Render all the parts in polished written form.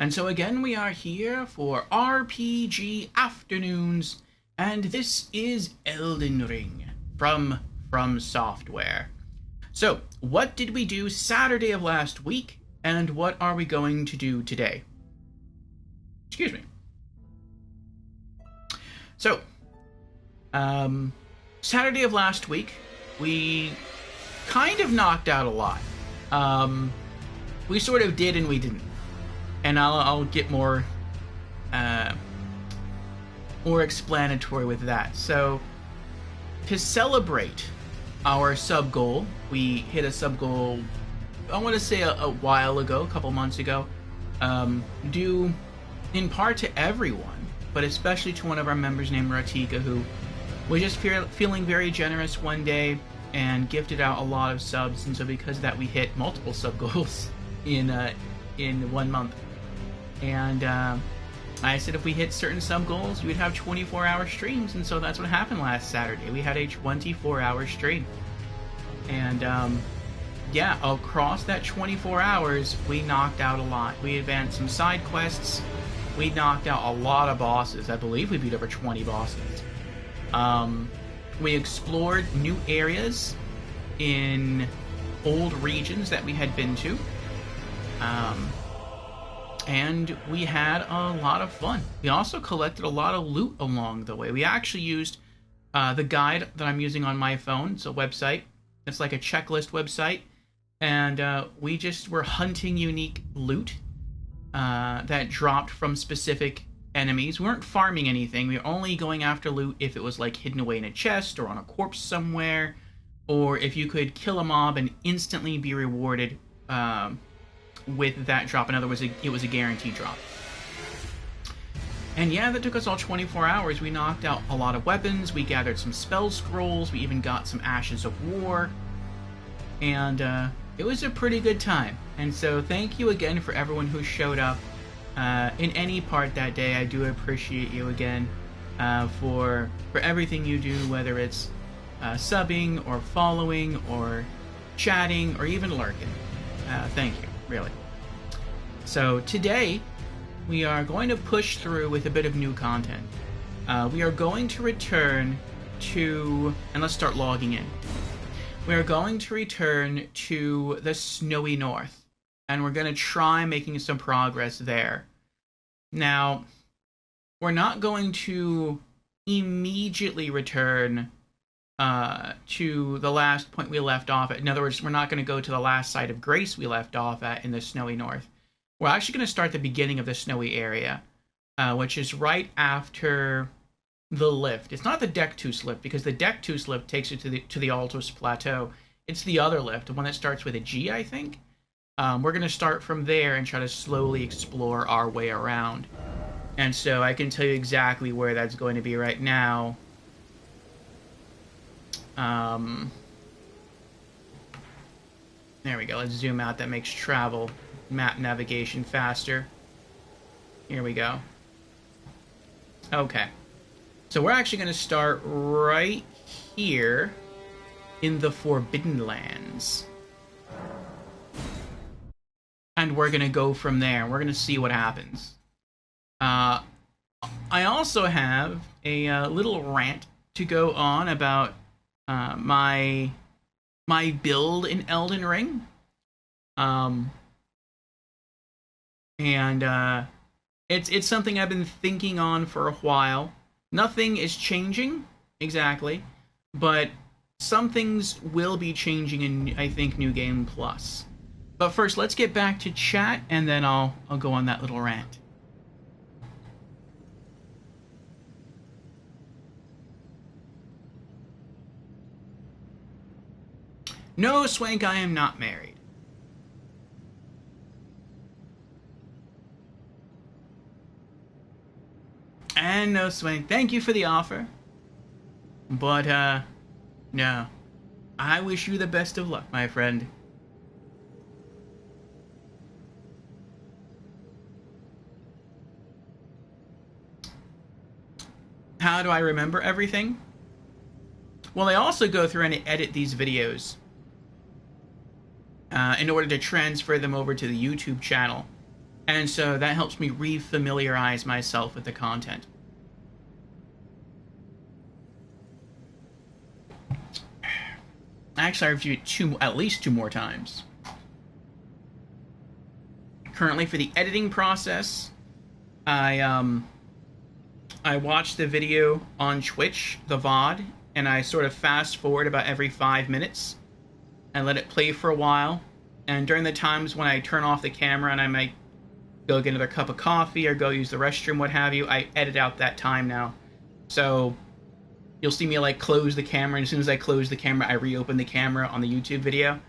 And so again, we are here for RPG Afternoons, and this is Elden Ring from Software. So, what did we do Saturday of last week, and what are we going to do today? Excuse me. So, Saturday of last week, we kind of knocked out a lot. We sort of did and we didn't. And I'll get more explanatory with that. So, to celebrate our sub goal, we hit a sub goal, I want to say a while ago, a couple months ago, due in part to everyone, but especially to one of our members named Ratika, who was just feeling very generous one day and gifted out a lot of subs. And so because of that, we hit multiple sub goals in 1 month. And I said if we hit certain sub goals, we'd have 24-hour streams, and so that's what happened last Saturday. We had a 24-hour stream. And yeah, across that 24 hours, we knocked out a lot. We advanced some side quests. We knocked out a lot of bosses. I believe we beat over 20 bosses. We explored new areas in old regions that we had been to. And we had a lot of fun. We also collected a lot of loot along the way. We actually used the guide that I'm using on my phone. It's a website. It's like a checklist website. And we just were hunting unique loot that dropped from specific enemies. We weren't farming anything. We were only going after loot if it was like hidden away in a chest or on a corpse somewhere, or if you could kill a mob and instantly be rewarded with that drop. In other words, it was a guaranteed drop. And yeah, that took us all 24 hours. We knocked out a lot of weapons. We gathered some spell scrolls. We even got some Ashes of War. And it was a pretty good time. And so thank you again for everyone who showed up in any part that day. I do appreciate you again for everything you do, whether it's subbing or following or chatting or even lurking. Thank you, really. So today, we are going to push through with a bit of new content. We are going to return to, and let's start logging in. We are going to return to the snowy north, and we're going to try making some progress there. Now, we're not going to immediately return to the last point we left off at. In other words, we're not going to go to the last site of grace we left off at in the snowy north. We're actually going to start the beginning of the snowy area, which is right after the lift. It's not the Dectus lift, because the Dectus lift takes you to the Altos Plateau. It's the other lift, the one that starts with a G, I think. We're going to start from there and try to slowly explore our way around. And so I can tell you exactly where that's going to be right now. There we go. Let's zoom out. That makes travel, map navigation faster. Here we go. Okay. So we're actually going to start right here in the Forbidden Lands. And we're going to go from there. We're going to see what happens. I also have a little rant to go on about my build in Elden Ring. It's something I've been thinking on for a while. Nothing is changing exactly, but some things will be changing in, I think, New Game Plus. But first, let's get back to chat, and then I'll go on that little rant. No, Swank, I am not married. And no, Swank, thank you for the offer. But, no. I wish you the best of luck, my friend. How do I remember everything? Well, I also go through and edit these videos in order to transfer them over to the YouTube channel. And so that helps me re-familiarize myself with the content. Actually, I reviewed it at least 2 more times. Currently, for the editing process, I watch the video on Twitch, the VOD, and I sort of fast forward about every 5 minutes and let it play for a while. And during the times when I turn off the camera and I might go get another cup of coffee or go use the restroom, what have you, I edit out that time now. So you'll see me like close the camera, and as soon as I close the camera, I reopen the camera on the YouTube video.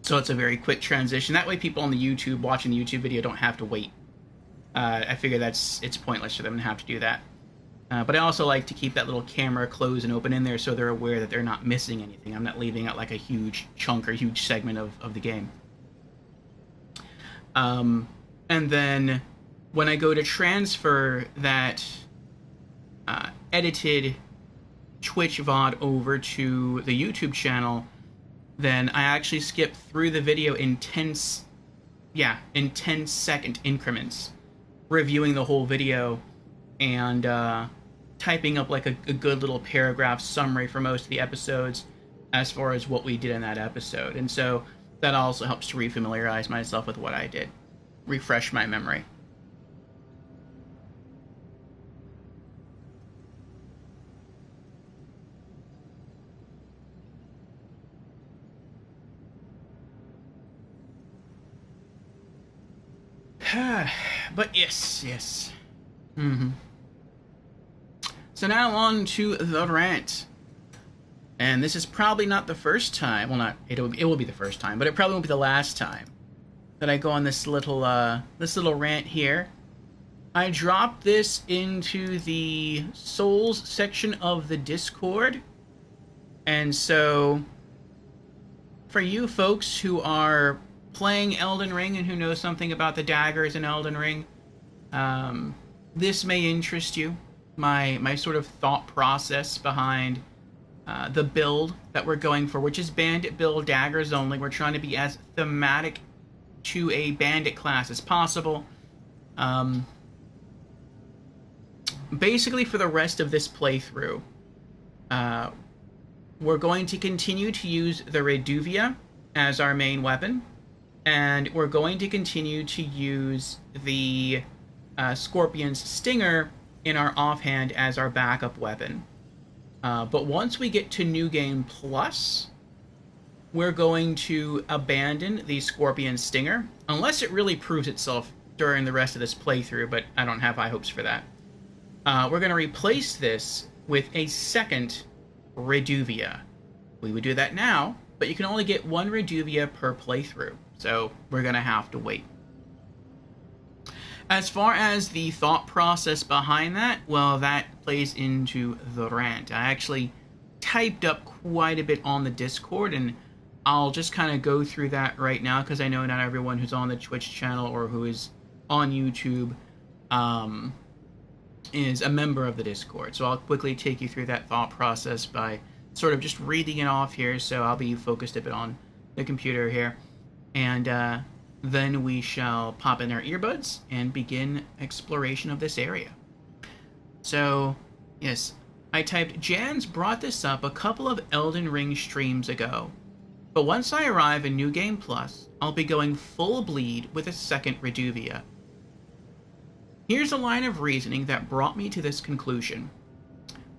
So it's a very quick transition. That way people on the YouTube watching the YouTube video don't have to wait. I figure it's pointless for them to have to do that. But I also like to keep that little camera closed and open in there so they're aware that they're not missing anything. I'm not leaving out like a huge chunk or huge segment of the game. And then when I go to transfer that edited Twitch VOD over to the YouTube channel, then I actually skip through the video in 10-second increments, reviewing the whole video and typing up like a good little paragraph summary for most of the episodes as far as what we did in that episode. And so that also helps to refamiliarize myself with what I did, refresh my memory. But yes. So now on to the rant. And this is probably not the first time, well, it will be the first time, but it probably won't be the last time that I go on this little rant here. I dropped this into the Souls section of the Discord. And so for you folks who are playing Elden Ring and who know something about the daggers in Elden Ring, this may interest you. My sort of thought process behind the build that we're going for, which is Bandit build, Daggers-Only. We're trying to be as thematic to a Bandit class as possible. Basically, for the rest of this playthrough, we're going to continue to use the Reduvia as our main weapon, and we're going to continue to use the Scorpion's Stinger in our offhand as our backup weapon. But once we get to New Game Plus, we're going to abandon the Scorpion Stinger, unless it really proves itself during the rest of this playthrough, but I don't have high hopes for that. We're going to replace this with a second Reduvia. We would do that now, but you can only get 1 Reduvia per playthrough, so we're going to have to wait. As far as the thought process behind that, well, that plays into the rant. I actually typed up quite a bit on the Discord, and I'll just kind of go through that right now, because I know not everyone who's on the Twitch channel or who is on YouTube is a member of the Discord. So I'll quickly take you through that thought process by sort of just reading it off here, so I'll be focused a bit on the computer here. And then we shall pop in our earbuds and begin exploration of this area. So, yes, I typed, Jan's brought this up a couple of Elden Ring streams ago, but once I arrive in New Game Plus, I'll be going full bleed with a second Reduvia. Here's a line of reasoning that brought me to this conclusion.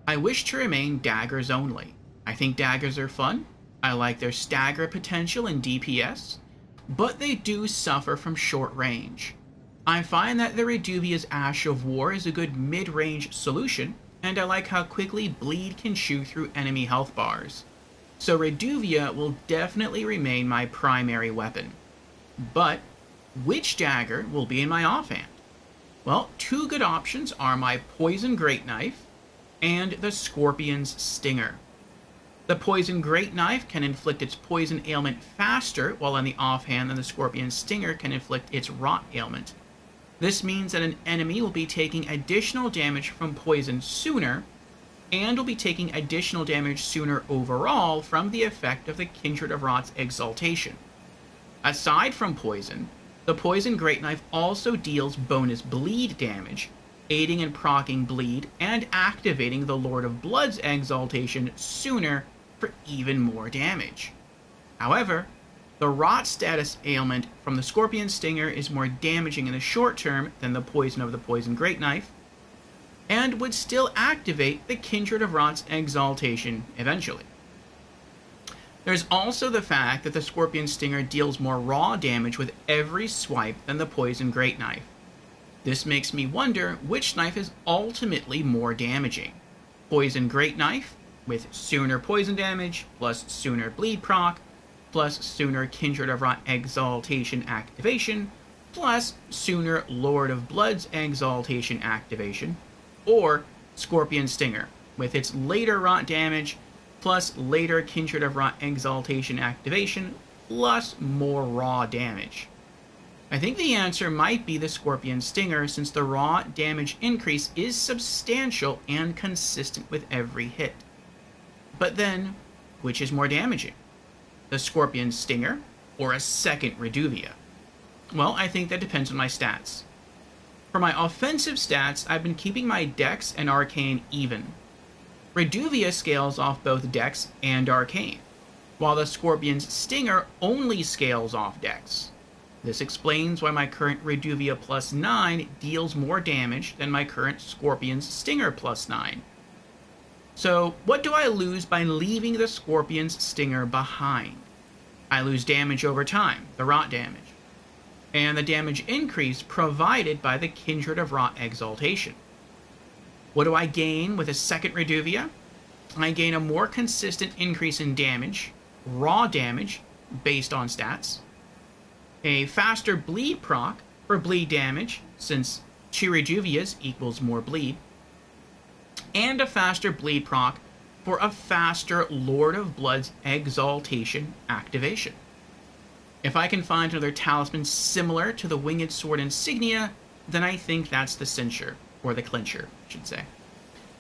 I wish to remain daggers only. I think daggers are fun, I like their stagger potential and DPS, but they do suffer from short range. I find that the Reduvia's Ash of War is a good mid-range solution, and I like how quickly bleed can chew through enemy health bars. So Reduvia will definitely remain my primary weapon. But which dagger will be in my offhand? Well, 2 good options are my Poison Great Knife and the Scorpion's Stinger. The Poison Great Knife can inflict its poison ailment faster, while on the offhand than the Scorpion's Stinger can inflict its rot ailment. This means that an enemy will be taking additional damage from poison sooner, and will be taking additional damage sooner overall from the effect of the Kindred of Rot's exaltation. Aside from poison, The Poison Great Knife also deals bonus bleed damage, aiding and proccing bleed and activating the Lord of Blood's exaltation sooner for even more damage. However, the rot status ailment from the Scorpion Stinger is more damaging in the short term than the poison of the Poison Great Knife, and would still activate the Kindred of Rot's exaltation eventually. There's also the fact that the Scorpion Stinger deals more raw damage with every swipe than the Poison Great Knife. This makes me wonder which knife is ultimately more damaging. Poison Great Knife, with sooner poison damage, plus sooner bleed proc, plus sooner Kindred of Rot exaltation activation, plus sooner Lord of Blood's exaltation activation, or Scorpion Stinger, with its later rot damage, plus later Kindred of Rot exaltation activation, plus more raw damage. I think the answer might be the Scorpion Stinger, since the raw damage increase is substantial and consistent with every hit. But then, which is more damaging? The Scorpion Stinger, or a second Reduvia? Well, I think that depends on my stats. For my offensive stats, I've been keeping my Dex and Arcane even. Reduvia scales off both Dex and Arcane, while the Scorpion's Stinger only scales off Dex. This explains why my current Reduvia plus 9 deals more damage than my current Scorpion's Stinger plus 9. So, what do I lose by leaving the Scorpion's Stinger behind? I lose damage over time, the rot damage, and the damage increase provided by the Kindred of Rot exaltation. What do I gain with a second Reduvia? I gain a more consistent increase in damage, raw damage, based on stats, a faster bleed proc for bleed damage, since 2 Reduvias equals more bleed, and a faster bleed proc for a faster Lord of Blood's exaltation activation. If I can find another talisman similar to the Winged Sword insignia, then I think that's the cincher, or the clincher, I should say.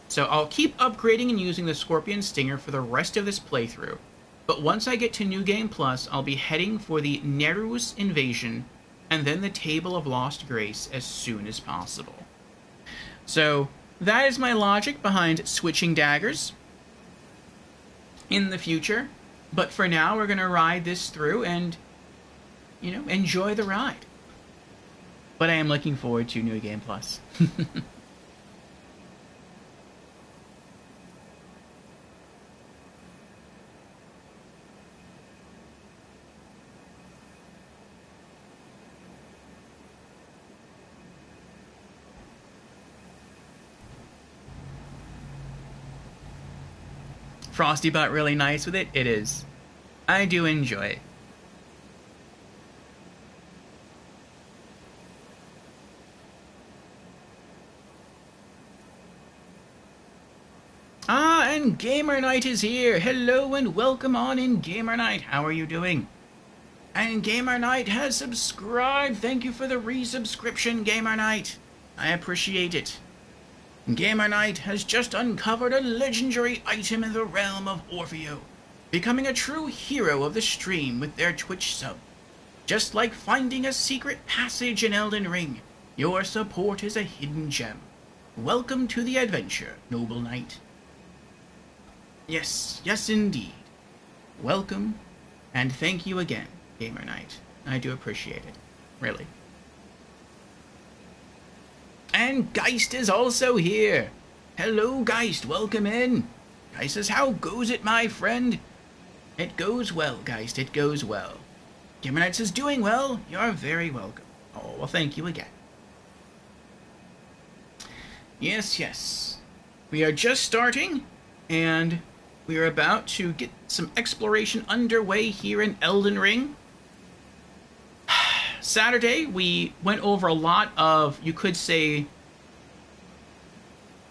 So I'll keep upgrading and using the Scorpion Stinger for the rest of this playthrough, but once I get to New Game Plus, I'll be heading for the Nerus Invasion, and then the Table of Lost Grace as soon as possible. So that is my logic behind switching daggers in the future, but for now we're going to ride this through and, enjoy the ride. But I am looking forward to New Game Plus. Frostybot really nice with it? It is. I do enjoy it. And Gamer Knight is here. Hello and welcome on in, Gamer Knight. How are you doing? And Gamer Knight has subscribed. Thank you for the resubscription, Gamer Knight. I appreciate it. Gamer Knight has just uncovered a legendary item in the realm of Orfeo, becoming a true hero of the stream with their Twitch sub. Just like finding a secret passage in Elden Ring, your support is a hidden gem. Welcome to the adventure, noble knight. Yes, yes indeed. Welcome, and thank you again, Gamer Knight. I do appreciate it, really. And Geist is also here. Hello, Geist. Welcome in. Geist says, how goes it, my friend? It goes well, Geist. It goes well. Gamer Knight says, doing well. You're very welcome. Oh, well, thank you again. Yes, yes. We are just starting, and we are about to get some exploration underway here in Elden Ring. Saturday, we went over a lot of, you could say,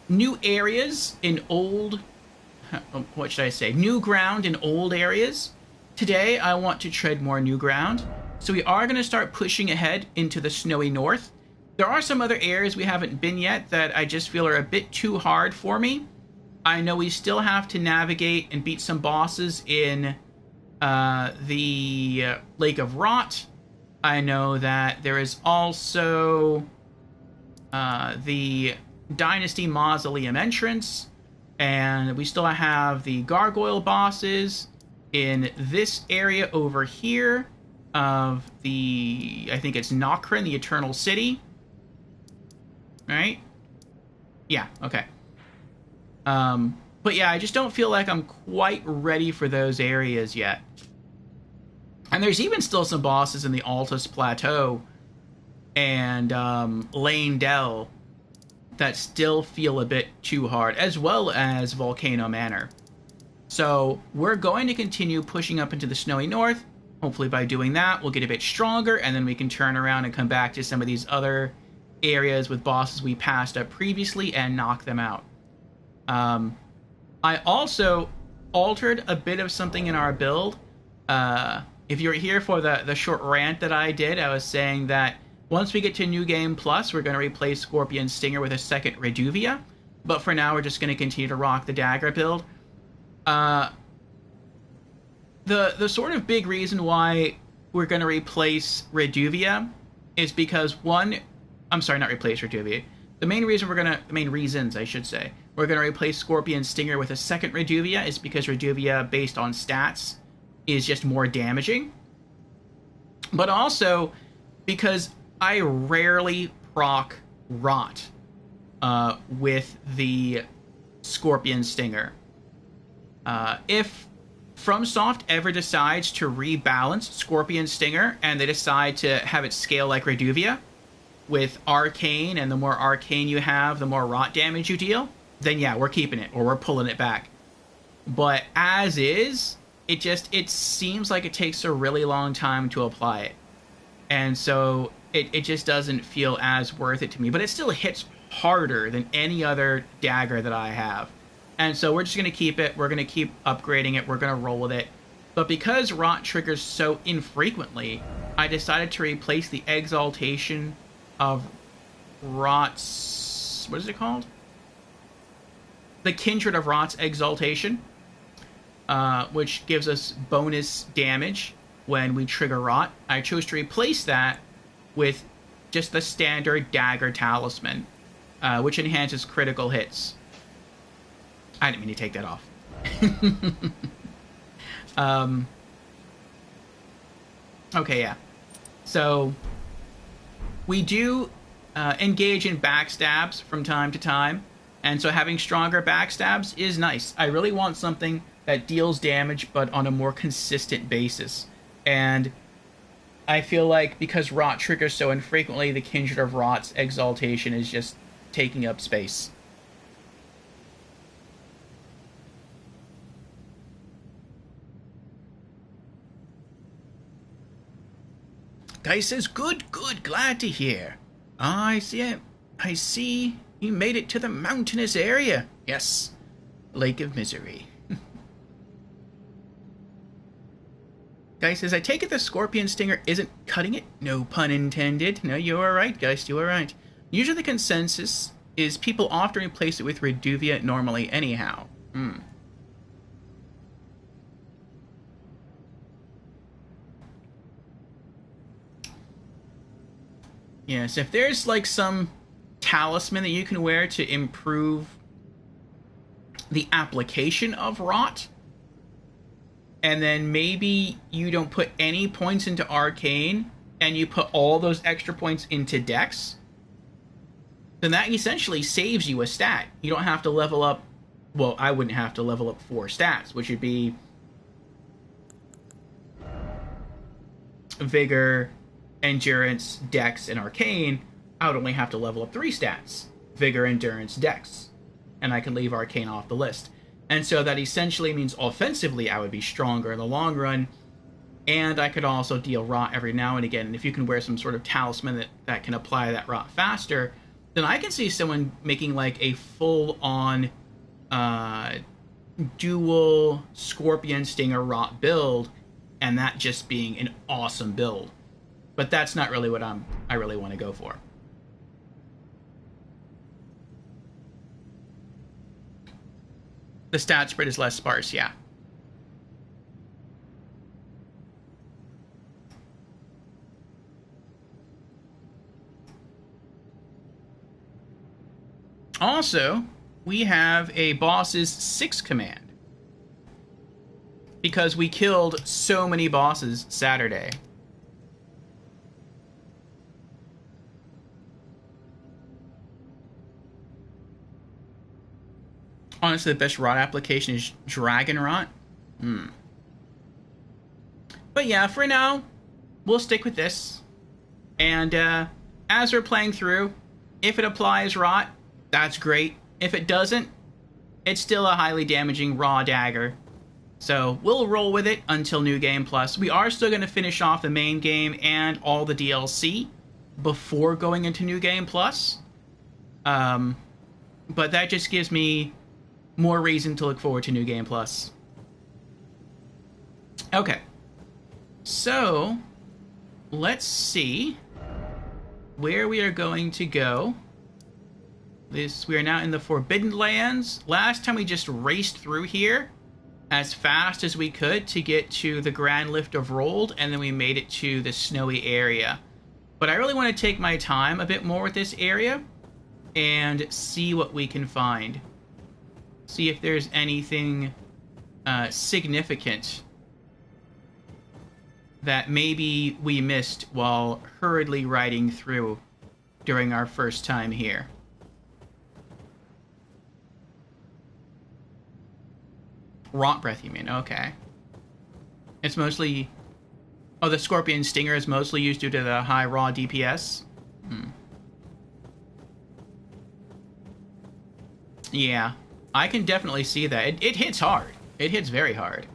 new areas in old, what should I say, new ground in old areas. Today, I want to tread more new ground. So we are going to start pushing ahead into the snowy north. There are some other areas we haven't been yet that I just feel are a bit too hard for me. I know we still have to navigate and beat some bosses in the Lake of Rot. I know that there is also the Dynasty Mausoleum entrance, and we still have the gargoyle bosses in this area over here of the, I think it's Nokrin, the Eternal City. Right? Yeah, okay. But yeah, I just don't feel like I'm quite ready for those areas yet. And there's even still some bosses in the Altus Plateau and Lane Dell that still feel a bit too hard, as well as Volcano Manor. So we're going to continue pushing up into the Snowy North. Hopefully by doing that, we'll get a bit stronger, and then we can turn around and come back to some of these other areas with bosses we passed up previously and knock them out. I also altered a bit of something in our build. If you're here for the short rant that I did, I was saying that once we get to New Game Plus, we're going to replace Scorpion Stinger with a second Reduvia. But for now, we're just going to continue to rock the dagger build. The sort of big reason why we're going to replace Reduvia is because I'm sorry, not replace Reduvia. The main reasons I should say, we're going to replace Scorpion Stinger with a second Reduvia is because Reduvia, based on stats, is just more damaging. But also because I rarely proc Rot with the Scorpion Stinger. If FromSoft ever decides to rebalance Scorpion Stinger and they decide to have it scale like Reduvia with Arcane, and the more Arcane you have, the more Rot damage you deal, then yeah, we're keeping it, or we're pulling it back. But as is, it seems like it takes a really long time to apply it. And so it just doesn't feel as worth it to me. But it still hits harder than any other dagger that I have. And so we're just going to keep it. We're going to keep upgrading it. We're going to roll with it. But because Rot triggers so infrequently, I decided to replace the Exaltation of Rot's... What is it called? The Kindred of Rot's Exaltation, which gives us bonus damage when we trigger Rot. I chose to replace that with just the standard Dagger Talisman, which enhances critical hits. I didn't mean to take that off. Okay, yeah. So, we do engage in backstabs from time to time, and so having stronger backstabs is nice. I really want something that deals damage, but on a more consistent basis. And I feel like because Rot triggers so infrequently, the Kindred of Rot's Exaltation is just taking up space. Guy says, good, glad to hear. I see you made it to the mountainous area. Yes, Lake of Misery. Guy says, I take it the Scorpion Stinger isn't cutting it? No pun intended. No, you are right, Geist, you are right. Usually the consensus is people often replace it with Reduvia normally anyhow. Yes, if there's like some talisman that you can wear to improve the application of Rot, and then maybe you don't put any points into Arcane, and you put all those extra points into Dex, then that essentially saves you a stat. You don't have to level up, well, I wouldn't have to level up 4 stats, which would be Vigor, Endurance, Dex, and Arcane. I would only have to level up 3 stats. Vigor, Endurance, Dex. And I can leave Arcane off the list. And so that essentially means offensively I would be stronger in the long run, and I could also deal Rot every now and again. And if you can wear some sort of talisman that can apply that Rot faster, then I can see someone making like a full-on dual Scorpion Stinger Rot build, and that just being an awesome build. But that's not really what I really want to go for. The stat spread is less sparse, yeah. Also, we have a boss's 6 command. Because we killed so many bosses Saturday. Honestly, the best rot application is Dragon Rot. But yeah, for now, we'll stick with this. And as we're playing through, if it applies rot, that's great. If it doesn't, it's still a highly damaging raw dagger. So we'll roll with it until New Game Plus. We are still going to finish off the main game and all the DLC before going into New Game Plus. But that just gives me more reason to look forward to New Game Plus. Okay. So, let's see where we are going to go. We are now in the Forbidden Lands. Last time we just raced through here as fast as we could to get to the Grand Lift of Rold, and then we made it to the snowy area. But I really want to take my time a bit more with this area and see what we can find. See if there's anything significant that maybe we missed while hurriedly riding through during our first time here. Rot breath, you mean? Okay. It's mostly... Oh, the Scorpion Stinger is mostly used due to the high raw DPS? Yeah, I can definitely see that. It hits hard. It hits very hard.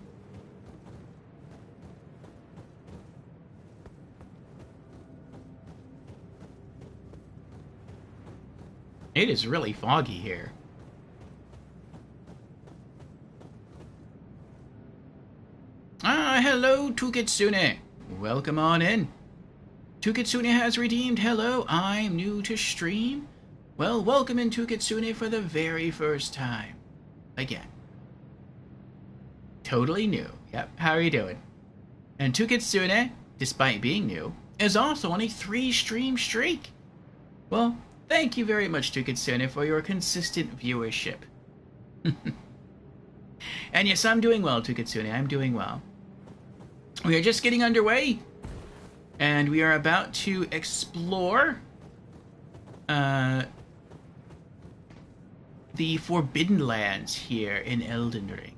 It is really foggy here. Ah, hello, Tukitsune. Welcome on in. Tukitsune has redeemed. Hello, I'm new to stream. Well, welcome in, Tukitsune, for the very first time. Again. Totally new. Yep, how are you doing? And Tukitsune, despite being new, is also on a 3-stream streak. Well, thank you very much, Tukitsune, for your consistent viewership. And yes, I'm doing well, Tukitsune. I'm doing well. We are just getting underway, and we are about to explore the Forbidden Lands here in Elden Ring.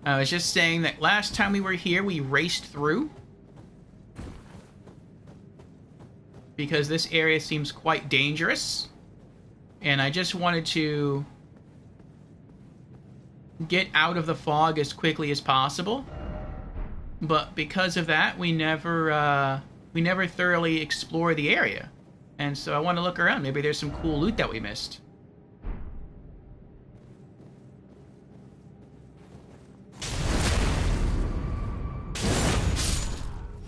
I was just saying that last time we were here, we raced through. Because this area seems quite dangerous. And I just wanted to get out of the fog as quickly as possible. But because of that, we never thoroughly explored the area. And so I want to look around. Maybe there's some cool loot that we missed.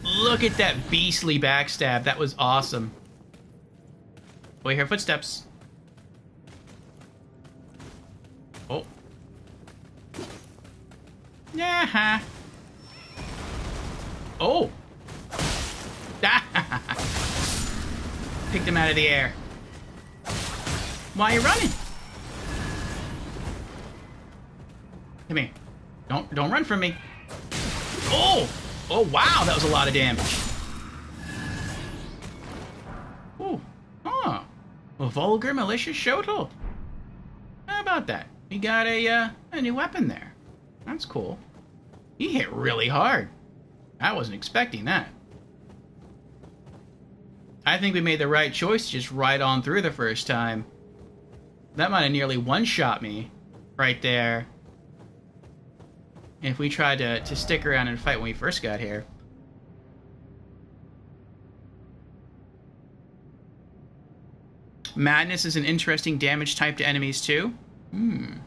Look at that beastly backstab. That was awesome. Oh, I hear footsteps. Oh. Yeah. Oh. Picked him out of the air. Why are you running? Come here. Don't run from me. Oh! Oh, wow, that was a lot of damage. Ooh. Oh. A vulgar, malicious shotel. How about that? We got a new weapon there. That's cool. He hit really hard. I wasn't expecting that. I think we made the right choice to just ride on through the first time. That might have nearly one-shot me right there. If we tried to stick around and fight when we first got here. Madness is an interesting damage type to enemies too. And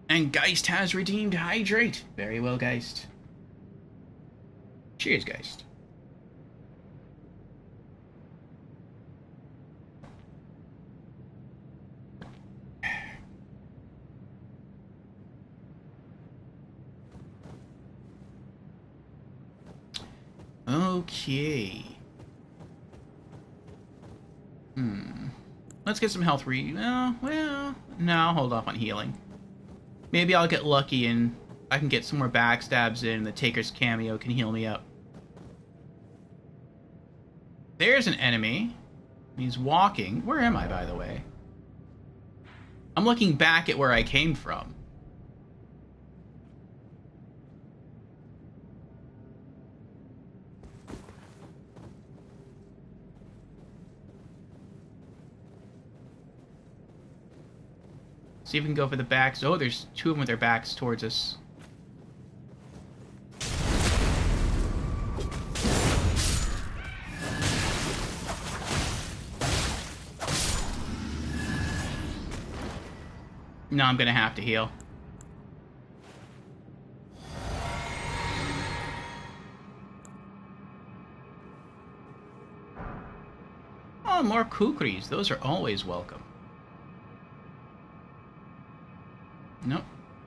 Geist has redeemed Hydrate. Very well, Geist. Cheers, Geist. Okay. Let's get some health well, no, I'll hold off on healing. Maybe I'll get lucky and I can get some more backstabs in. The Taker's cameo can heal me up. There's an enemy. He's walking. Where am I, by the way? I'm looking back at where I came from. See if we can go for the backs. Oh, there's two of them with their backs towards us. No, I'm gonna have to heal. Oh, more kukris. Those are always welcome. Nope.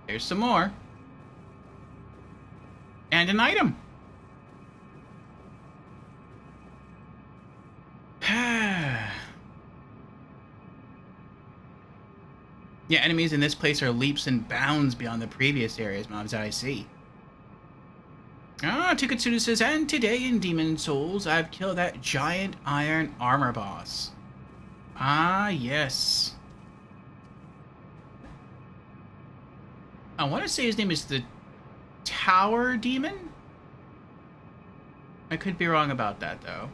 There's some more. And an item. Yeah, enemies in this place are leaps and bounds beyond the previous areas, mobs that I see. Tikatsuda says, and today in Demon Souls, I've killed that giant iron armor boss. Ah, yes. I want to say his name is the Tower Demon? I could be wrong about that, though.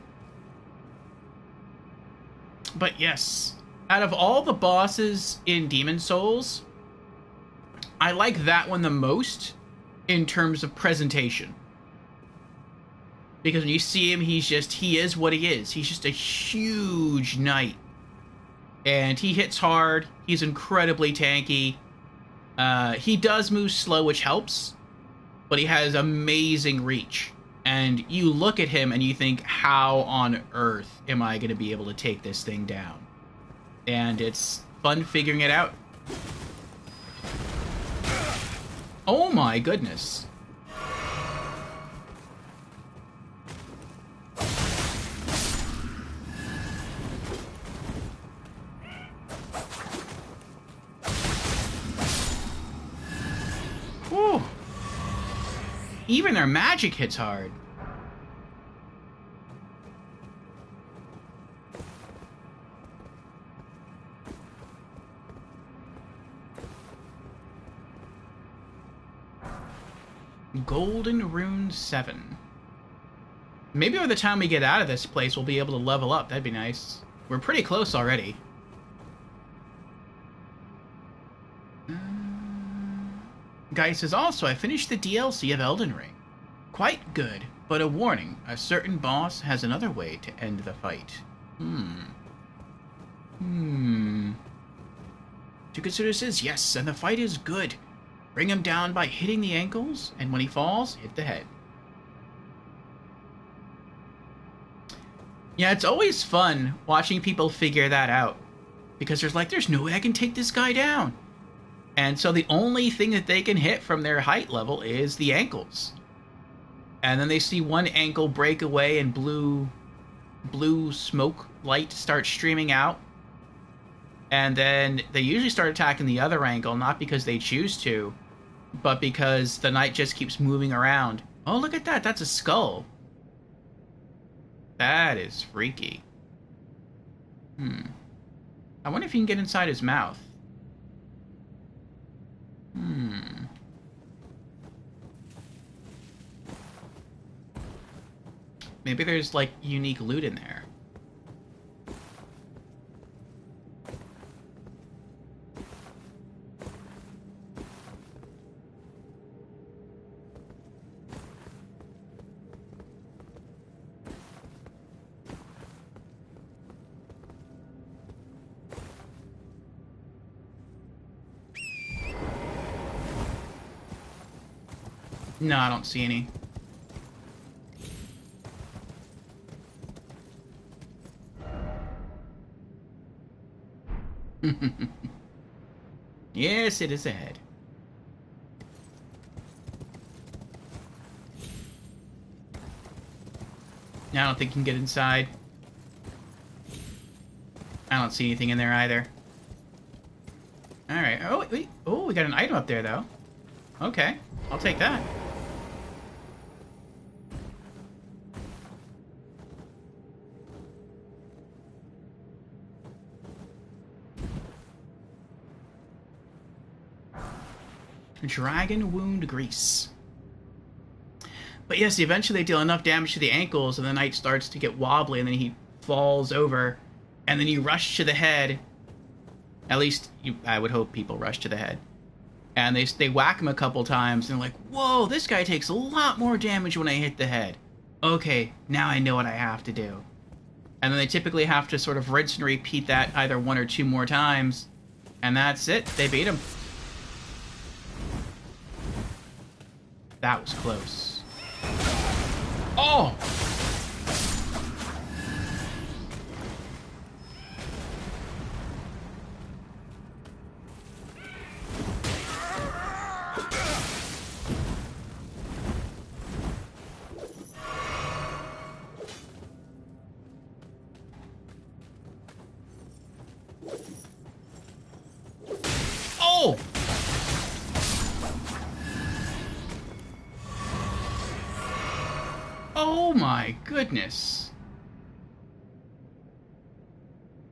But yes, out of all the bosses in Demon Souls, I like that one the most in terms of presentation. Because when you see him, he is what he is. He's just a huge knight. And he hits hard. He's incredibly tanky. He does move slow, which helps. But he has amazing reach. And you look at him and you think, how on earth am I going to be able to take this thing down? And it's fun figuring it out. Oh my goodness. Whew. Even their magic hits hard. Golden Rune 7. Maybe by the time we get out of this place, we'll be able to level up. That'd be nice. We're pretty close already. Guy says, also, I finished the DLC of Elden Ring. Quite good, but a warning. A certain boss has another way to end the fight. Tukatsuda says, yes, and the fight is good. Bring him down by hitting the ankles, and when he falls, hit the head. Yeah, it's always fun watching people figure that out. Because there's no way I can take this guy down. And so the only thing that they can hit from their height level is the ankles. And then they see one ankle break away and blue smoke light starts streaming out. And then they usually start attacking the other ankle, not because they choose to, but because the knight just keeps moving around. Oh, look at that. That's a skull. That is freaky. I wonder if you can get inside his mouth. Maybe there's, like, unique loot in there. No, I don't see any. Yes, it is ahead. I don't think you can get inside. I don't see anything in there either. Alright. Oh, wait. Oh, we got an item up there, though. Okay. I'll take that. Dragon Wound Grease. But yes, eventually they deal enough damage to the ankles, and the knight starts to get wobbly, and then he falls over, and then you rush to the head. At least, I would hope people rush to the head. And they whack him a couple times, and they're like, whoa, this guy takes a lot more damage when I hit the head. Okay, now I know what I have to do. And then they typically have to sort of rinse and repeat that either 1 or 2 more times, and that's it. They beat him. That was close. Oh! Oh! Oh my goodness.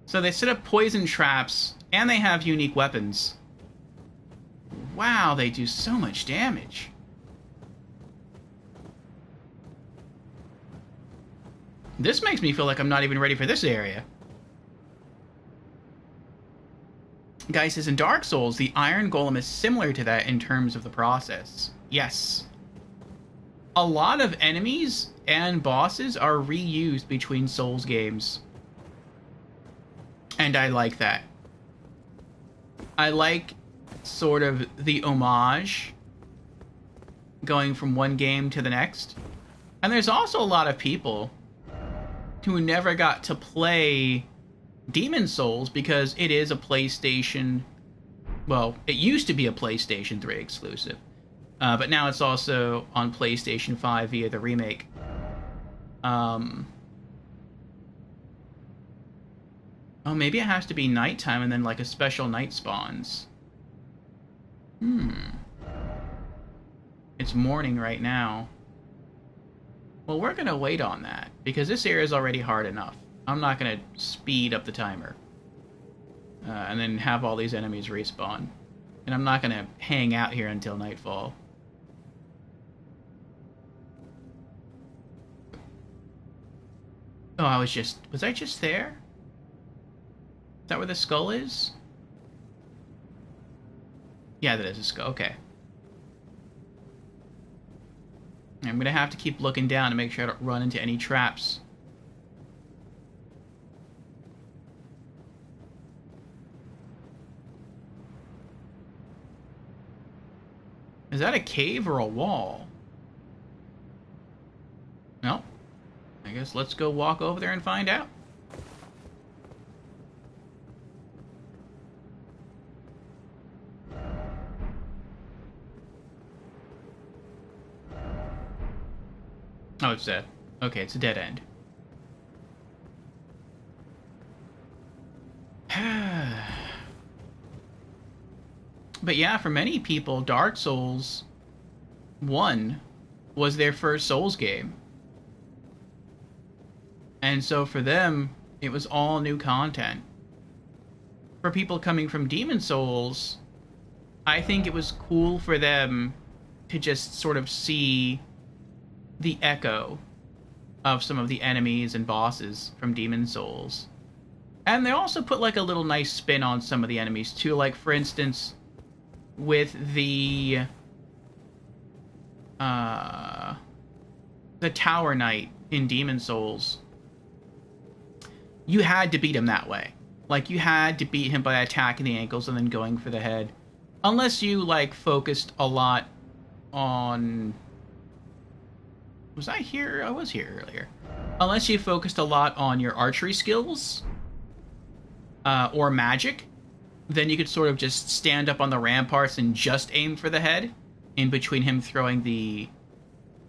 So they set up poison traps, and they have unique weapons. Wow, they do so much damage. This makes me feel like I'm not even ready for this area. Guy says, in Dark Souls, the Iron Golem is similar to that in terms of the process. Yes. A lot of enemies and bosses are reused between Souls games. And I like that. I like sort of the homage going from one game to the next. And there's also a lot of people who never got to play Demon Souls because it is a PlayStation... Well, it used to be a PlayStation 3 exclusive. But now it's also on PlayStation 5 via the remake. Oh, maybe it has to be nighttime and then like a special night spawns. It's morning right now. Well, we're gonna wait on that, because this area is already hard enough. I'm not gonna speed up the timer. And then have all these enemies respawn. And I'm not gonna hang out here until nightfall. Oh, was I just there? Is that where the skull is? Yeah, that is a skull. Okay. I'm gonna have to keep looking down to make sure I don't run into any traps. Is that a cave or a wall? No. I guess let's go walk over there and find out. Oh, it's dead. Okay, it's a dead end. But yeah, for many people, Dark Souls 1 was their first Souls game. And so for them, it was all new content. For people coming from Demon Souls, I think it was cool for them to just sort of see the echo of some of the enemies and bosses from Demon Souls. And they also put like a little nice spin on some of the enemies too. Like, for instance, with the Tower Knight in Demon Souls, you had to beat him that way. Like, you had to beat him by attacking the ankles and then going for the head. Unless you, like, focused a lot on... Was I here? I was here earlier. Unless you focused a lot on your archery skills, or magic, then you could sort of just stand up on the ramparts and just aim for the head, in between him throwing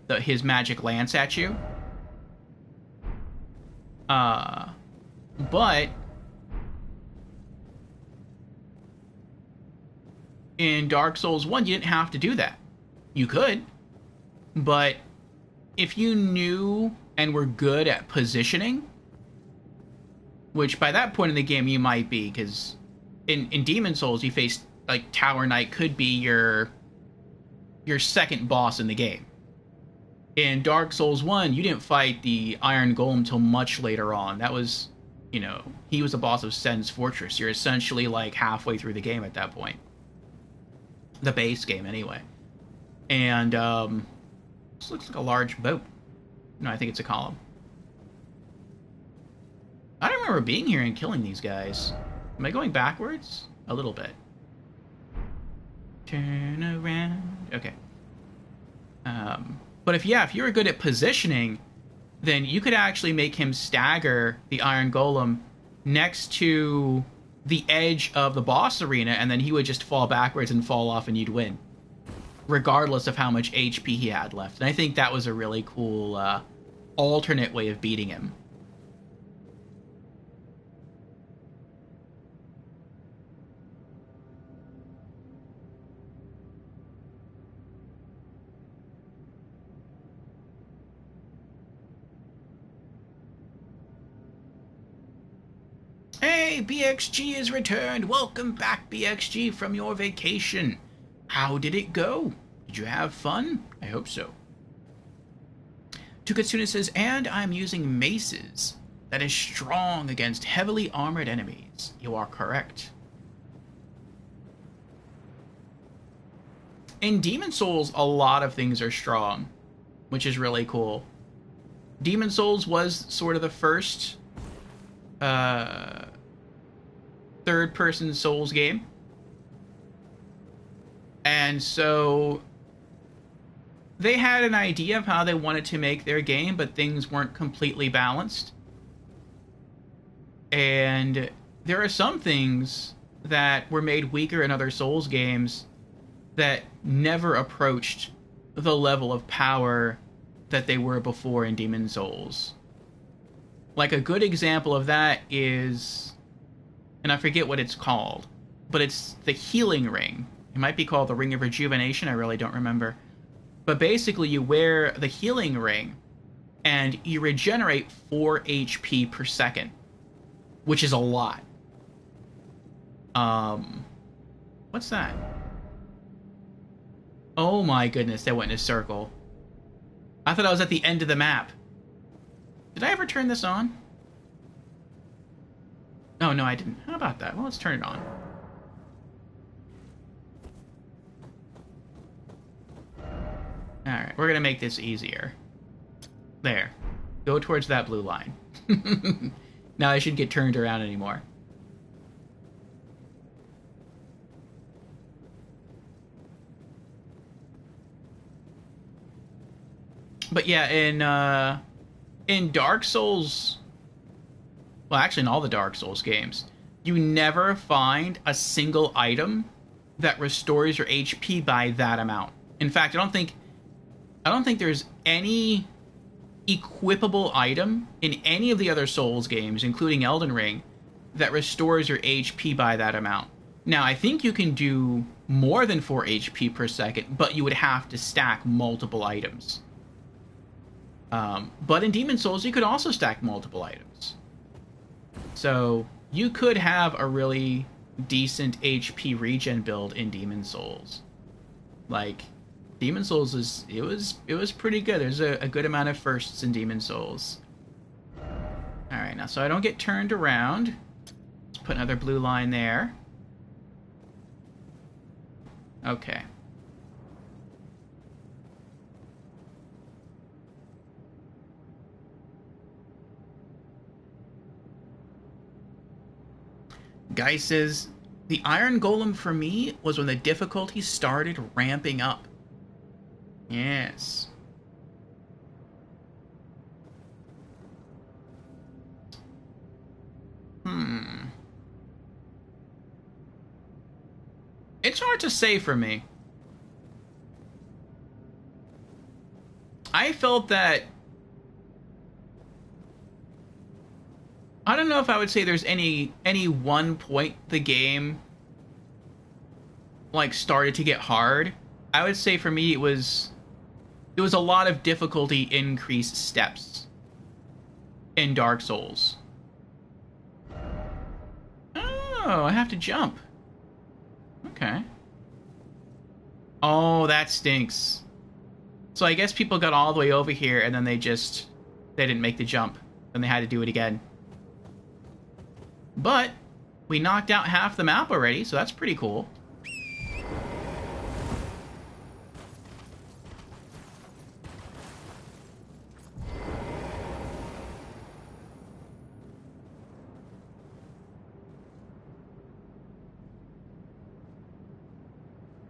his magic lance at you. But in Dark Souls 1, you didn't have to do that. You could, but if you knew and were good at positioning, which by that point in the game you might be, because in Demon Souls you face, like, Tower Knight could be your second boss in the game. In Dark Souls 1, you didn't fight the Iron Golem till much later on. That was, you know, he was the boss of Sen's Fortress. You're essentially like halfway through the game at that point. The base game, anyway. And, this looks like a large boat. No, I think it's a column. I don't remember being here and killing these guys. Am I going backwards? A little bit. Turn around. Okay. But if you were good at positioning, then you could actually make him stagger the Iron Golem next to the edge of the boss arena, and then he would just fall backwards and fall off and you'd win, regardless of how much HP he had left. And I think that was a really cool alternate way of beating him. Hey, BXG is returned. Welcome back, BXG, from your vacation. How did it go? Did you have fun? I hope so. Tukatsuna says, and I'm using maces. That is strong against heavily armored enemies. You are correct. In Demon Souls, a lot of things are strong, which is really cool. Demon Souls was sort of the first third-person Souls game. And so they had an idea of how they wanted to make their game, but things weren't completely balanced. And there are some things that were made weaker in other Souls games that never approached the level of power that they were before in Demon Souls. Like, a good example of that is, and I forget what it's called, but it's the healing ring. It might be called the Ring of Rejuvenation, I really don't remember. But basically you wear the healing ring and you regenerate 4 HP per second, which is a lot. What's that? Oh my goodness, that went in a circle. I thought I was at the end of the map. Did I ever turn this on? Oh, no, I didn't. How about that? Well, let's turn it on. Alright, we're gonna make this easier. There. Go towards that blue line. Now I should get turned around anymore. But yeah, in Dark Souls, well, actually in all the Dark Souls games, you never find a single item that restores your HP by that amount. In fact, I don't think there's any equipable item in any of the other Souls games, including Elden Ring, that restores your HP by that amount. Now, I think you can do more than 4 HP per second, but you would have to stack multiple items. But in Demon Souls, you could also stack multiple items. So you could have a really decent HP regen build in Demon Souls. Like, Demon Souls it was pretty good. There's a good amount of firsts in Demon Souls. Alright, now so I don't get turned around, let's put another blue line there. Okay. Guy says, the Iron Golem for me was when the difficulty started ramping up. Yes. It's hard to say for me. I felt that I don't know if I would say there's any one point the game like started to get hard. I would say for me it was a lot of difficulty increased steps in Dark Souls. Oh, I have to jump. Okay. Oh, that stinks. So I guess people got all the way over here and then they didn't make the jump. And they had to do it again. But we knocked out half the map already, so that's pretty cool.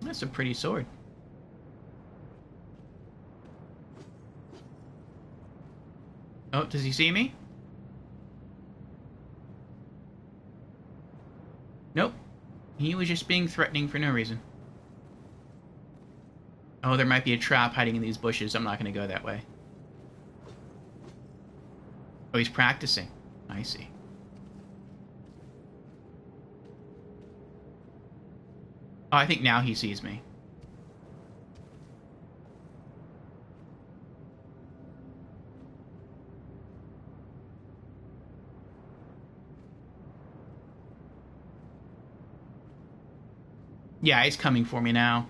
That's a pretty sword. Oh, does he see me? Nope. He was just being threatening for no reason. Oh, there might be a trap hiding in these bushes. I'm not going to go that way. Oh, he's practicing. I see. Oh, I think now he sees me. Yeah, he's coming for me now.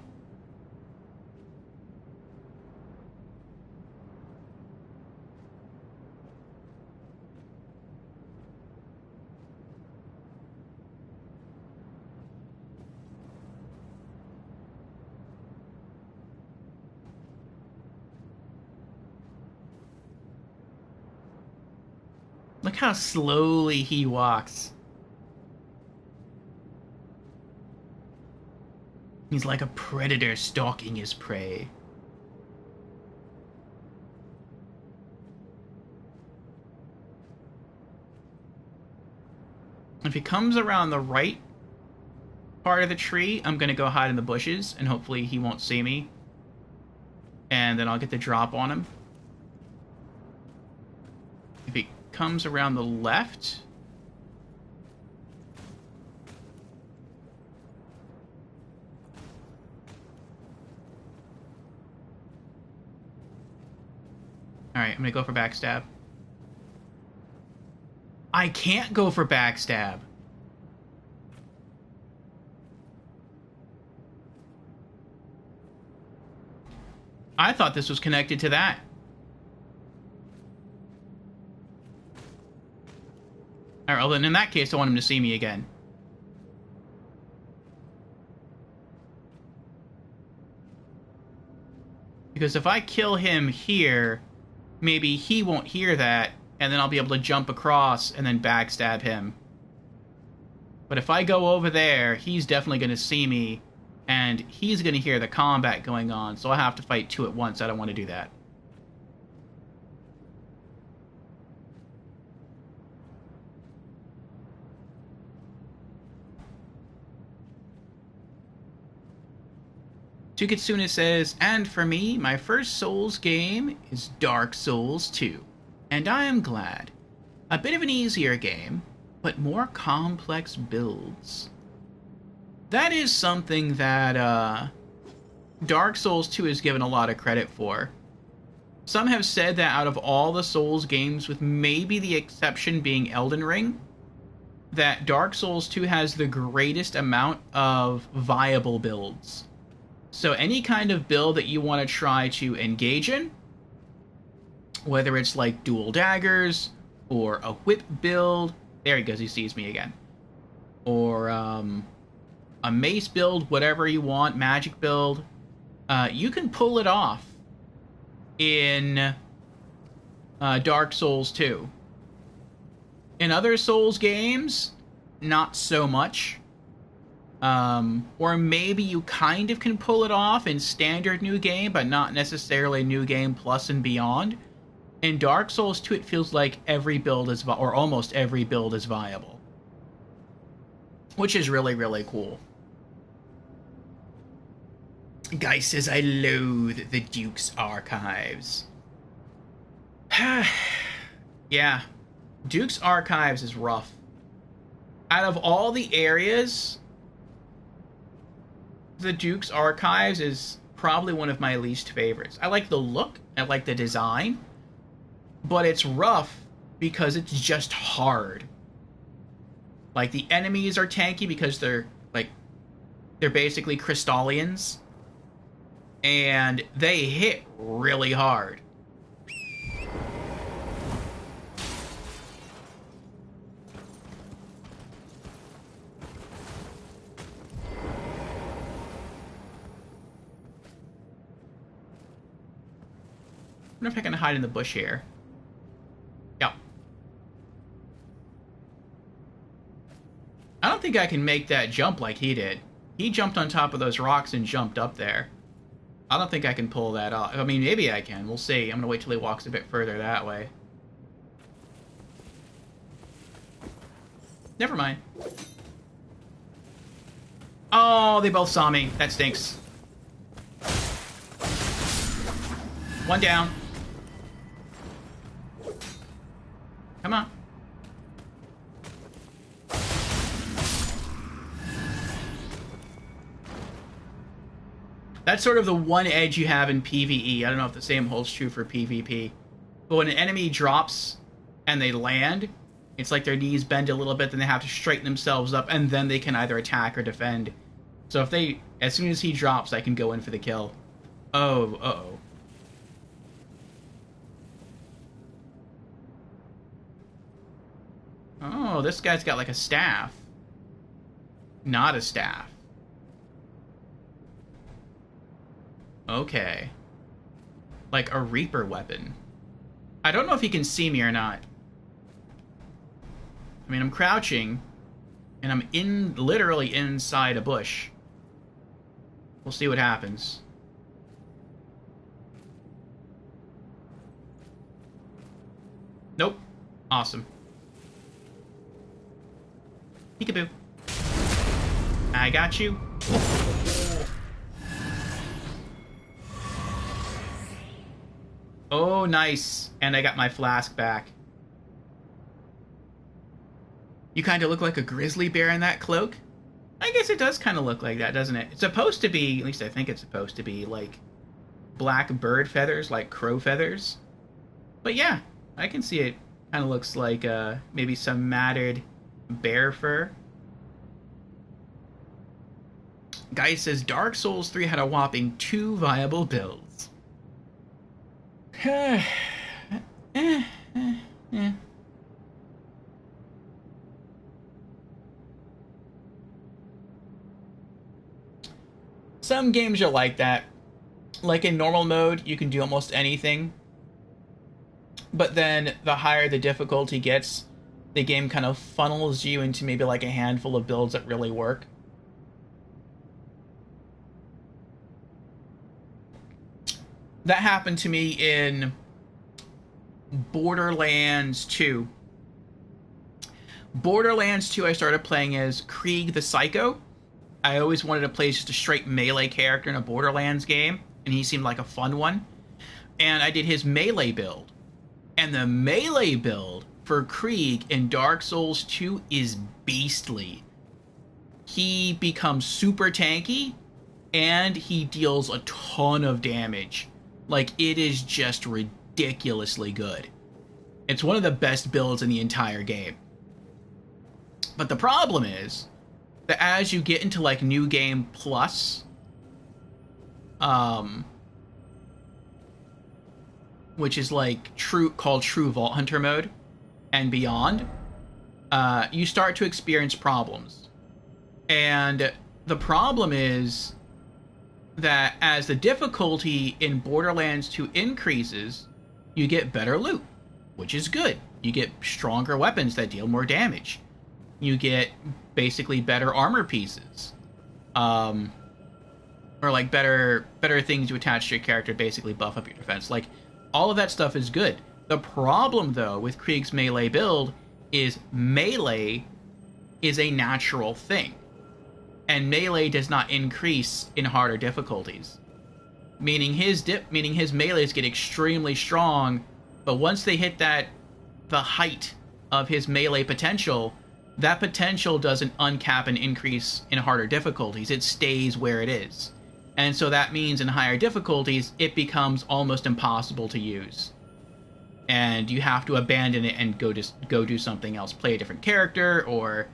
Look how slowly he walks. He's like a predator stalking his prey. If he comes around the right part of the tree, I'm gonna go hide in the bushes, and hopefully he won't see me. And then I'll get the drop on him. If he comes around the left... Alright, I'm gonna go for backstab. I can't go for backstab. I thought this was connected to that. Alright, well then in that case I want him to see me again. Because if I kill him here, maybe he won't hear that, and then I'll be able to jump across and then backstab him. But if I go over there, he's definitely going to see me, and he's going to hear the combat going on, so I have to fight two at once. I don't want to do that. Tukitsuna says, and for me, my first Souls game is Dark Souls 2. And I am glad. A bit of an easier game, but more complex builds. That is something that Dark Souls 2 is given a lot of credit for. Some have said that out of all the Souls games, with maybe the exception being Elden Ring, that Dark Souls 2 has the greatest amount of viable builds. So any kind of build that you want to try to engage in, whether it's like dual daggers, or a whip build, there he goes, he sees me again, or a mace build, whatever you want, magic build, you can pull it off in Dark Souls 2. In other Souls games, not so much. Or maybe you kind of can pull it off in standard New Game, but not necessarily New Game Plus and beyond. In Dark Souls 2, it feels like every build is, or almost every build is viable. Which is really, really cool. Guy says, I loathe the Duke's archives. Yeah. Duke's Archives is rough. Out of all the areas, the Duke's Archives is probably one of my least favorites. I like the look, I like the design, but it's rough because it's just hard. Like, the enemies are tanky because they're basically Crystallians, and they hit really hard. I wonder if I can hide in the bush here. Yep. I don't think I can make that jump like he did. He jumped on top of those rocks and jumped up there. I don't think I can pull that off. I mean, maybe I can. We'll see. I'm going to wait till he walks a bit further that way. Never mind. Oh, they both saw me. That stinks. One down. Come on. That's sort of the one edge you have in PvE. I don't know if the same holds true for PvP. But when an enemy drops and they land, it's like their knees bend a little bit, then they have to straighten themselves up, and then they can either attack or defend. So if they, as soon as he drops, I can go in for the kill. Oh, uh-oh. Oh, this guy's got like a staff. Not a staff. Okay. Like a Reaper weapon. I don't know if he can see me or not. I mean, I'm crouching, and I'm literally inside a bush. We'll see what happens. Nope. Awesome. Peekaboo. I got you. Oh, nice. And I got my flask back. You kind of look like a grizzly bear in that cloak. I guess it does kind of look like that, doesn't it? It's supposed to be, at least I think it's supposed to be, like, black bird feathers, like crow feathers. But yeah, I can see it kind of looks like maybe some matted bear fur. Guy says Dark Souls 3 had a whopping 2 viable builds. Some games are like that. Like in normal mode, you can do almost anything. But then the higher the difficulty gets, the game kind of funnels you into maybe like a handful of builds that really work. That happened to me in Borderlands 2. Borderlands 2 I started playing as Krieg the Psycho. I always wanted to play just a straight melee character in a Borderlands game, and he seemed like a fun one. And I did his melee build. And the melee build for Krieg in Dark Souls 2 is beastly. He becomes super tanky, and he deals a ton of damage. Like, it is just ridiculously good. It's one of the best builds in the entire game. But the problem is that as you get into, like, New Game Plus, which is, like, called True Vault Hunter mode, and beyond, you start to experience problems. And the problem is that as the difficulty in Borderlands 2 increases, you get better loot, which is good. You get stronger weapons that deal more damage. You get basically better armor pieces. Or like better things to attach to your character to basically buff up your defense. Like, all of that stuff is good. The problem, though, with Krieg's melee build is melee is a natural thing. And melee does not increase in harder difficulties. Meaning his melees get extremely strong, but once they hit the height of his melee potential, that potential doesn't uncap and increase in harder difficulties. It stays where it is. And so that means in higher difficulties, it becomes almost impossible to use. And you have to abandon it and go do something else. Play a different character or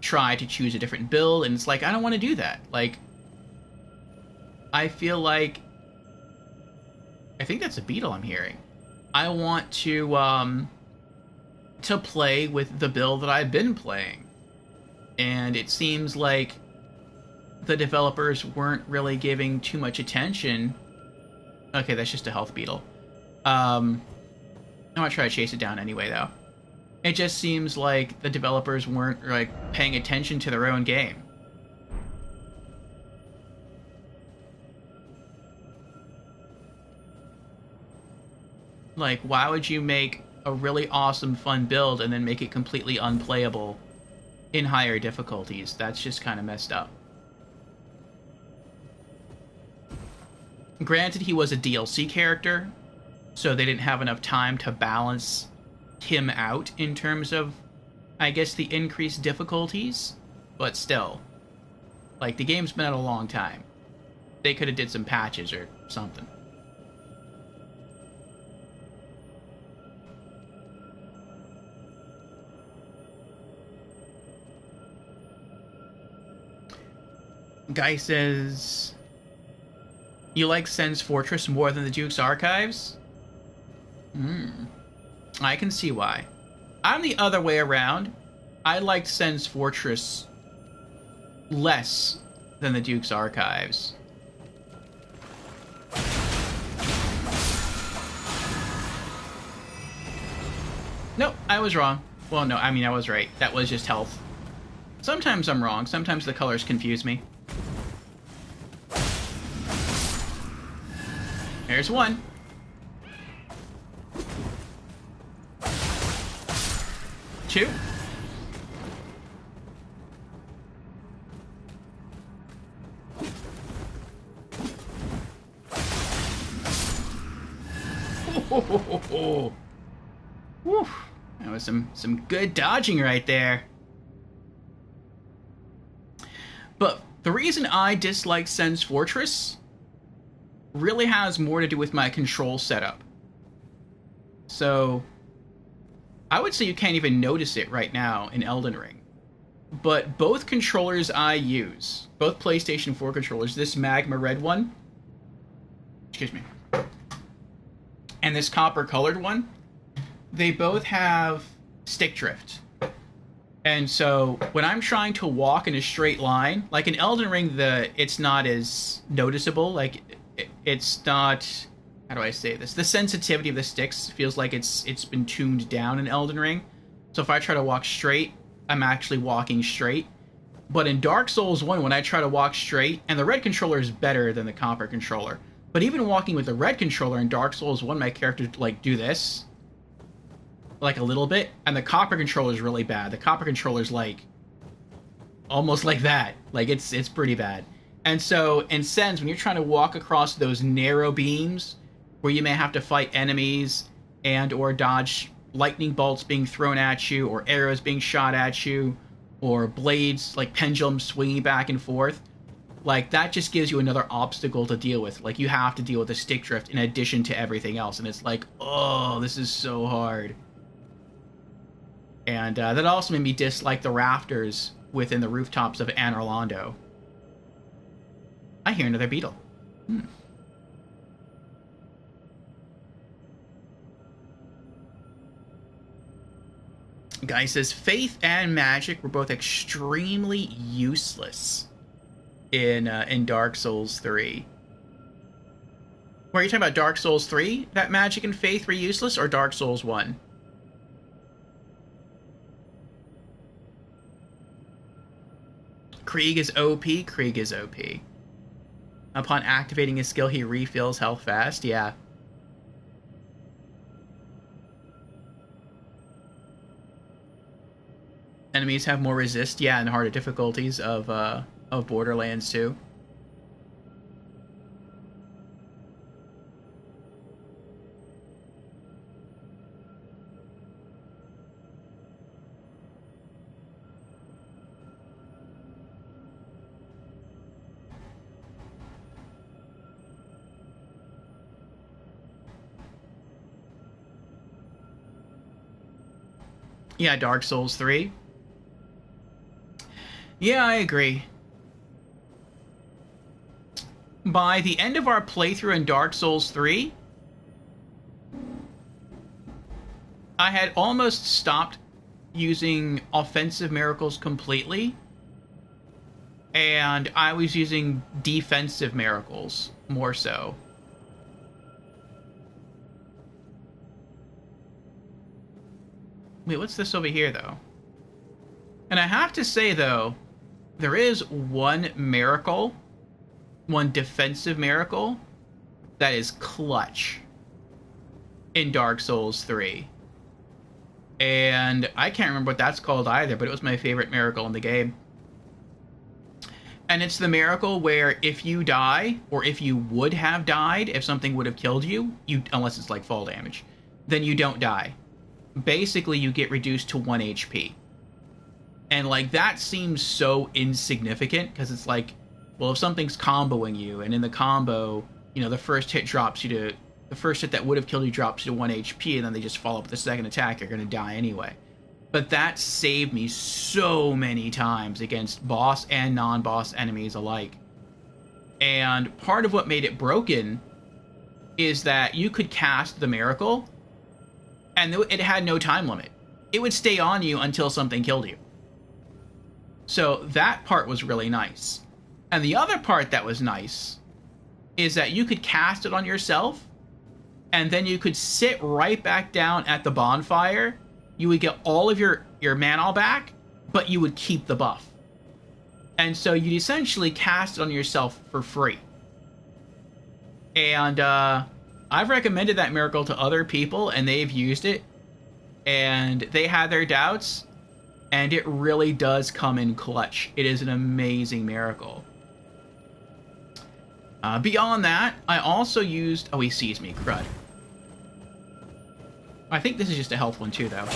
try to choose a different build. And it's like, I don't want to do that. Like, I feel like... I think that's a beetle I'm hearing. I want to play with the build that I've been playing. And it seems like the developers weren't really giving too much attention. Okay, that's just a health beetle. I'm gonna try to chase it down anyway, though. It just seems like the developers weren't, like, paying attention to their own game. Like, why would you make a really awesome, fun build and then make it completely unplayable in higher difficulties? That's just kind of messed up. Granted, he was a DLC character, so they didn't have enough time to balance him out in terms of, I guess, the increased difficulties. But still, like, the game's been out a long time. They could have did some patches or something. Guy says, you like Sen's Fortress more than the Duke's Archives? I can see why. I'm the other way around. I liked Sen's Fortress less than the Duke's Archives. Nope, I was wrong. Well, no, I mean, I was right. That was just health. Sometimes I'm wrong. Sometimes the colors confuse me. There's one. Two. Oh. Whew. That was some good dodging right there. But the reason I dislike Sen's Fortress really has more to do with my control setup. So, I would say you can't even notice it right now in Elden Ring. But both controllers I use, both PlayStation 4 controllers, this magma red one, excuse me, and this copper colored one, they both have stick drift. And so when I'm trying to walk in a straight line, like in Elden Ring, it's not as noticeable. Like, it's not, how do I say this? The sensitivity of the sticks feels like it's been tuned down in Elden Ring. So if I try to walk straight, I'm actually walking straight. But in Dark Souls 1, when I try to walk straight, and the red controller is better than the copper controller, but even walking with the red controller in Dark Souls 1, my character, like, do this, like, a little bit, and the copper controller is really bad. The copper controller's, like, almost like that. Like, it's pretty bad. And so, in Sen's, when you're trying to walk across those narrow beams, where you may have to fight enemies and or dodge lightning bolts being thrown at you, or arrows being shot at you, or blades, like pendulums swinging back and forth, like, that just gives you another obstacle to deal with. Like, you have to deal with the stick drift in addition to everything else, and it's like, oh, this is so hard. And that also made me dislike the rafters within the rooftops of Anor Londo. I hear another beetle. Guy says, faith and magic were both extremely useless in Dark Souls 3. Were you talking about Dark Souls 3? That magic and faith were useless, or Dark Souls 1? Krieg is OP. Krieg is OP. Upon activating his skill, he refills health fast. Yeah. Enemies have more resist. Yeah, and harder difficulties of Borderlands 2. Yeah, Dark Souls 3. Yeah, I agree. By the end of our playthrough in Dark Souls 3, I had almost stopped using offensive miracles completely, and I was using defensive miracles more so. Wait, what's this over here, though? And I have to say, though, there is one miracle, one defensive miracle, that is clutch in Dark Souls 3. And I can't remember what that's called either, but it was my favorite miracle in the game. And it's the miracle where if you die, or if you would have died, if something would have killed you, unless it's like fall damage, then you don't die. Basically, you get reduced to 1 HP. And, like, that seems so insignificant, because it's like, well, if something's comboing you, and in the combo, you know, the first hit drops you to... The first hit that would have killed you drops you to 1 HP, and then they just follow up with the second attack, you're going to die anyway. But that saved me so many times against boss and non-boss enemies alike. And part of what made it broken is that you could cast the miracle, and it had no time limit. It would stay on you until something killed you. So that part was really nice. And the other part that was nice is that you could cast it on yourself, and then you could sit right back down at the bonfire. You would get all of your mana back, but you would keep the buff. And so you'd essentially cast it on yourself for free. And I've recommended that miracle to other people, and they've used it, and they had their doubts, and it really does come in clutch. It is an amazing miracle. Beyond that, I also used... Oh, he sees me. Crud. I think this is just a health one too, though.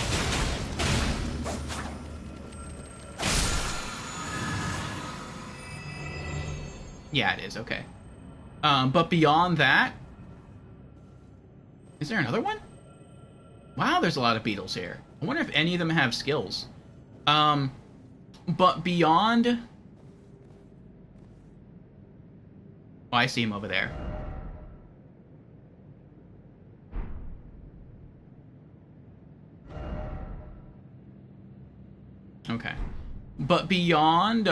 Yeah, it is. Okay. But beyond that... Is there another one? Wow, there's a lot of beetles here. I wonder if any of them have skills. But beyond... Oh, I see him over there. Okay. But beyond,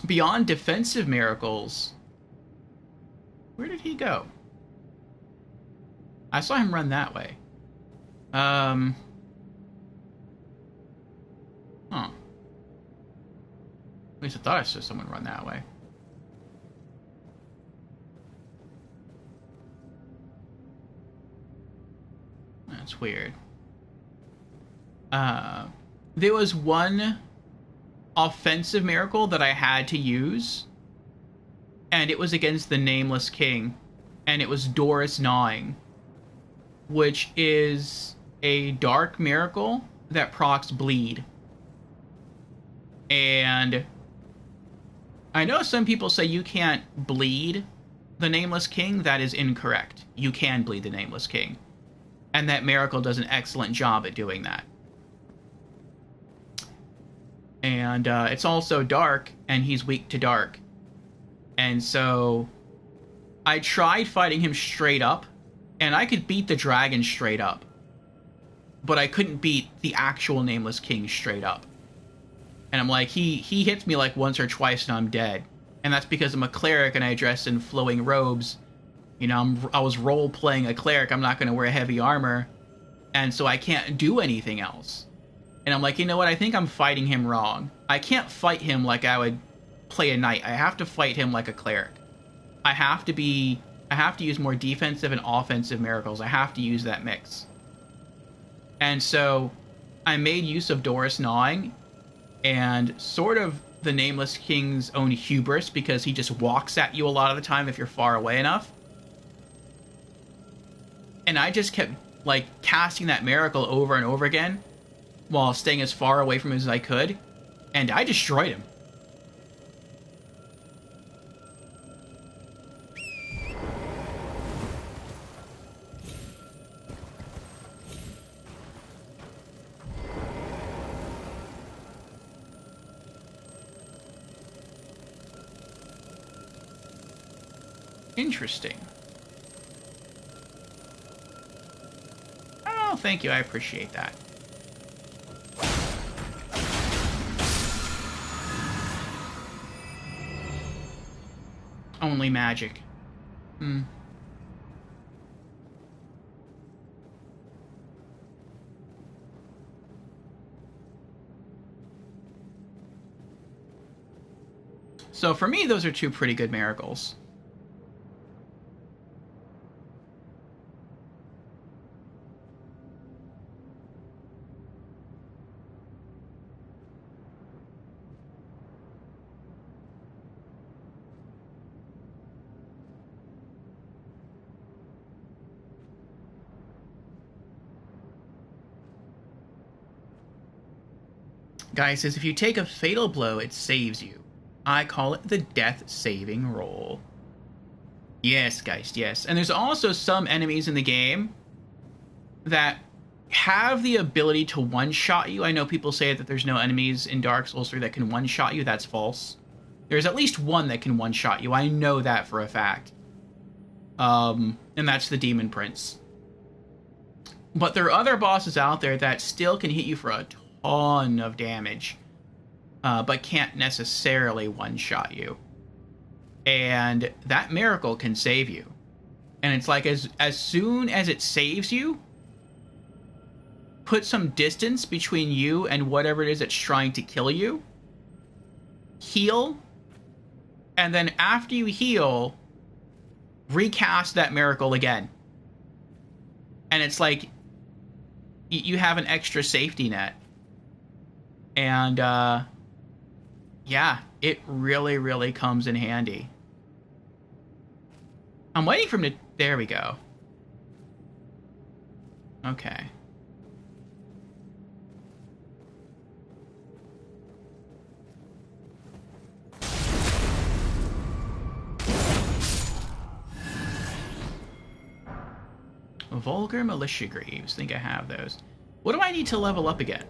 beyond defensive miracles, where did he go? I saw him run that way. Huh. At least I thought I saw someone run that way. That's weird. There was one offensive miracle that I had to use, and it was against the Nameless King, and it was Doris Gnawing, which is a dark miracle that procs bleed. And I know some people say you can't bleed the Nameless King. That is incorrect. You can bleed the Nameless King. And that miracle does an excellent job at doing that. And it's also dark, and he's weak to dark. And so I tried fighting him straight up, and I could beat the dragon straight up. But I couldn't beat the actual Nameless King straight up. And I'm like, he hits me like once or twice and I'm dead. And that's because I'm a cleric and I dress in flowing robes. You know, I was role-playing a cleric. I'm not going to wear heavy armor. And so I can't do anything else. And I'm like, you know what? I think I'm fighting him wrong. I can't fight him like I would play a knight. I have to fight him like a cleric. I have to use more defensive and offensive miracles. I have to use that mix. And so I made use of Doris Gnawing and sort of the Nameless King's own hubris, because he just walks at you a lot of the time if you're far away enough. And I just kept, like, casting that miracle over and over again while staying as far away from him as I could, and I destroyed him. Interesting. Oh, thank you. I appreciate that. Only magic. Hmm. So for me, those are two pretty good miracles. Guy says, if you take a fatal blow, it saves you. I call it the death saving roll. Yes, Geist, yes. And there's also some enemies in the game that have the ability to one-shot you. I know people say that there's no enemies in Dark Souls 3 that can one-shot you. That's false. There's at least one that can one-shot you. I know that for a fact. And that's the Demon Prince. But there are other bosses out there that still can hit you for a ton of damage, but can't necessarily one-shot you. And that miracle can save you. And it's like, as soon as it saves you, put some distance between you and whatever it is that's trying to kill you, heal, and then after you heal, recast that miracle again. And it's like, you have an extra safety net. And, yeah, it really, really comes in handy. I'm waiting for him to... There we go. Okay. Vulgar Militia Greaves. Think I have those. What do I need to level up again?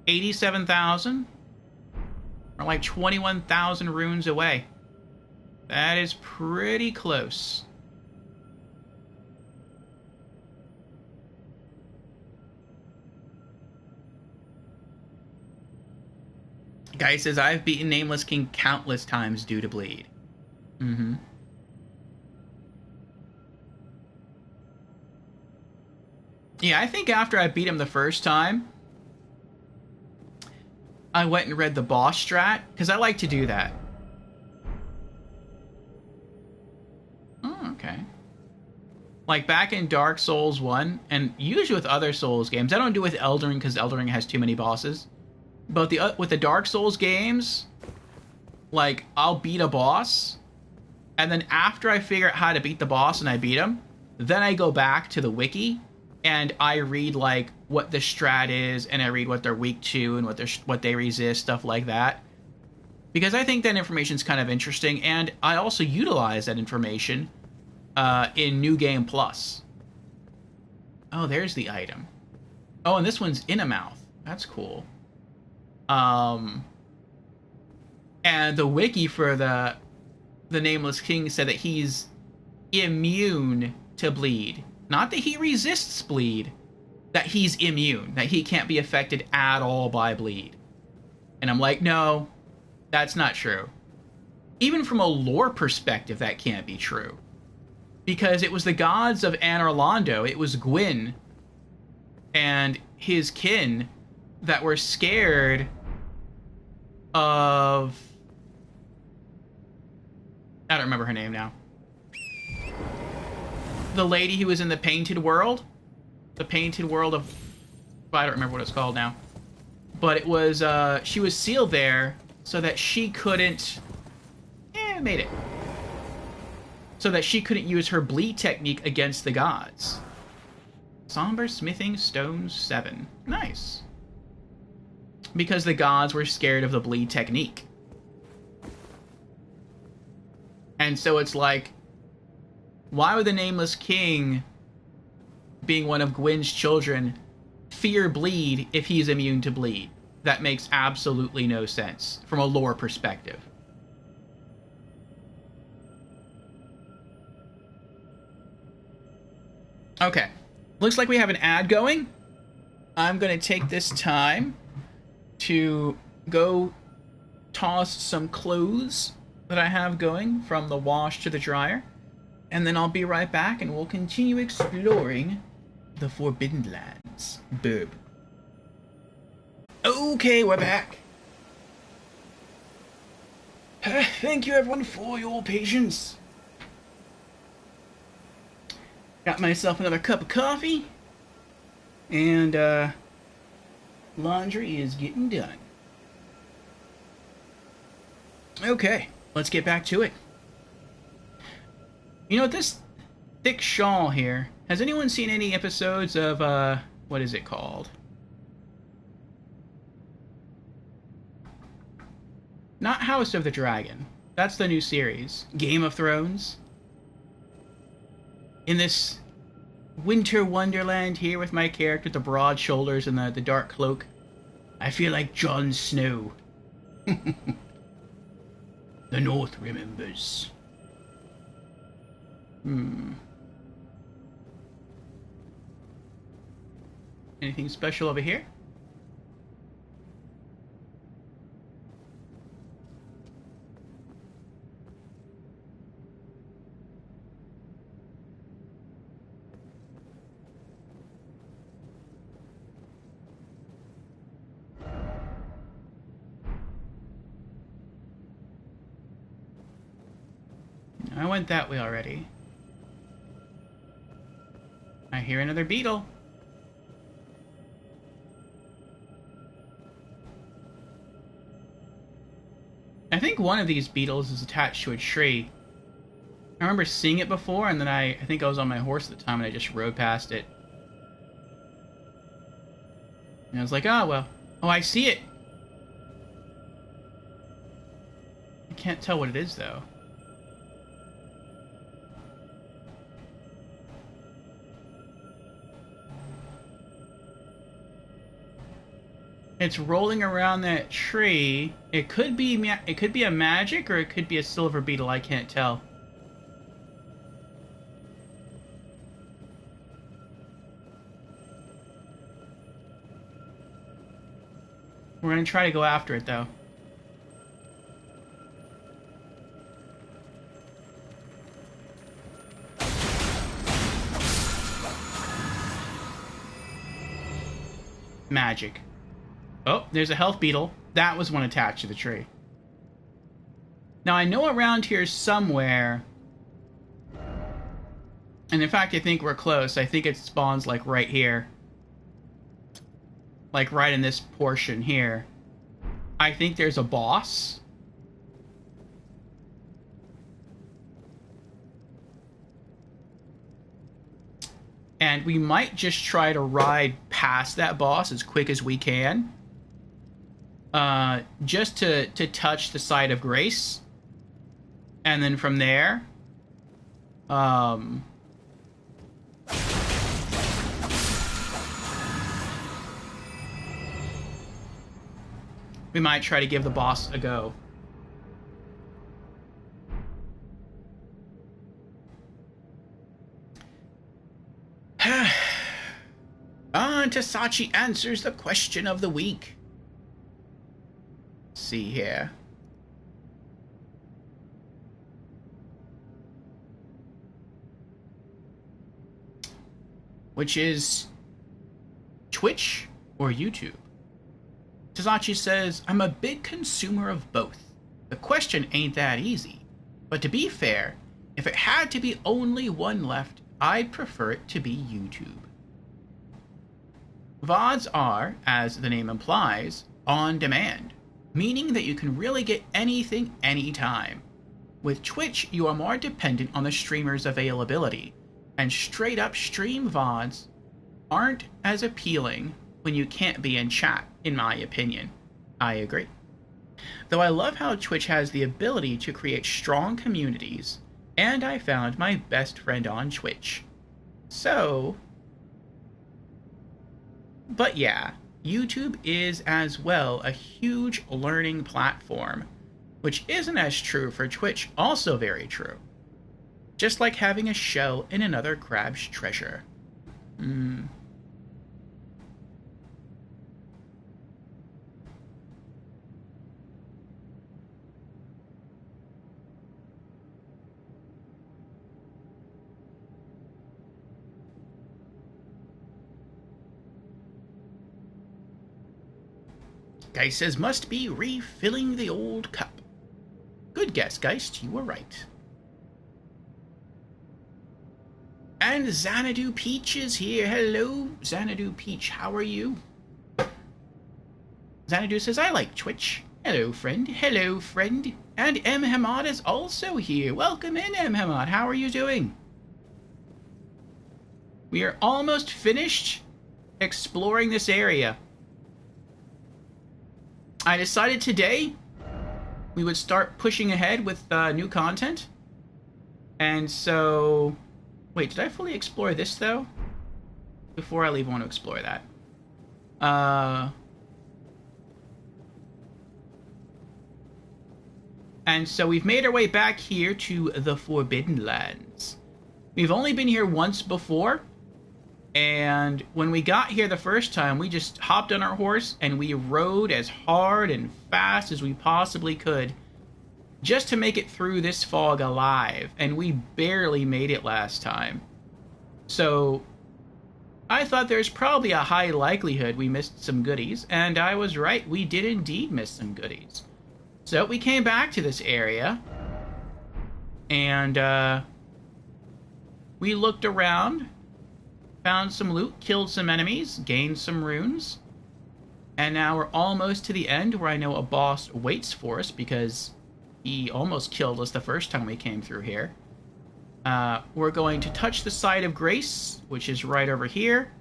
87,000? Or like 21,000 runes away. That is pretty close. Guy says, I've beaten Nameless King countless times due to bleed. Mm-hmm. Yeah, I think after I beat him the first time, I went and read the boss strat, because I like to do that. Oh, okay. Like back in Dark Souls 1, and usually with other Souls games, I don't do it with Elden Ring because Elden Ring has too many bosses. But with the Dark Souls games, like, I'll beat a boss, and then after I figure out how to beat the boss and I beat him, then I go back to the wiki, and I read, like, what the strat is, and I read what they're weak to, and what they resist, stuff like that. Because I think that information's kind of interesting, and I also utilize that information in New Game Plus. Oh, there's the item. Oh, and this one's in a mouth. That's cool. And the wiki for the Nameless King said that he's immune to bleed. Not that he resists bleed, that he's immune, that he can't be affected at all by bleed. And I'm like, no, that's not true. Even from a lore perspective, that can't be true. Because it was the gods of Anor Londo, it was Gwyn and his kin that were scared of... I don't remember her name now. The lady who was in the Painted World? The Painted World of... I don't remember what it's called now. But it was, she was sealed there so that she couldn't... made it. So that she couldn't use her bleed technique against the gods. Somber Smithing Stones 7. Nice. Because the gods were scared of the bleed technique. And so it's like, why would the Nameless King, being one of Gwyn's children, fear bleed if he's immune to bleed? That makes absolutely no sense from a lore perspective. Okay. Looks like we have an ad going. I'm going to take this time to go toss some clothes that I have going from the wash to the dryer. And then I'll be right back and we'll continue exploring the Forbidden Lands. Boom. Okay, we're back. Thank you everyone for your patience. Got myself another cup of coffee. And laundry is getting done. Okay, let's get back to it. You know, this thick shawl here, has anyone seen any episodes of, what is it called? Not House of the Dragon. That's the new series. Game of Thrones. In this winter wonderland here with my character, the broad shoulders and the dark cloak, I feel like Jon Snow. The North remembers. Anything special over here? I went that way already. I hear another beetle. I think one of these beetles is attached to a tree. I remember seeing it before, and then I think I was on my horse at the time, and I just rode past it. And I was like, oh, well. Oh, I see it! I can't tell what it is, though. It's rolling around that tree. It could be a magic, or it could be a silver beetle. I can't tell. We're gonna try to go after it, though. Magic. Oh, there's a health beetle. That was one attached to the tree. Now, I know around here somewhere... And in fact, I think we're close. I think it spawns, like, right here. Like, right in this portion here. I think there's a boss. And we might just try to ride past that boss as quick as we can. Just to touch the site of grace. And then from there... we might try to give the boss a go. Tasachi answers the question of the week. Let's see here. Which is Twitch or YouTube? Tasachi says, I'm a big consumer of both. The question ain't that easy. But to be fair, if it had to be only one left, I'd prefer it to be YouTube. VODs are, as the name implies, on demand, meaning that you can really get anything anytime. With Twitch, you are more dependent on the streamer's availability, and straight up stream VODs aren't as appealing when you can't be in chat, in my opinion. I agree. Though I love how Twitch has the ability to create strong communities, and I found my best friend on Twitch. So... But yeah, YouTube is as well a huge learning platform, which isn't as true for Twitch, also very true. Just like having a shell in another crab's treasure. Hmm. Geist says, must be refilling the old cup. Good guess, Geist. You were right. And Xanadu Peach is here. Hello, Xanadu Peach. How are you? Xanadu says, I like Twitch. Hello, friend. Hello, friend. And M. Hamad is also here. Welcome in, M. Hamad. How are you doing? We are almost finished exploring this area. I decided today we would start pushing ahead with new content. And so... Wait, did I fully explore this, though? Before I leave, I want to explore that. And so we've made our way back here to the Forbidden Lands. We've only been here once before. And when we got here the first time, we just hopped on our horse and we rode as hard and fast as we possibly could just to make it through this fog alive. And we barely made it last time. So I thought there's probably a high likelihood we missed some goodies. And I was right. We did indeed miss some goodies. So we came back to this area. And we looked around. Found some loot, killed some enemies, gained some runes. And now we're almost to the end where I know a boss waits for us because he almost killed us the first time we came through here. We're going to touch the site of grace, which is right over here.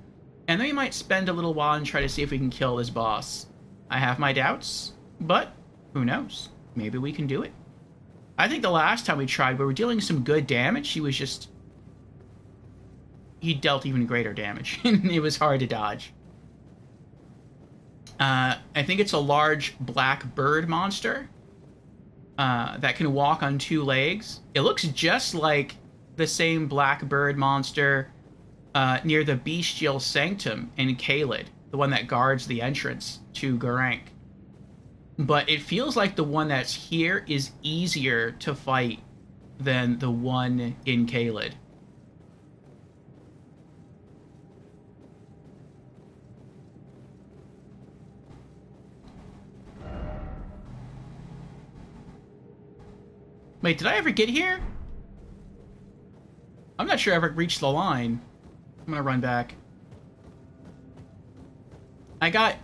And then we might spend a little while and try to see if we can kill this boss. I have my doubts, but who knows? Maybe we can do it. I think the last time we tried, we were dealing some good damage. He dealt even greater damage. It was hard to dodge. I think it's a large black bird monster that can walk on two legs. It looks just like the same black bird monster near the Bestial Sanctum in Caelid, the one that guards the entrance to Gurranq. But it feels like the one that's here is easier to fight than the one in Caelid. Wait, did I ever get here? I'm not sure I ever reached the line. I'm gonna run back. I got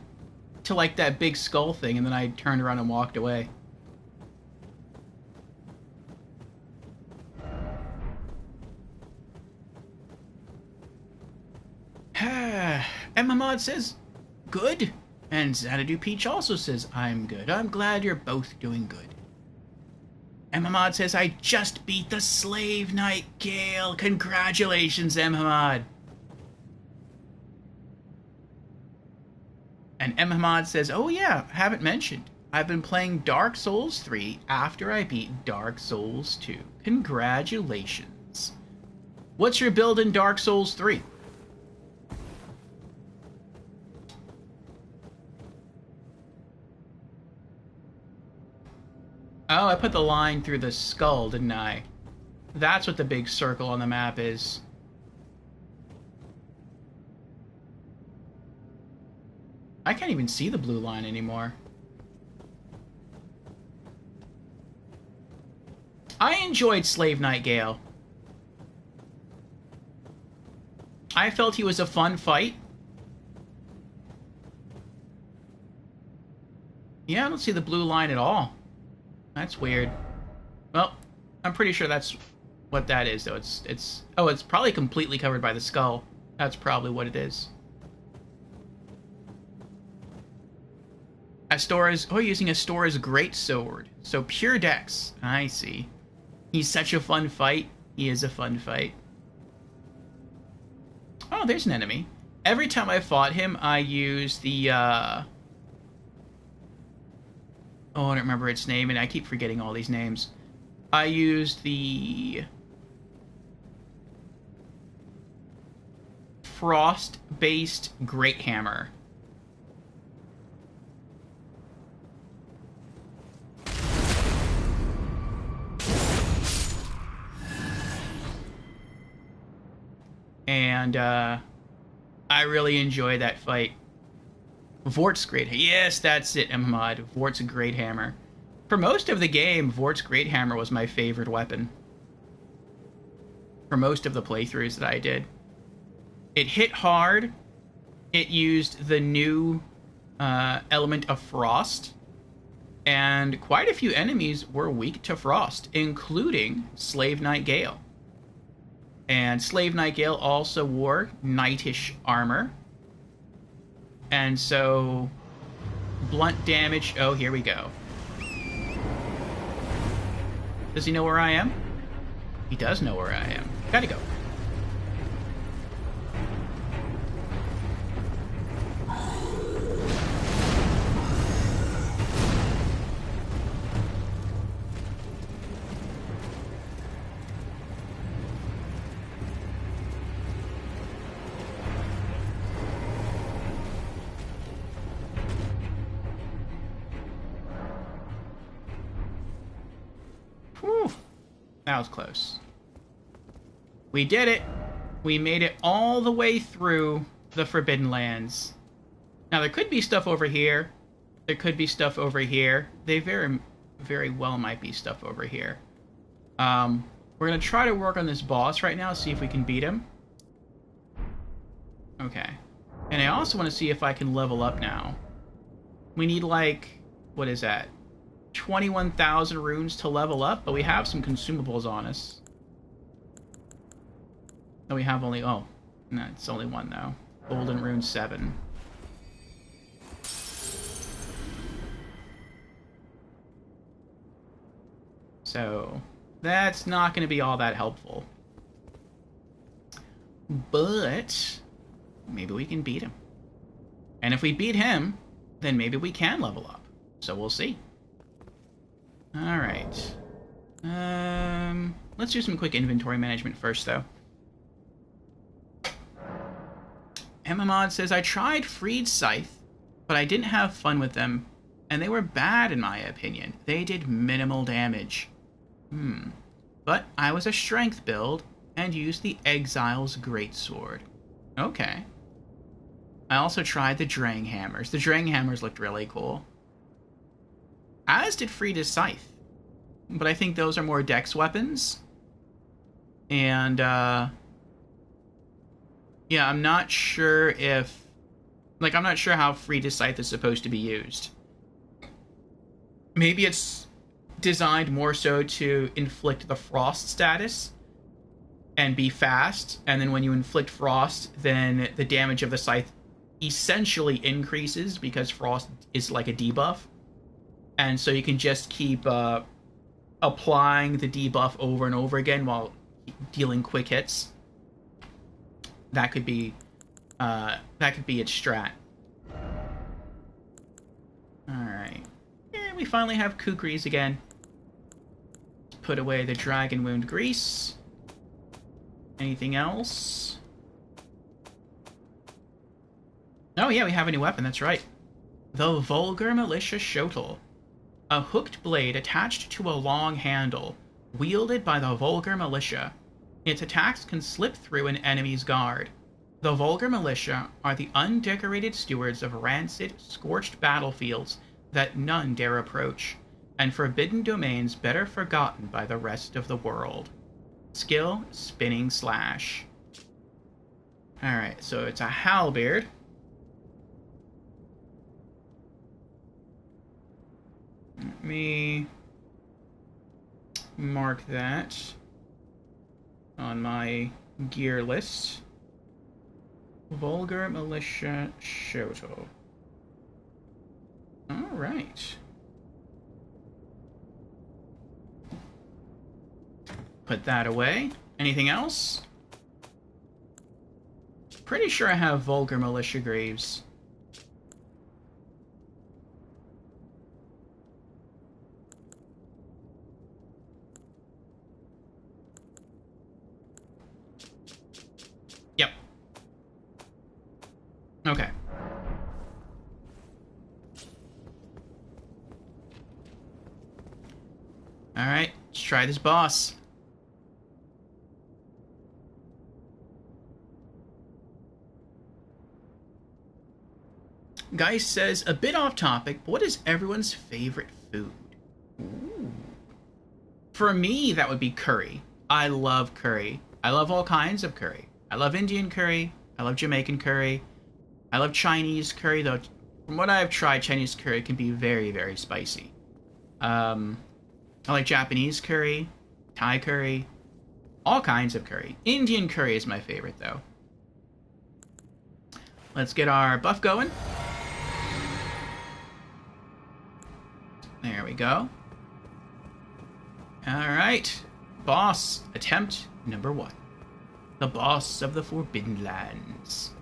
to, like, that big skull thing, and then I turned around and walked away. Emma Mod says, good. And Xanadu Peach also says, I'm good. I'm glad you're both doing good. Emhamad says, I just beat the Slave Knight Gale. Congratulations, Emhamad. And Emhamad says, oh yeah, haven't mentioned. I've been playing Dark Souls 3 after I beat Dark Souls 2. Congratulations. What's your build in Dark Souls 3? Oh, I put the line through the skull, didn't I? That's what the big circle on the map is. I can't even see the blue line anymore. I enjoyed Slave Knight Gale. I felt he was a fun fight. Yeah, I don't see the blue line at all. That's weird. Well, I'm pretty sure that's what that is, though. Oh, it's probably completely covered by the skull. That's probably what it is. Astora's... Oh, using Astora's greatsword. So, pure dex. I see. He's such a fun fight. He is a fun fight. Oh, there's an enemy. Every time I fought him, I used the, Oh, I don't remember its name, and I keep forgetting all these names. I used the frost-based great hammer. And I really enjoyed that fight. Vort's great. Yes, that's it, Mhmad. Vort's a great hammer. For most of the game, Vort's great hammer was my favorite weapon. For most of the playthroughs that I did. It hit hard. It used the new element of frost. And quite a few enemies were weak to frost, including Slave Knight Gale. And Slave Knight Gale also wore knightish armor. And so, blunt damage... Oh, here we go. Does he know where I am? He does know where I am. Gotta go. Whew. That was close. We did it! We made it all the way through the Forbidden Lands. Now, there could be stuff over here. There could be stuff over here. They very, very well might be stuff over here. We're going to try to work on this boss right now, see if we can beat him. Okay. And I also want to see if I can level up now. We need, like... What is that? 21,000 runes to level up, but we have some consumables on us. No, we have only... Oh, no, it's only one, though. Golden Rune 7. So, that's not going to be all that helpful. But, maybe we can beat him. And if we beat him, then maybe we can level up. So we'll see. Alright. Let's do some quick inventory management first, though. Emamod says, I tried Freed Scythe, but I didn't have fun with them, and they were bad in my opinion. They did minimal damage. But I was a strength build, and used the Exile's Greatsword. Okay. I also tried the Drang Hammers. The Drang Hammers looked really cool. As did Freda's Scythe. But I think those are more dex weapons. And, yeah, I'm not sure if... Like, I'm not sure how Freda's Scythe is supposed to be used. Maybe it's designed more so to inflict the frost status and be fast, and then when you inflict frost, then the damage of the scythe essentially increases because frost is like a debuff. And so you can just keep applying the debuff over and over again while dealing quick hits. That could be its strat. Alright. And we finally have Kukris again. Put away the Dragon Wound Grease. Anything else? Oh yeah, we have a new weapon, that's right. The Vulgar Militia Shotel. A hooked blade attached to a long handle, wielded by the Vulgar Militia. Its attacks can slip through an enemy's guard. The Vulgar Militia are the undecorated stewards of rancid, scorched battlefields that none dare approach, and forbidden domains better forgotten by the rest of the world. Skill, Spinning Slash. Alright, so it's a halberd. Let me mark that on my gear list. Vulgar Militia Shoto. Alright. Put that away. Anything else? Pretty sure I have Vulgar Militia Greaves. Yep. Okay. Alright, let's try this boss. Guy says, a bit off topic, but what is everyone's favorite food? Ooh. For me, that would be curry. I love curry. I love all kinds of curry. I love Indian curry. I love Jamaican curry. I love Chinese curry, though from what I've tried, Chinese curry can be very, very spicy. I like Japanese curry, Thai curry, all kinds of curry. Indian curry is my favorite, though. Let's get our buff going. There we go. Alright. Boss attempt number 1. The boss of the Forbidden Lands.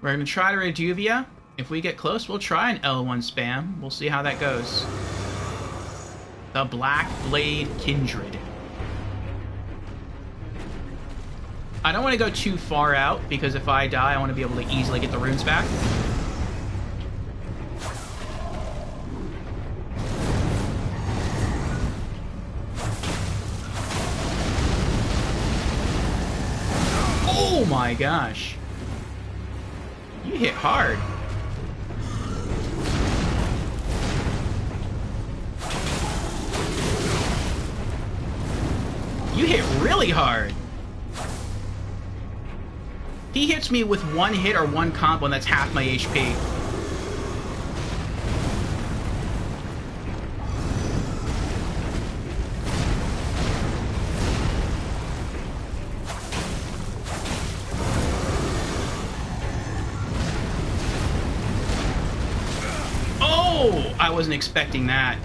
We're going to try to Reduvia. If we get close, we'll try an L1 spam. We'll see how that goes. The Black Blade Kindred. I don't want to go too far out, because if I die, I want to be able to easily get the runes back. Oh my gosh. You hit hard. You hit really hard. He hits me with one hit or one combo, and that's half my HP. Oh, I wasn't expecting that.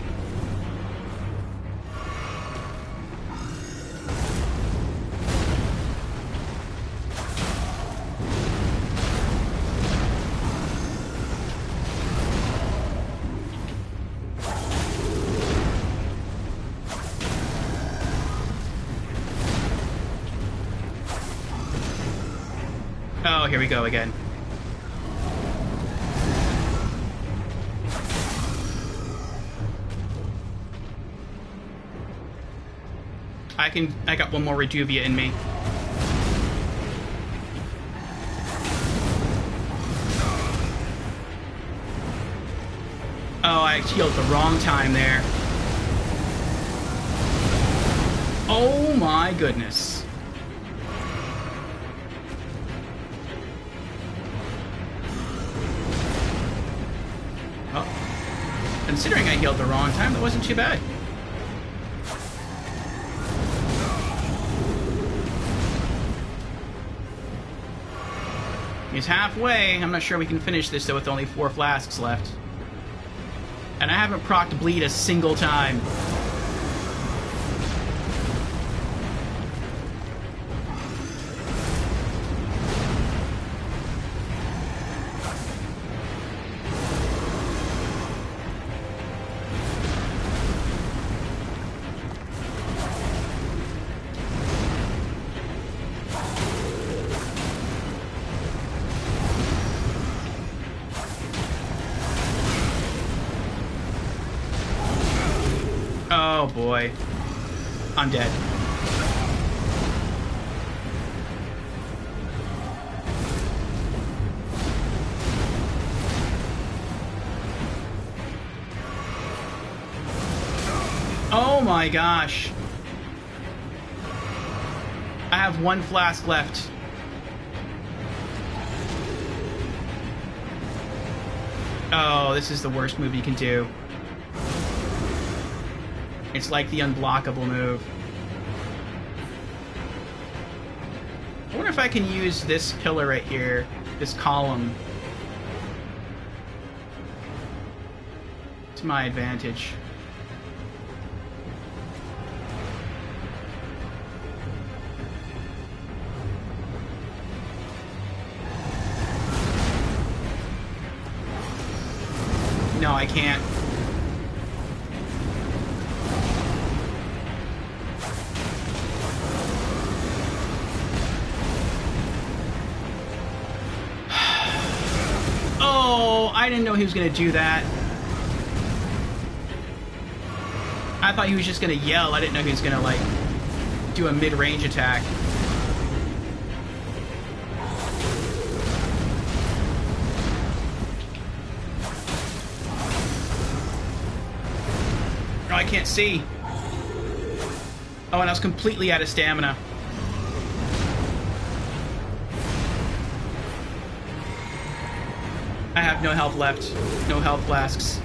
Oh, here we go again. I got one more Reduvia in me. Oh, I healed the wrong time there. Oh my goodness. Oh. Considering I healed the wrong time, that wasn't too bad. He's halfway. I'm not sure we can finish this, though, with only 4 flasks left. And I haven't procced bleed a single time. Oh boy. I'm dead. Oh my gosh. I have 1 flask left. Oh, this is the worst move you can do. It's like the unblockable move. I wonder if I can use this pillar right here, this column, to my advantage. No, I can't. Oh, I didn't know he was going to do that. I thought he was just going to yell. I didn't know he was going to, like, do a mid-range attack. Oh, I can't see. Oh, and I was completely out of stamina. I have no health left. No health flasks.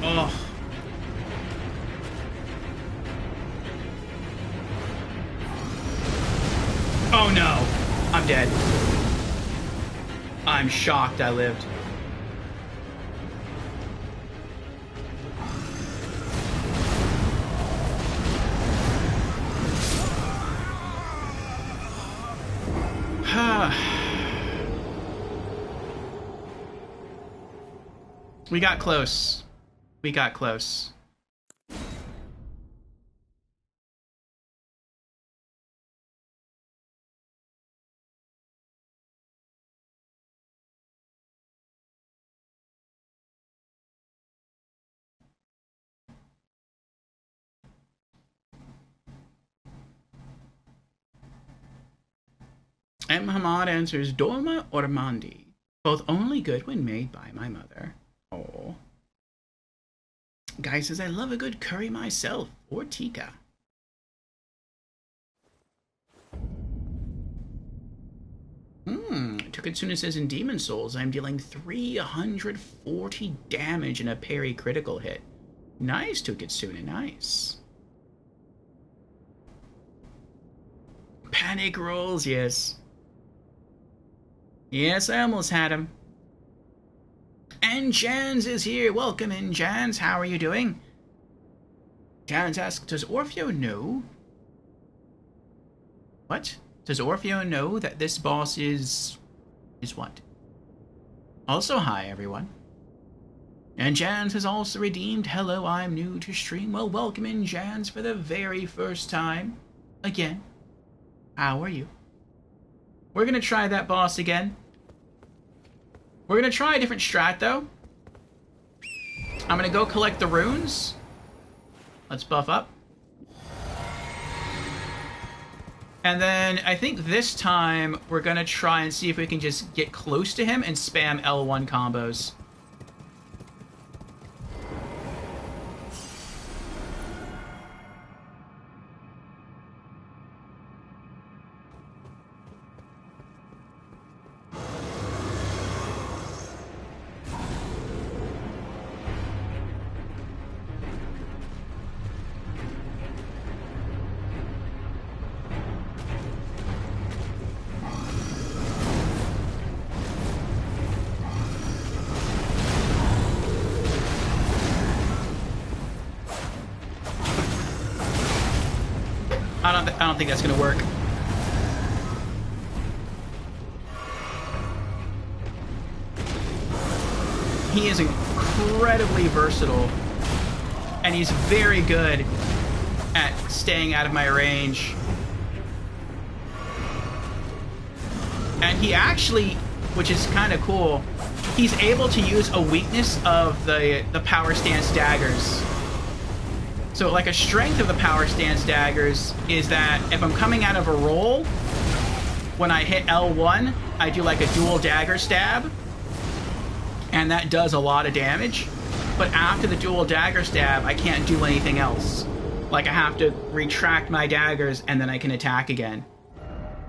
Oh. Oh no. I'm dead. I'm shocked I lived. We got close. We got close. M. Hamad answers, Dolma Ormandi. Both only good when made by my mother. Oh. Guy says, I love a good curry myself. Or tikka. Tokatsuna says, in Demon Souls, I'm dealing 340 damage in a parry critical hit. Nice, Tokatsuna, nice. Panic rolls, yes. Yes, I almost had him. And Jans is here. Welcome in, Jans. How are you doing? Jans asks, does Orfeo know? What? Does Orfeo know that this boss is what? Also, hi, everyone. And Jans has also redeemed, hello, I'm new to stream. Well, welcome in, Jans, for the very first time. Again. How are you? We're gonna try that boss again. We're gonna try a different strat, though. I'm gonna go collect the runes. Let's buff up. And then I think this time we're gonna try and see if we can just get close to him and spam L1 combos. I don't think that's gonna work. He is incredibly versatile, and he's very good at staying out of my range. And he actually, which is kind of cool, he's able to use a weakness of the power stance daggers. So, like, a strength of the power stance daggers is that if I'm coming out of a roll, when I hit L1, I do like a dual dagger stab, and that does a lot of damage. But after the dual dagger stab, I can't do anything else. Like, I have to retract my daggers, and then I can attack again.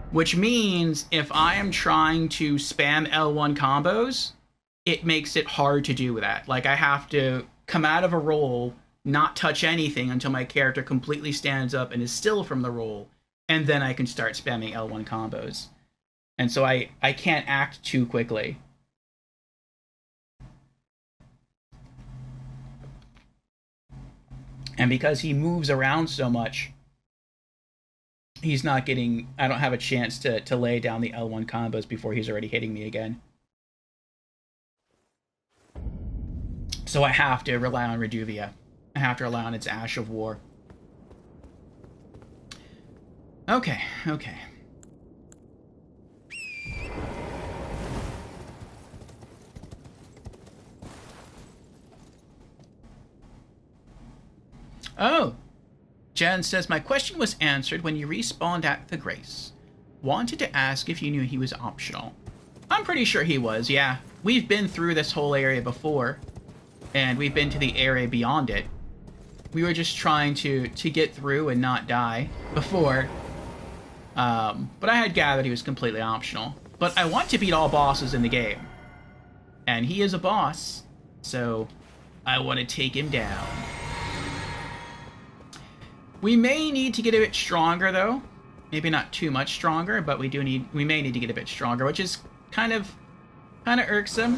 Which means, if I am trying to spam L1 combos, it makes it hard to do that. Like, I have to come out of a roll, not touch anything until my character completely stands up and is still from the roll, and then I can start spamming L1 combos. And so I can't act too quickly. And because he moves around so much, he's not getting... I don't have a chance to lay down the L1 combos before he's already hitting me again. So I have to rely on Reduvia. I have to rely on its Ash of War. Okay, okay. Oh! Jen says, my question was answered when you respawned at the Grace. Wanted to ask if you knew he was optional. I'm pretty sure he was, yeah. We've been through this whole area before, and we've been to the area beyond it. We were just trying to get through and not die before. But I had gathered he was completely optional. But I want to beat all bosses in the game. And he is a boss, so I want to take him down. We may need to get a bit stronger, though. Maybe not too much stronger, but we may need to get a bit stronger, which is kind of irksome.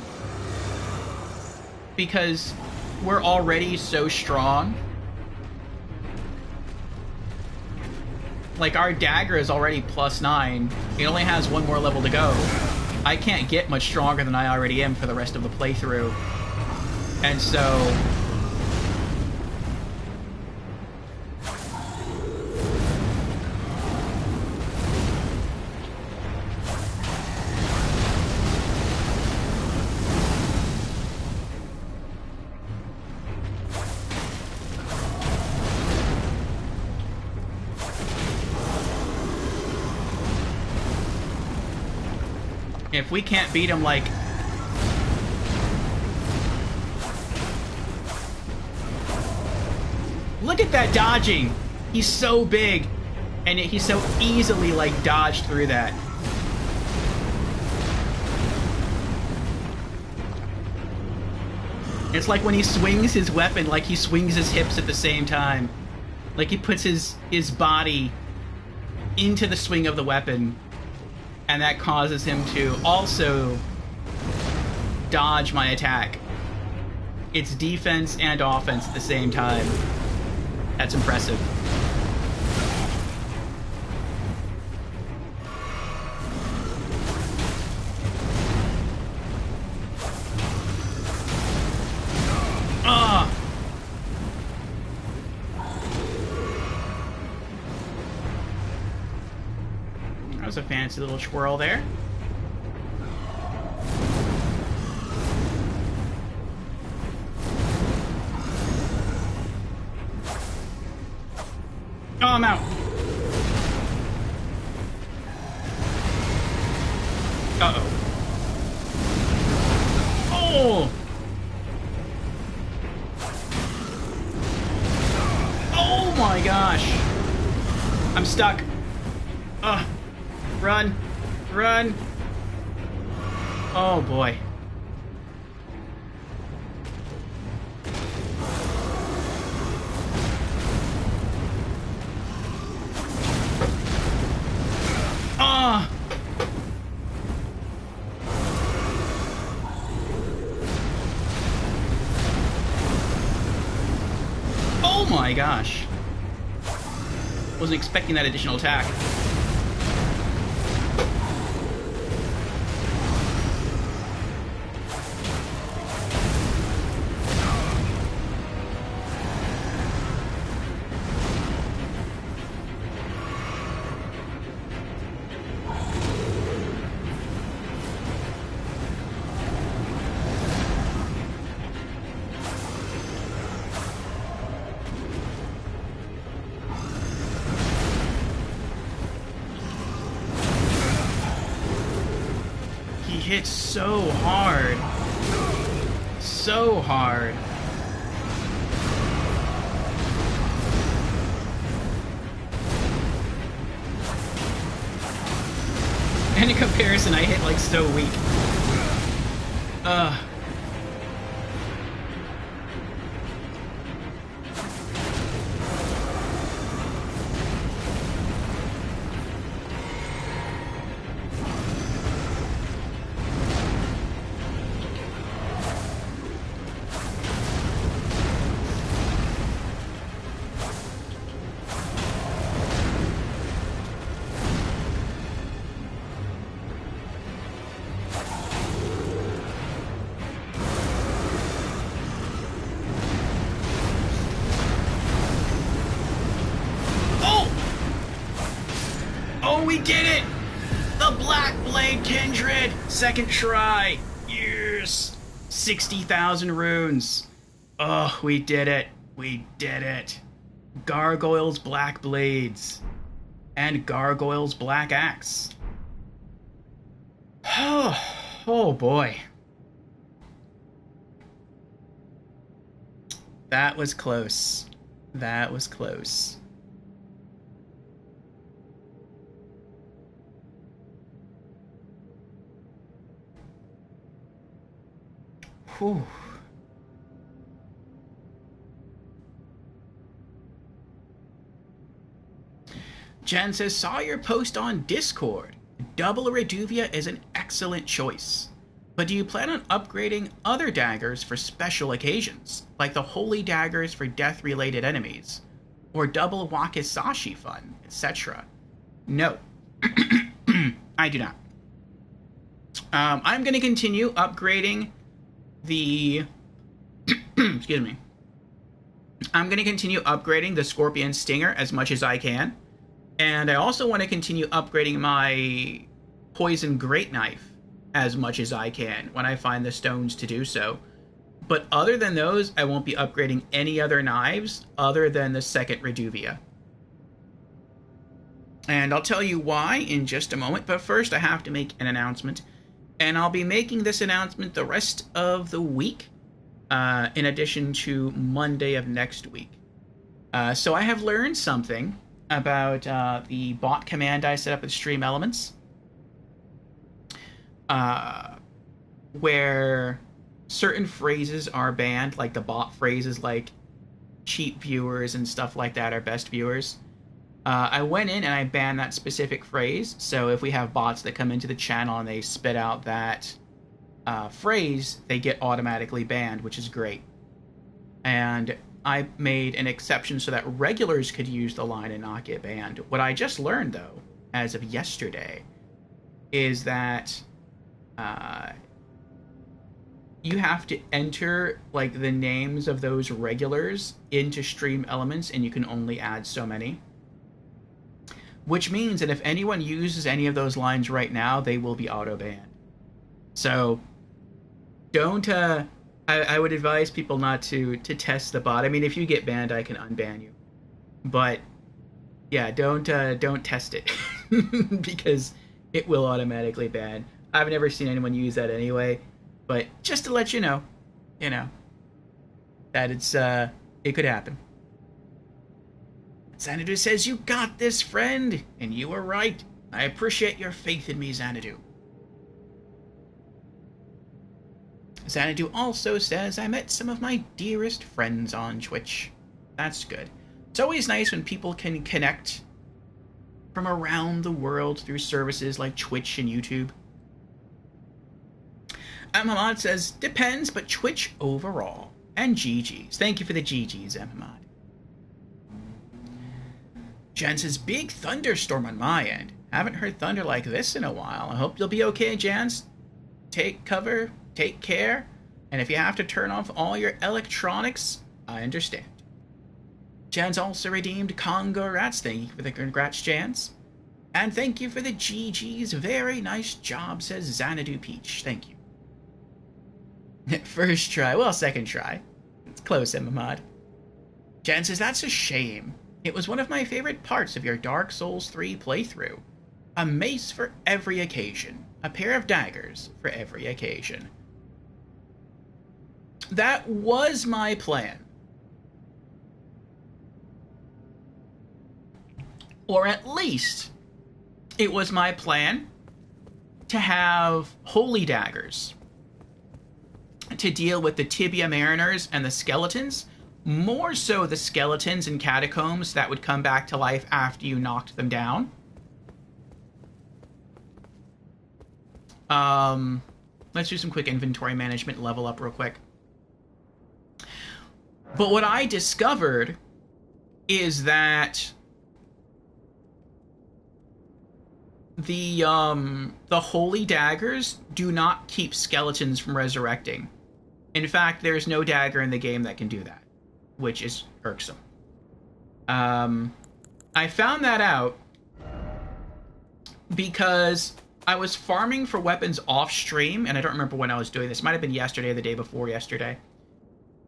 Because we're already so strong. Like, our dagger is already +9. It only has one more level to go. I can't get much stronger than I already am for the rest of the playthrough. And so... if we can't beat him, like... Look at that dodging! He's so big, and he so easily, like, dodged through that. It's like when he swings his weapon, like he swings his hips at the same time. Like he puts his body into the swing of the weapon. And that causes him to also dodge my attack. It's defense and offense at the same time. That's impressive. Ah! That was a fancy little squirrel there. Oh, I'm out. Uh-oh. Oh! Oh my gosh! I'm stuck. Ugh. Run! Run! Oh boy. Ah! Oh my gosh. Wasn't expecting that additional attack. Hits so hard. So hard. And in comparison, I hit like so weak. Oh, we did it! The Black Blade Kindred! Second try! Yes! 60,000 runes. Oh, we did it. We did it. Gargoyle's Black Blades. And Gargoyle's Black Axe. Oh boy. That was close. That was close. Whew. Jen says, saw your post on Discord. Double Reduvia is an excellent choice. But do you plan on upgrading other daggers for special occasions, like the holy daggers for death-related enemies, or double wakizashi fun, etc.? No. I do not. I'm going to continue upgrading the... Excuse me. I'm going to continue upgrading the Scorpion Stinger as much as I can. And I also want to continue upgrading my Poison Great Knife as much as I can when I find the stones to do so. But other than those, I won't be upgrading any other knives other than the second Reduvia. And I'll tell you why in just a moment, but first I have to make an announcement. And I'll be making this announcement the rest of the week, in addition to Monday of next week. So I have learned something about the bot command I set up with Stream Elements, where certain phrases are banned, like the bot phrases like cheap viewers and stuff like that are best viewers. I went in and I banned that specific phrase, so if we have bots that come into the channel and they spit out that phrase, they get automatically banned, which is great. And I made an exception so that regulars could use the line and not get banned. What I just learned, though, as of yesterday, is that you have to enter like the names of those regulars into Stream Elements, and you can only add so many. Which means that if anyone uses any of those lines right now, they will be auto-banned. So, don't, I would advise people not to test the bot. I mean, if you get banned, I can unban you. But, yeah, don't test it. Because it will automatically ban. I've never seen anyone use that anyway. But just to let you know, that it's, it could happen. Xanadu says, you got this, friend, and you were right. I appreciate your faith in me, Xanadu. Xanadu also says, I met some of my dearest friends on Twitch. That's good. It's always nice when people can connect from around the world through services like Twitch and YouTube. Hamad says, depends, but Twitch overall. And GG's. Thank you for the GG's, Hamad. Jen says, big thunderstorm on my end. Haven't heard thunder like this in a while. I hope you'll be okay, Jans. Take cover, take care, and if you have to turn off all your electronics, I understand. Jans also redeemed Congo Rats. Thank you for the congrats, Jans. And thank you for the GG's. Very nice job, says Xanadu Peach. Thank you. First try. Well, second try. It's close, Emamad. Jan says, that's a shame. It was one of my favorite parts of your Dark Souls 3 playthrough. A mace for every occasion. A pair of daggers for every occasion. That was my plan. Or at least, it was my plan to have holy daggers to deal with the Tibia Mariners and the skeletons. More so the skeletons and catacombs that would come back to life after you knocked them down. Let's do some quick inventory management, level up real quick. But what I discovered is that the holy daggers do not keep skeletons from resurrecting. In fact, there's no dagger in the game that can do that, which is irksome. I found that out because I was farming for weapons off stream, and I don't remember when I was doing this. It might have been yesterday or the day before yesterday.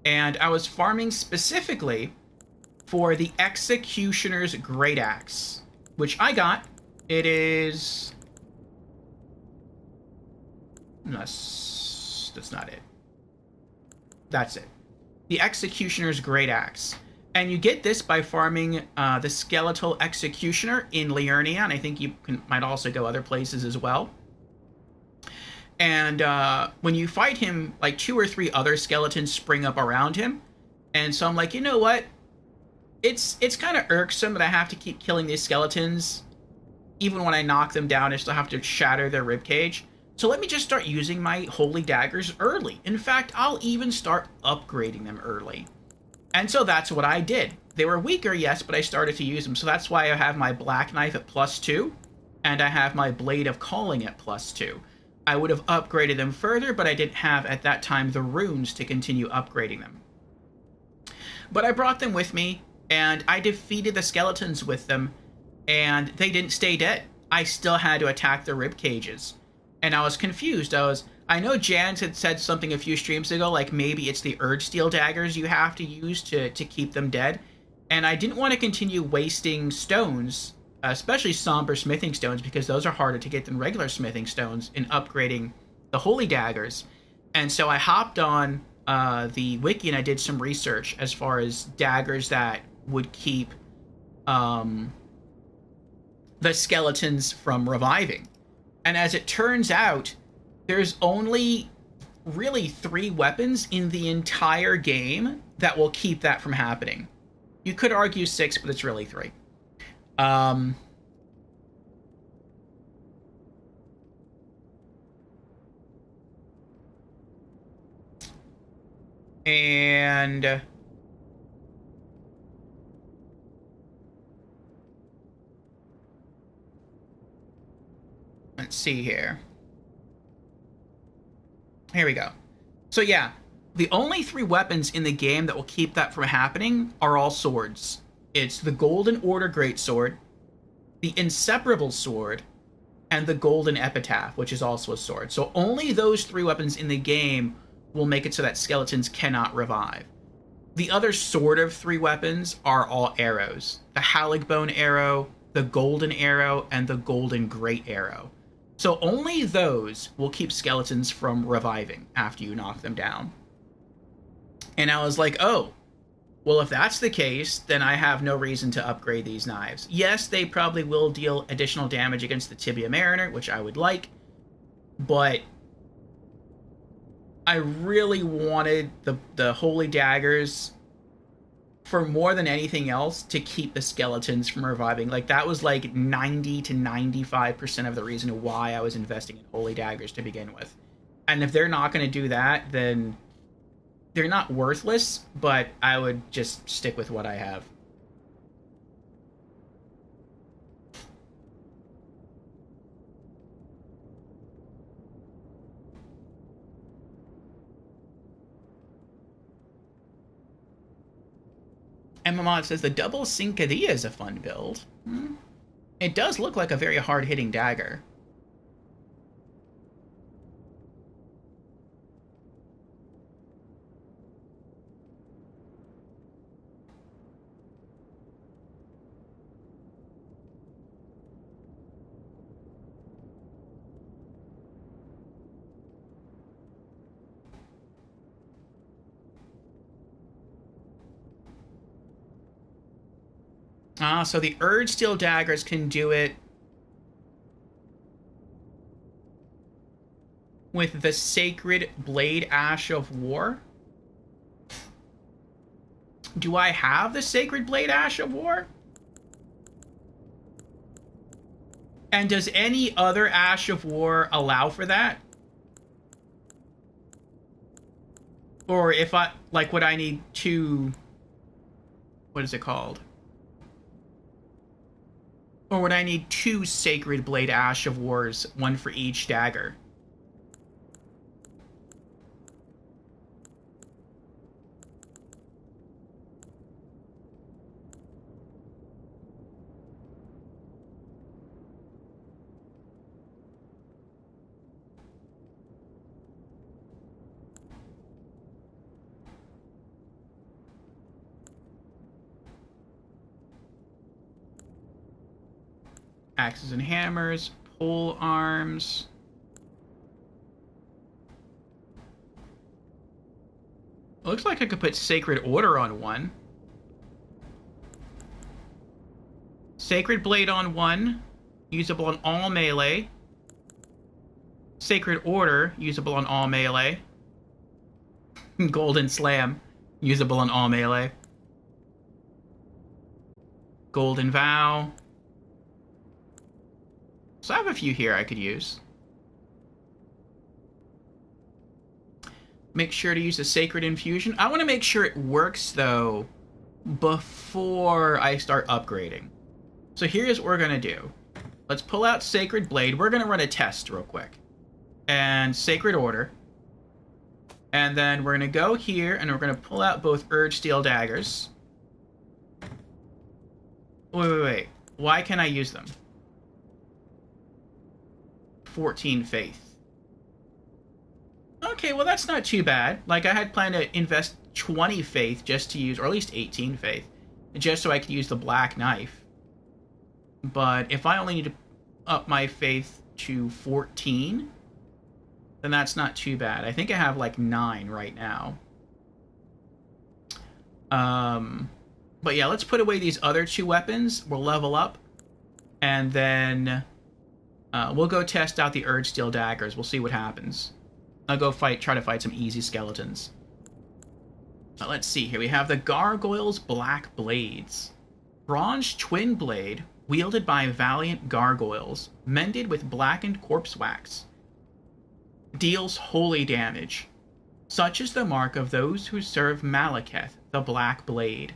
And I was farming specifically for the Executioner's Great Axe, which I got. It is... That's not it. That's it. The Executioner's Great Axe. And you get this by farming the Skeletal Executioner in Liurnia, and I think you might also go other places as well. And when you fight him, like 2 or 3 other skeletons spring up around him. And so I'm like, you know what? It's kind of irksome that I have to keep killing these skeletons. Even when I knock them down, I still have to shatter their ribcage. So let me just start using my holy daggers early. In fact, I'll even start upgrading them early. And so that's what I did. They were weaker, yes, but I started to use them. So that's why I have my Black Knife at +2, and I have my Blade of Calling at +2. I would have upgraded them further, but I didn't have, at that time, the runes to continue upgrading them. But I brought them with me, and I defeated the skeletons with them, and they didn't stay dead. I still had to attack their rib cages. And I was confused. I know Jans had said something a few streams ago, like maybe it's the Urge Steel daggers you have to use to keep them dead. And I didn't want to continue wasting stones, especially somber smithing stones, because those are harder to get than regular smithing stones in upgrading the holy daggers. And so I hopped on the wiki and I did some research as far as daggers that would keep the skeletons from reviving. And as it turns out, there's only really 3 weapons in the entire game that will keep that from happening. You could argue 6, but it's really 3. And let's see here. Here we go. So yeah, the only 3 weapons in the game that will keep that from happening are all swords. It's the Golden Order Greatsword, the Inseparable Sword, and the Golden Epitaph, which is also a sword. So only those 3 weapons in the game will make it so that skeletons cannot revive. The other sort of 3 weapons are all arrows. The Haligbone Arrow, the Golden Arrow, and the Golden Great Arrow. So only those will keep skeletons from reviving after you knock them down. And I was like, oh, well, if that's the case, then I have no reason to upgrade these knives. Yes, they probably will deal additional damage against the Tibia Mariner, which I would like, but I really wanted the Holy Daggers for more than anything else to keep the skeletons from reviving. Like, that was like 90 to 95% of the reason why I was investing in Holy Daggers to begin with. And if they're not going to do that, then they're not worthless, but I would just stick with what I have. Emma Mod says the double Cincadilla is a fun build. It does look like a very hard-hitting dagger. So the Urge Steel daggers can do it with the Sacred Blade Ash of War. Do I have the Sacred Blade Ash of War? And does any other Ash of War allow for that? Or if I, like, would I need 2... What is it called? Or would I need 2 Sacred Blade Ash of Wars, 1 for each dagger? Axes and hammers, pole arms. Looks like I could put Sacred Order on one. Sacred Blade on one, usable on all melee. Sacred Order, usable on all melee. Golden Slam, usable on all melee. Golden Vow. So I have a few here I could use. Make sure to use the Sacred Infusion. I want to make sure it works, though, before I start upgrading. So here's what we're going to do. Let's pull out Sacred Blade. We're going to run a test real quick. And Sacred Order. And then we're going to go here, and we're going to pull out both Urge Steel Daggers. Wait. Why can't I use them? 14 Faith. Okay, well, that's not too bad. Like, I had planned to invest 20 Faith just to use, or at least 18 Faith, just so I could use the Black Knife. But if I only need to up my Faith to 14, then that's not too bad. I think I have, like, 9 right now. But yeah, let's put away these other 2 weapons. We'll level up. And then we'll go test out the Urge Steel Daggers. We'll see what happens. I'll go try to fight some easy skeletons. Let's see here. We have the Gargoyles' Black Blades. Bronze twin blade, wielded by valiant gargoyles, mended with blackened corpse wax. Deals holy damage. Such is the mark of those who serve Malekith, the Black Blade.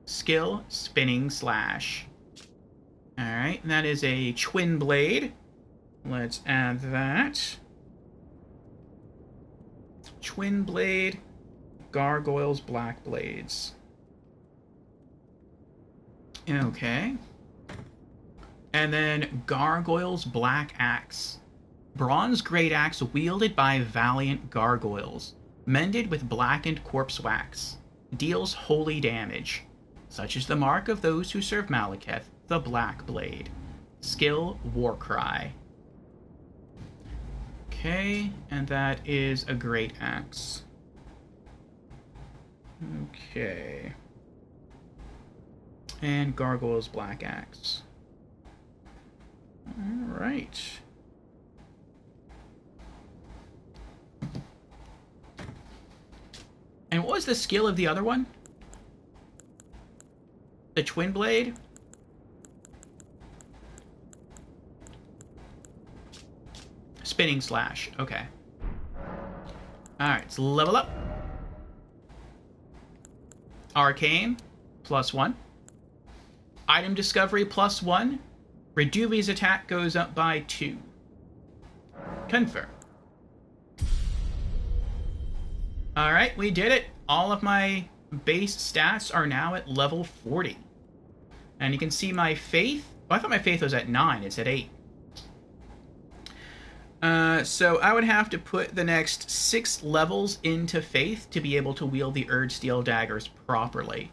Skill, Spinning Slash. Alright, that is a twin blade. Let's add that. Twin blade, Gargoyles' Black Blades. Okay. And then Gargoyles' Black Axe. Bronze great axe wielded by valiant gargoyles, mended with blackened corpse wax. Deals holy damage. Such is the mark of those who serve Malekith, the Black Blade. Skill, Warcry. Okay, and that is a great axe. Okay. And Gargoyle's Black Axe. Alright. And what was the skill of the other one? The Twin Blade? Spinning Slash. Okay. Alright, let's level up. Arcane, +1. Item Discovery, +1. Reduvi's attack goes up by 2. Confirm. Alright, we did it. All of my base stats are now at level 40. And you can see my faith. Oh, I thought my faith was at 9. It's at 8. So I would have to put the next 6 levels into faith to be able to wield the Urge Steel Daggers properly.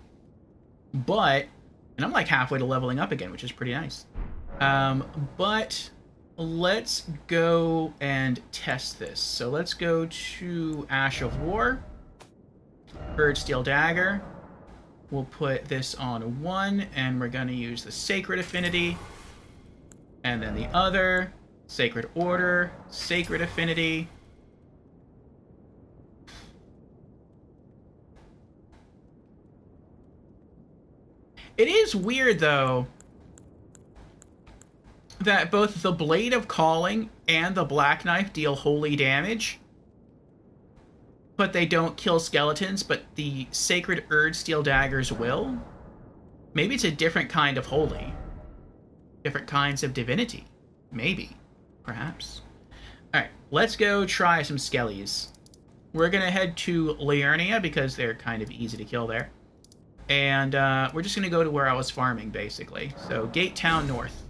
But, and I'm like halfway to leveling up again, which is pretty nice. But let's go and test this. So let's go to Ash of War. Urge Steel Dagger. We'll put this on 1, and we're going to use the Sacred Affinity. And then the other. Sacred Order. Sacred Affinity. It is weird, though, that both the Blade of Calling and the Black Knife deal holy damage, but they don't kill skeletons, but the Sacred Urge Steel Daggers will. Maybe it's a different kind of holy. Different kinds of divinity. Maybe. Perhaps. Alright, let's go try some skellies. We're going to head to Liurnia because they're kind of easy to kill there. And we're just going to go to where I was farming, basically. So, Gate Town North.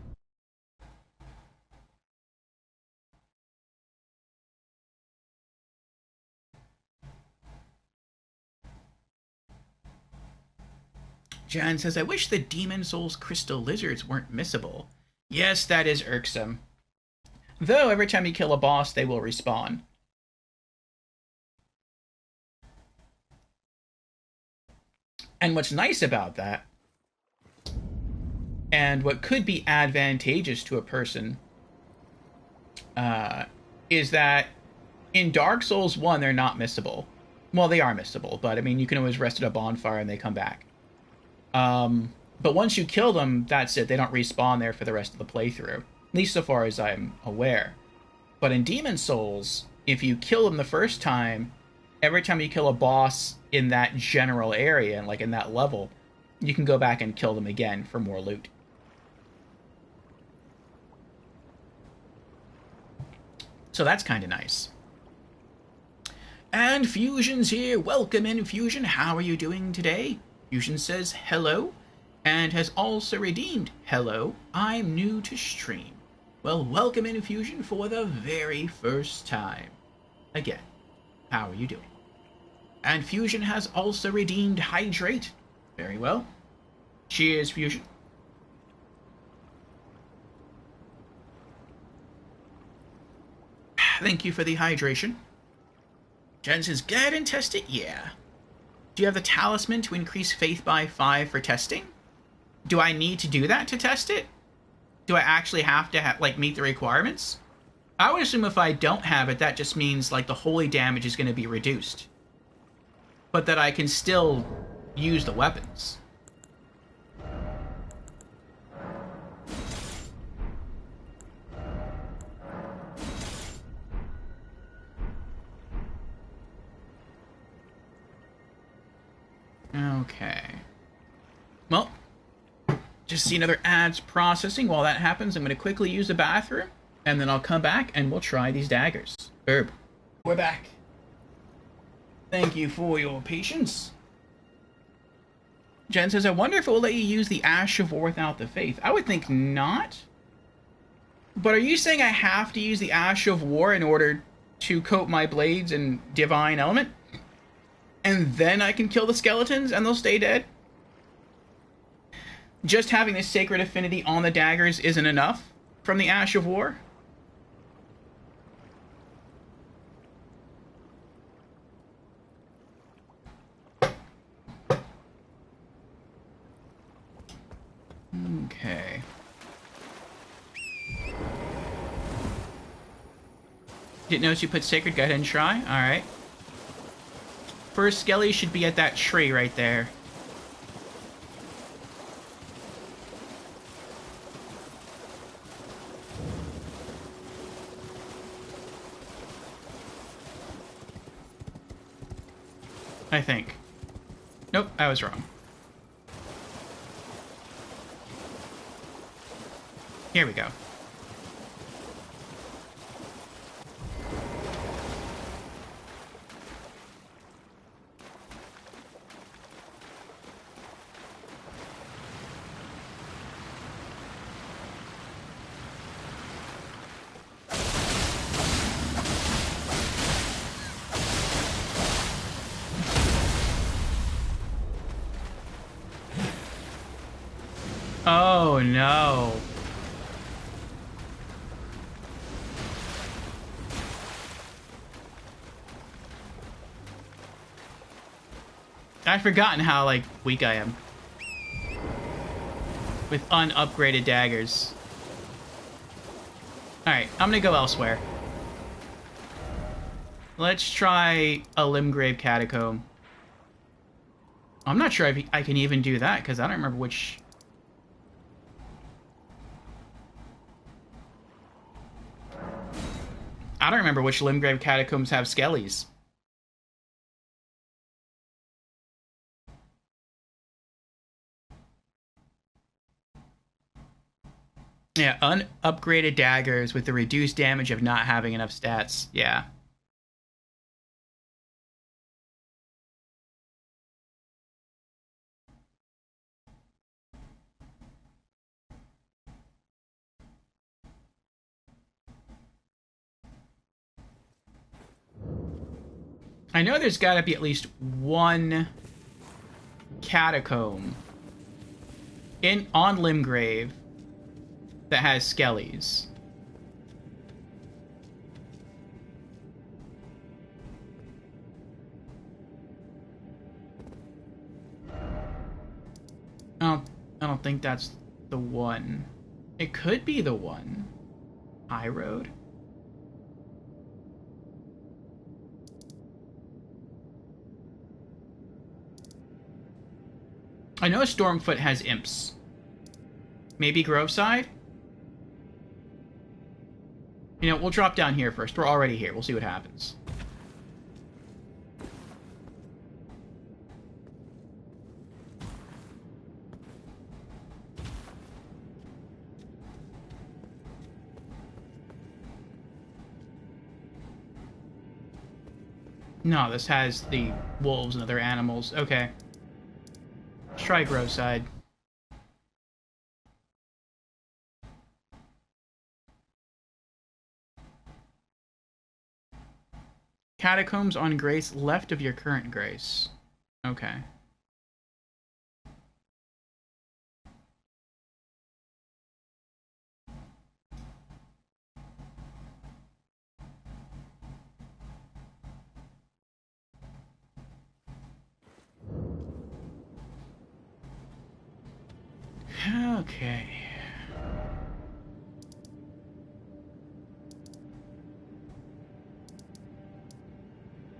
Jan says, I wish the Demon Souls crystal lizards weren't missable. Yes, that is irksome. Though every time you kill a boss, they will respawn. And what's nice about that, and what could be advantageous to a person, is that in Dark Souls 1, they're not missable. Well, they are missable, but I mean, you can always rest at a bonfire and they come back. But once you kill them, that's it. They don't respawn there for the rest of the playthrough. At least so far as I'm aware. But in Demon Souls, if you kill them the first time, every time you kill a boss in that general area, and like in that level, you can go back and kill them again for more loot. So that's kind of nice. And Fusion's here. Welcome in, Fusion. How are you doing today? Fusion says hello, and has also redeemed hello. I'm new to stream. Well, welcome in, Fusion, for the very first time. Again, how are you doing? And Fusion has also redeemed hydrate. Very well. Cheers, Fusion. Thank you for the hydration. Jen says, go ahead and test it. Yeah. Do you have the talisman to increase faith by 5 for testing? Do I need to do that to test it? Do I actually have to like meet the requirements? I would assume if I don't have it, that just means like the holy damage is going to be reduced, but that I can still use the weapons. Okay. Well, just see another ads processing. While that happens, I'm going to quickly use the bathroom, and then I'll come back and we'll try these daggers. We're back. Thank you for your patience. Jen says, I wonder if it will let you use the Ash of War without the Faith. I would think not. But are you saying I have to use the Ash of War in order to coat my blades in Divine Element? And then I can kill the skeletons and they'll stay dead? Just having this Sacred Affinity on the daggers isn't enough from the Ash of War? Okay. Didn't notice you put Sacred. Go ahead and try. Alright. First Skelly should be at that tree right there. I think. Nope, I was wrong. Here we go. Oh no. I've forgotten how, like, weak I am with unupgraded daggers. Alright, I'm gonna go elsewhere. Let's try a Limgrave Catacomb. I'm not sure if I can even do that, because I don't remember which... I don't remember which Limgrave Catacombs have skellies. Yeah, unupgraded daggers with the reduced damage of not having enough stats. Yeah. I know there's got to be at least one catacomb on Limgrave that has skellies. I don't think that's the one. It could be the one. High Road? I know Stormfoot has imps. Maybe Groveside? You know, we'll drop down here first. We're already here. We'll see what happens. No, this has the wolves and other animals. Okay. Let's try Groveside. Catacombs on Grace, left of your current Grace. Okay. Okay.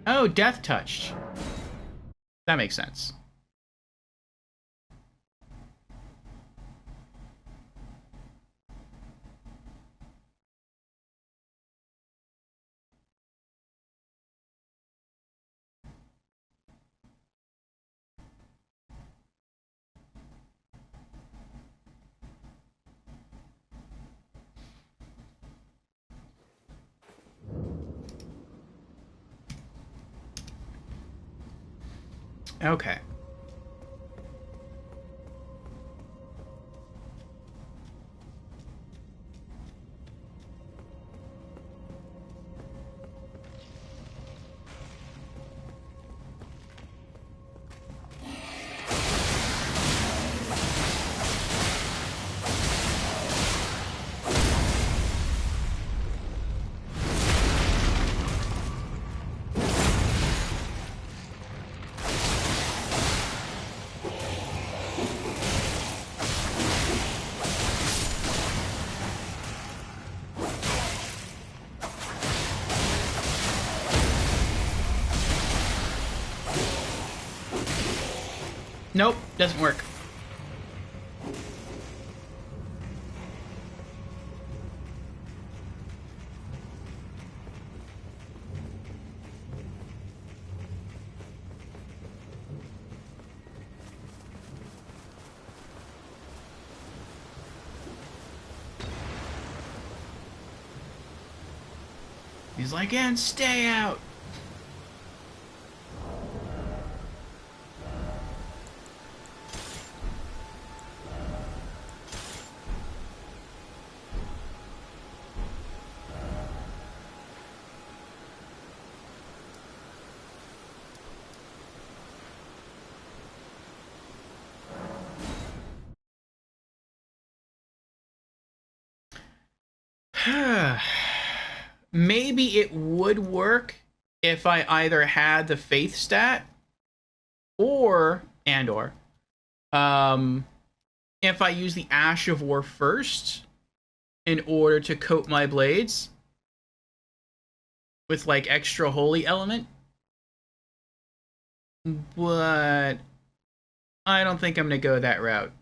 Oh, Death Touched. That makes sense. Okay. Nope, doesn't work. He's like, and stay out. Maybe it would work if I either had the faith stat or if I use the Ash of War first in order to coat my blades with like extra holy element. But I don't think I'm gonna go that route.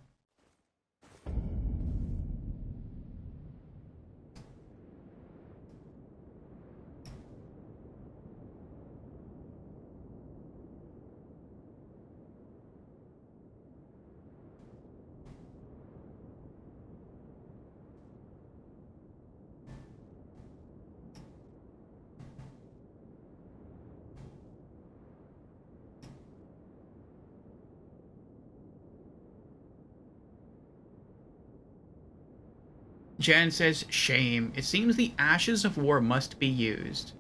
Jan says, shame. It seems the Ashes of War must be used.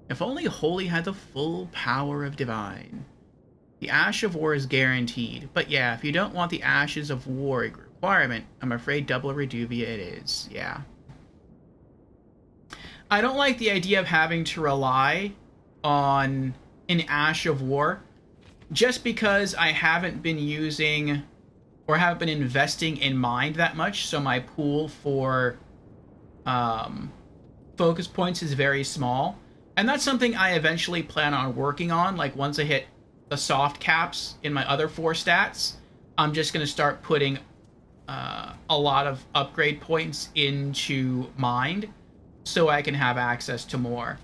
If only Holy had the full power of Divine. The Ash of War is guaranteed. But yeah, if you don't want the Ashes of War, requirement. I'm afraid double Reduvia it is. Yeah. I don't like the idea of having to rely on an Ash of War just because I haven't been using or haven't been investing in Mind that much, so my pool for focus points is very small. And that's something I eventually plan on working on. Like, once I hit the soft caps in my other 4 stats, I'm just going to start putting a lot of upgrade points into Mind so I can have access to more.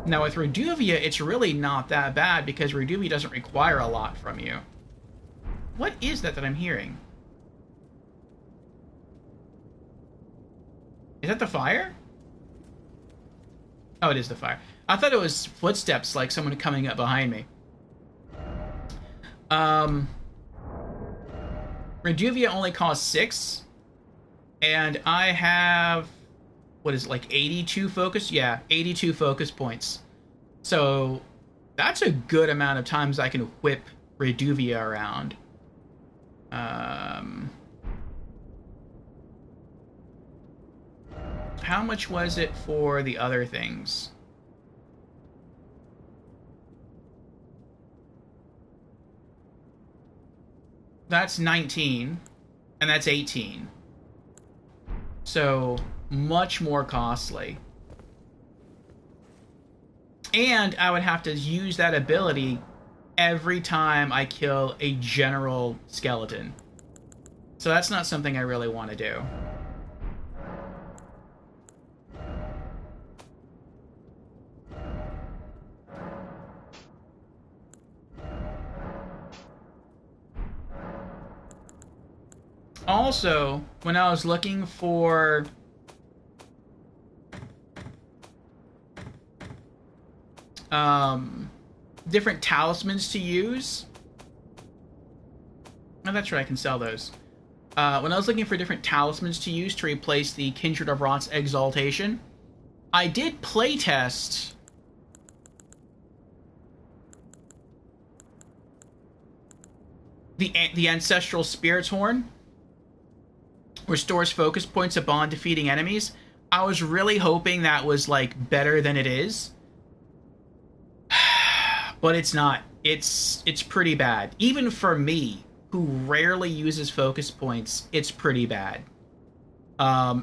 Now, with Reduvia, it's really not that bad because Reduvia doesn't require a lot from you. What is that I'm hearing? Is that the fire? Oh, it is the fire. I thought it was footsteps, like someone coming up behind me. Reduvia only costs 6. And I have... what is it, like 82 focus? Yeah, 82 focus points. So that's a good amount of times I can whip Reduvia around. How much was it for the other things? That's 19, and that's 18. So much more costly. And I would have to use that ability every time I kill a general skeleton. So that's not something I really want to do. Also, when I was looking for different talismans to use. Oh, that's right, I can sell those. When I was looking for different talismans to use to replace the Kindred of Rot's Exaltation, I did playtest the Ancestral Spirit's Horn. Restores focus points upon defeating enemies. I was really hoping that was, like, better than it is. But it's not. It's pretty bad. Even for me, who rarely uses focus points, it's pretty bad.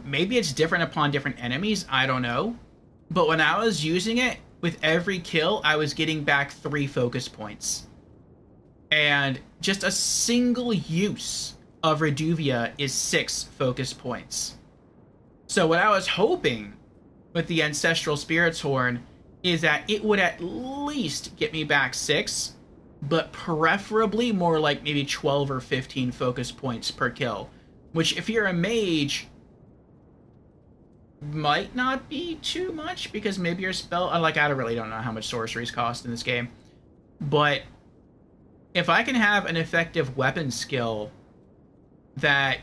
Maybe it's different upon different enemies, I don't know. But when I was using it, with every kill, I was getting back 3 focus points. And just a single use of Reduvia is 6 focus points. So what I was hoping with the Ancestral Spirit's Horn is that it would at least get me back 6, but preferably more like maybe 12 or 15 focus points per kill. Which, if you're a mage, might not be too much, because maybe your spell... I really don't know how much sorceries cost in this game. But if I can have an effective weapon skill that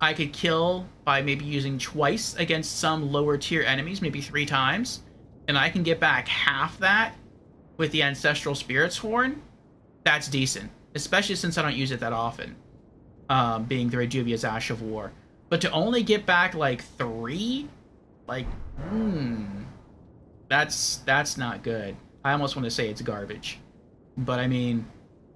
I could kill by maybe using twice against some lower tier enemies, maybe 3 times, and I can get back half that with the Ancestral Spirit's Horn, that's decent. Especially since I don't use it that often, being the Reduvia's Ash of War. But to only get back, like, 3? Like, that's not good. I almost want to say it's garbage. But, I mean,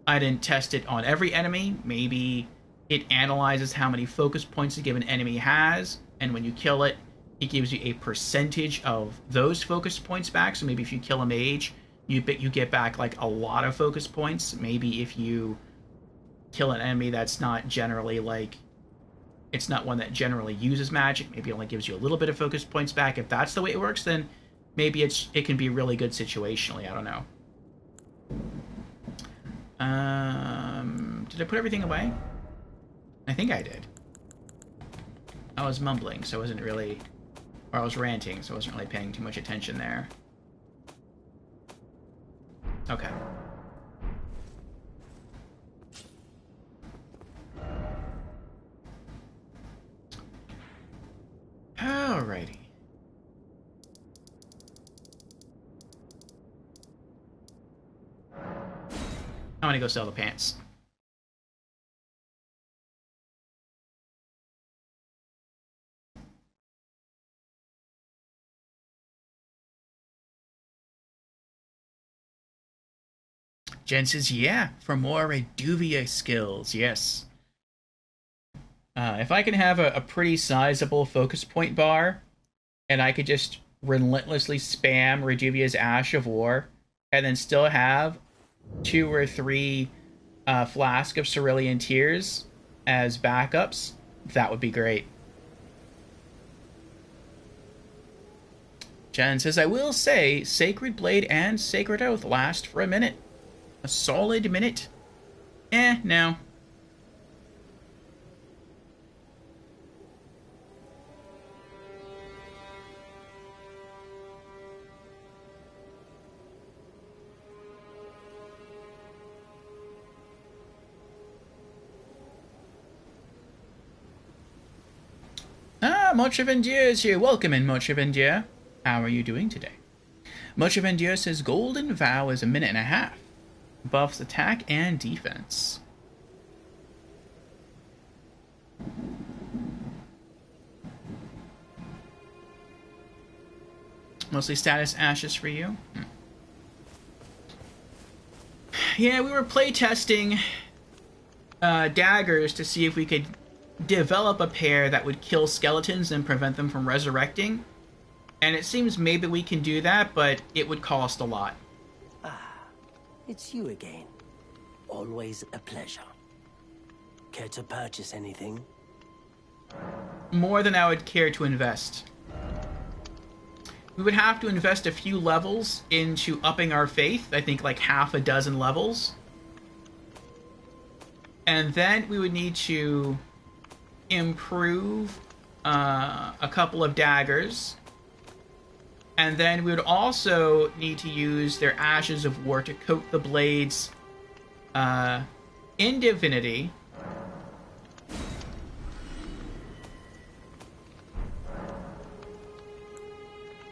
I didn't test it on every enemy. Maybe it analyzes how many focus points a given enemy has, and when you kill it, it gives you a percentage of those focus points back. So maybe if you kill a mage, you get back, like, a lot of focus points. Maybe if you kill an enemy that's not generally, like... it's not one that generally uses magic, maybe it only gives you a little bit of focus points back. If that's the way it works, then maybe it can be really good situationally. I don't know. Did I put everything away? I think I did. I was mumbling, so I wasn't really... or I was ranting, so I wasn't really paying too much attention there. Okay. Alrighty. I'm gonna go sell the pants. Jen says, yeah, for more Reduvia skills, yes. If I can have a pretty sizable focus point bar, and I could just relentlessly spam Reduvia's Ash of War, and then still have 2 or 3 Flask of Cerulean Tears as backups, that would be great. Jen says, I will say, Sacred Blade and Sacred Oath last for a minute. A solid minute? No. Mochavendier is here. Welcome in, Mochavendier. How are you doing today? Mochavendier says Golden Vow is 1.5 minutes. Buffs attack and defense. Mostly status ashes for you? Yeah, we were playtesting daggers to see if we could develop a pair that would kill skeletons and prevent them from resurrecting. And it seems maybe we can do that, but it would cost a lot. Ah, it's you again. Always a pleasure. Care to purchase anything? More than I would care to invest. We would have to invest a few levels into upping our faith. I think like 6 levels. And then we would need to improve a couple of daggers, and then we would also need to use their Ashes of War to coat the blades in Divinity.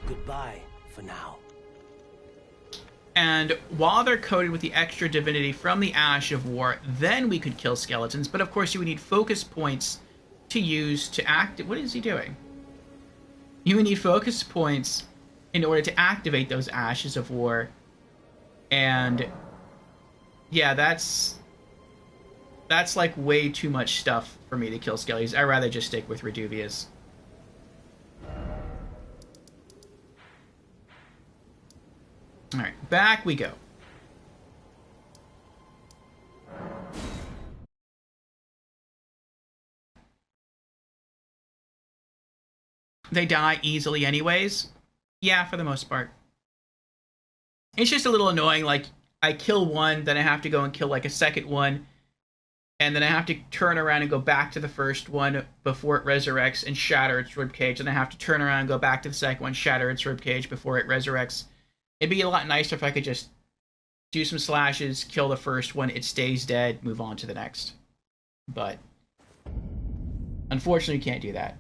Goodbye for now. And while they're coated with the extra Divinity from the Ash of War, then we could kill skeletons, but of course you would need focus points to use to act. What is he doing? You would need focus points in order to activate those Ashes of War. And yeah, that's like way too much stuff for me to kill skellies. I'd rather just stick with Reduvia's. Alright, back we go. They die easily anyways. Yeah, for the most part. It's just a little annoying, like, I kill one, then I have to go and kill, like, a second one, and then I have to turn around and go back to the first one before it resurrects and shatter its ribcage, and I have to turn around and go back to the second one, shatter its ribcage before it resurrects. It'd be a lot nicer if I could just do some slashes, kill the first one, it stays dead, move on to the next. But unfortunately, you can't do that.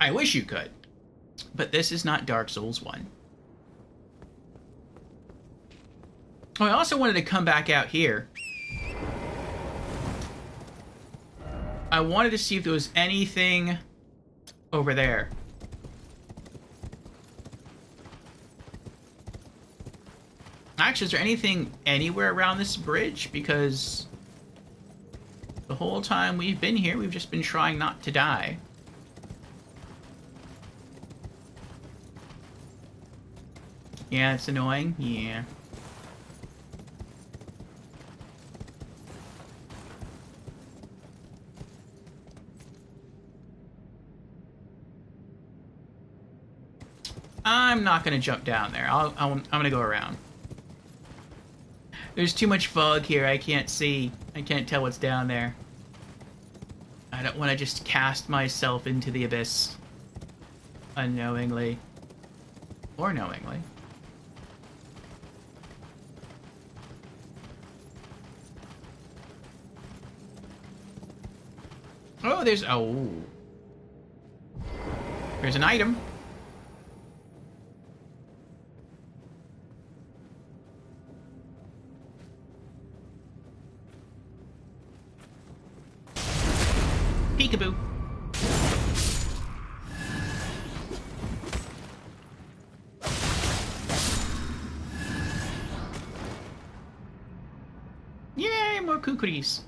I wish you could, but this is not Dark Souls 1. Oh, I also wanted to come back out here. I wanted to see if there was anything over there. Actually, is there anything anywhere around this bridge? Because the whole time we've been here, we've just been trying not to die. Yeah, it's annoying. Yeah. I'm not gonna jump down there. I'm gonna go around. There's too much fog here. I can't see. I can't tell what's down there. I don't want to just cast myself into the abyss unknowingly or knowingly. Oh, there's an item. Peekaboo. more kukris.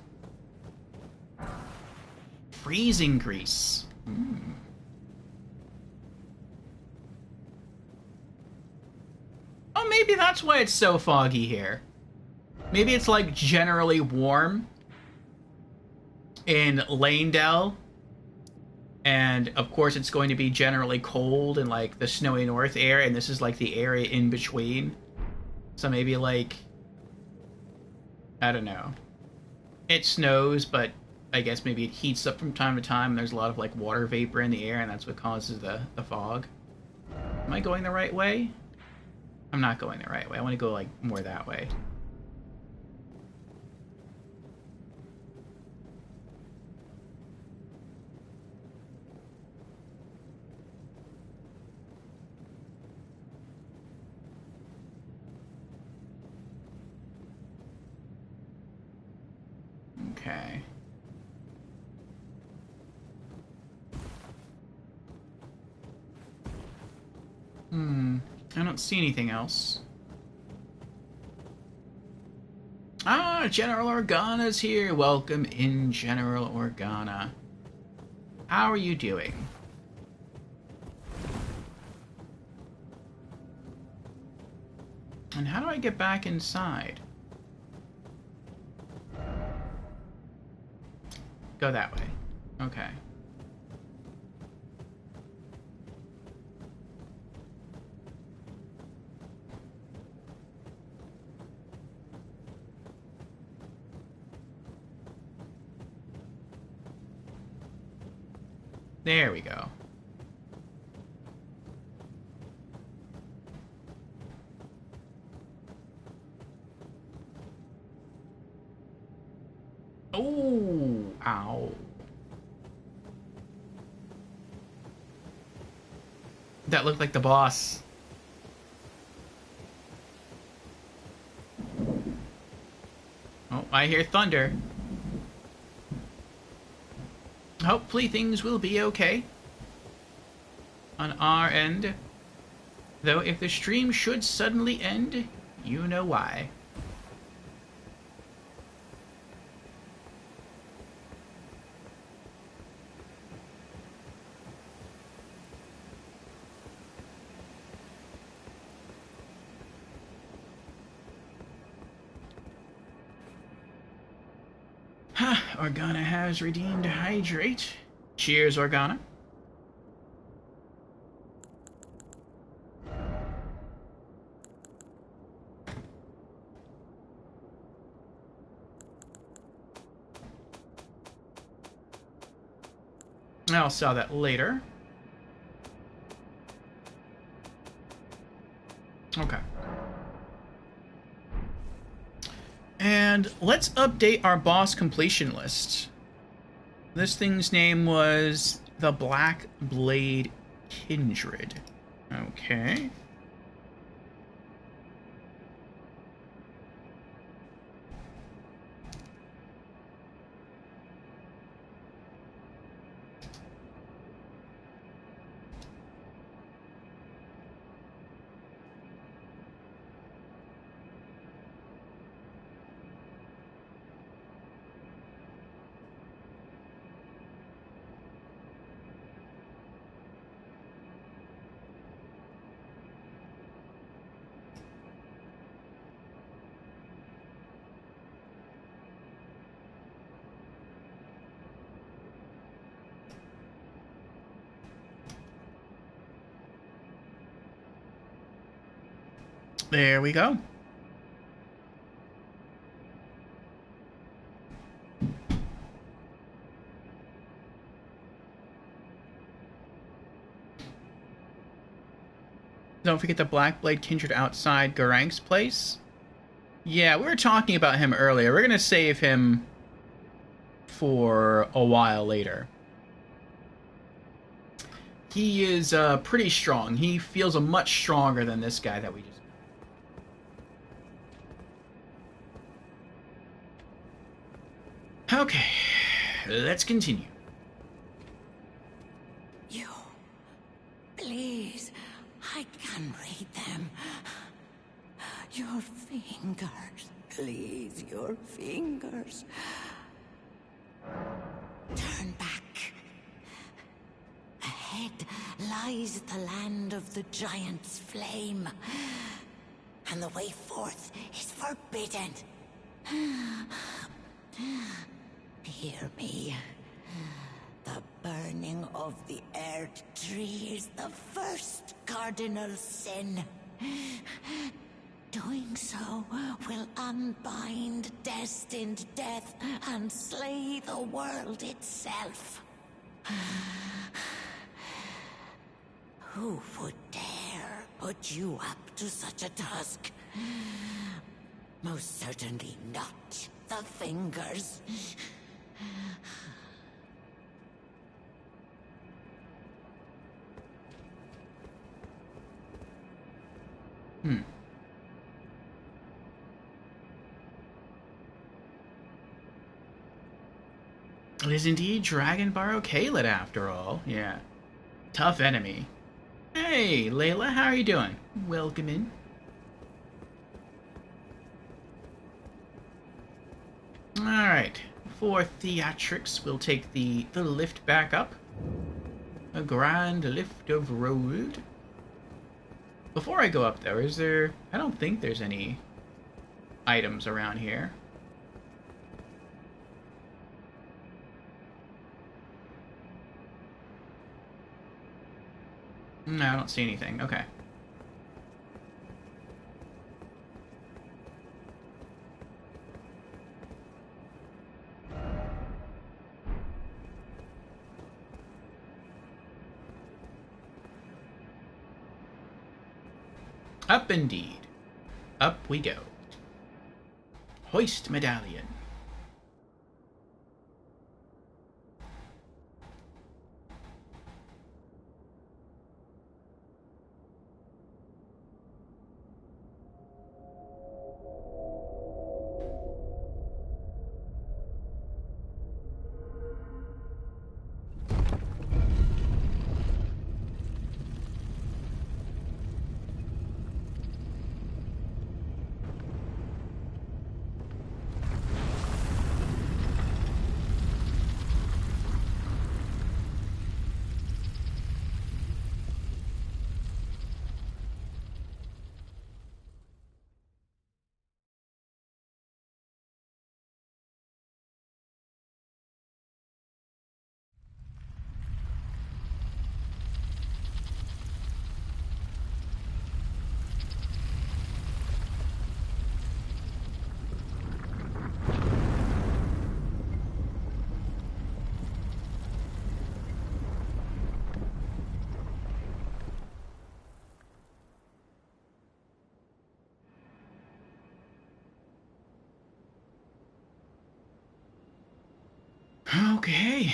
Freezing grease. Oh, maybe that's why it's so foggy here. Maybe it's like generally warm in Lanedale, and of course it's going to be generally cold in like the snowy north area, and this is like the area in between. So maybe like, I don't know. It snows, but I guess maybe it heats up from time to time, and there's a lot of like water vapor in the air, and that's what causes the fog. Am I going the right way? I'm not going the right way. I want to go like more that way. Okay. I don't see anything else. Ah, General Organa's here. Welcome in, General Organa. How are you doing? And how do I get back inside? Go that way. Okay. There we go. Oh, ow. That looked like the boss. Oh, I hear thunder. Hopefully things will be okay on our end. Though if the stream should suddenly end, you know why. Organa has redeemed Hydrate. Cheers, Organa. I'll sell that later. Okay. And let's update our boss completion list. This thing's name was the Black Blade Kindred. Okay. There we go. Don't forget the Black Blade Kindred outside Garank's place. Yeah, we were talking about him earlier. We're going to save him for a while later. He is pretty strong. He feels much stronger than this guy that we just... Okay, let's continue. You, please, I can read them. Your fingers Please, your fingers. Turn back. Ahead lies the land of the giant's flame. And the way forth is forbidden. Hear me. The burning of the Earth Tree is the first cardinal sin. Doing so will unbind destined death and slay the world itself. Who would dare put you up to such a task? Most certainly not the fingers. It is indeed Dragon Barrow Kaled after all. Yeah. Tough enemy. Hey, Layla, how are you doing? Welcome in. Alright. For theatrics, we'll take the lift back up. A grand lift of road. Before I go up, though, is there... I don't think there's any items around here. No, I don't see anything. Okay. Up indeed. Up we go. Hoist medallion. Okay.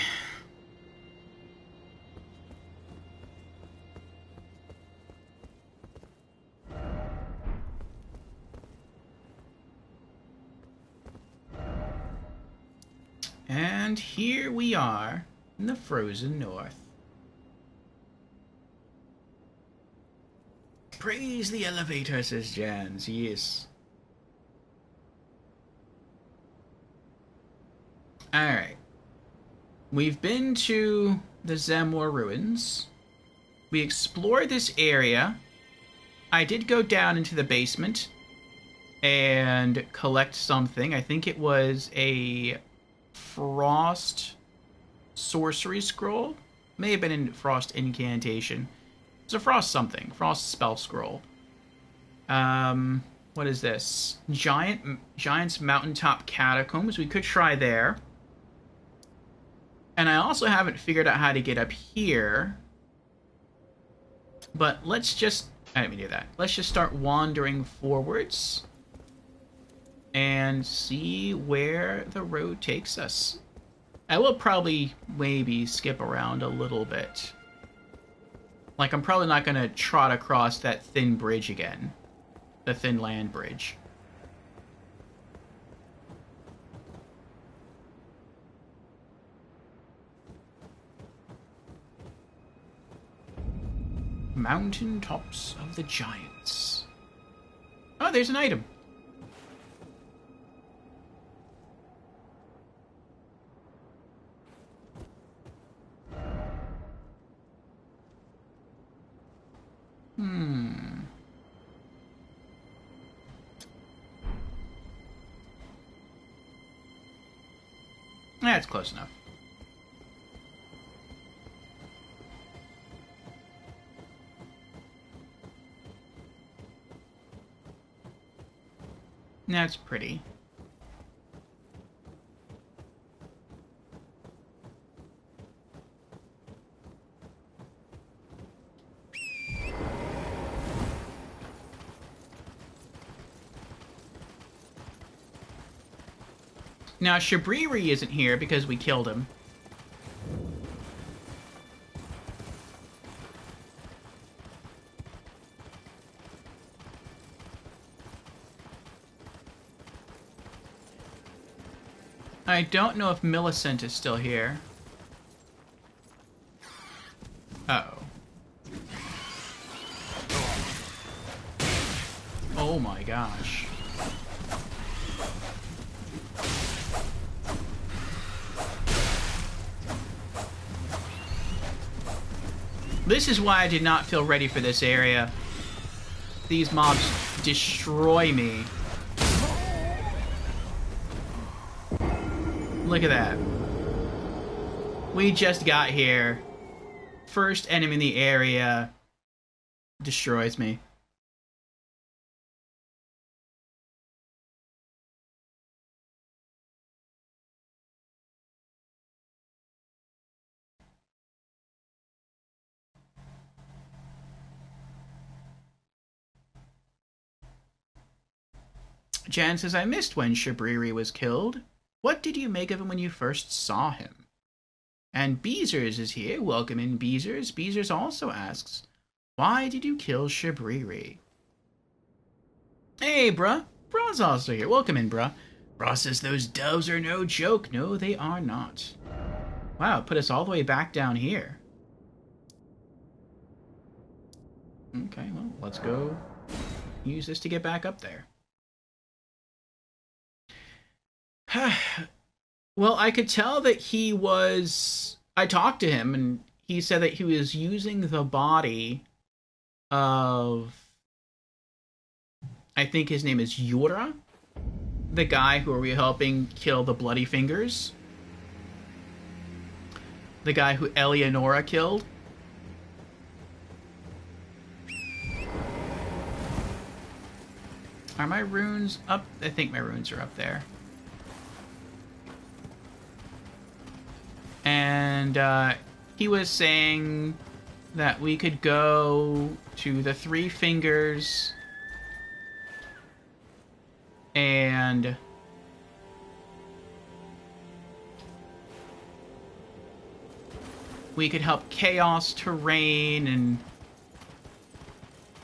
And here we are in the frozen north. Praise the elevator, says Jans. Yes. Alright. We've been to the Zamor ruins. We explored this area. I did go down into the basement and collect something. I think it was a Frost sorcery scroll. May have been in Frost incantation. It's a Frost something. Frost spell scroll. What is this? Giant's Mountaintop Catacombs. We could try there. And I also haven't figured out how to get up here. But let's just... I didn't mean to do that. Let's just start wandering forwards. And see where the road takes us. I will probably maybe skip around a little bit. Like, I'm probably not going to trot across that thin bridge again. The thin land bridge. Mountain tops of the giants. Oh, there's an item. That's close enough. That's pretty. Now, Shabriri isn't here because we killed him. I don't know if Millicent is still here. Uh-oh. Oh my gosh. This is why I did not feel ready for this area. These mobs destroy me. Look at that. We just got here. First enemy in the area destroys me. Jan says, I missed when Shabriri was killed. What did you make of him when you first saw him? And Beezers is here. Welcome in, Beezers. Beezers also asks, why did you kill Shabriri? Hey, bruh. Bruh's also here. Welcome in, bruh. Bruh says those doves are no joke. No, they are not. Wow, put us all the way back down here. Okay, well, let's go use this to get back up there. Well, I could tell that he was... I talked to him, and he said that he was using the body of... I think his name is Yura, the guy who are we helping kill the Bloody Fingers. The guy who Eleonora killed. Are my runes up? I think my runes are up there. And he was saying that we could go to the Three Fingers and we could help Chaos Terrain and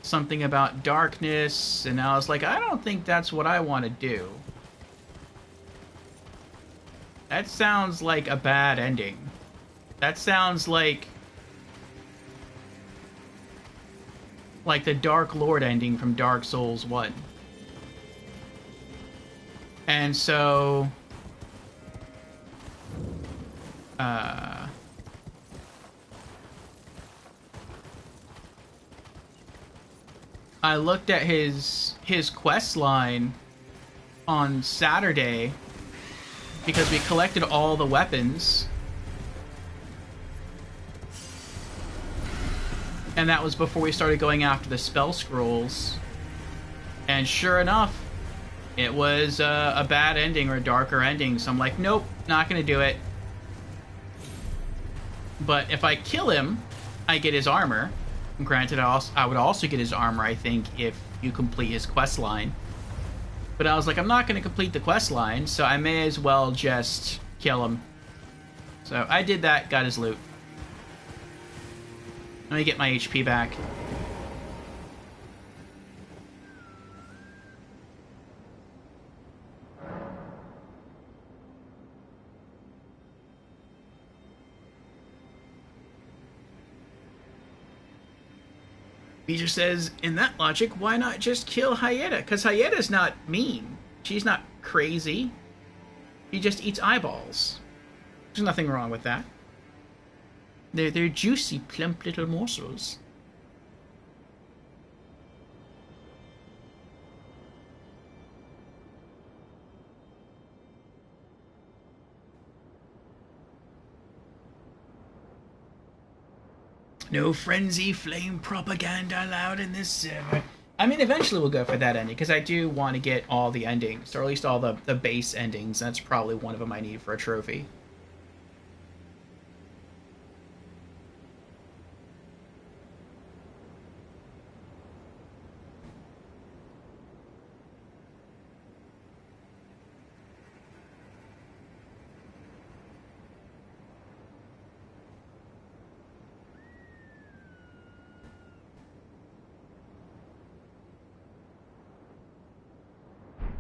something about darkness, and I was like, I don't think that's what I want to do. That sounds like a bad ending. That sounds like the Dark Lord ending from Dark Souls 1. And so I looked at his quest line on Saturday because we collected all the weapons. And that was before we started going after the spell scrolls. And sure enough, it was a bad ending or a darker ending. So I'm like, nope, not gonna do it. But if I kill him, I get his armor. And granted, I would also get his armor, I think, if you complete his quest line. But I was like, I'm not going to complete the quest line, so I may as well just kill him. So I did that, got his loot. Let me get my HP back. Beezer says, in that logic, why not just kill Hyena? Because Hyena's not mean. She's not crazy. She just eats eyeballs. There's nothing wrong with that. They're juicy, plump little morsels. No frenzy flame propaganda allowed in this server. I mean, eventually we'll go for that ending, because I do want to get all the endings, or at least all the base endings. That's probably one of them I need for a trophy.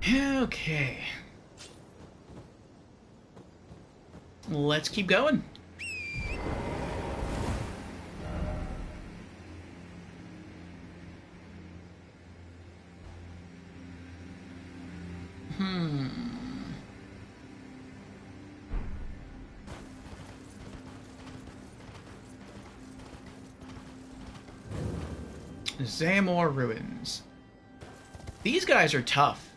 Okay. Let's keep going. Zamor Ruins. These guys are tough.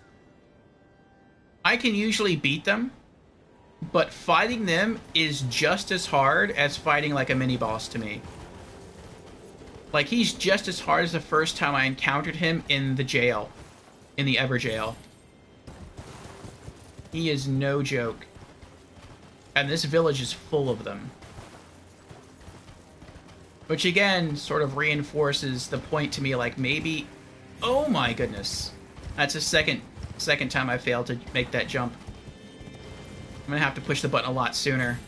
I can usually beat them, but fighting them is just as hard as fighting like a mini-boss to me. Like, he's just as hard as the first time I encountered him in the jail. In the Ever Jail. He is no joke. And this village is full of them. Which again, sort of reinforces the point to me, like, maybe... Oh my goodness. That's the second time I failed to make that jump. I'm gonna have to push the button a lot sooner.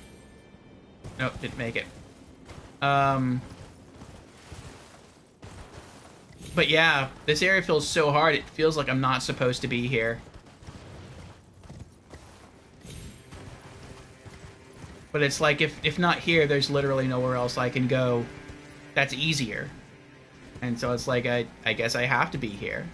Nope, didn't make it. But yeah, this area feels so hard, it feels like I'm not supposed to be here. But it's like, if not here, there's literally nowhere else I can go that's easier. And so it's like, I guess I have to be here.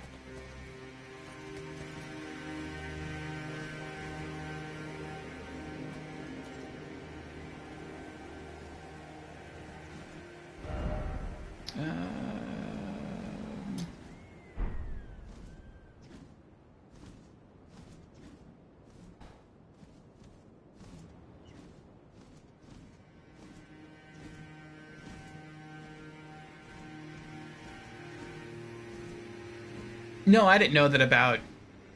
No, I didn't know that about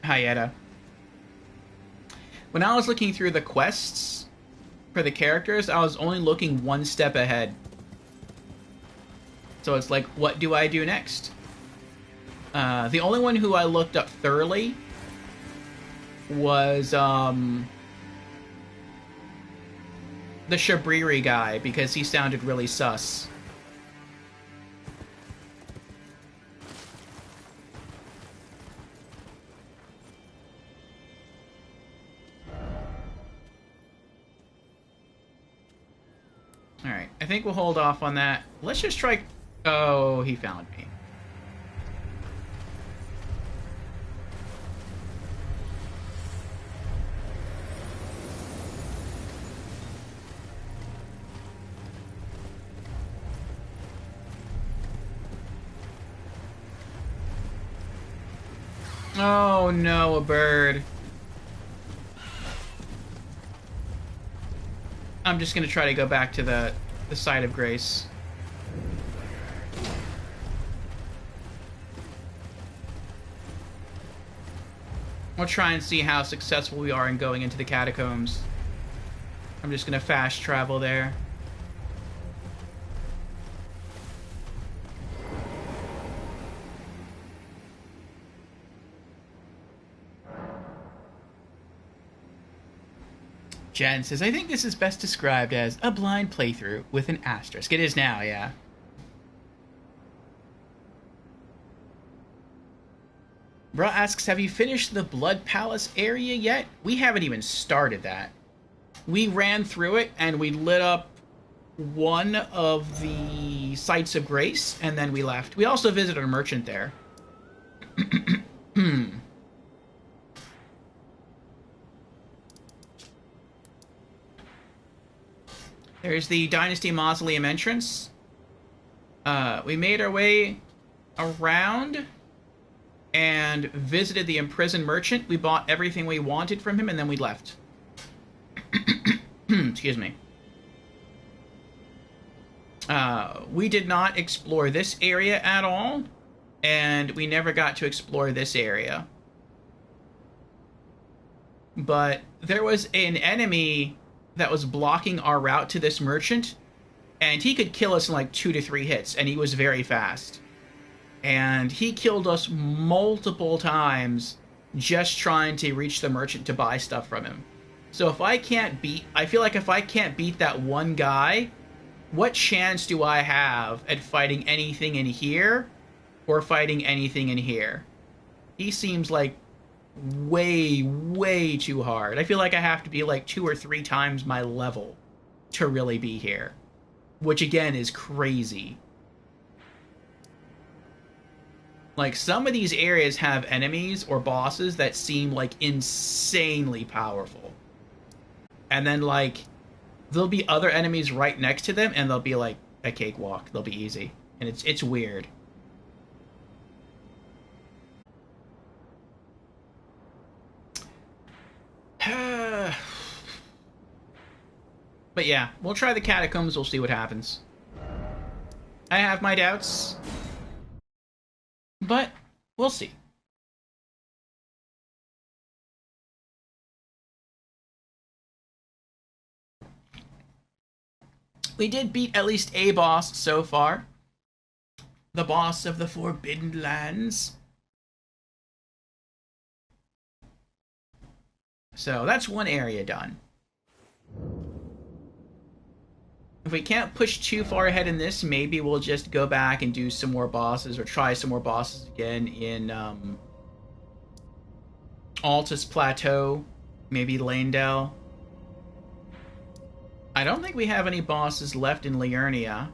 Hyetta. When I was looking through the quests for the characters, I was only looking one step ahead. So it's like, what do I do next? The only one who I looked up thoroughly was the Shabriri guy, because he sounded really sus. Alright, I think we'll hold off on that. Let's just try... Oh, he found me. Oh no, a bird. I'm just gonna try to go back to the site of grace. We'll try and see how successful we are in going into the catacombs. I'm just gonna fast travel there. Jen says, I think this is best described as a blind playthrough with an asterisk. It is now, yeah. Bra asks, have you finished the Blood Palace area yet? We haven't even started that. We ran through it and we lit up one of the sites of grace and then we left. We also visited a merchant there. There's the Dynasty Mausoleum entrance. We made our way around and visited the imprisoned merchant. We bought everything we wanted from him, and then we left. Excuse me. We did not explore this area at all, and we never got to explore this area. But there was an enemy that was blocking our route to this merchant, and he could kill us in like 2 to 3 hits, and he was very fast. And he killed us multiple times just trying to reach the merchant to buy stuff from him. So if I can't beat... I feel like if I can't beat that one guy, what chance do I have at fighting anything in here or fighting anything in here? He seems like way, way too hard. I feel like I have to be like 2 or 3 times my level to really be here. Which again is crazy. Like, some of these areas have enemies or bosses that seem like insanely powerful. And then like, there'll be other enemies right next to them and they'll be like a cakewalk. They'll be easy. And it's weird. But yeah, we'll try the catacombs, we'll see what happens. I have my doubts, but we'll see. We did beat at least a boss so far. The boss of the Forbidden Lands. So that's one area done. If we can't push too far ahead in this, maybe we'll just go back and do some more bosses or try some more bosses again in Altus Plateau, maybe Lanedale. I don't think we have any bosses left in Liurnia.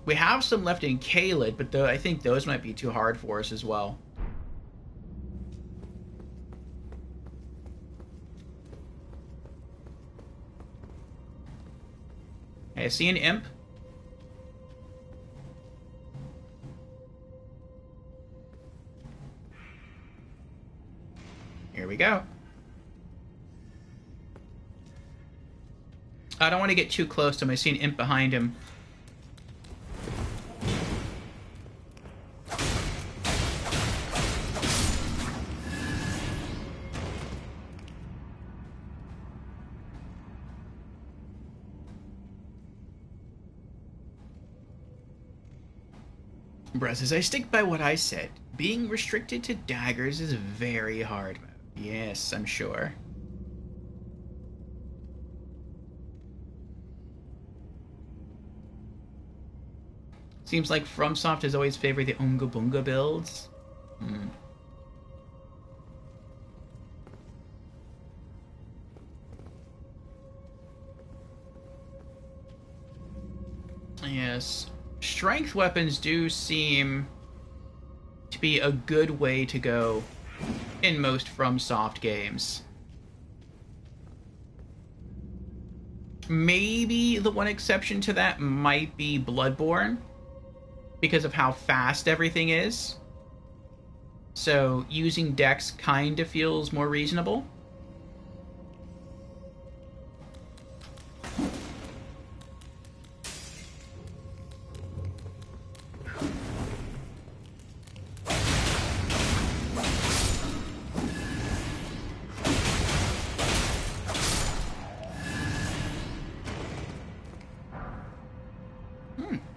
We have some left in Caelid, but I think those might be too hard for us as well. I see an imp. Here we go. I don't want to get too close to him. I see an imp behind him. Brez says, I stick by what I said. Being restricted to daggers is very hard. Yes, I'm sure. Seems like FromSoft has always favored the Unga Bunga builds. Yes. Strength weapons do seem to be a good way to go in most FromSoft games. Maybe the one exception to that might be Bloodborne, because of how fast everything is. So using Dex kind of feels more reasonable.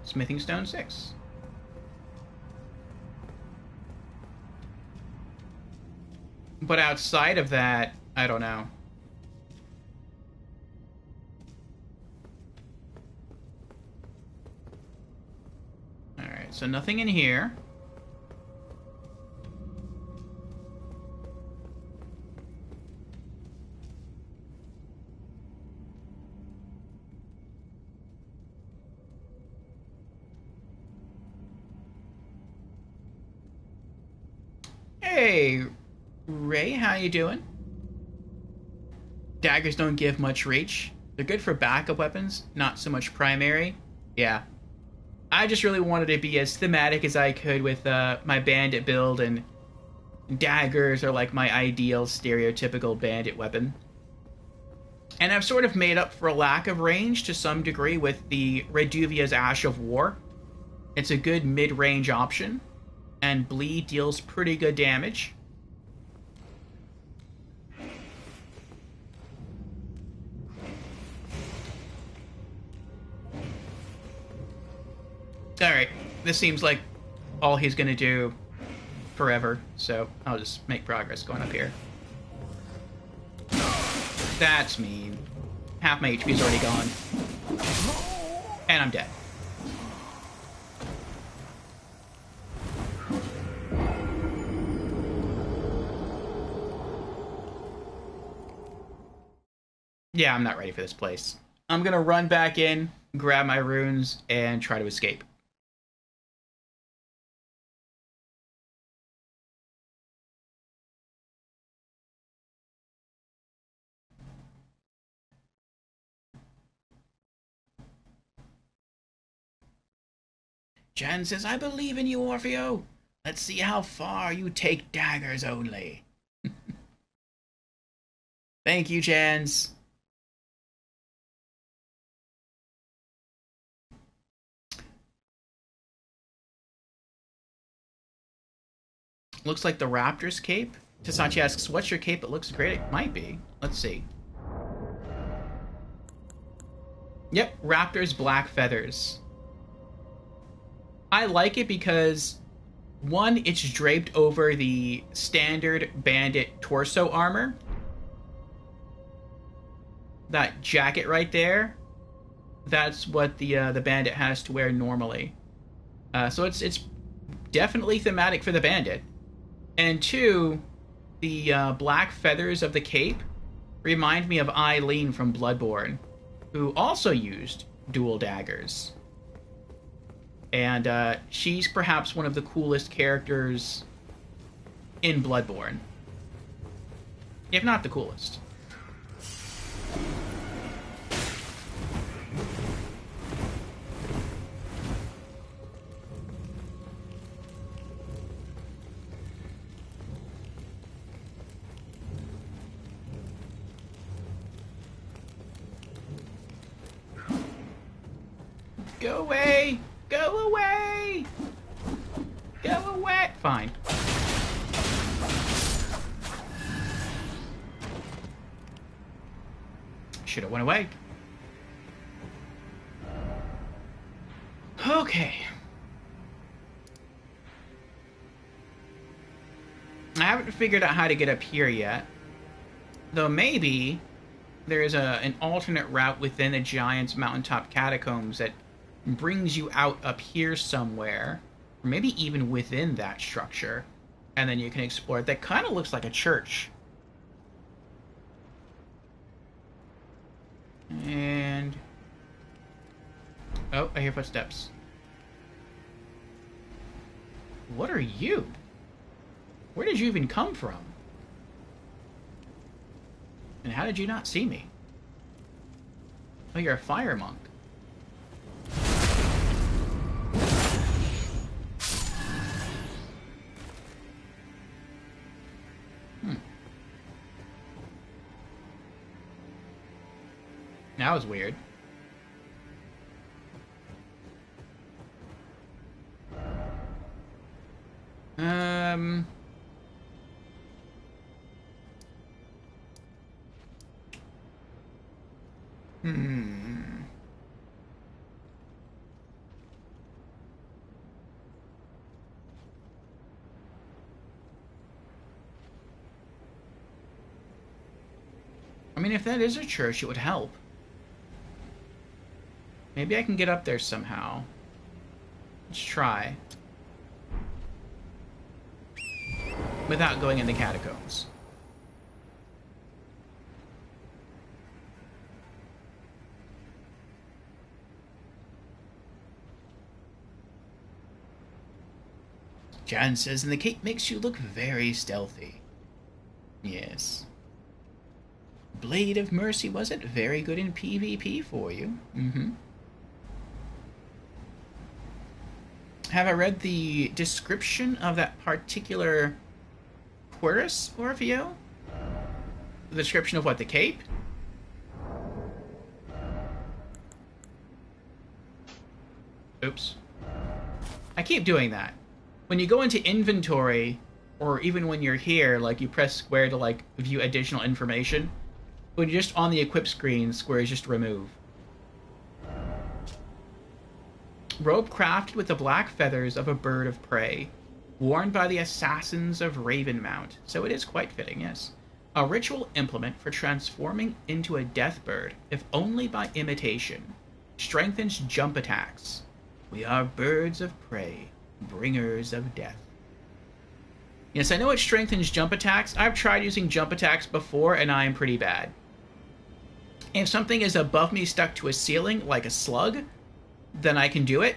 Smithing Stone 6. But outside of that, I don't know. Alright, so nothing in here. Hey, Ray, how you doing? Daggers don't give much reach. They're good for backup weapons, not so much primary. Yeah. I just really wanted to be as thematic as I could with my bandit build, and daggers are like my ideal stereotypical bandit weapon. And I've sort of made up for a lack of range to some degree with the Reduvia's Ash of War. It's a good mid-range option, and bleed deals pretty good damage. Alright, this seems like all he's gonna do forever, so I'll just make progress going up here. That's mean. Half my HP's already gone. And I'm dead. Yeah, I'm not ready for this place. I'm gonna run back in, grab my runes, and try to escape. Jan says, I believe in you, Orfeo. Let's see how far you take Daggers-Only. Thank you, Jans. Looks like the Raptor's cape. Tasachi asks, what's your cape? It looks great. It might be. Let's see. Yep, Raptor's black feathers. I like it because, one, it's draped over the standard Bandit torso armor. That jacket right there, that's what the Bandit has to wear normally. So it's definitely thematic for the Bandit. And two, the black feathers of the cape remind me of Eileen from Bloodborne, who also used dual daggers. And she's perhaps one of the coolest characters in Bloodborne. If not the coolest. Go away! Go away! Go away! Fine. Should have went away. Okay. I haven't figured out how to get up here yet. Though maybe there's an alternate route within the Giant's mountaintop catacombs that brings you out up here somewhere, or maybe even within that structure, and then you can explore it. That kind of looks like a church. And oh, I hear footsteps. What are you? Where did you even come from? And how did you not see me? Oh, you're a fire monk. That was weird. I mean, if that is a church, it would help. Maybe I can get up there somehow. Let's try. Without going in the catacombs. Jan says, and the cape makes you look very stealthy. Yes. Blade of Mercy, was it? Very good in PvP for you. Have I read the description of that particular Querus, Orfeo? The description of what, the cape? Oops. I keep doing that. When you go into inventory, or even when you're here, like, you press square to, like, view additional information. When you're just on the equip screen, square is just remove. Robe crafted with the black feathers of a bird of prey, worn by the assassins of Ravenmount. So it is quite fitting, yes. A ritual implement for transforming into a death bird, if only by imitation. Strengthens jump attacks. We are birds of prey, bringers of death. Yes, I know it strengthens jump attacks. I've tried using jump attacks before, and I am pretty bad. If something is above me stuck to a ceiling, like a slug, then I can do it.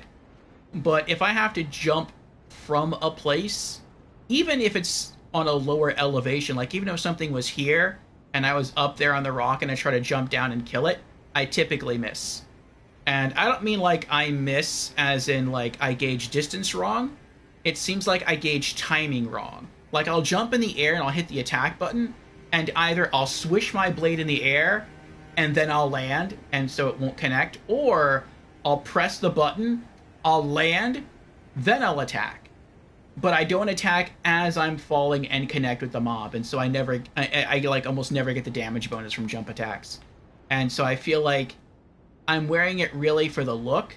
But if I have to jump from a place, even if it's on a lower elevation, like even if something was here, and I was up there on the rock and I try to jump down and kill it, I typically miss. And I don't mean like I miss as in like I gauge distance wrong. It seems like I gauge timing wrong. Like I'll jump in the air and I'll hit the attack button, and either I'll swish my blade in the air and then I'll land, and so it won't connect, or I'll press the button, I'll land, then I'll attack. But I don't attack as I'm falling and connect with the mob, and so I like almost never get the damage bonus from jump attacks. And so I feel like I'm wearing it really for the look,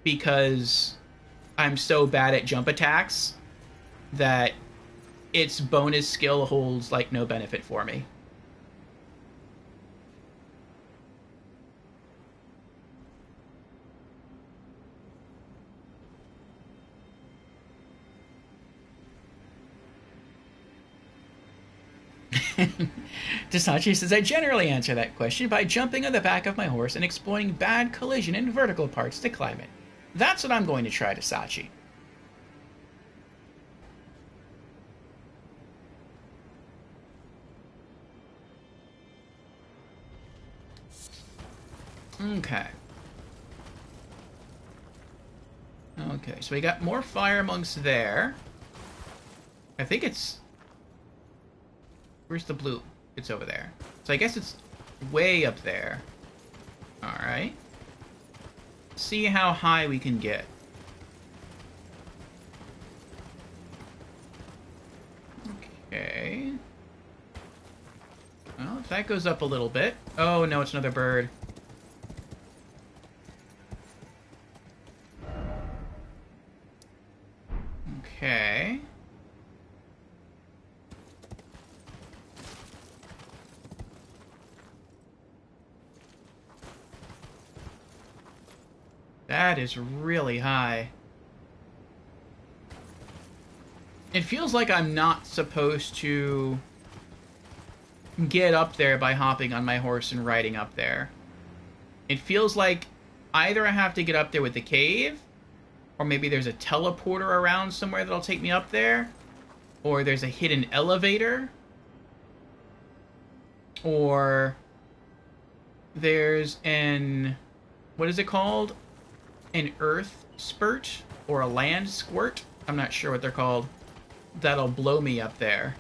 because I'm so bad at jump attacks that its bonus skill holds like no benefit for me. Tasachi says, I generally answer that question by jumping on the back of my horse and exploiting bad collision in vertical parts to climb it. That's what I'm going to try, Tasachi. Okay. Okay, so we got more fire amongst there. I think it's... Where's the blue? It's over there. So I guess it's way up there. Alright. See how high we can get. Okay. Well, if that goes up a little bit... Oh, no, it's another bird. Okay. That is really high. It feels like I'm not supposed to get up there by hopping on my horse and riding up there. It feels like either I have to get up there with the cave, or maybe there's a teleporter around somewhere that'll take me up there, or there's a hidden elevator, or there's an... what is it called? An earth spurt or a land squirt. I'm not sure what they're called. That'll blow me up there.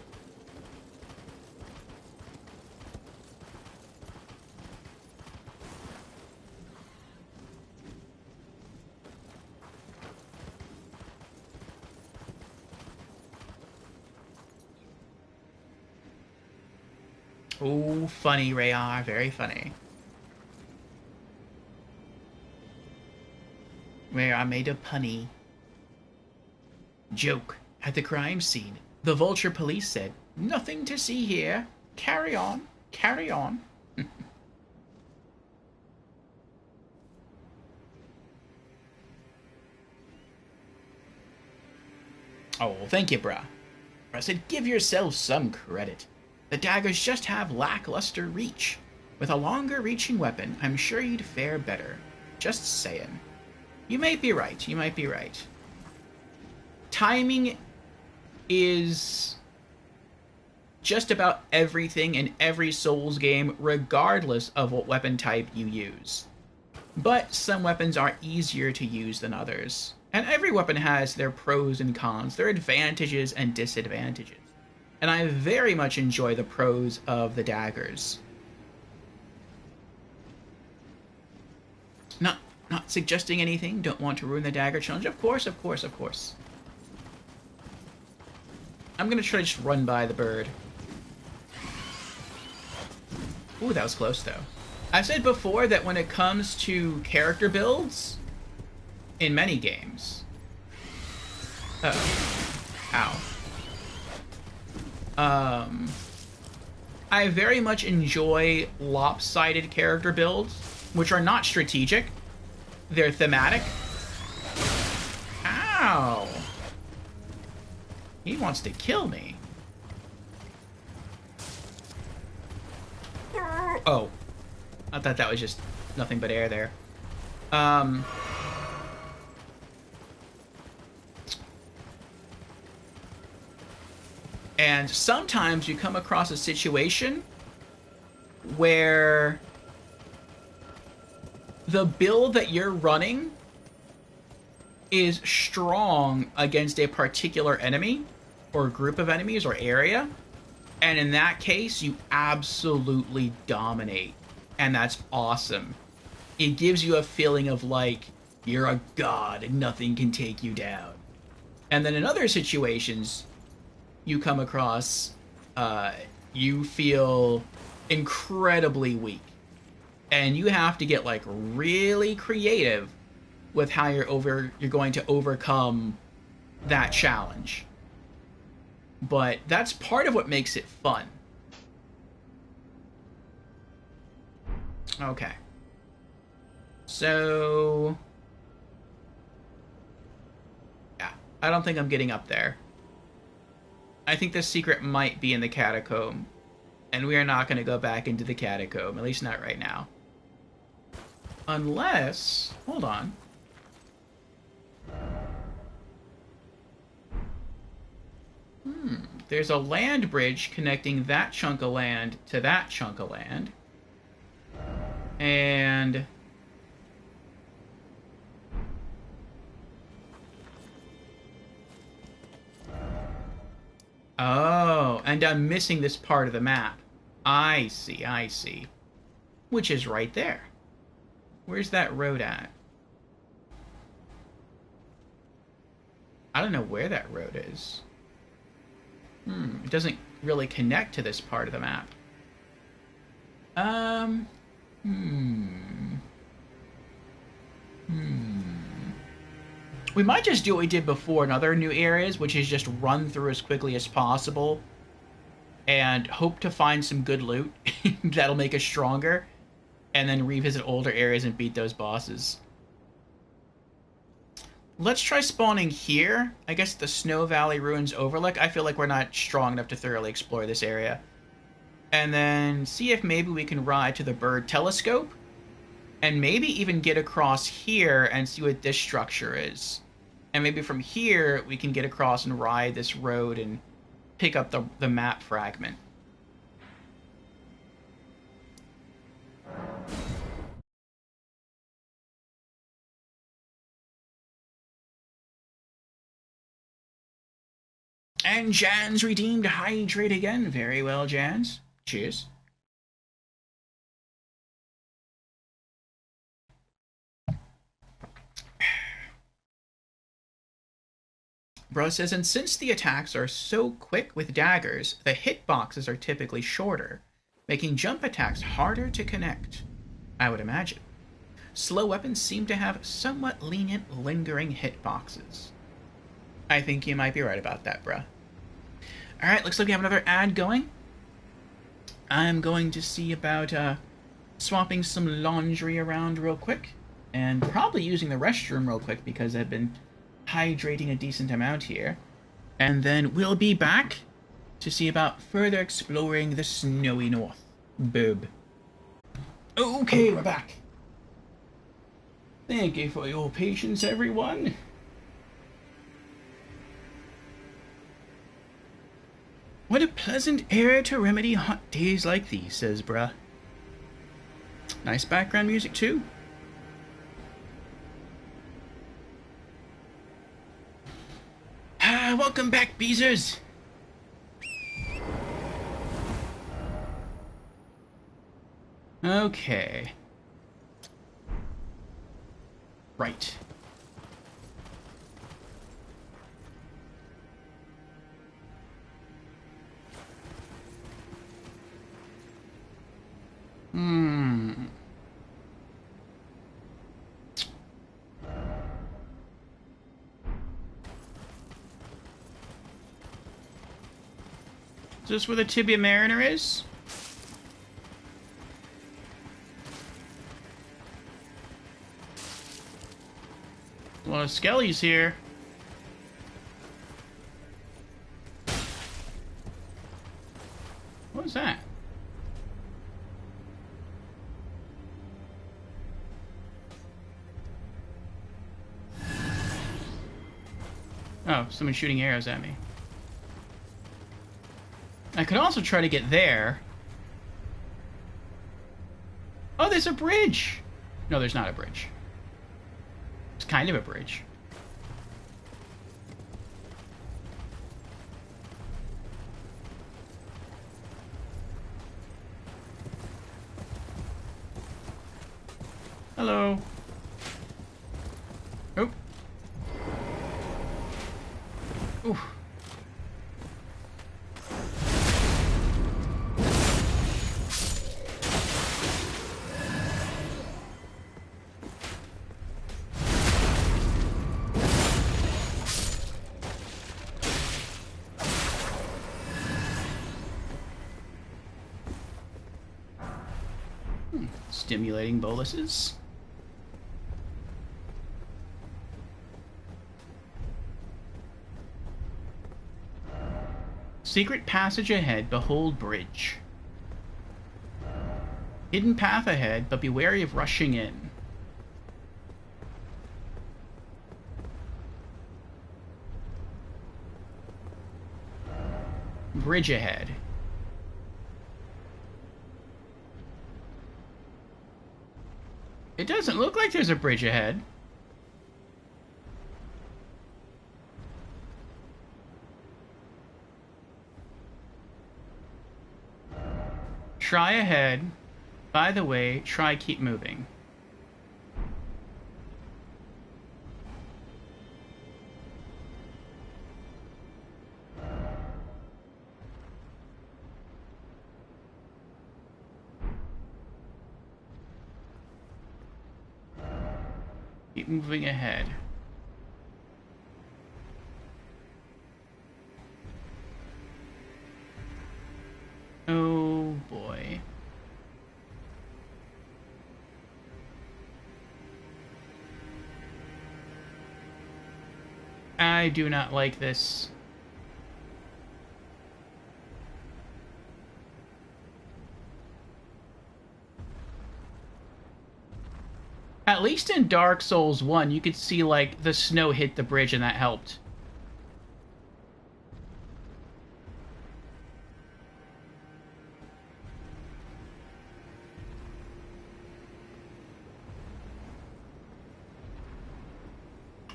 Oh, funny, Rayar. Very funny. Where I made a punny joke at the crime scene. The Vulture police said, "Nothing to see here. Carry on. Carry on." Oh, thank you, bruh. I said, give yourself some credit. The daggers just have lackluster reach. With a longer reaching weapon, I'm sure you'd fare better. Just saying. You might be right. You might be right. Timing is just about everything in every Souls game, regardless of what weapon type you use. But some weapons are easier to use than others. And every weapon has their pros and cons, their advantages and disadvantages. And I very much enjoy the pros of the daggers. Not suggesting anything. Don't want to ruin the dagger challenge. Of course, of course, of course. I'm gonna try to just run by the bird. Ooh, that was close, though. I've said before that when it comes to character builds, in many games... Uh-oh. Ow. I very much enjoy lopsided character builds, which are not strategic. They're thematic. Ow! He wants to kill me. Oh. I thought that was just nothing but air there. And sometimes you come across a situation where the build that you're running is strong against a particular enemy or group of enemies or area. And in that case, you absolutely dominate. And that's awesome. It gives you a feeling of like, you're a god and nothing can take you down. And then in other situations, you come across, you feel incredibly weak. And you have to get like really creative with how you're going to overcome that challenge. But that's part of what makes it fun. Okay. So... yeah, I don't think I'm getting up there. I think the secret might be in the catacomb. And we are not going to go back into the catacomb, at least not right now. Unless... hold on. There's a land bridge connecting that chunk of land to that chunk of land. And... oh, and I'm missing this part of the map. I see, I see. Which is right there. Where's that road at? I don't know where that road is. It doesn't really connect to this part of the map. We might just do what we did before in other new areas, which is just run through as quickly as possible and hope to find some good loot that'll make us stronger, and then revisit older areas and beat those bosses. Let's try spawning here. I guess the Snow Valley Ruins Overlook. I feel like we're not strong enough to thoroughly explore this area. And then see if maybe we can ride to the bird telescope. And maybe even get across here and see what this structure is. And maybe from here we can get across and ride this road and pick up the map fragment. And Jan's redeemed hydrate again. Very well, Jans. Cheers. Bro says, and since the attacks are so quick with daggers, the hitboxes are typically shorter, making jump attacks harder to connect. I would imagine. Slow weapons seem to have somewhat lenient, lingering hitboxes. I think you might be right about that, bruh. Alright, looks like we have another ad going. I'm going to see about swapping some laundry around real quick. And probably using the restroom real quick because I've been hydrating a decent amount here. And then we'll be back to see about further exploring the snowy north. Boob. Okay, we're back. Thank you for your patience, everyone. What a pleasant air to remedy hot days like these, says bruh. Nice background music, too. Welcome back, Beezers. Okay. Right. Is this where the Tibia Mariner is? A lot of skellies here. What was that? Oh, someone's shooting arrows at me. I could also try to get there. Oh, there's a bridge! No, there's not a bridge. It's kind of a bridge. Hello. Oh. Ooh. Stimulating boluses. Secret passage ahead, behold bridge. Hidden path ahead, but be wary of rushing in. Bridge ahead. It doesn't look like there's a bridge ahead. Try ahead. By the way, try keep moving. Keep moving ahead. Oh boy. I do not like this. At least in Dark Souls 1, you could see, like, the snow hit the bridge and that helped.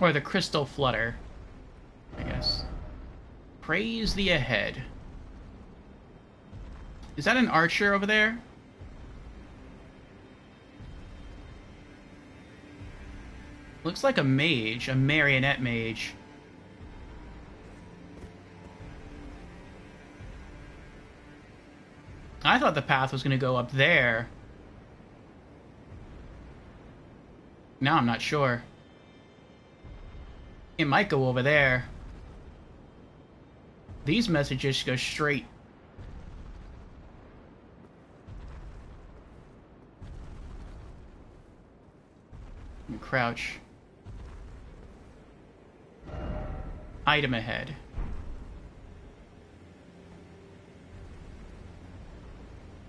Or the crystal flutter, I guess. Praise the ahead. Is that an archer over there? Looks like a mage, a marionette mage. I thought the path was going to go up there. Now I'm not sure. It might go over there. These messages go straight. Crouch. Item ahead.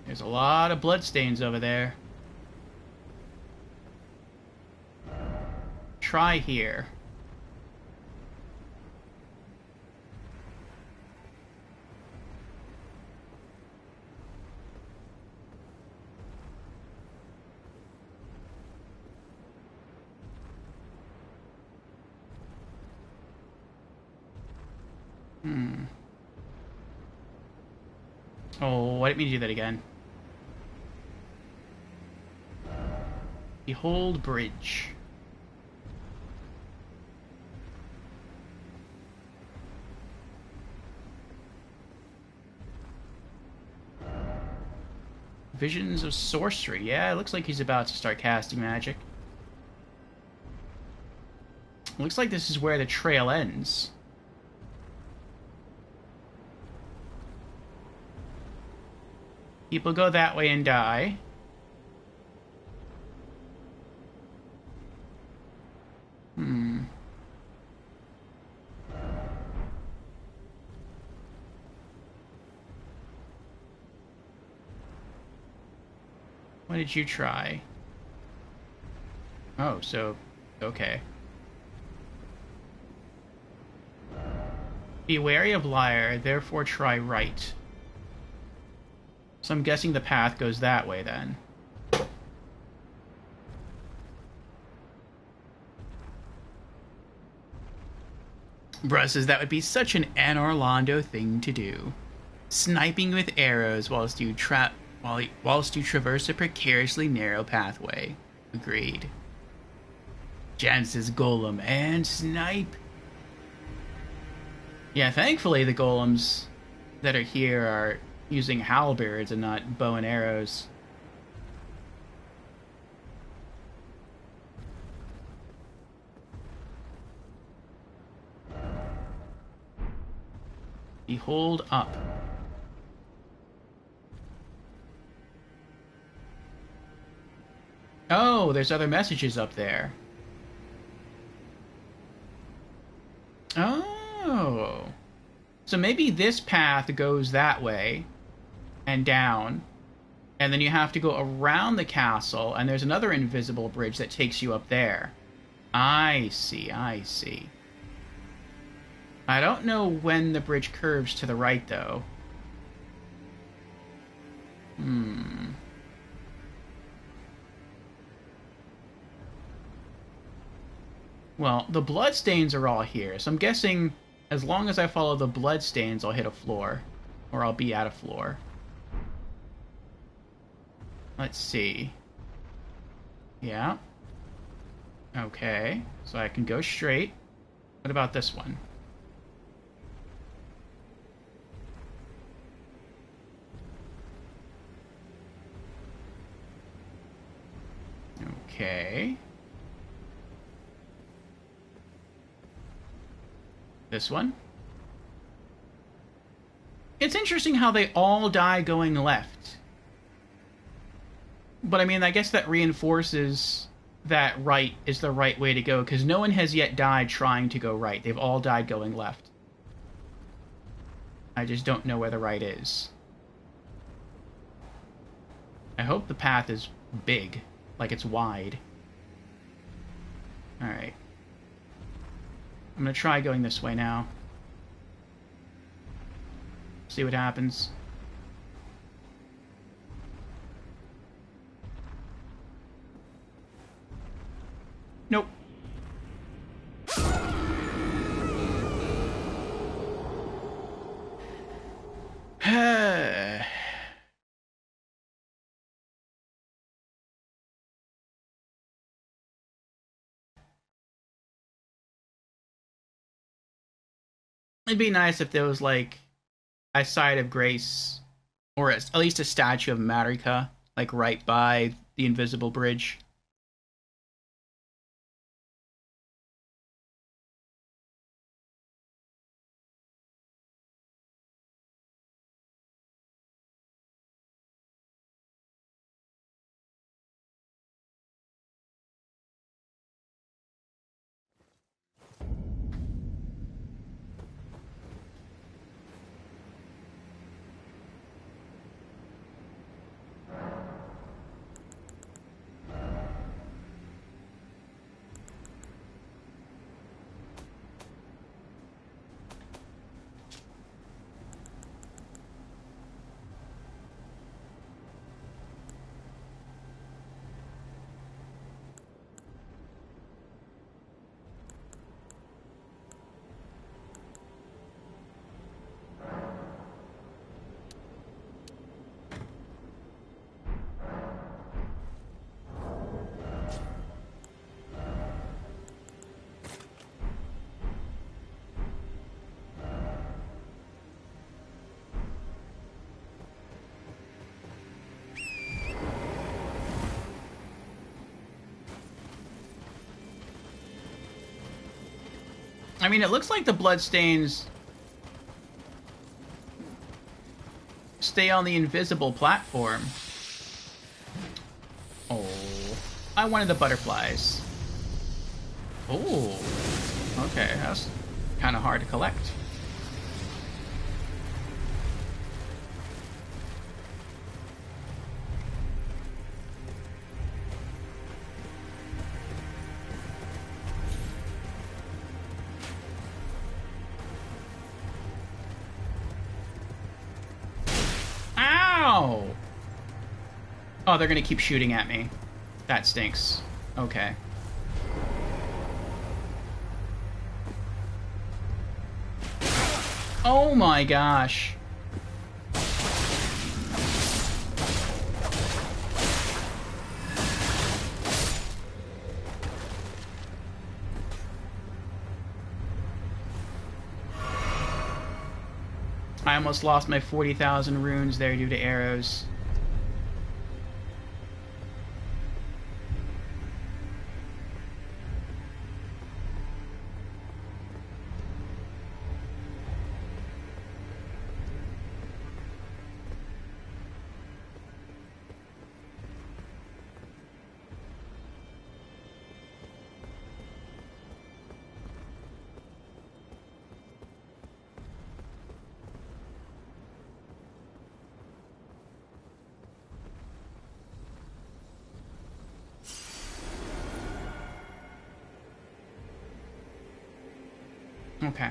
There's a lot of bloodstains over there. Try here. Oh, I didn't mean to do that again. Behold bridge. Visions of sorcery. Yeah, it looks like he's about to start casting magic. Looks like this is where the trail ends. People go that way and die. What did you try? Oh, so... okay. Be wary of liar, therefore try right. So I'm guessing the path goes that way, then. Bruh says that would be such an Orlando thing to do. Sniping with arrows whilst you traverse a precariously narrow pathway. Agreed. Jan says golem and snipe. Yeah, thankfully the golems that are here are using halberds and not bow and arrows. Behold up. Oh, there's other messages up there. Oh. So maybe this path goes that way and down, and then you have to go around the castle, and there's another invisible bridge that takes you up there. I see, I see. I don't know when the bridge curves to the right, though. Well, the bloodstains are all here, so I'm guessing as long as I follow the bloodstains, I'll hit a floor. Or I'll be at a floor. Let's see. Yeah. Okay, so I can go straight. What about this one? Okay. This one? It's interesting how they all die going left. But I mean, I guess that reinforces that right is the right way to go, because no one has yet died trying to go right. They've all died going left. I just don't know where the right is. I hope the path is big, like it's wide. Alright. I'm gonna try going this way now. See what happens. Nope. It'd be nice if there was, like, a site of grace, or at least a statue of Marika, like, right by the invisible bridge. I mean, it looks like the bloodstains stay on the invisible platform. Oh, I wanted the butterflies. Oh, okay, that's kind of hard to collect. Ow! Oh, they're gonna keep shooting at me. That stinks. Okay. Oh my gosh. I almost lost my 40,000 runes there due to arrows. Okay.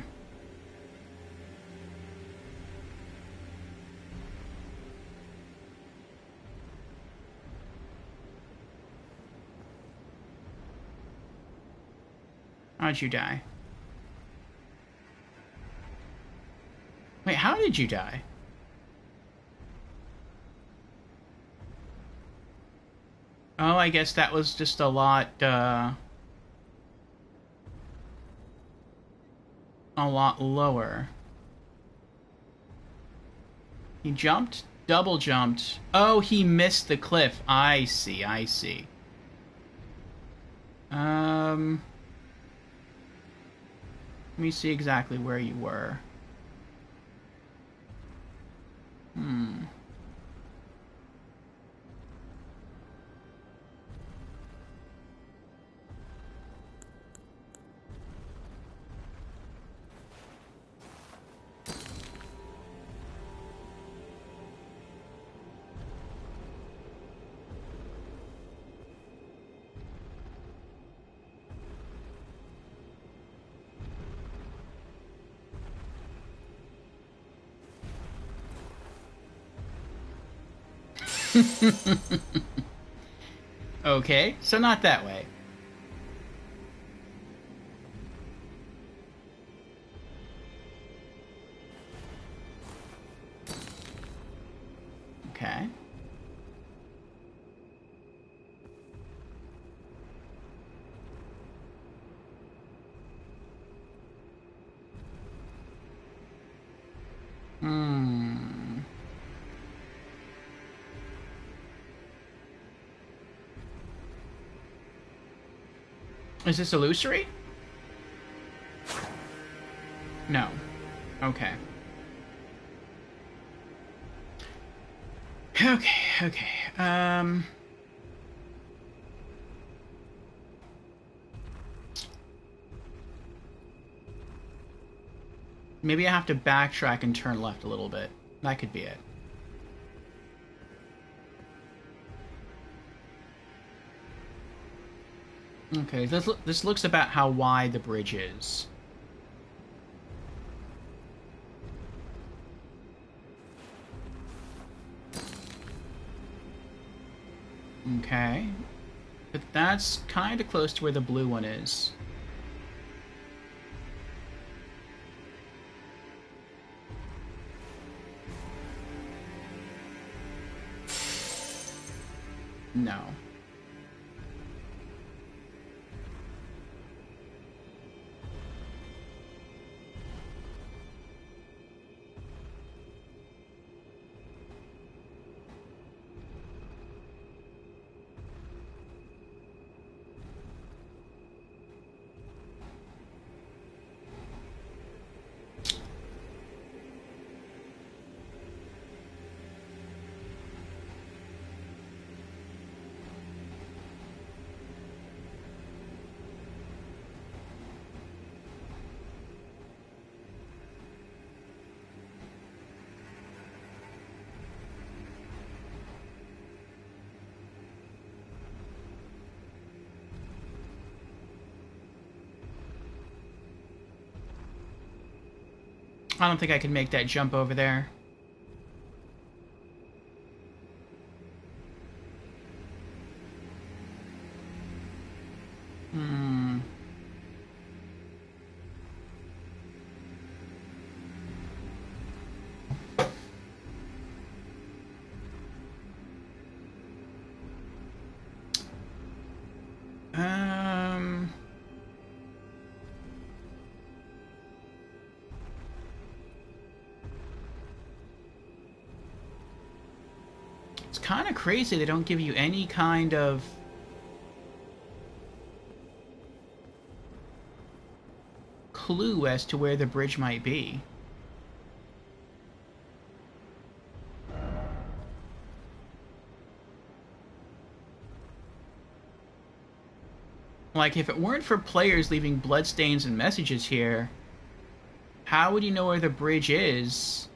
How'd you die? Wait, how did you die? Oh, I guess that was just a lot lower. He jumped? Double jumped. Oh, he missed the cliff. I see, I see. Let me see exactly where you were. Okay, so not that way. Okay. Is this illusory? No. Okay. Okay. Maybe I have to backtrack and turn left a little bit. That could be it. Okay, this looks about how wide the bridge is. Okay. But that's kind of close to where the blue one is. No. I don't think I can make that jump over there. Hmm. It's kind of crazy they don't give you any kind of clue as to where the bridge might be. Like, if it weren't for players leaving bloodstains and messages here, how would you know where the bridge is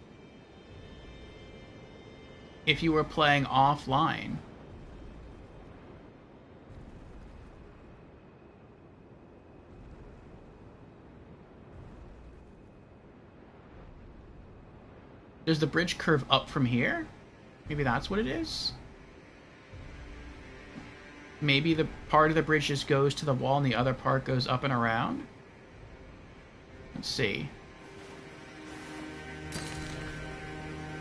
if you were playing offline? Does the bridge curve up from here? Maybe that's what it is? Maybe the part of the bridge just goes to the wall and the other part goes up and around? Let's see.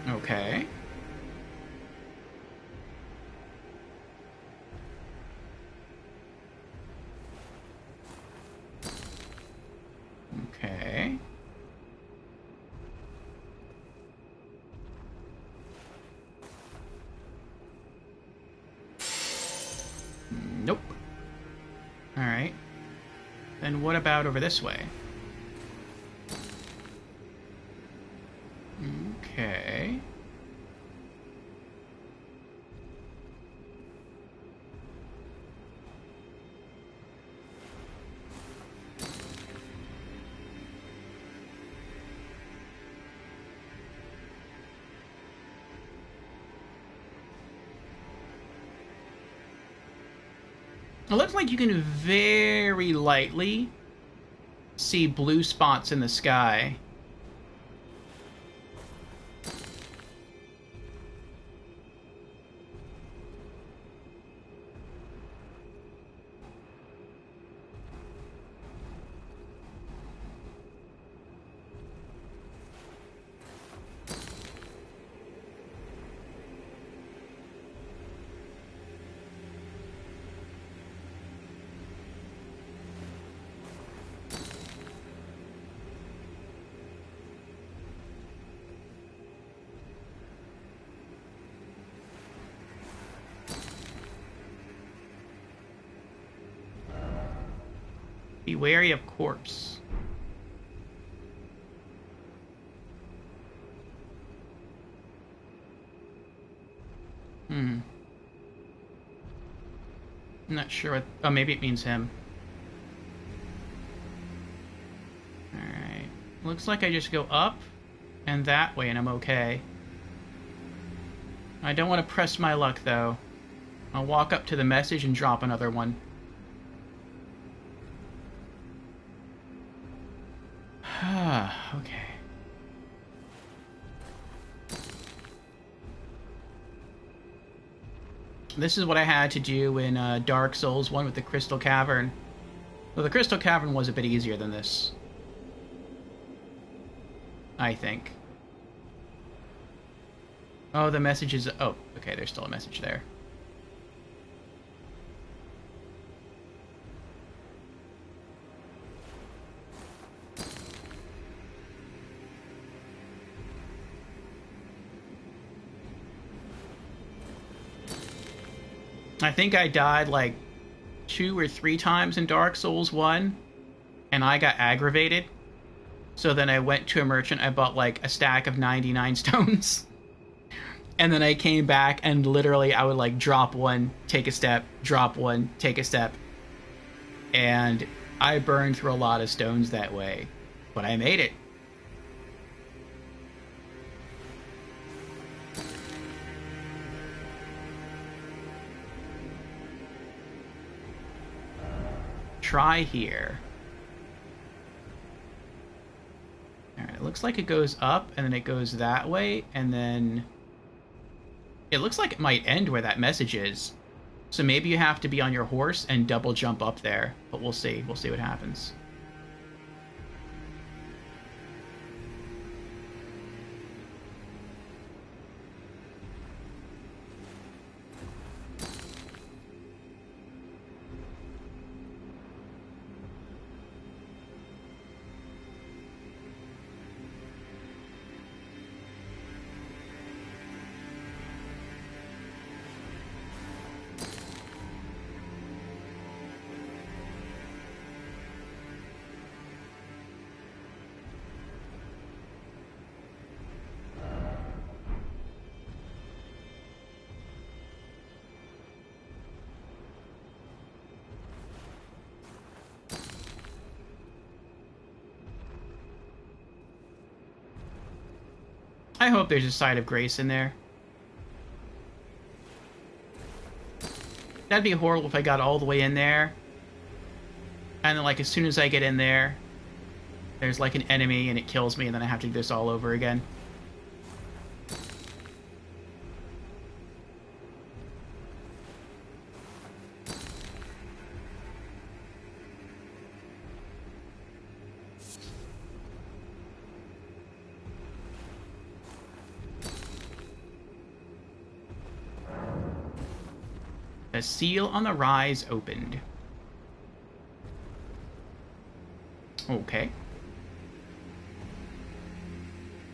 Okay. Okay. Nope. Alright. Then what about over this way? Okay. It looks like you can very lightly see blue spots in the sky. Be wary of corpse. I'm not sure what... Oh, maybe it means him. Alright. Looks like I just go up and that way and I'm okay. I don't want to press my luck, though. I'll walk up to the message and drop another one. Okay. This is what I had to do in Dark Souls 1 with the Crystal Cavern. Well, the Crystal Cavern was a bit easier than this, I think. Oh, the message is... Oh, okay, there's still a message there. I think I died like 2 or 3 times in Dark Souls 1, and I got aggravated. So then I went to a merchant, I bought like a stack of 99 stones. And then I came back and literally I would like drop one, take a step, drop one, take a step. And I burned through a lot of stones that way. But I made it. Try here. Alright, it looks looks like it goes up, and then it goes that way, and then... It looks like it might end where that message is. So maybe you have to be on your horse and double jump up there. But we'll see. We'll see what happens. I hope there's a side of grace in there. That'd be horrible if I got all the way in there. And then, like, as soon as I get in there, there's, like, an enemy and it kills me, and then I have to do this all over again. The seal on the rise opened. Okay.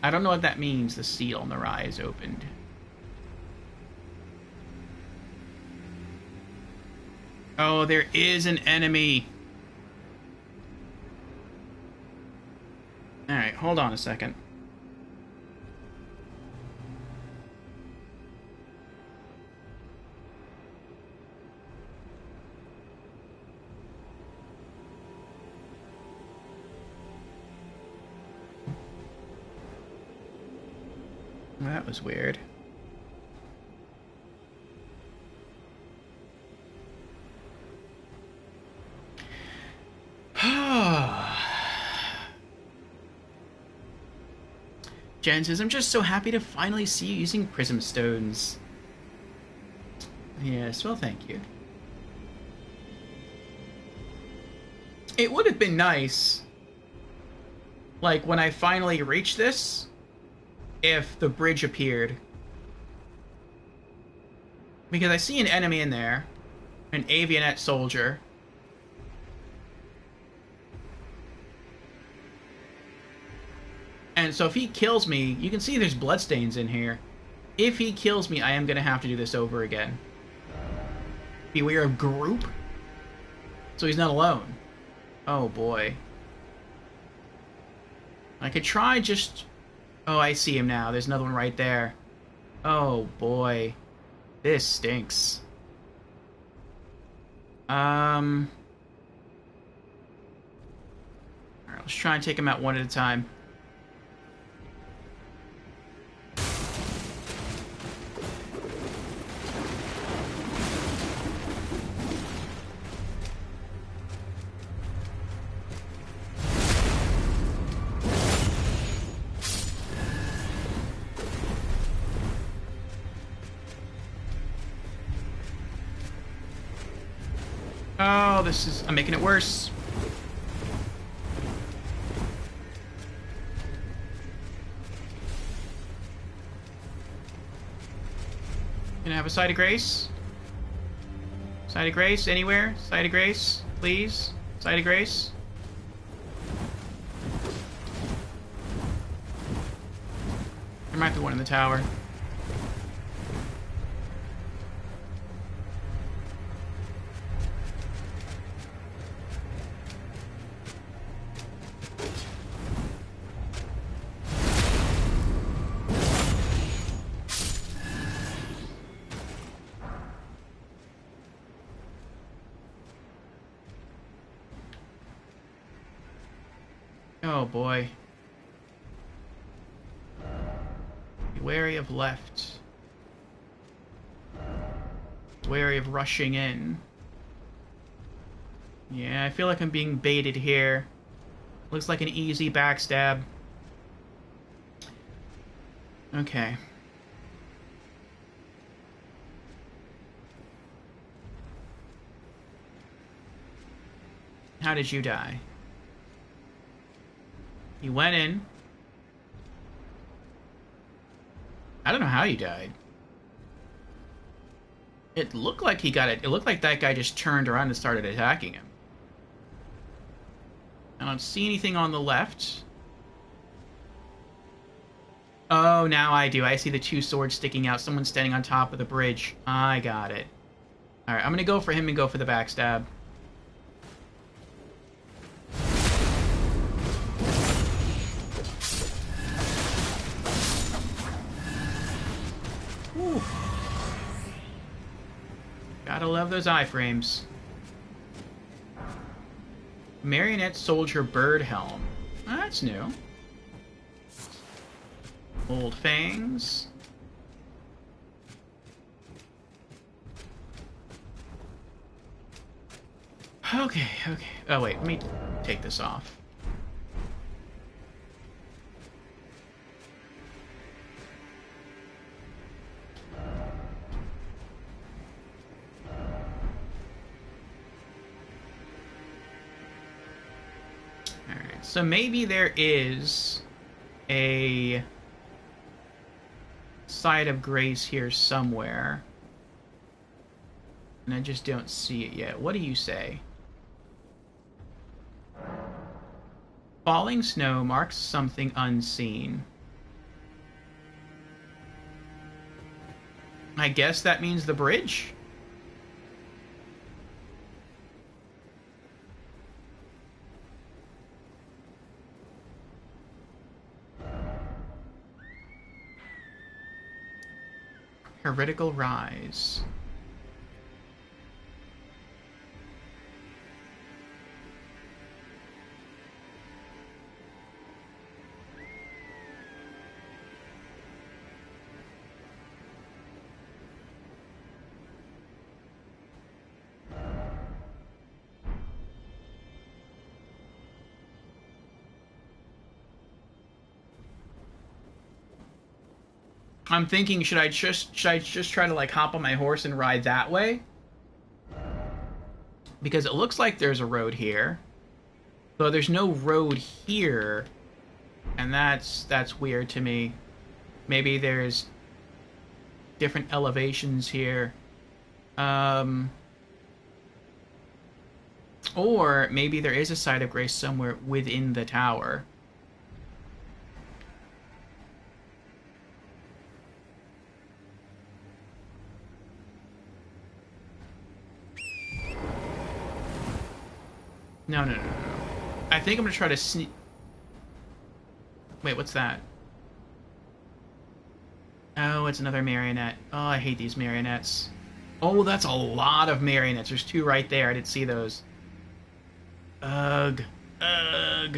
I don't know what that means, the seal on the rise opened. Oh, there is an enemy. Alright, hold on a second. That was weird. Jen says, I'm just so happy to finally see you using prism stones. Yes, well, thank you. It would have been nice, like, when I finally reached this, if the bridge appeared. Because I see an enemy in there. An avionet soldier. And so if he kills me, you can see there's bloodstains in here. If he kills me, I am going to have to do this over again. Beware of group? So he's not alone. Oh boy. I could try just... Oh, I see him now. There's another one right there. Oh, boy. This stinks. Alright, let's try and take him out one at a time. Oh, this is... I'm making it worse. Can I have a side of grace? Side of grace, anywhere? Side of grace, please? Side of grace? There might be one in the tower. Oh boy. Be wary of left. Wary of rushing in. Yeah, I feel like I'm being baited here. Looks like an easy backstab. Okay. How did you die? You went in. I don't know how you died. It looked like he got it. It looked like that guy just turned around and started attacking him. I don't see anything on the left. Oh, now I do. I see the two swords sticking out. Someone's standing on top of the bridge. I got it. Alright, I'm gonna go for him and go for the backstab. Whew. Gotta love those iframes. Marionette Soldier Bird Helm. Oh, that's new. Old Fangs. Okay. Oh, wait. Let me take this off. Alright, so maybe there is a side of grace here somewhere. And I just don't see it yet. What do you say? Falling snow marks something unseen. I guess that means the bridge? Heretical Rise. I'm thinking, should I just try to like hop on my horse and ride that way? Because it looks like there's a road here. Though there's no road here. And that's weird to me. Maybe there's different elevations here. Or maybe there is a side of grace somewhere within the tower. No. I think I'm gonna try to sneak... Wait, what's that? Oh, it's another marionette. Oh, I hate these marionettes. Oh, that's a lot of marionettes. There's two right there. I didn't see those. Ugh. Ugh.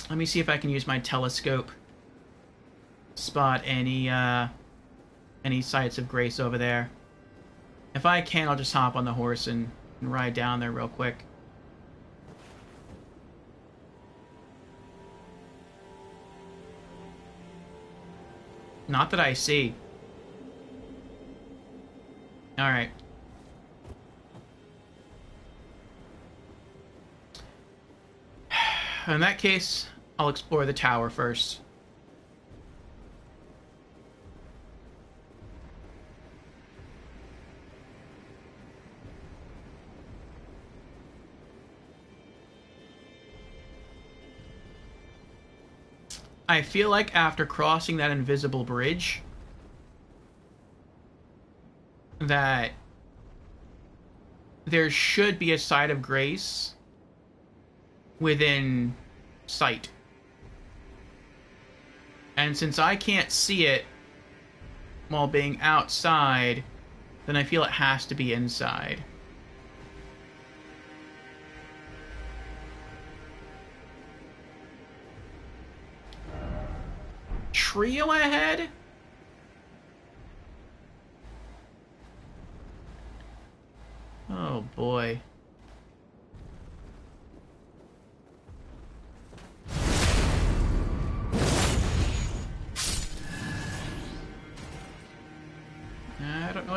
Let me see if I can use my telescope. Spot any sites of grace over there. If I can, I'll just hop on the horse and ride down there real quick. Not that I see. Alright. In that case, I'll explore the tower first. I feel like after crossing that invisible bridge, that there should be a side of grace within sight. And since I can't see it while being outside, then I feel it has to be inside. Trio ahead? Oh boy.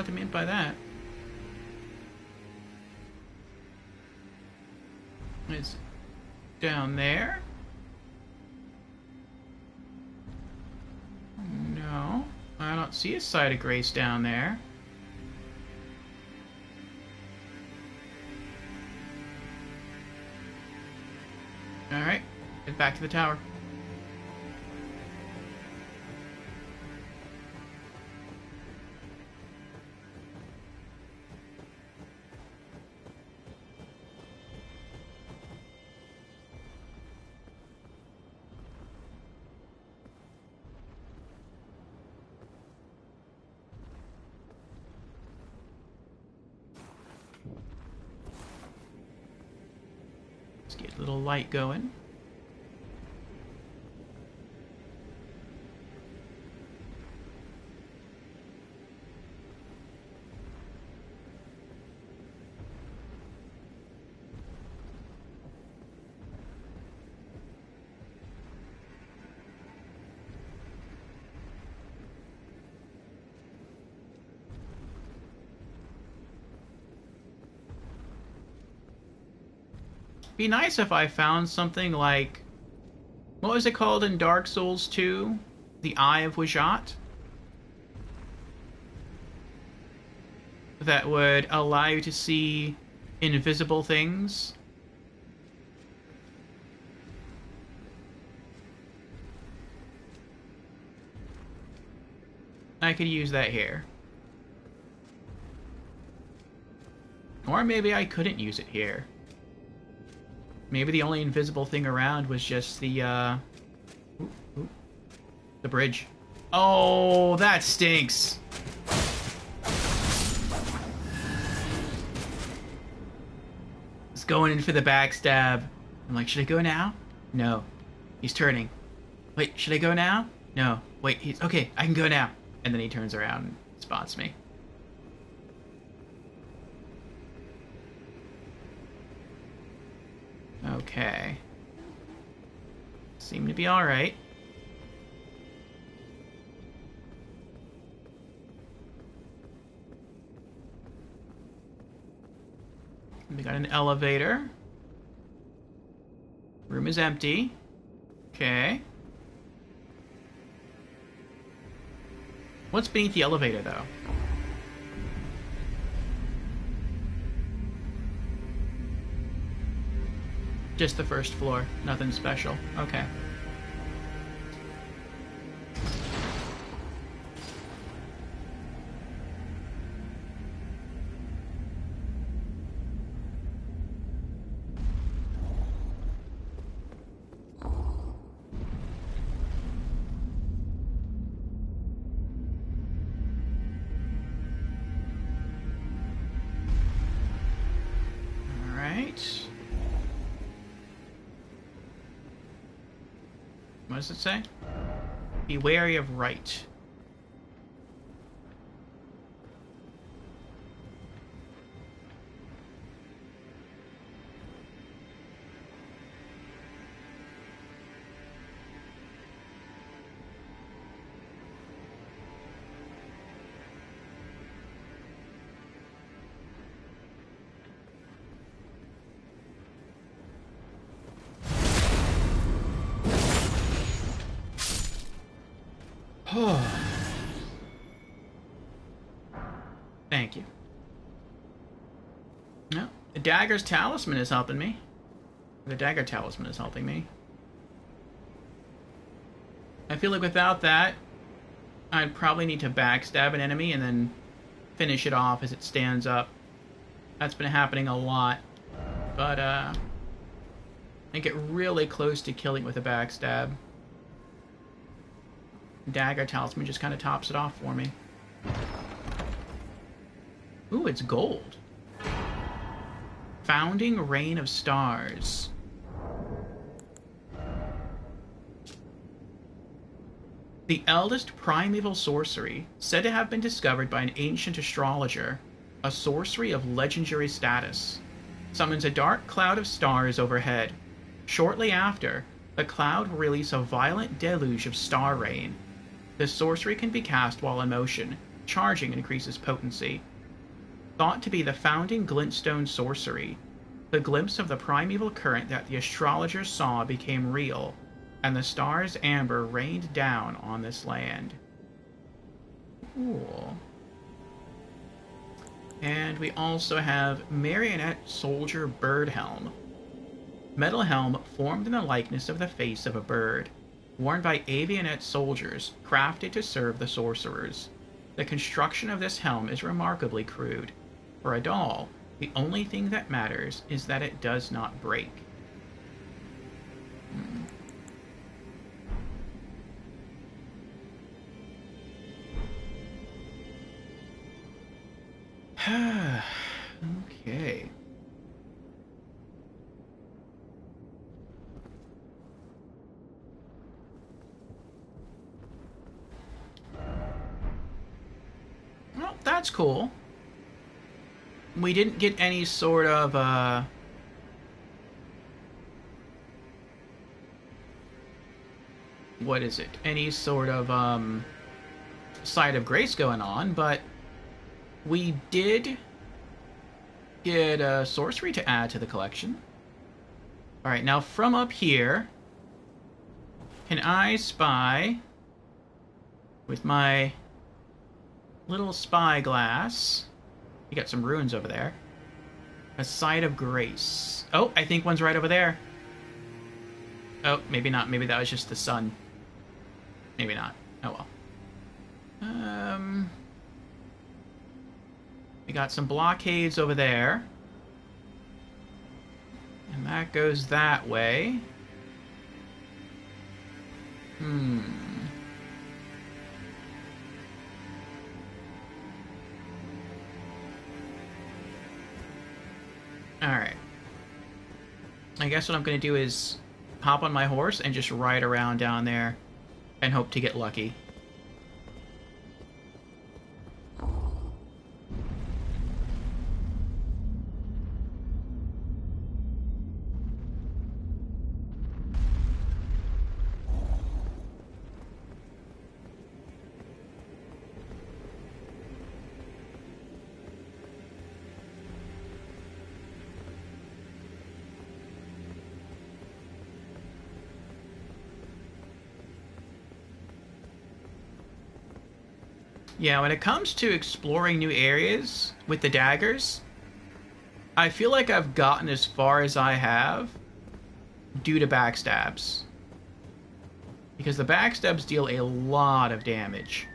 exactly meant by that. It's down there. No, I don't see a site of grace down there. Alright, get back to the tower. Let's get a little light going. Be nice if I found something like, what was it called in Dark Souls 2? The Eye of Wajat? That would allow you to see invisible things. I could use that here. Or maybe I couldn't use it here. Maybe the only invisible thing around was just the bridge. Oh, that stinks. It's going in for the backstab. I'm like, should I go now? No. He's turning. Wait, should I go now? No. Wait, he's... Okay, I can go now. And then he turns around and spots me. Okay. Seem to be alright. We got an elevator. Room is empty. Okay. What's beneath the elevator, though? Just the first floor. Nothing special. Okay. What does it say? Be wary of right. Thank you. No, the Dagger's Talisman is helping me. The Dagger Talisman is helping me. I feel like without that, I'd probably need to backstab an enemy and then finish it off as it stands up. That's been happening a lot. But, I get really close to killing with a backstab. Dagger Talisman just kind of tops it off for me. Ooh, it's gold. Founding Reign of Stars. The eldest primeval sorcery, said to have been discovered by an ancient astrologer, a sorcery of legendary status, summons a dark cloud of stars overhead. Shortly after, the cloud will release a violent deluge of star rain. The sorcery can be cast while in motion, charging increases potency. Thought to be the founding glintstone sorcery, the glimpse of the primeval current that the astrologers saw became real, and the star's amber rained down on this land. Cool. And we also have Marionette Soldier Bird Helm. Metal helm formed in the likeness of the face of a bird, worn by Avionette soldiers, crafted to serve the sorcerers. The construction of this helm is remarkably crude. For a doll, the only thing that matters is that it does not break. Okay. Well, that's cool. We didn't get any sort of, what is it? Any sort of, side of grace going on, but we did get a sorcery to add to the collection. Alright, now from up here, can I spy with my little spyglass? You got some ruins over there. A side of grace. Oh, I think one's right over there. Oh, maybe not. Maybe that was just the sun. Maybe not. Oh well. We got some blockades over there. And that goes that way. Alright. I guess what I'm going to do is hop on my horse and just ride around down there and hope to get lucky. Yeah, when it comes to exploring new areas with the daggers, I feel like I've gotten as far as I have due to backstabs. Because the backstabs deal a lot of damage.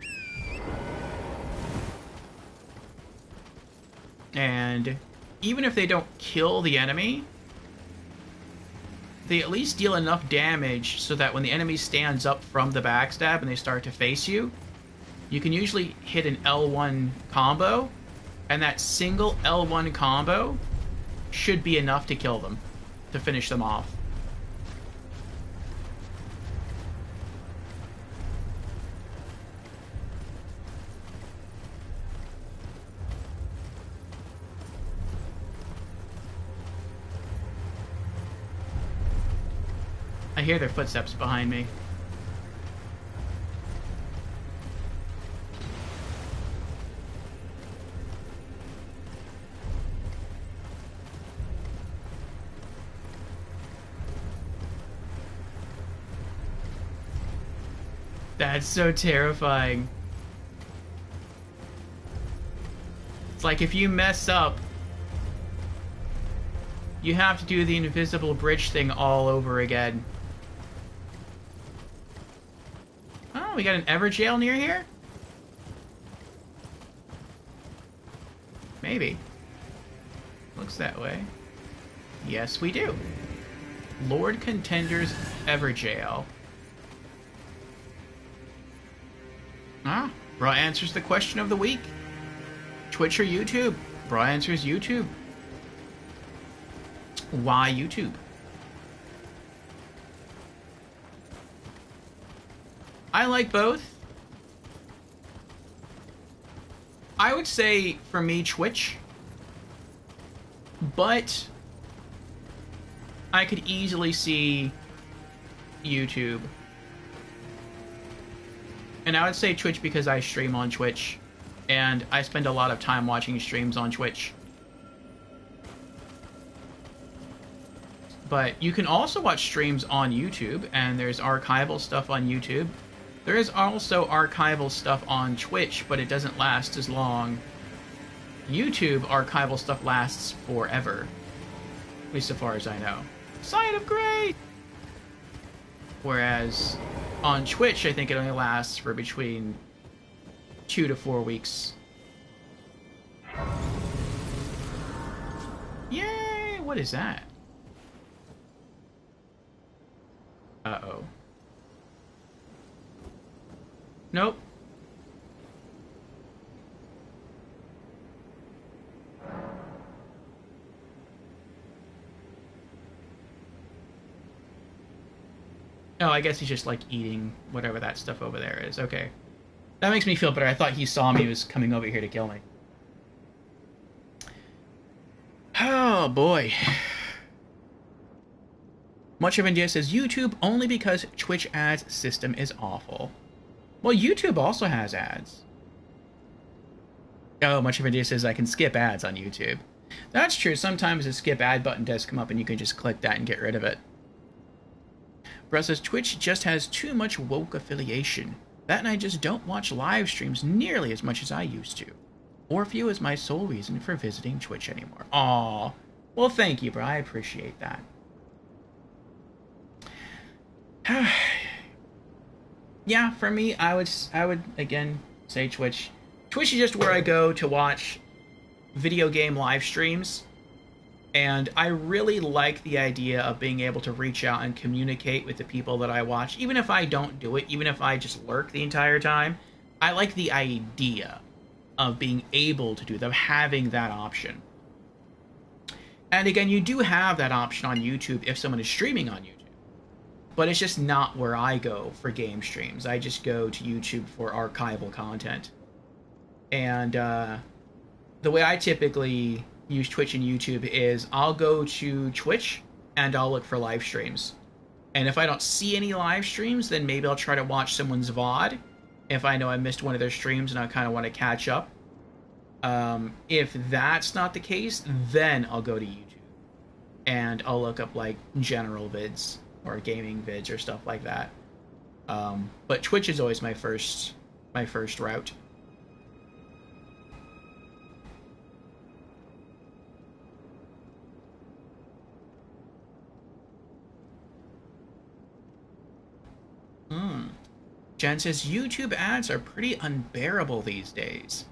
And even if they don't kill the enemy, they at least deal enough damage so that when the enemy stands up from the backstab and they start to face you, you can usually hit an L1 combo, and that single L1 combo should be enough to kill them, to finish them off. I hear their footsteps behind me. That's so terrifying. It's like if you mess up, you have to do the invisible bridge thing all over again. Oh, we got an Everjail near here? Maybe. Looks that way. Yes, we do. Lord Contender's Everjail. Ah, Bra answers the question of the week. Twitch or YouTube? Bra answers YouTube. Why YouTube? I like both. I would say, for me, Twitch. But I could easily see YouTube. And I would say Twitch because I stream on Twitch. and I spend a lot of time watching streams on Twitch. But you can also watch streams on YouTube, and there's archival stuff on YouTube. There is also archival stuff on Twitch, but it doesn't last as long. YouTube archival stuff lasts forever, at least so far as I know. Sign of Grace! Whereas on Twitch, I think it only lasts for between 2 to 4 weeks. Yay! What is that? Uh-oh. Nope. Oh, I guess he's just, like, eating whatever that stuff over there is. Okay. That makes me feel better. I thought he saw me, he was coming over here to kill me. Oh, boy. Much of India says YouTube only because Twitch ads system is awful. Well, YouTube also has ads. Oh, Much of India says I can skip ads on YouTube. That's true. Sometimes the skip ad button does come up and you can just click that and get rid of it. Russ says Twitch just has too much woke affiliation. That and I just don't watch live streams nearly as much as I used to. Or view is my sole reason for visiting Twitch anymore. Aw. Well, thank you, bro. I appreciate that. Yeah, for me, I would again say Twitch. Twitch is just where I go to watch video game live streams, and I really like the idea of being able to reach out and communicate with the people that I watch, even if I don't do it, even if I just lurk the entire time. I like the idea of being able to do that, of having that option. And again, you do have that option on YouTube if someone is streaming on YouTube. But it's just not where I go for game streams. I just go to YouTube for archival content. And the way I typically use Twitch and YouTube is I'll go to Twitch and I'll look for live streams. And if I don't see any live streams, then maybe I'll try to watch someone's VOD if I know I missed one of their streams and I kind of want to catch up. If that's not the case, then I'll go to YouTube. And I'll look up, like, general vids or gaming vids or stuff like that. But Twitch is always my first route. Jen says YouTube ads are pretty unbearable these days.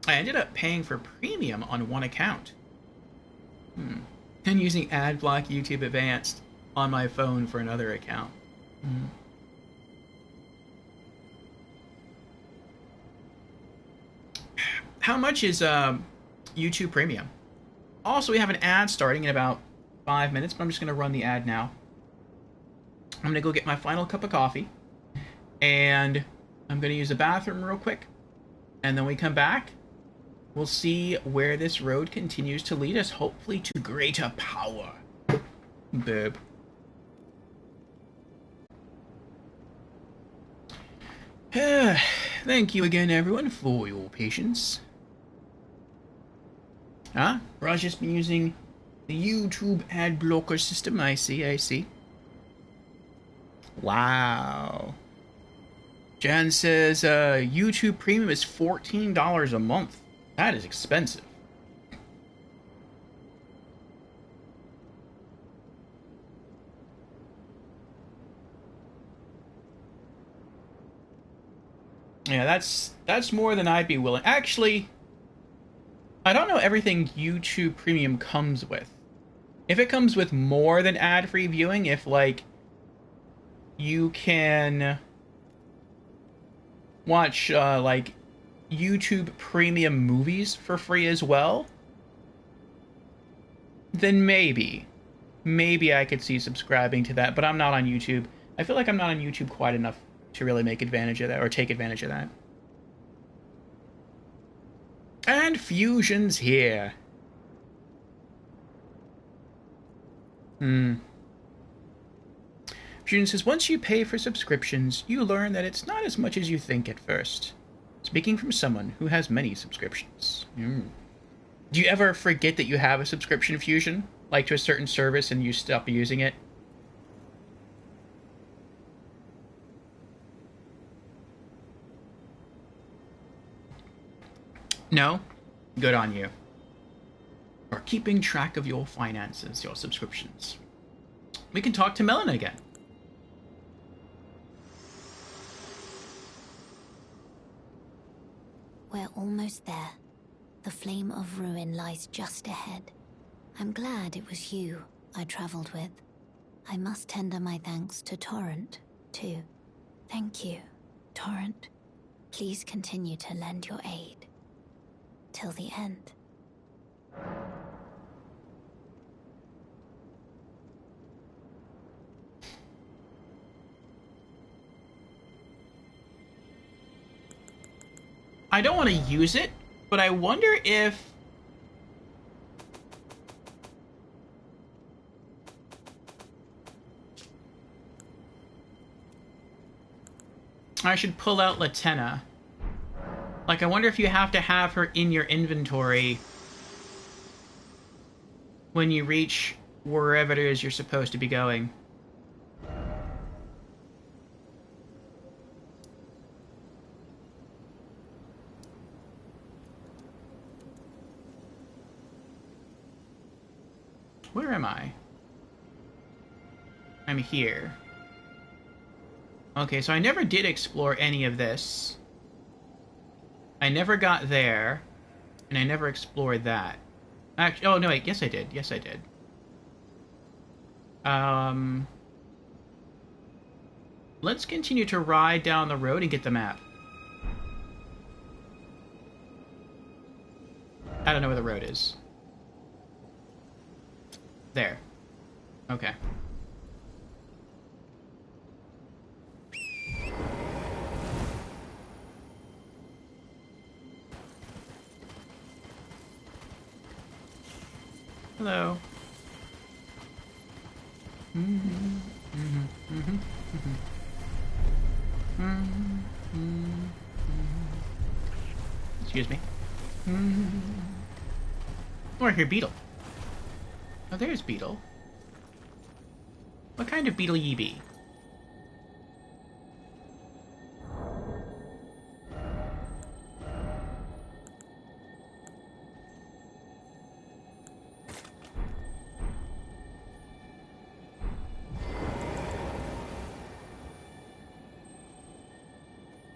I ended up paying for premium on one account. And using AdBlock YouTube Advanced on my phone for another account. How much is YouTube Premium? Also, we have an ad starting in about 5 minutes, but I'm just going to run the ad now. I'm going to go get my final cup of coffee, and I'm going to use the bathroom real quick, and then we come back. We'll see where this road continues to lead us, hopefully to greater power. Boob. Thank you again, everyone, for your patience. Raj just been using the YouTube ad blocker system. I see. Wow. Jan says YouTube Premium is $14 a month. That is expensive. Yeah, that's more than I'd be willing. Actually, I don't know everything YouTube Premium comes with. If it comes with more than ad-free viewing, if, like, you can watch, like, YouTube Premium movies for free as well, then maybe I could see subscribing to that, but I'm not on YouTube. I feel like I'm not on YouTube quite enough to really make advantage of that, or take advantage of that. And Fusion's here. Fusion says, once you pay for subscriptions, you learn that it's not as much as you think at first. Speaking from someone who has many subscriptions. Do you ever forget that you have a subscription, Fusion? Like to a certain service and you stop using it? No? Good on you. Or keeping track of your finances, your subscriptions. We can talk to Melina again. We're almost there. The flame of ruin lies just ahead. I'm glad it was you I traveled with. I must tender my thanks to Torrent, too. Thank you, Torrent. Please continue to lend your aid. Till the end. I don't want to use it, but I wonder if... I should pull out Latenna. Like, I wonder if you have to have her in your inventory when you reach wherever it is you're supposed to be going. Where am I? I'm here. Okay, so I never did explore any of this. I never got there. And I never explored that. Actually, oh, no, wait. Yes, I did. Yes, I did. Let's continue to ride down the road and get the map. I don't know where the road is. There. Okay. Hello. Excuse me. Oh, I hear Beetle. Oh, there's Beetle. What kind of beetle ye be?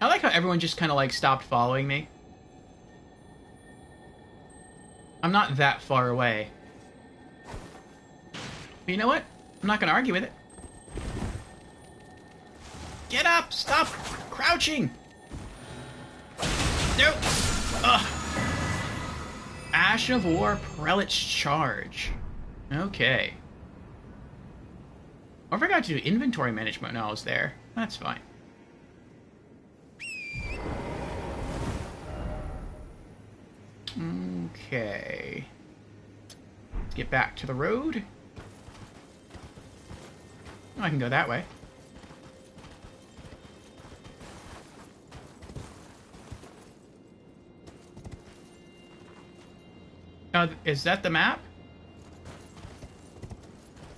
I like how everyone just kind of like stopped following me. I'm not that far away. But you know what? I'm not going to argue with it. Get up! Stop crouching! No! Ugh! Ash of War Prelate's Charge. Okay. I forgot to do inventory management when I was there. That's fine. Okay. Let's get back to the road. Oh, I can go that way. Oh, is that the map?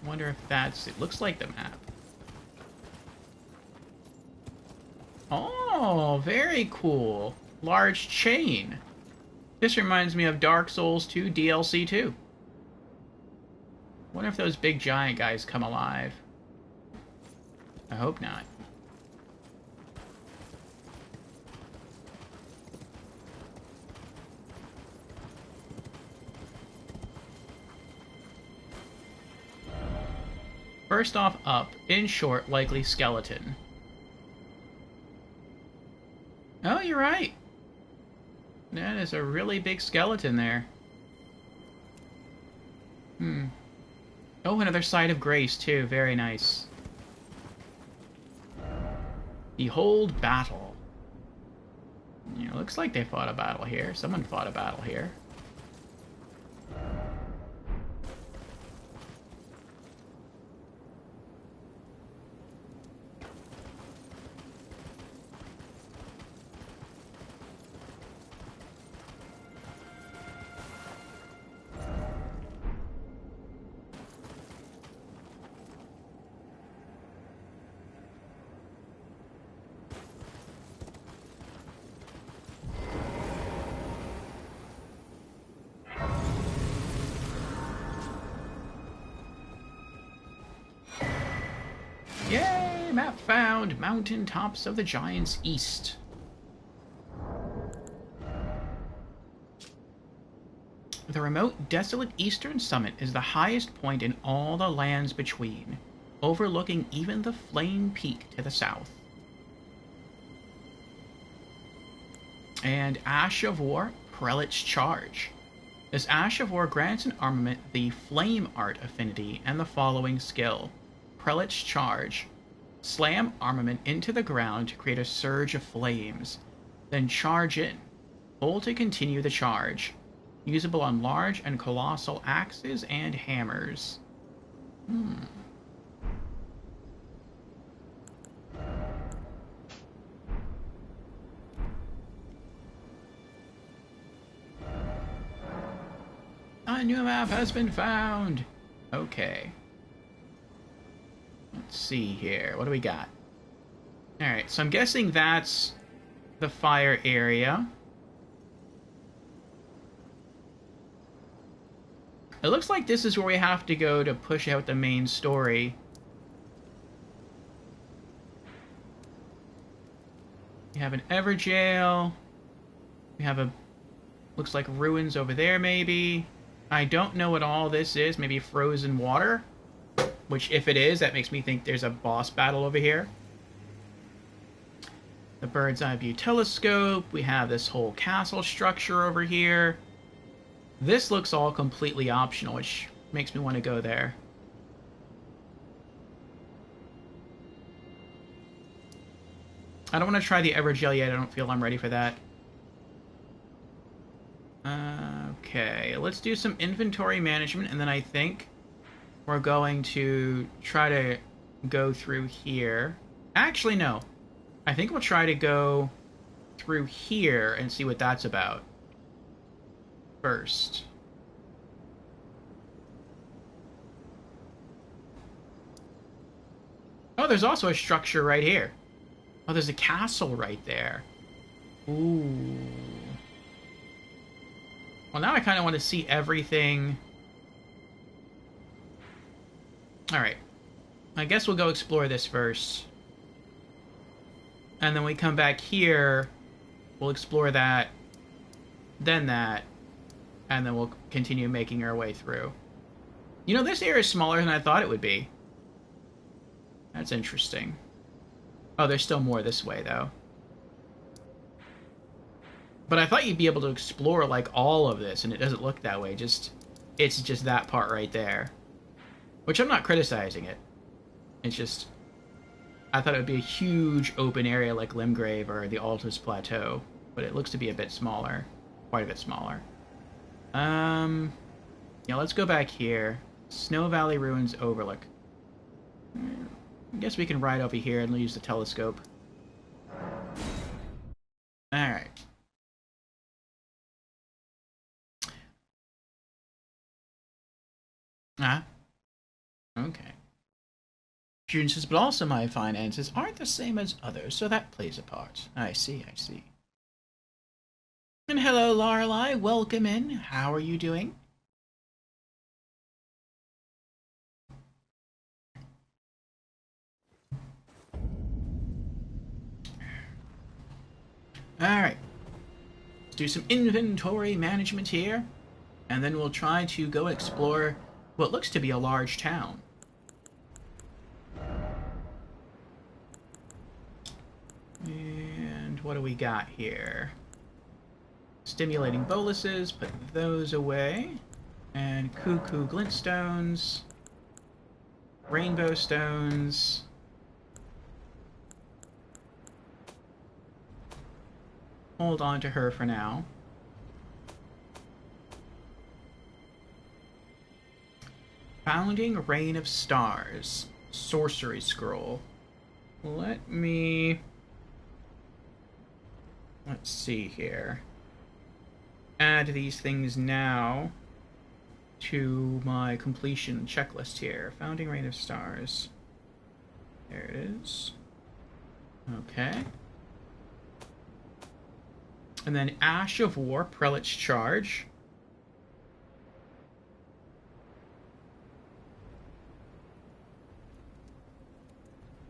Wonder if that's... It looks like the map. Oh, very cool. Large chain. This reminds me of Dark Souls 2 DLC 2. Wonder if those big giant guys come alive. I hope not. First off, up. In short, likely skeleton. Oh, you're right. That is a really big skeleton there. Oh, another Site of Grace, too. Very nice. Behold battle. Yeah, looks like they fought a battle here. Someone fought a battle here. Map found! Mountain tops of the Giants East. The remote, desolate eastern summit is the highest point in all the lands between, overlooking even the Flame Peak to the south. And Ash of War, Prelate's Charge. This Ash of War grants an armament the Flame Art affinity and the following skill. Prelate's Charge. Slam armament into the ground to create a surge of flames. Then charge in. Hold to continue the charge. Usable on large and colossal axes and hammers. A new map has been found! Okay. Let's see here. What do we got? Alright, so I'm guessing that's the fire area. It looks like this is where we have to go to push out the main story. We have an Everjail. We have a... looks like ruins over there, maybe. I don't know what all this is. Maybe frozen water? Which, if it is, that makes me think there's a boss battle over here. The bird's eye view telescope. We have this whole castle structure over here. This looks all completely optional, which makes me want to go there. I don't want to try the Evergel yet. I don't feel I'm ready for that. Okay, let's do some inventory management, and then I think we're going to try to go through here. Actually, no. I think we'll try to go through here and see what that's about first. Oh, there's also a structure right here. Oh, there's a castle right there. Ooh. Well, now I kind of want to see everything. Alright. I guess we'll go explore this first. And then we come back here, we'll explore that, then that, and then we'll continue making our way through. You know, this area is smaller than I thought it would be. That's interesting. Oh, there's still more this way, though. But I thought you'd be able to explore, like, all of this, and it doesn't look that way. It's just that part right there. Which I'm not criticizing it. It's just... I thought it would be a huge open area like Limgrave or the Altus Plateau. But it looks to be a bit smaller. Quite a bit smaller. Yeah, let's go back here. Snow Valley Ruins Overlook. I guess we can ride over here and use the telescope. Alright. Ah. Okay. June says, but also my finances aren't the same as others, so that plays a part. I see, I see. And hello, Lorelei. Welcome in. How are you doing? Alright. Let's do some inventory management here. And then we'll try to go explore what looks to be a large town. And what do we got here? Stimulating boluses, put those away. And cuckoo glintstones. Rainbow stones. Hold on to her for now. Founding Rain of Stars. Sorcery Scroll. Let's see here. Add these things now to my completion checklist here. Founding Rain of Stars. There it is. Okay. And then Ash of War, Prelate's Charge.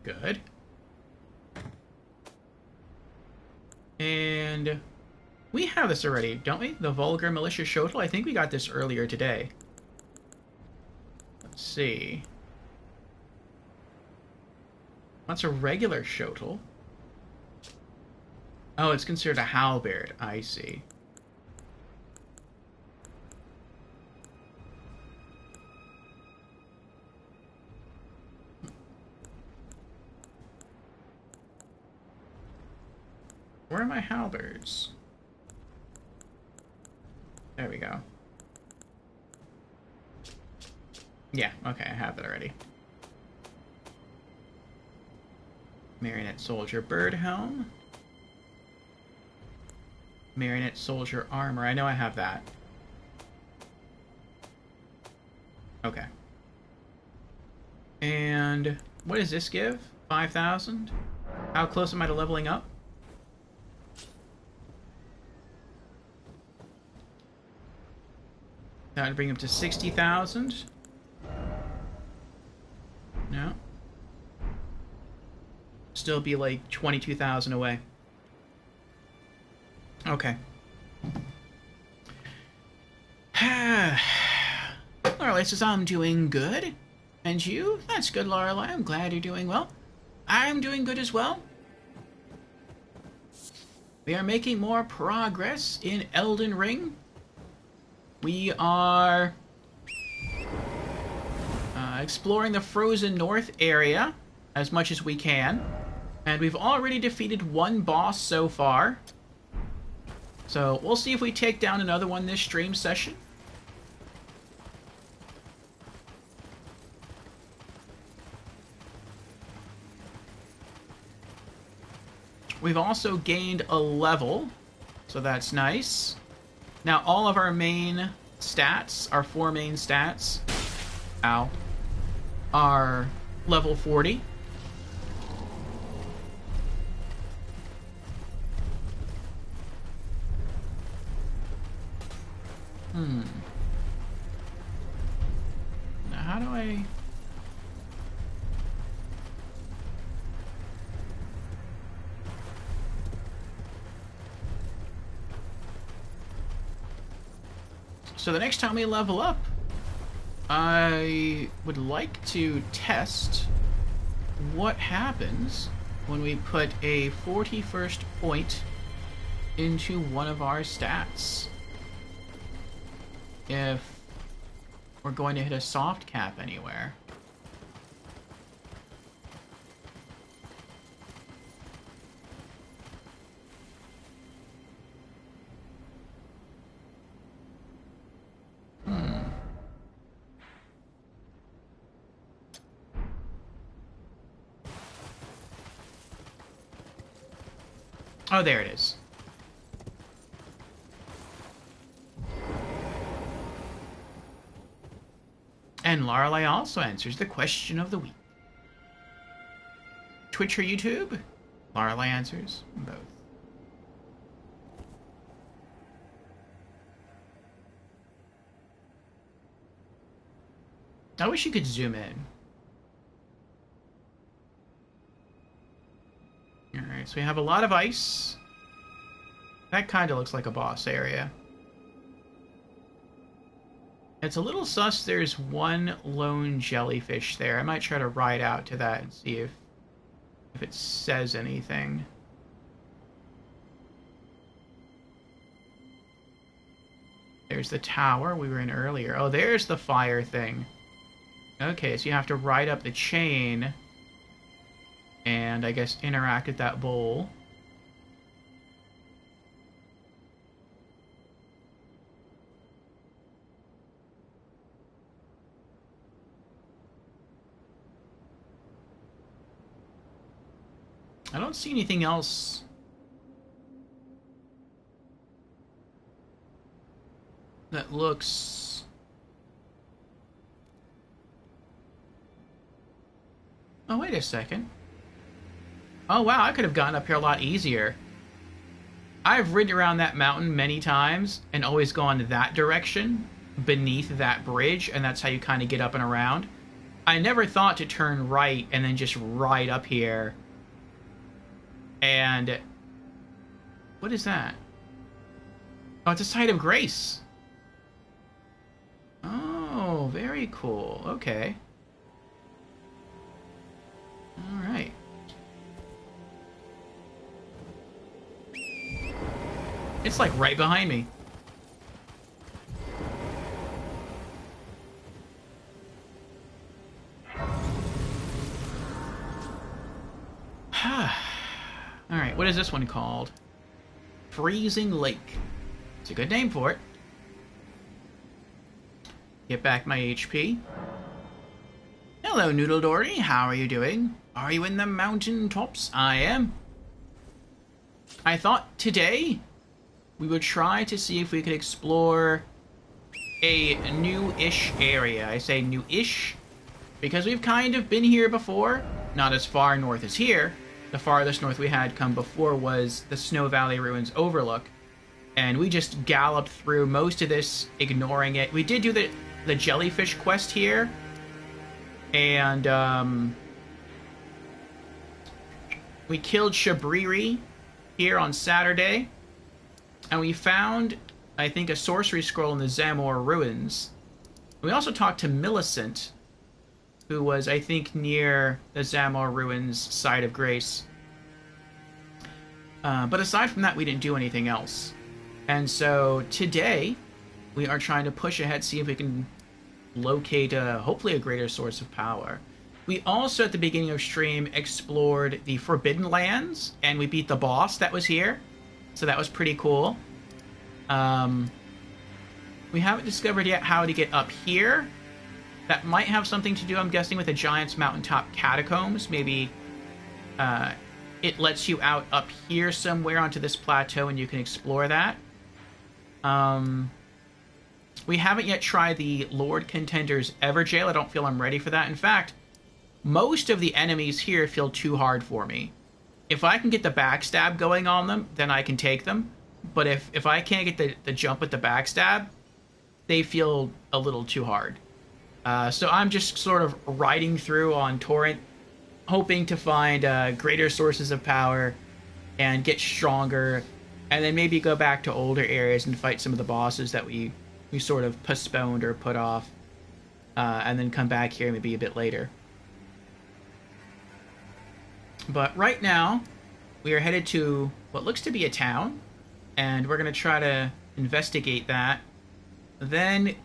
Good. And we have this already, don't we? The Vulgar Militia Shotel? I think we got this earlier today. Let's see. What's a regular Shotel? Oh, it's considered a halberd. I see. Where are my halberds? There we go. Yeah, okay, I have that already. Marionette Soldier Bird Helm. Marionette Soldier Armor. I know I have that. Okay. And what does this give? 5,000? How close am I to leveling up? That would bring him to 60,000. No. Still be like 22,000 away. Okay. Lorelei says, I'm doing good. And you? That's good, Lorelei. I'm glad you're doing well. I'm doing good as well. We are making more progress in Elden Ring. We are exploring the Frozen North area as much as we can. And we've already defeated one boss so far. So we'll see if we take down another one this stream session. We've also gained a level, so that's nice. Now all of our main stats, our 4 main stats, are level 40. Now how do I... So the next time we level up, I would like to test what happens when we put a 41st point into one of our stats. If we're going to hit a soft cap anywhere. Oh, there it is. And Lorelei also answers the question of the week. Twitch or YouTube? Lorelei answers both. I wish you could zoom in. Alright, so we have a lot of ice. That kind of looks like a boss area. It's a little sus there's one lone jellyfish there. I might try to ride out to that and see if it says anything. There's the tower we were in earlier. Oh, there's the fire thing. Okay, so you have to ride up the chain and I guess interact with that bowl. I don't see anything else that looks... Oh, wait a second. Oh, wow, I could have gotten up here a lot easier. I've ridden around that mountain many times and always gone that direction, beneath that bridge, and that's how you kind of get up and around. I never thought to turn right and then just ride up here and What is that? Oh, it's a site of grace. Oh, very cool. Okay. Alright. It's like right behind me. Alright, what is this one called? Freezing Lake. It's a good name for it. Get back my HP. Hello, Noodle Dory. How are you doing? Are you in the mountain tops? I am. I thought today we would try to see if we could explore a new-ish area. I say new-ish because we've kind of been here before. Not as far north as here. The farthest north we had come before was the Snow Valley Ruins Overlook. And we just galloped through most of this, ignoring it. We did do the jellyfish quest here. And, we killed Shabriri here on Saturday. And we found, I think, a sorcery scroll in the Zamor Ruins. We also talked to Millicent, who was, I think, near the Zamor Ruins site of grace. But aside from that, we didn't do anything else. And so today, we are trying to push ahead, see if we can locate, hopefully, a greater source of power. We also, at the beginning of stream, explored the Forbidden Lands, and we beat the boss that was here. So that was pretty cool. We haven't discovered yet how to get up here. That might have something to do, I'm guessing, with the Giant's Mountaintop Catacombs. Maybe it lets you out up here somewhere onto this plateau and you can explore that. We haven't yet tried the Lord Contender's Everjail. I don't feel I'm ready for that. In fact, most of the enemies here feel too hard for me. If I can get the backstab going on them, then I can take them. But if I can't get the jump with the backstab, they feel a little too hard. So I'm just sort of riding through on Torrent, hoping to find greater sources of power and get stronger, and then maybe go back to older areas and fight some of the bosses that we sort of postponed or put off, and then come back here maybe a bit later. But right now, we are headed to what looks to be a town, and we're going to try to investigate that. Then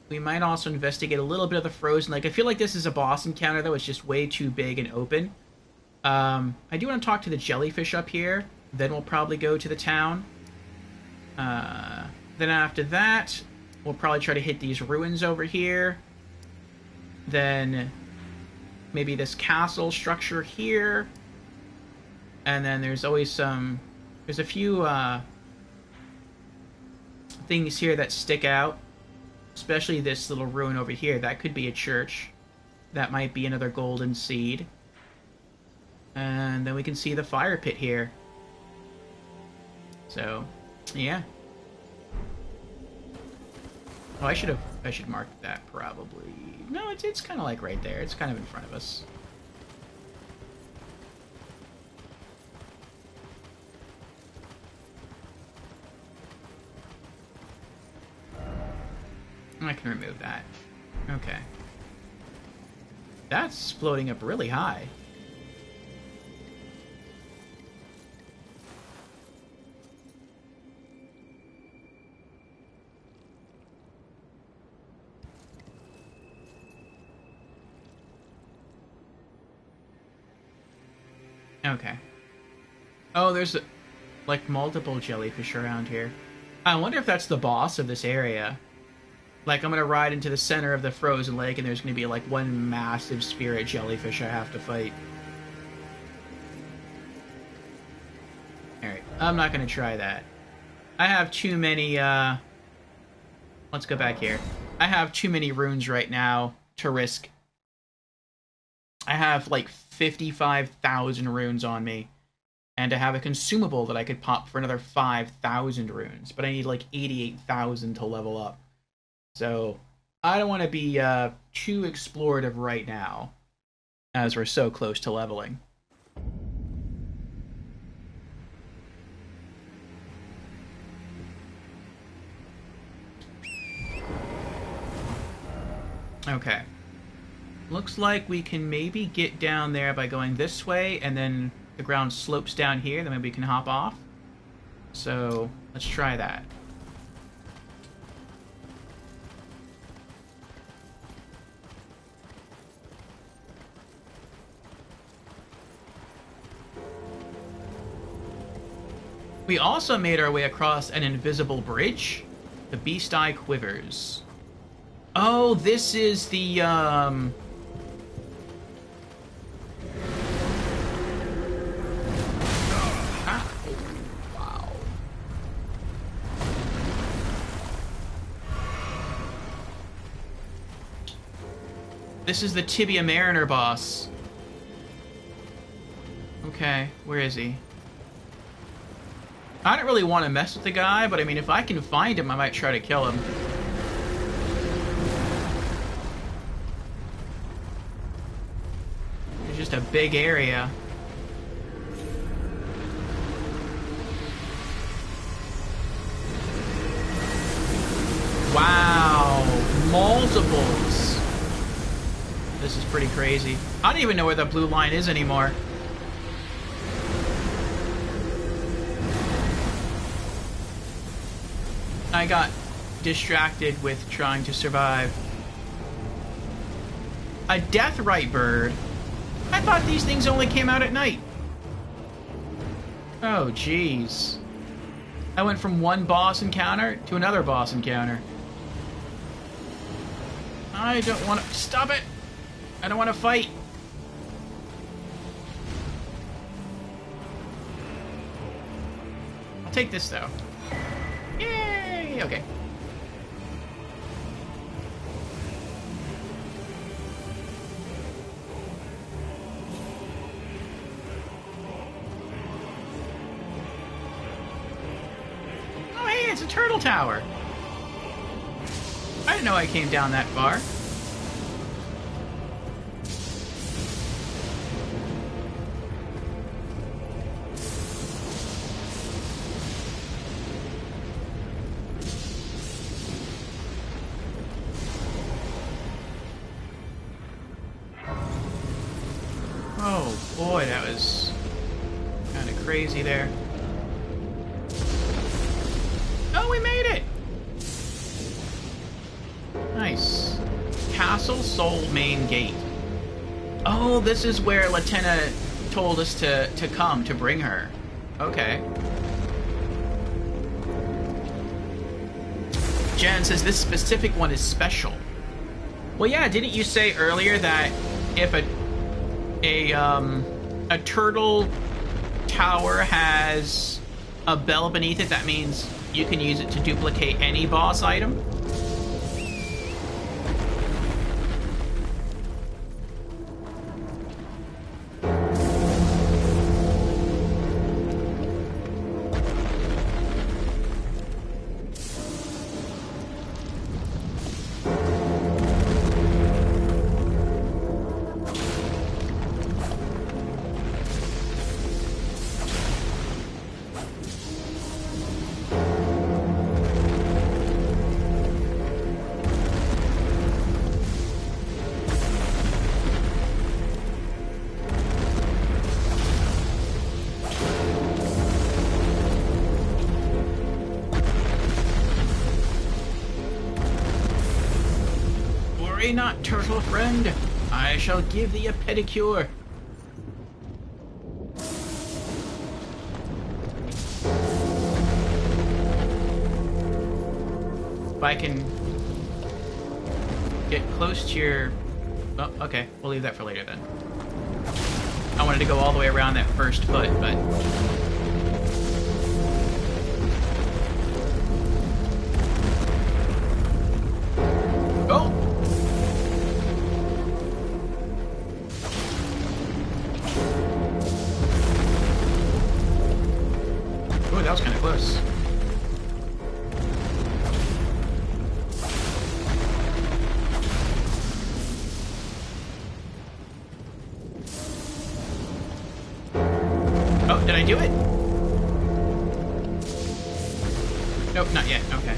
we might also investigate a little bit of the Frozen Lake. I feel like this is a boss encounter, though. It's just way too big and open. I do want to talk to the jellyfish up here. Then we'll probably go to the town. Then after that, we'll probably try to hit these ruins over here. Then maybe this castle structure here. And then there's always some... There's a few things here that stick out. Especially this little ruin over here. That could be a church. That might be another golden seed. And then we can see the fire pit here. So, yeah. Oh, I should mark that probably. No, it's kind of like right there. It's kind of in front of us. I can remove that. Okay. That's floating up really high. Okay. Oh, there's like multiple jellyfish around here. I wonder if that's the boss of this area. Like, I'm gonna ride into the center of the frozen lake, and there's gonna be, like, one massive spirit jellyfish I have to fight. Alright, I'm not gonna try that. I have too many, Let's go back here. I have too many runes right now to risk. I have, like, 55,000 runes on me. And to have a consumable that I could pop for another 5,000 runes. But I need, like, 88,000 to level up. So, I don't want to be too explorative right now, as we're so close to leveling. Okay. Looks like we can maybe get down there by going this way, and then the ground slopes down here, then maybe we can hop off. So, let's try that. We also made our way across an invisible bridge. The Beast Eye Quivers. Oh, this is the, Ah, oh, wow. This is the Tibia Mariner boss. Okay, where is he? I don't really want to mess with the guy, but I mean, if I can find him, I might try to kill him. It's just a big area. Wow, multiples. This is pretty crazy. I don't even know where the blue line is anymore. I got distracted with trying to survive. A deathrite bird? I thought these things only came out at night. Oh, jeez. I went from one boss encounter to another boss encounter. I don't want to... Stop it! I don't want to fight. I'll take this, though. Yay! Okay. Oh, hey, it's a turtle tower. I didn't know I came down that far. Oh boy, that was kind of crazy there. Oh, we made it! Nice. Castle Soul Main Gate. Oh, this is where Latenna told us to come, to bring her. Okay. Jen says this specific one is special. Well, yeah, didn't you say earlier that if a turtle tower has a bell beneath it, that means you can use it to duplicate any boss item? Worry not, turtle friend. I shall give thee a pedicure. If I can get close to your... Oh, okay. We'll leave that for later then. I wanted to go all the way around that first foot, but... Oh! Oh, that was kind of close. Oh, did I do it? Nope, not yet. Okay.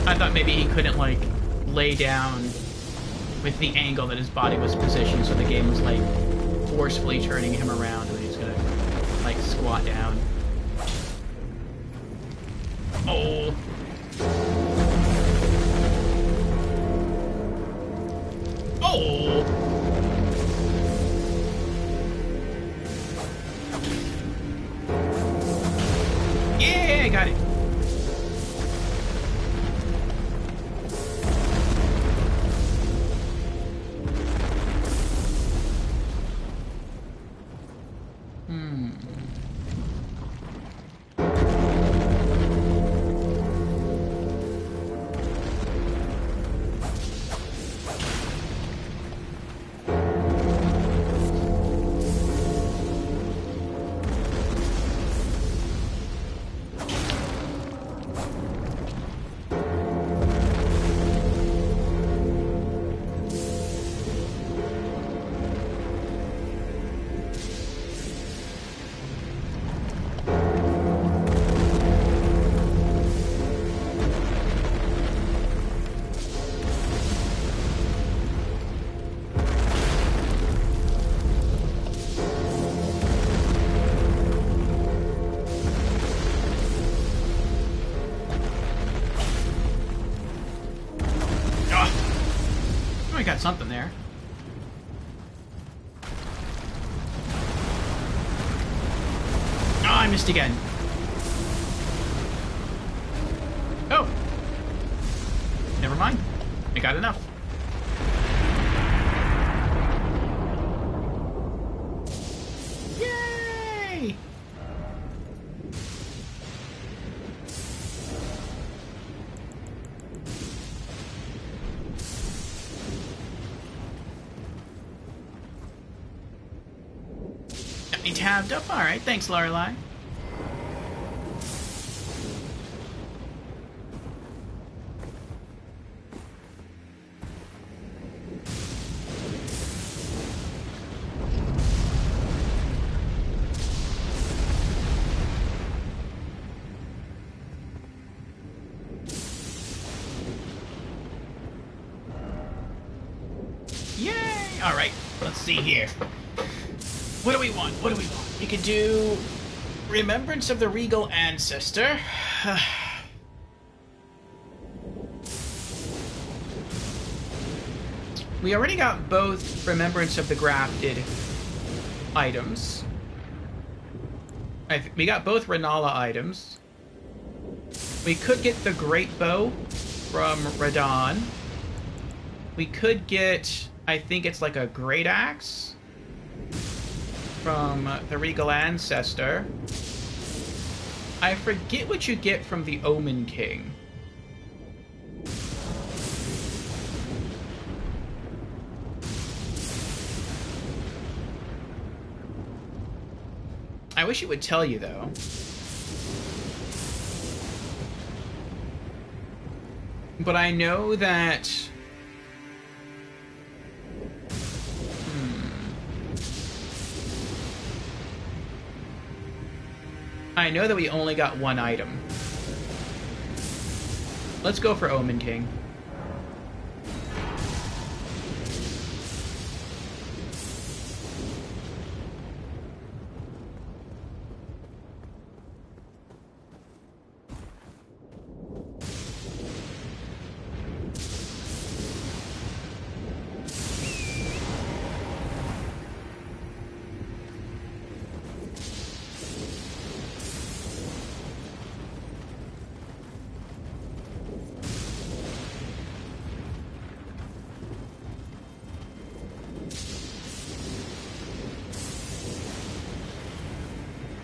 I thought maybe he couldn't, like, lay down with the angle that his body was positioned, so the game was, like, forcefully turning him around, and he's gonna, like, squat down. Oh. Oh. Yeah, I got it. I got something there. Oh, I missed again. Oh. Never mind. I got enough. Yay! Got me tabbed up. All right, thanks, Lorelei. Yay! All right, let's see here. What do we want? What do we want? We could do Remembrance of the Regal Ancestor. We already got both Remembrance of the Grafted items. We got both Renala items. We could get the Great Bow from Radon. We could get, I think it's like a Great Axe from the Regal Ancestor. I forget what you get from the Omen King. I wish it would tell you, though. But I know that... I know that we only got one item. Let's go for Omen King.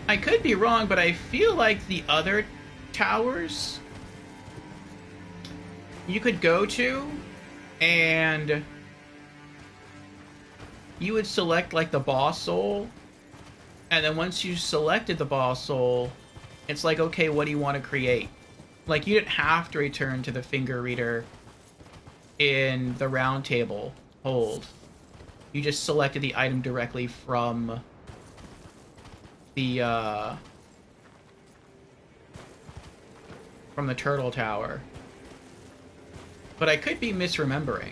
I could be wrong, but I feel like the other towers you could go to, and you would select, like, the boss soul, and then once you selected the boss soul, it's like, okay, what do you want to create? Like, you didn't have to return to the finger reader in the round table hold. You just selected the item directly from the turtle tower. But I could be misremembering.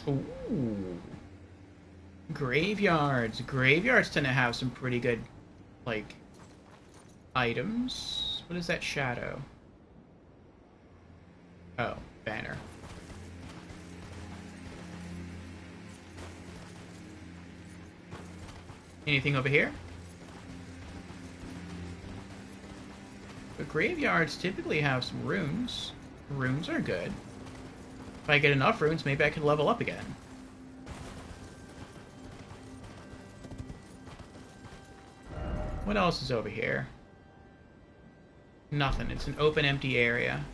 Ooh. Graveyards. Graveyards tend to have some pretty good, like, items. What is that shadow? Oh, banner. Anything over here? But graveyards typically have some runes. Runes are good. If I get enough runes, maybe I can level up again. What else is over here? Nothing. It's an open, empty area.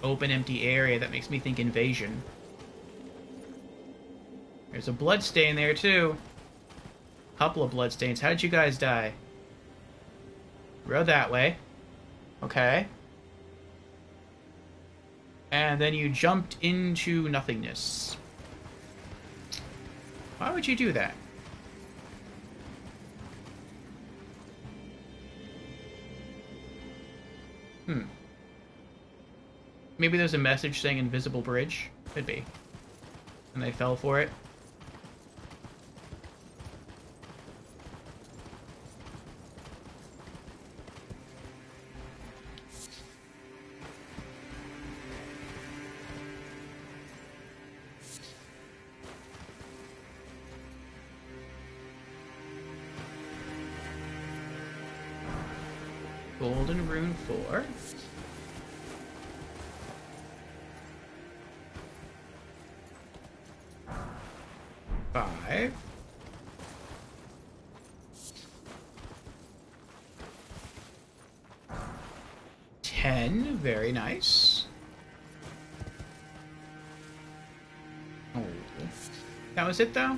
Open, empty area. That makes me think invasion. There's a bloodstain there, too. Couple of bloodstains. How did you guys die? Row that way. Okay. And then you jumped into nothingness. Why would you do that? Maybe there's a message saying invisible bridge. Could be. And they fell for it. Golden Rune 4. Five. 10. Very nice. Oh. That was it, though?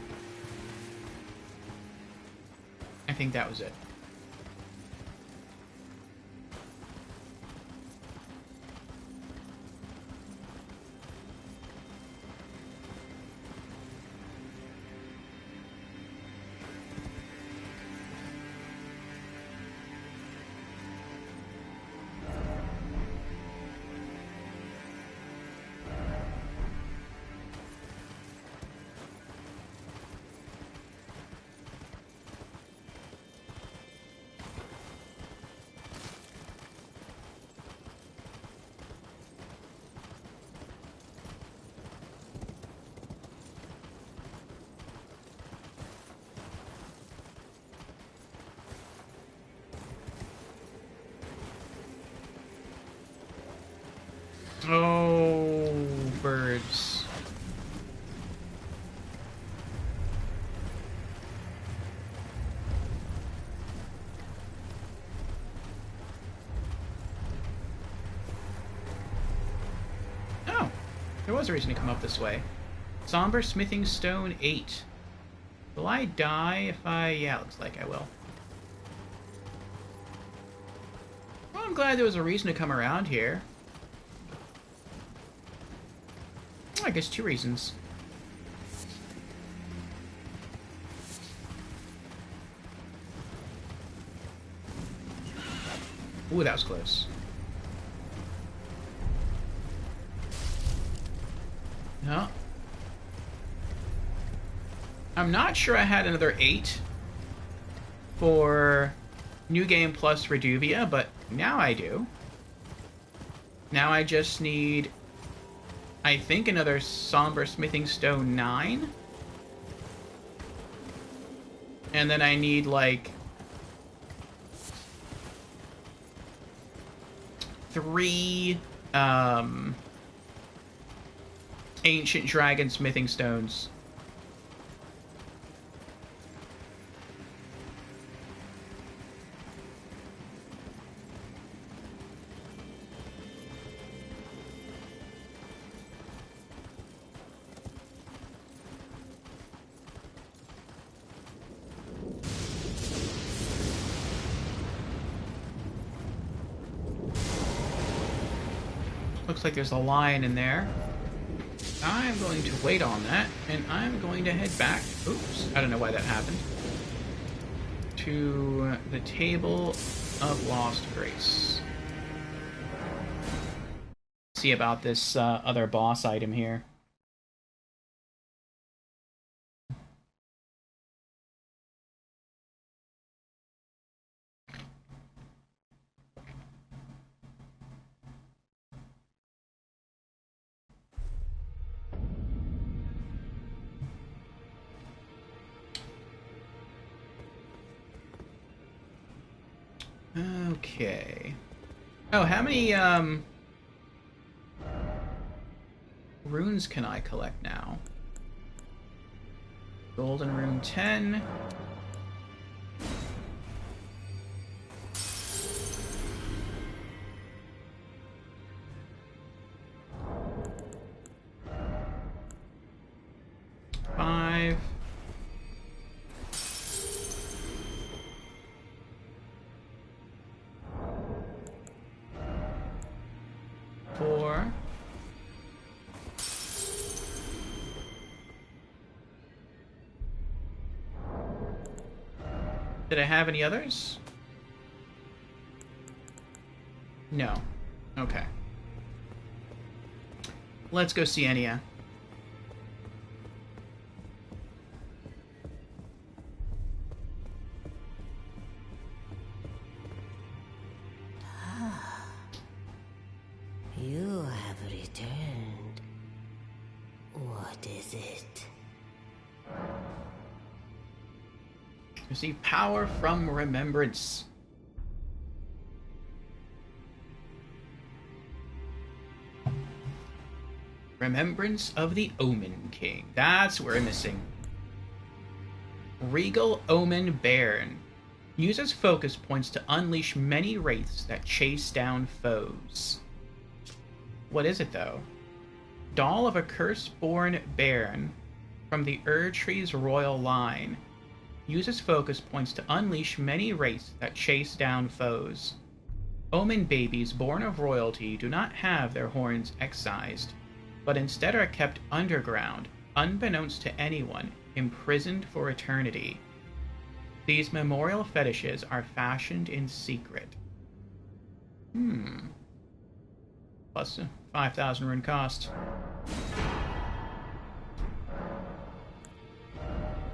I think that was it. Oh, birds. Oh, there was a reason to come up this way. Somber Smithing Stone 8. Will I die if I... Yeah, looks like I will. Well, I'm glad there was a reason to come around here. I guess 2 reasons. Ooh, that was close. No. I'm not sure I had another 8 for New Game Plus Reduvia, but now I do. Now I just need... I think another Somber Smithing Stone 9. And then I need, like... 3, Ancient Dragon Smithing Stones. Looks like there's a lion in there. I'm going to wait on that, and I'm going to head back. Oops, I don't know why that happened. To the Table of Lost Grace. See about this other boss item here. Okay. Oh, how many runes can I collect now? Golden rune 10. Five. Four. Did I have any others? No. Okay. Let's go see Enya. You have returned. What is it? Receive power from remembrance. Remembrance of the Omen King. That's what we're missing. Regal Omen Baron. Uses focus points to unleash many wraiths that chase down foes. What is it, though? Doll of a curse-born baron from the Erdtree's royal line. Uses focus points to unleash many wraiths that chase down foes. Omen babies born of royalty do not have their horns excised, but instead are kept underground, unbeknownst to anyone, imprisoned for eternity. These memorial fetishes are fashioned in secret. Plus 5,000 rune cost.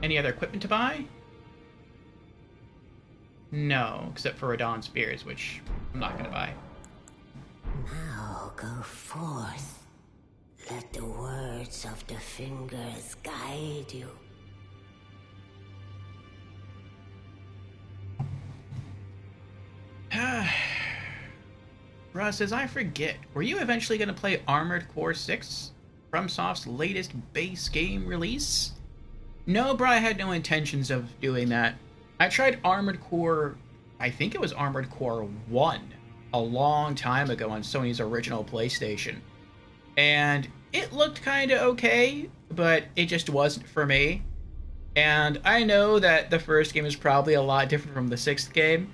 Any other equipment to buy? No, except for Radon Spears, which I'm not going to buy. Now go forth. Let the words of the fingers guide you. Russ, as I forget, were you eventually going to play Armored Core 6? FromSoft's latest base game release? No, bro, I had no intentions of doing that. I tried Armored Core, I think it was Armored Core 1, a long time ago on Sony's original PlayStation. And it looked kind of okay, but it just wasn't for me. And I know that the first game is probably a lot different from the sixth game.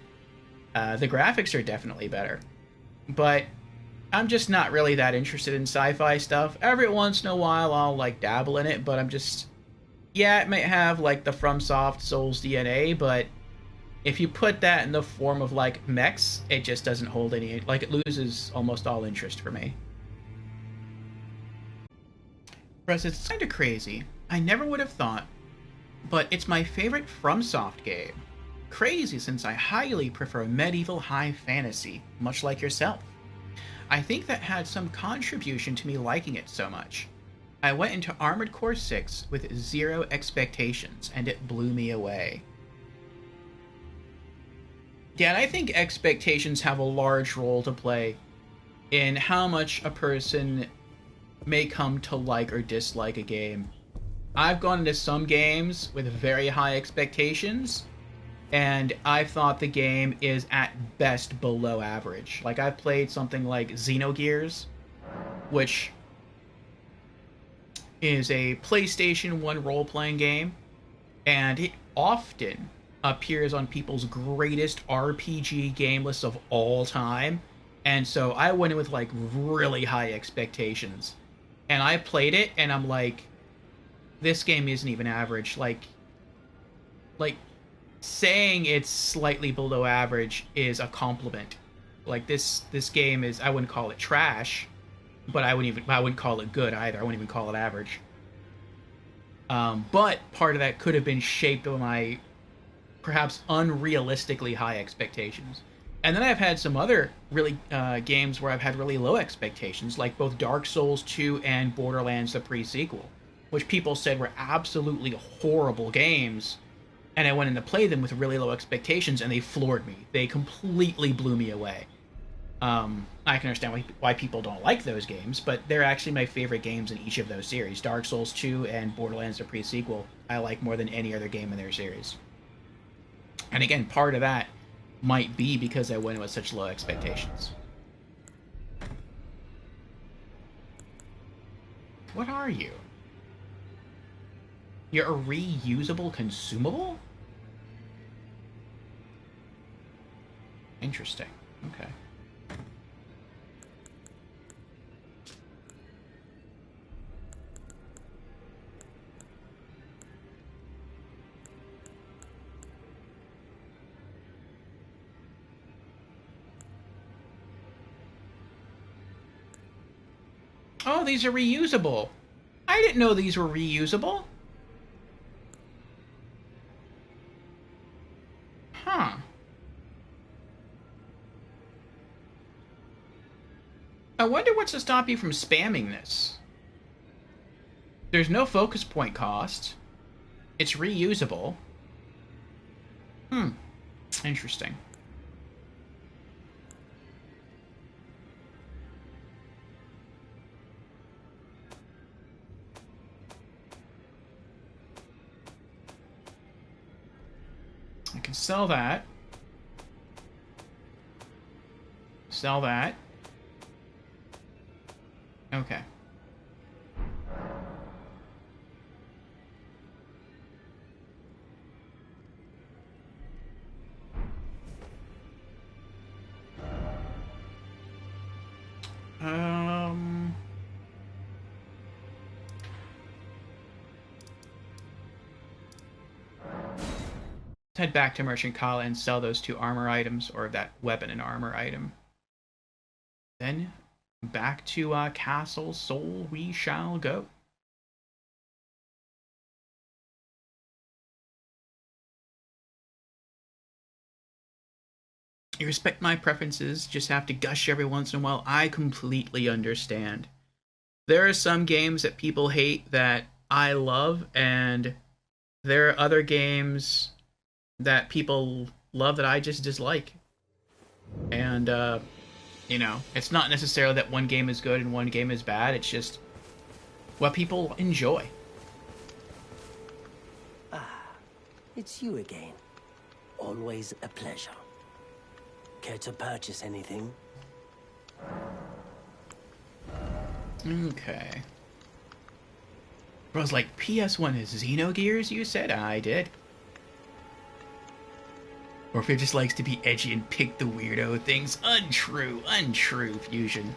The graphics are definitely better. But I'm just not really that interested in sci-fi stuff. Every once in a while I'll like dabble in it, but I'm just... Yeah, it might have like the FromSoft Souls DNA, but if you put that in the form of like mechs, it just doesn't hold any... Like, it loses almost all interest for me. Russ, it's kind of crazy. I never would have thought, but it's my favorite FromSoft game. Crazy, since I highly prefer medieval high fantasy, much like yourself. I think that had some contribution to me liking it so much. I went into Armored Core 6 with zero expectations, and it blew me away. Yeah, and I think expectations have a large role to play in how much a person may come to like or dislike a game. I've gone into some games with very high expectations, and I thought the game is at best below average. Like, I've played something like Xenogears, which is a PlayStation 1 role-playing game, and it often appears on people's greatest RPG game lists of all time. And so I went in with like really high expectations. And I played it and I'm like, this game isn't even average. Like saying it's slightly below average is a compliment. Like this game is, I wouldn't call it trash, but I wouldn't call it good either. I wouldn't even call it average. But part of that could have been shaped by my perhaps unrealistically high expectations. And then I've had some other really games where I've had really low expectations, like both Dark Souls 2 and Borderlands the pre-sequel, which people said were absolutely horrible games. And I went in to play them with really low expectations, and they floored me. They completely blew me away. I can understand why people don't like those games, but they're actually my favorite games in each of those series. Dark Souls 2 and Borderlands the pre-sequel I like more than any other game in their series. And again, part of that might be because I went with such low expectations. What are you? You're a reusable consumable? Interesting. Okay. Oh, these are reusable. I didn't know these were reusable. Huh. I wonder what's to stop you from spamming this. There's no focus point cost. It's reusable. Interesting. I can sell that. Sell that. Okay. Head back to Merchant Kala and sell those two armor items, or that weapon and armor item. Then back to Castle Sol we shall go. You respect my preferences, just have to gush every once in a while. I completely understand. There are some games that people hate that I love, and there are other games that people love that I just dislike. And, you know, it's not necessarily that one game is good and one game is bad, it's just what people enjoy. Ah, it's you again. Always a pleasure. Care to purchase anything? Okay. Bro's like, PS1 is Xenogears, you said? I did. Or if it just likes to be edgy and pick the weirdo things. Untrue, untrue, Fusion.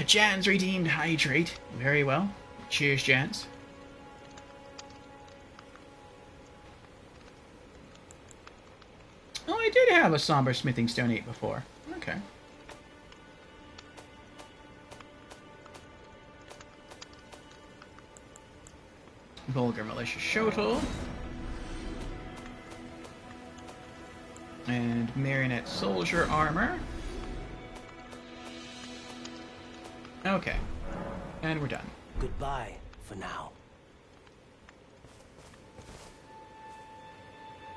Jan's redeemed Hydrate. Very well. Cheers, Jans. Oh, I did have a Somber Smithing Stone 8 before. Okay. Vulgar Malicious Shotel. And Marionette Soldier Armor. Okay. And we're done. Goodbye for now.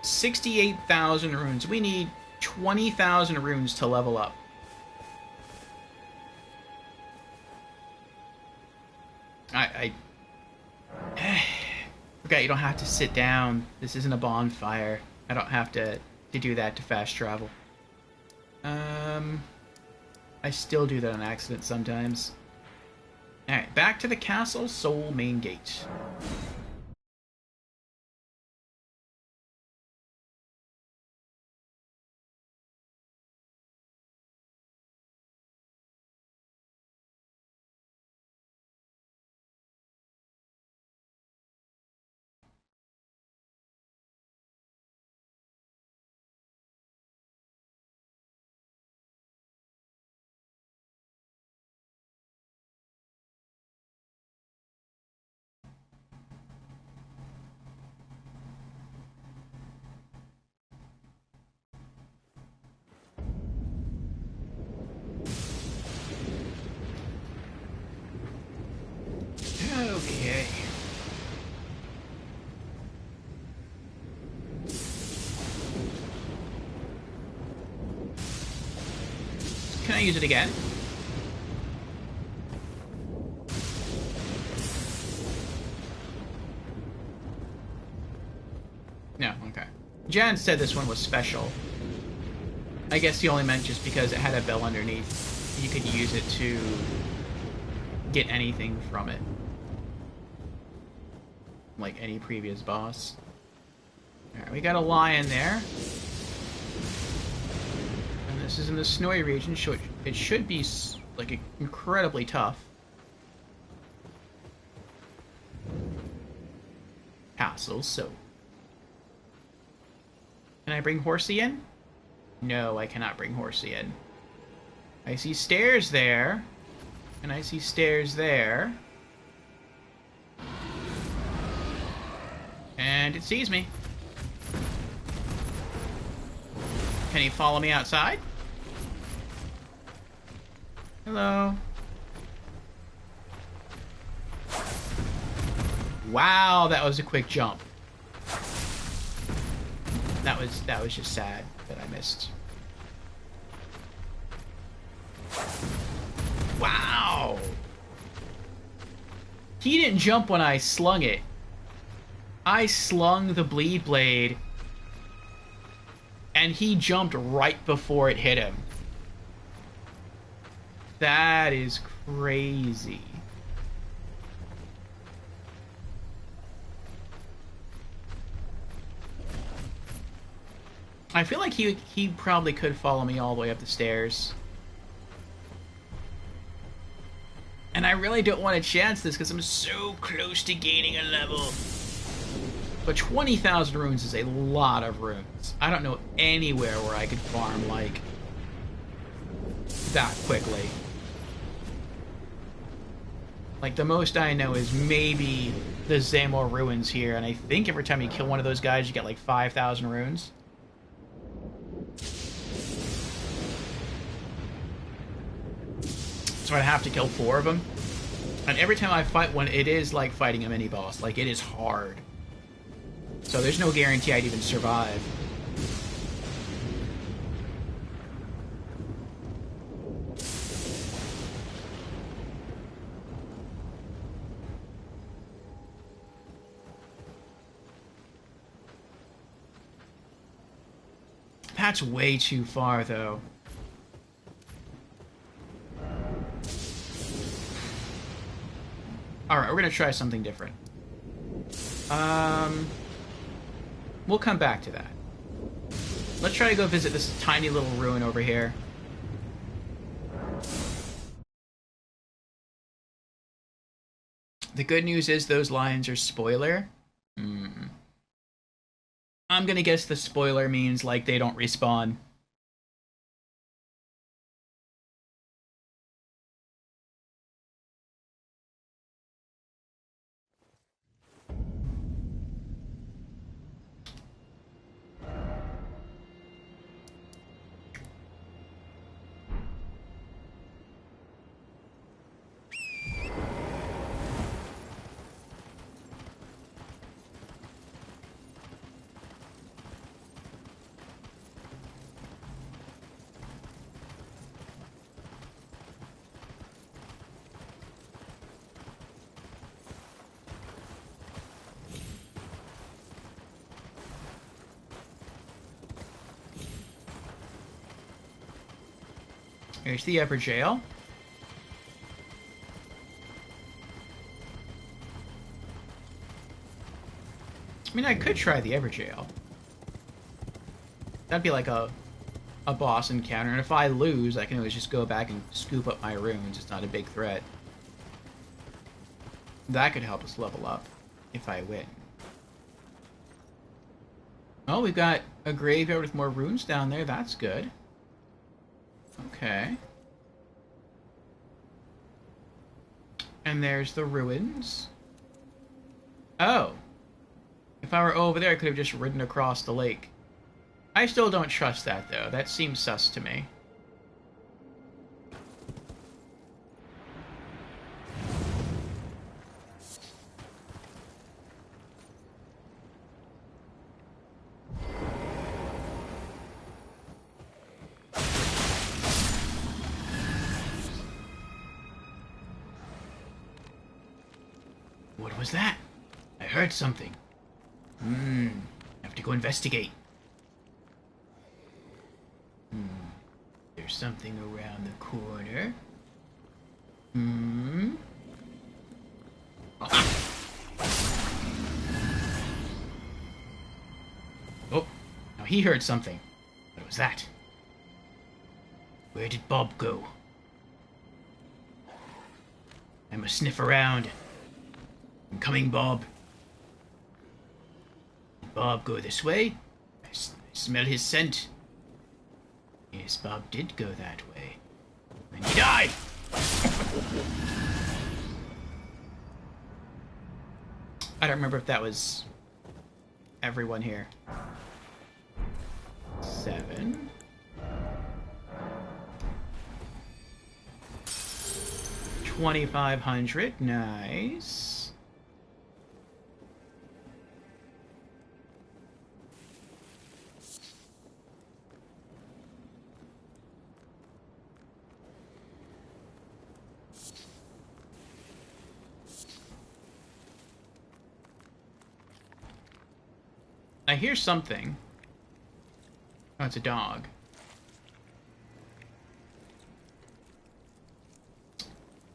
68,000 runes. We need 20,000 runes to level up. I forgot you don't have to sit down. This isn't a bonfire. I don't have to do that to fast travel. I still do that on accident sometimes. Alright, back to the Castle Sol main gate. use it again. No, okay. Jan said this one was special. I guess he only meant just because it had a bell underneath. You could use it to get anything from it. Like any previous boss. Alright, we got a lion there. And this is in the snowy region, so it should be like incredibly tough. Castle, so. Can I bring Horsey in? No, I cannot bring Horsey in. I see stairs there. And I see stairs there. And it sees me. Can he follow me outside? Hello. Wow, that was a quick jump. That was just sad that I missed. Wow. He didn't jump when I slung it. I slung the bleed blade and he jumped right before it hit him. That is crazy. I feel like he probably could follow me all the way up the stairs. And I really don't want to chance this because I'm so close to gaining a level. But 20,000 runes is a lot of runes. I don't know anywhere where I could farm, like, that quickly. Like, the most I know is maybe the Zamor ruins here, and I think every time you kill one of those guys, you get, like, 5,000 runes. So I'd have to kill 4 of them. And every time I fight one, it is like fighting a mini-boss. Like, it is hard. So there's no guarantee I'd even survive. That's way too far, though. Alright, we're gonna try something different. We'll come back to that. Let's try to go visit this tiny little ruin over here. The good news is those lines are spoiler. I'm gonna guess the spoiler means, like, they don't respawn. Here's the upper jail. I mean, I could try the upper jail. That'd be like a boss encounter, and if I lose, I can always just go back and scoop up my runes. It's not a big threat. That could help us level up if I win. Oh, we've got a graveyard with more runes down there. That's good. Okay. And there's the ruins. Oh. If I were over there, I could have just ridden across the lake. I still don't trust that, though. That seems sus to me. What was that? I heard something. Have to go investigate. There's something around the corner. Oh, now he heard something. What was that? Where did Bob go? I must sniff around. I'm coming, Bob. Did Bob go this way? I smell his scent. Yes, Bob did go that way. And he died! I don't remember if that was everyone here. 7. 2,500. Nice. I hear something. Oh, it's a dog.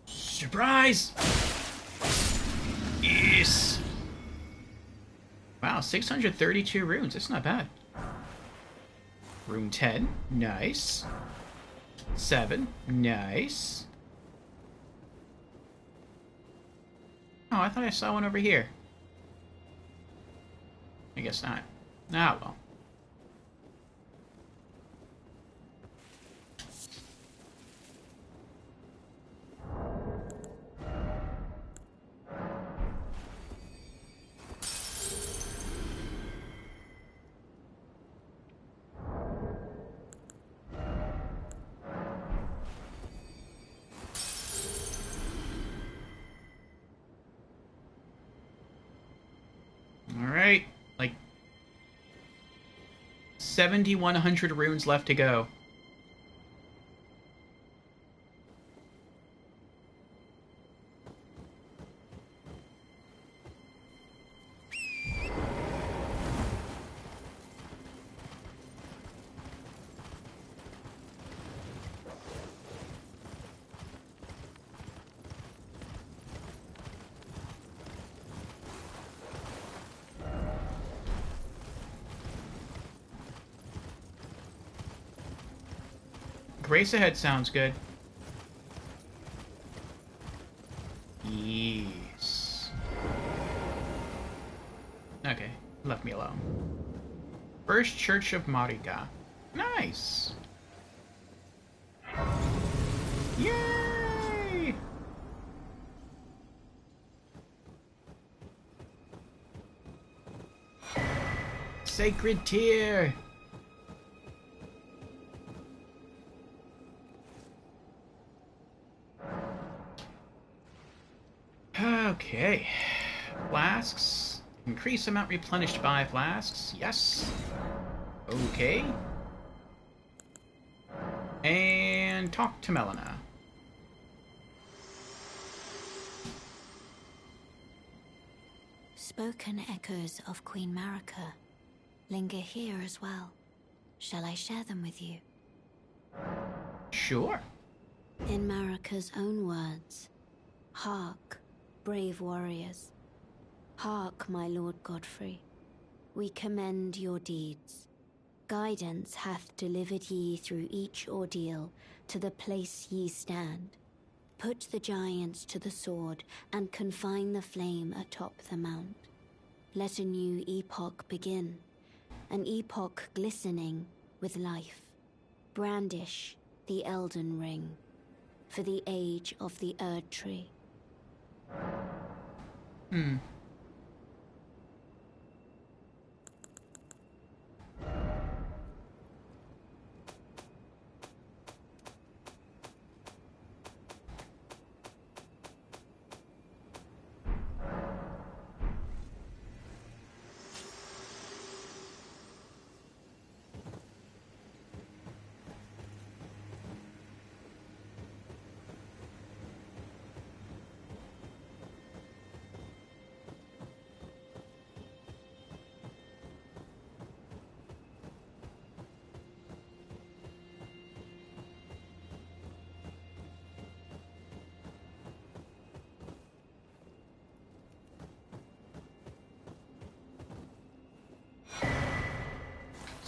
Surprise! Yes! Wow, 632 runes. That's not bad. Rune 10. Nice. 7. Nice. Oh, I thought I saw one over here. I guess not. Ah, well. Alright. Like 7,100 runes left to go. Grace ahead sounds good. Yes. Okay, left me alone. First Church of Mariga. Nice. Yay! Sacred Tear. Okay. Flasks. Increase amount replenished by flasks. Yes. Okay. And talk to Melina. Spoken echoes of Queen Marika linger here as well. Shall I share them with you? Sure. In Marika's own words, hark, brave warriors. Hark, my lord Godfrey. We commend your deeds. Guidance hath delivered ye through each ordeal to the place ye stand. Put the giants to the sword and confine the flame atop the mount. Let a new epoch begin, an epoch glistening with life. Brandish the Elden Ring for the age of the Erd Tree.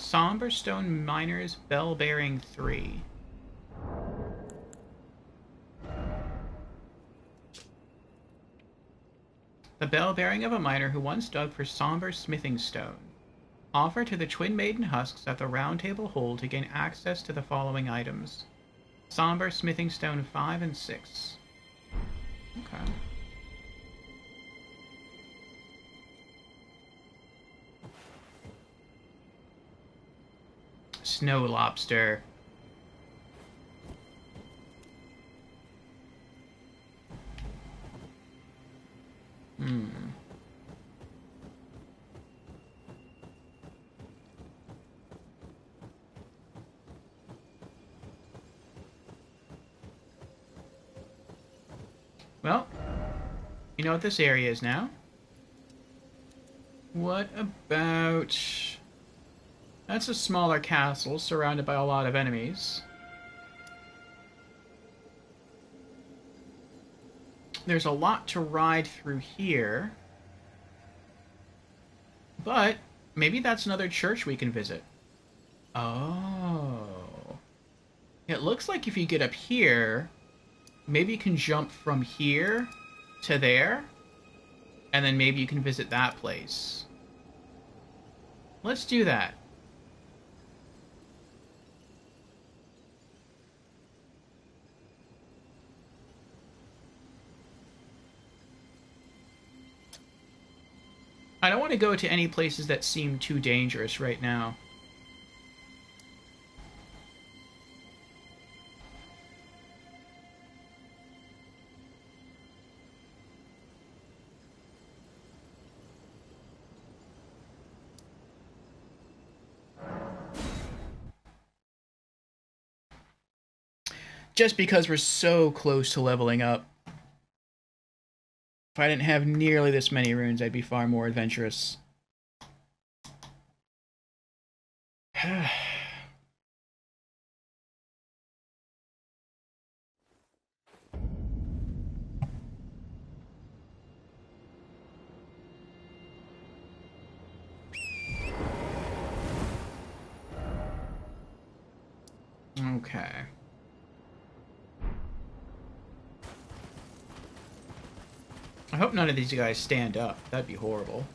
Somber Stone Miners, Bell Bearing 3. The bell bearing of a miner who once dug for somber smithing stone. Offer to the Twin Maiden husks at the Round Table Hold to gain access to the following items. Somber smithing stone 5 and 6. Okay. Snow lobster. Well, you know what this area is now. What about... That's a smaller castle surrounded by a lot of enemies. There's a lot to ride through here. But maybe that's another church we can visit. Oh. It looks like if you get up here, maybe you can jump from here to there, and then maybe you can visit that place. Let's do that. I don't want to go to any places that seem too dangerous right now. Just because we're so close to leveling up. If I didn't have nearly this many runes, I'd be far more adventurous. Okay. I hope none of these guys stand up. That'd be horrible.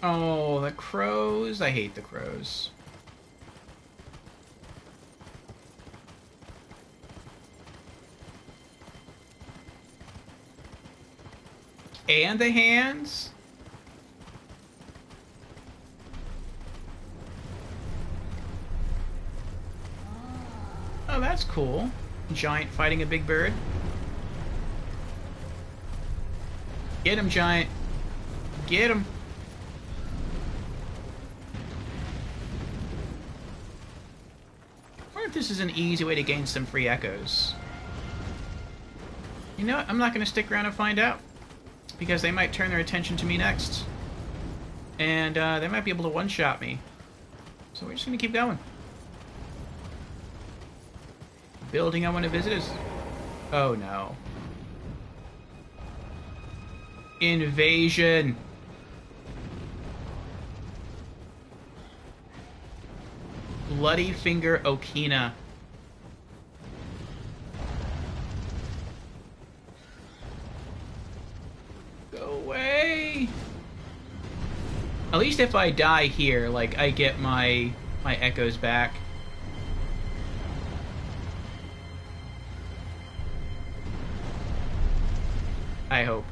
Oh, the crows. I hate the crows. And the hands? Oh, that's cool. Giant fighting a big bird. Get him, Giant. Get him. I wonder if this is an easy way to gain some free echoes. You know what? I'm not going to stick around and find out. Because they might turn their attention to me next. And they might be able to one-shot me. So we're just going to keep going. Building I want to visit is... Oh no. Invasion! Bloody Finger Okina. At least if I die here, like, I get my echoes back. I hope.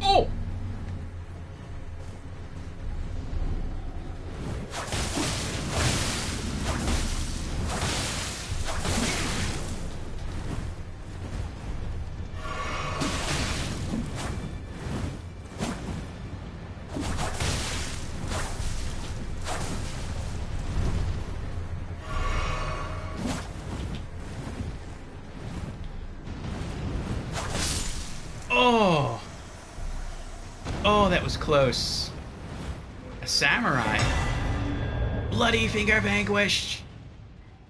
Oh! Oh, that was close. A samurai. Bloody Finger vanquished.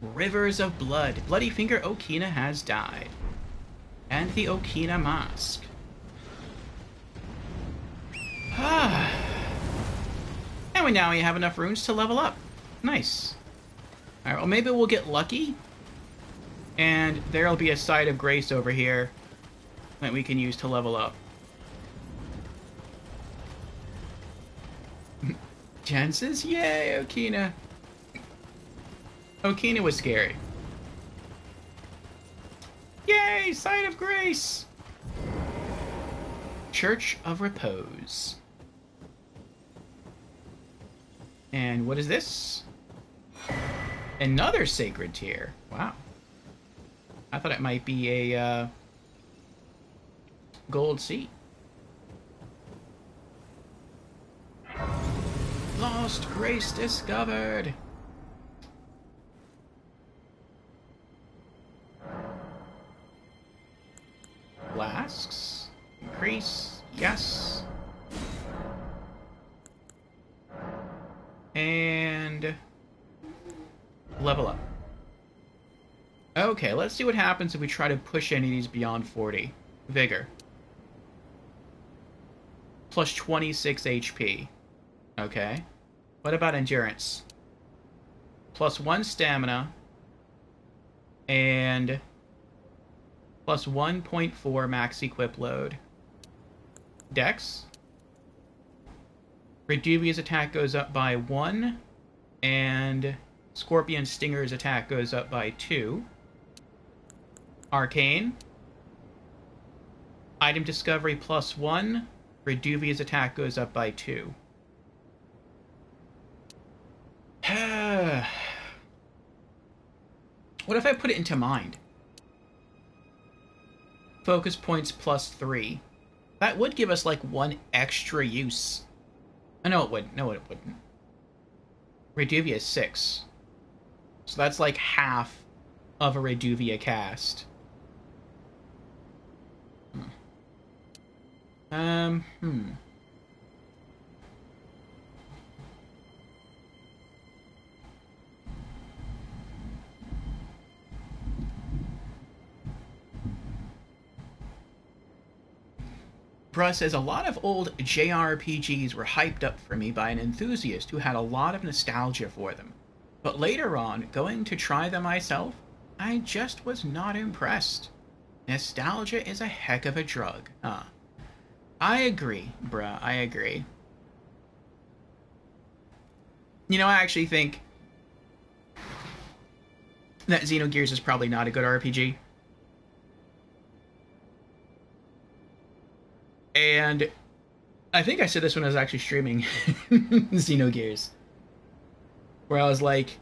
Rivers of blood. Bloody Finger Okina has died. And the Okina mask. And now we have enough runes to level up. Nice. Alright, well maybe we'll get lucky. And there'll be a site of grace over here that we can use to level up. Jen says, yay, Okina. Okina was scary. Yay, site of grace. Church of Repose. And what is this? Another sacred tier. Wow. I thought it might be a gold seat. Lost grace discovered. Flasks. Increase. Yes. And level up. Okay, let's see what happens if we try to push any of these beyond 40. Vigor. Plus 26 HP. Okay. What about endurance? Plus 1 stamina. And plus 1.4 max equip load. Dex. Reduvia's attack goes up by 1. And Scorpion Stinger's attack goes up by 2. Arcane. Item discovery plus 1. Reduvia's attack goes up by 2. What if I put it into mind? Focus points plus 3. That would give us like 1 extra use. Oh, no, it wouldn't. No, it wouldn't. Reduvia is 6. So that's like half of a Reduvia cast. Bruh says, a lot of old JRPGs were hyped up for me by an enthusiast who had a lot of nostalgia for them. But later on, going to try them myself, I just was not impressed. Nostalgia is a heck of a drug. I agree, bruh, I agree. You know, I actually think that Xenogears is probably not a good RPG. And I think I said this when I was actually streaming Xenogears, where I was like,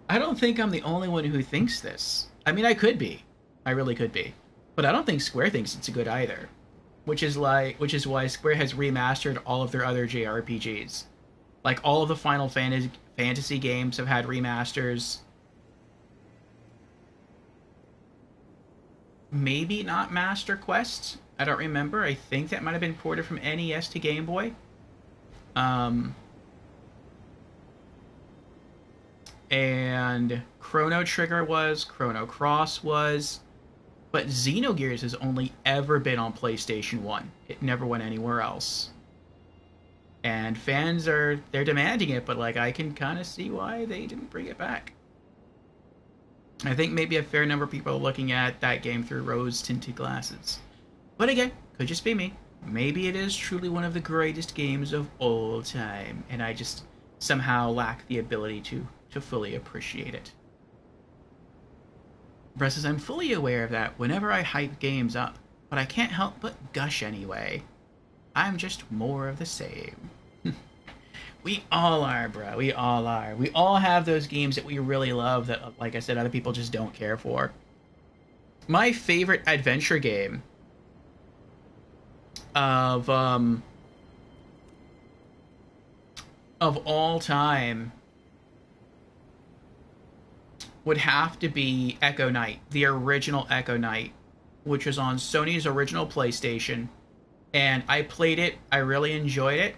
I don't think I'm the only one who thinks this. I mean, I could be. I really could be. But I don't think Square thinks it's good either. Which is why Square has remastered all of their other JRPGs. Like, all of the Final Fantasy games have had remasters. Maybe not Master Quest. I don't remember. I think that might have been ported from NES to Game Boy. And Chrono Trigger was, Chrono Cross was, but Xenogears has only ever been on PlayStation 1. It never went anywhere else. And fans they're demanding it, but like I can kind of see why they didn't bring it back. I think maybe a fair number of people are looking at that game through rose-tinted glasses. But again, could just be me. Maybe it is truly one of the greatest games of all time, and I just somehow lack the ability to fully appreciate it. Brett says, I'm fully aware of that whenever I hype games up, but I can't help but gush anyway. I'm just more of the same. We all are, bro. We all are. We all have those games that we really love that, like I said, other people just don't care for. My favorite adventure game of all time would have to be Echo Knight, the original Echo Knight, which was on Sony's original PlayStation. And I played it, I really enjoyed it,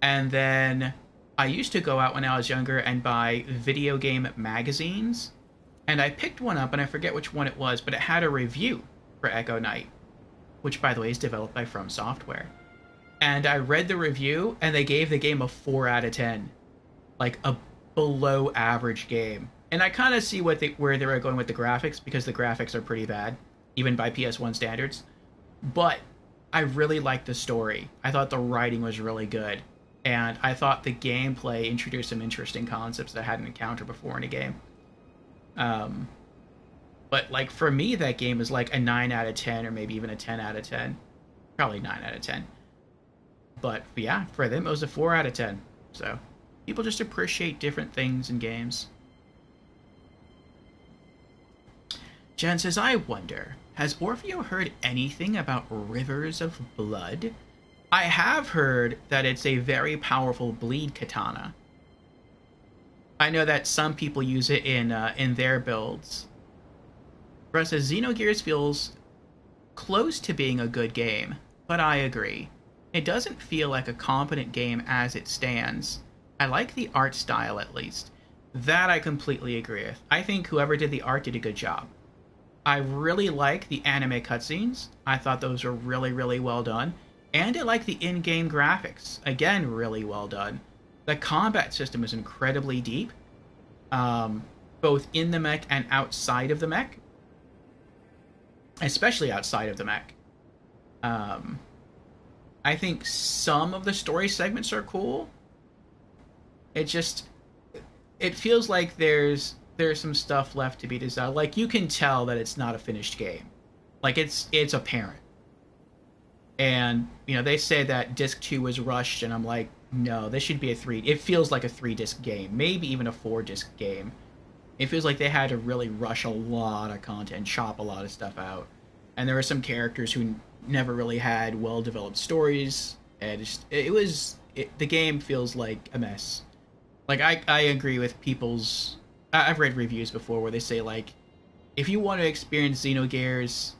and then I used to go out when I was younger and buy video game magazines, and I picked one up, and I forget which one it was, but it had a review for Echo Knight, which, by the way, is developed by From Software. And I read the review, and they gave the game a 4 out of 10. Like, a below average game. And I kind of see where they were going with the graphics, because the graphics are pretty bad, even by PS1 standards. But I really liked the story. I thought the writing was really good. And I thought the gameplay introduced some interesting concepts that I hadn't encountered before in a game. But, like, for me, that game is like a 9 out of 10, or maybe even a 10 out of 10. Probably 9 out of 10. But, yeah, for them, it was a 4 out of 10. So, people just appreciate different things in games. Jen says, I wonder, has Orfeo heard anything about Rivers of Blood? I have heard that it's a very powerful bleed katana. I know that some people use it in their builds. Russ says, Xenogears feels close to being a good game, but I agree. It doesn't feel like a competent game as it stands. I like the art style, at least. That I completely agree with. I think whoever did the art did a good job. I really like the anime cutscenes. I thought those were really, really well done. And I like the in-game graphics. Again, really well done. The combat system is incredibly deep. Both in the mech and outside of the mech. Especially outside of the mech. I think some of the story segments are cool. It feels like there's some stuff left to be desired. Like, you can tell that it's not a finished game. Like, it's apparent. And, you know, they say that disc 2 was rushed, and I'm like, no, this should be a 3. It feels like a 3-disc game, maybe even a 4-disc game. It feels like they had to really rush a lot of content, chop a lot of stuff out. And there were some characters who never really had well-developed stories, and the game feels like a mess. Like, I agree with people's... I've read reviews before where they say, like, if you want to experience Xenogears,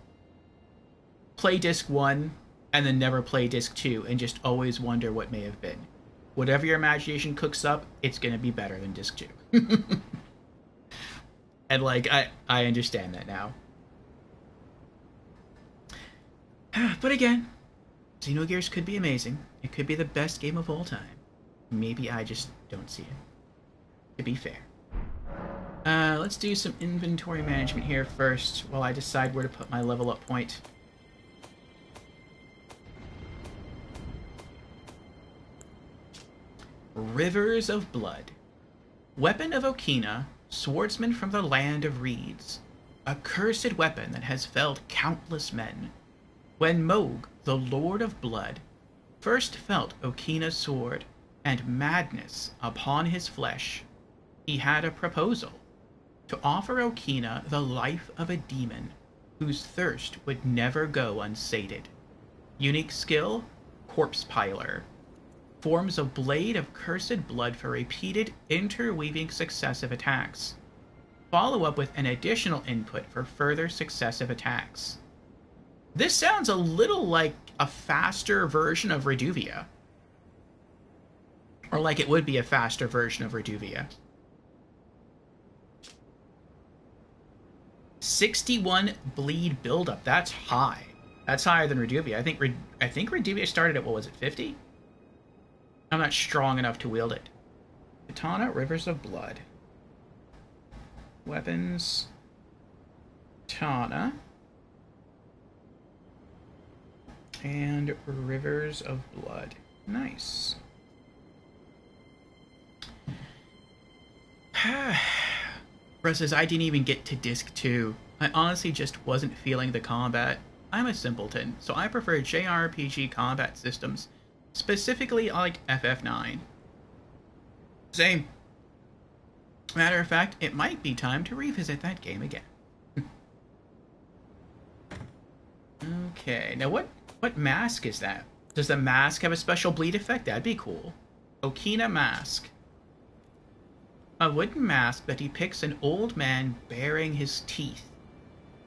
play disc 1 and then never play disc 2 and just always wonder what may have been. Whatever your imagination cooks up, it's going to be better than disc 2. And, like, I understand that now. But again, Xenogears could be amazing. It could be the best game of all time. Maybe I just don't see it, to be fair. Let's do some inventory management here first while I decide where to put my level up point. Rivers of Blood. Weapon of Okina, swordsman from the land of reeds. A cursed weapon that has felled countless men. When Moog, the Lord of Blood, first felt Okina's sword and madness upon his flesh, he had a proposal. To offer Okina the life of a demon, whose thirst would never go unsated. Unique skill, Corpse Piler. Forms a blade of cursed blood for repeated, interweaving successive attacks. Follow up with an additional input for further successive attacks. This sounds a little like a faster version of Reduvia. Or like it would be a faster version of Reduvia. 61 bleed buildup. That's high. That's higher than Reduvia. I think Reduvia started at, what was it, 50? I'm not strong enough to wield it. Katana, Rivers of Blood. Weapons. Katana. And Rivers of Blood. Nice. Russ says, I didn't even get to disc 2. I honestly just wasn't feeling the combat. I'm a simpleton, so I prefer JRPG combat systems. Specifically, I like FF9. Same. Matter of fact, it might be time to revisit that game again. Okay, now what mask is that? Does the mask have a special bleed effect? That'd be cool. Okina mask. A wooden mask that depicts an old man baring his teeth.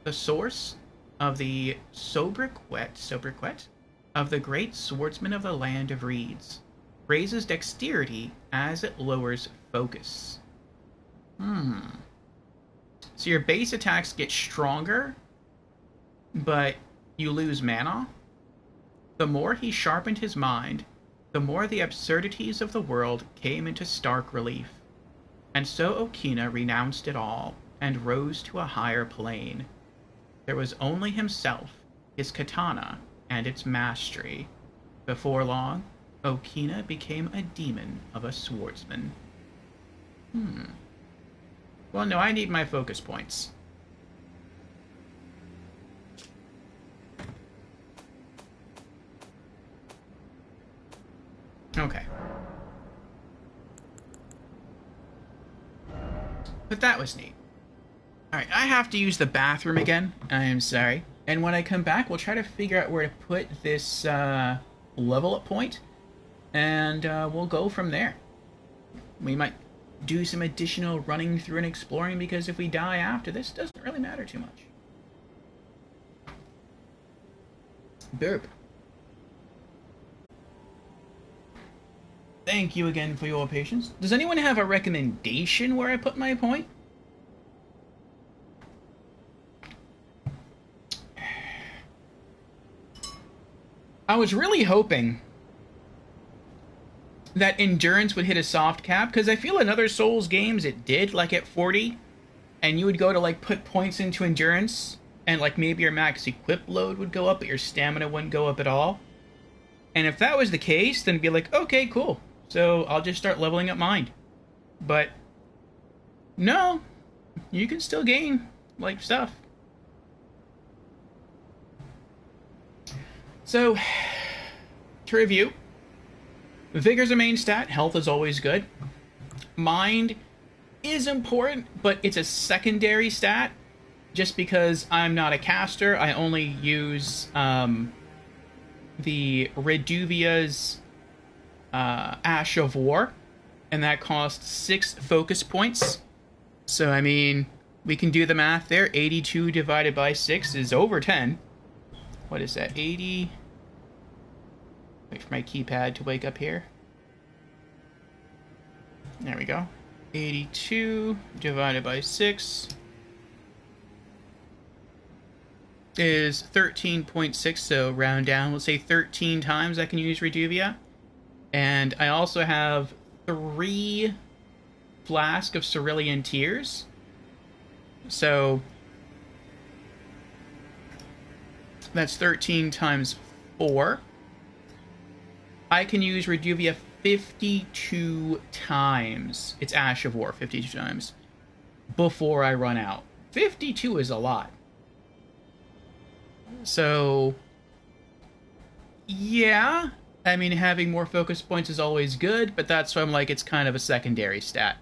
The source of the sobriquet of the great swordsman of the land of reeds. Raises dexterity as it lowers focus. So your base attacks get stronger, but you lose mana. The more he sharpened his mind, the more the absurdities of the world came into stark relief. And so Okina renounced it all and rose to a higher plane. There was only himself, his katana, and its mastery. Before long, Okina became a demon of a swordsman. Well, no, I need my focus points. Okay. But that was neat. Alright, I have to use the bathroom again. I am sorry. And when I come back, we'll try to figure out where to put this level up point. And we'll go from there. We might do some additional running through and exploring, because if we die after this, it doesn't really matter too much. Burp. Thank you again for your patience. Does anyone have a recommendation where I put my point? I was really hoping that endurance would hit a soft cap, because I feel in other Souls games it did, like at 40, and you would go to like put points into endurance, and like maybe your max equip load would go up, but your stamina wouldn't go up at all. And if that was the case, then it'd be like, okay, cool. So I'll just start leveling up mine. But no, you can still gain like stuff. So to review, Vigor's a main stat, health is always good. Mind is important, but it's a secondary stat. Just because I'm not a caster, I only use the Reduvia's Ash of War, and that costs 6 focus points. So, I mean, we can do the math there. 82 divided by 6 is over 10. What is that? 80... Wait for my keypad to wake up here. There we go. 82 divided by 6 is 13.6, so round down. Let's say 13 times I can use Reduvia. And I also have 3 flasks of Cerulean Tears. So that's 13 times 4. I can use Reduvia 52 times. It's Ash of War 52 times before I run out. 52 is a lot. So, yeah. I mean, having more focus points is always good, but that's why I'm like, it's kind of a secondary stat.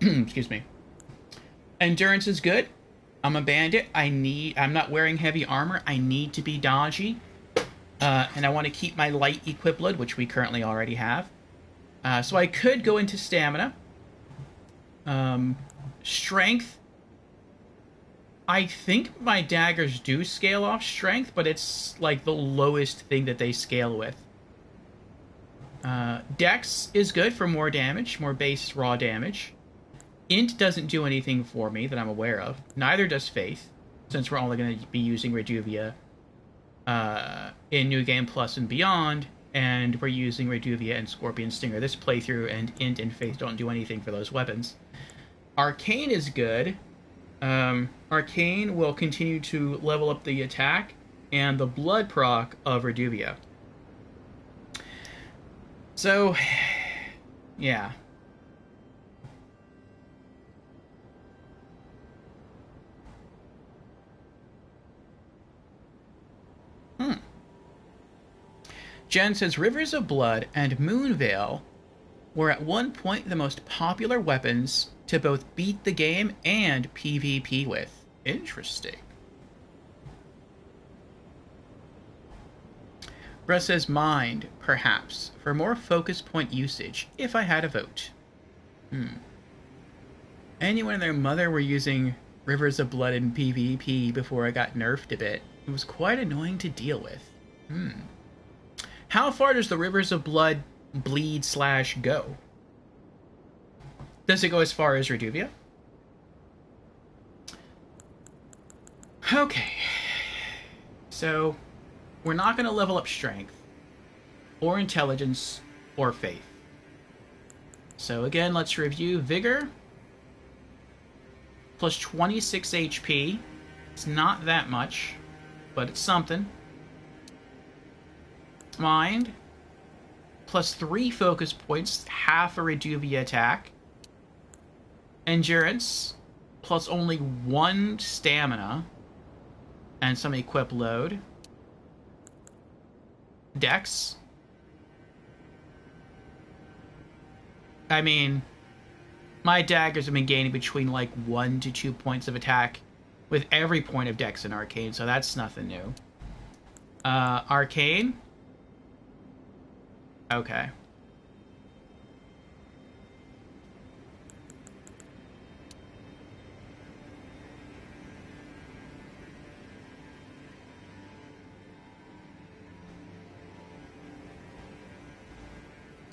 Excuse me. Endurance is good. I'm a bandit. I'm not wearing heavy armor. I need to be dodgy. And I want to keep my light equip load, which we currently already have. So I could go into stamina. Strength. I think my daggers do scale off strength, but it's like the lowest thing that they scale with. Dex is good for more damage, more base raw damage. Int doesn't do anything for me that I'm aware of. Neither does Faith, since we're only going to be using Reduvia in New Game Plus and beyond, and we're using Reduvia and Scorpion Stinger this playthrough, and Int and Faith don't do anything for those weapons. Arcane is good. Arcane will continue to level up the attack and the blood proc of Reduvia. So, yeah. Jen says, Rivers of Blood and Moonveil were at one point the most popular weapons to both beat the game and PvP with. Interesting. Russ says, Mind, perhaps, for more focus point usage, if I had a vote. Anyone and their mother were using Rivers of Blood in PvP before I got nerfed a bit. It was quite annoying to deal with. How far does the Rivers of Blood bleed / go? Does it go as far as Reduvia? Okay. So, we're not going to level up Strength, or Intelligence, or Faith. So again, let's review. Vigor, plus 26 HP. It's not that much, but it's something. Mind, plus 3 focus points, half a Reduvia attack. Endurance, plus only 1 stamina, and some equip load. Dex. I mean, my daggers have been gaining between like 1 to 2 points of attack with every point of Dex in Arcane, so that's nothing new. Arcane. Okay.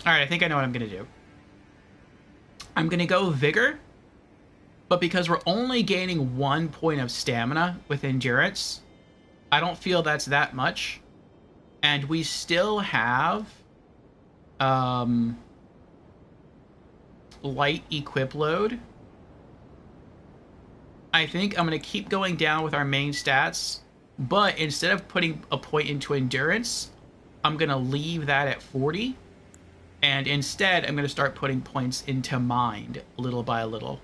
Alright, I think I know what I'm gonna do. I'm gonna go Vigor, but because we're only gaining 1 point of stamina with Endurance, I don't feel that's that much. And we still have light equip load. I think I'm going to keep going down with our main stats, but instead of putting a point into Endurance, I'm going to leave that at 40. And instead, I'm going to start putting points into Mind, little by little.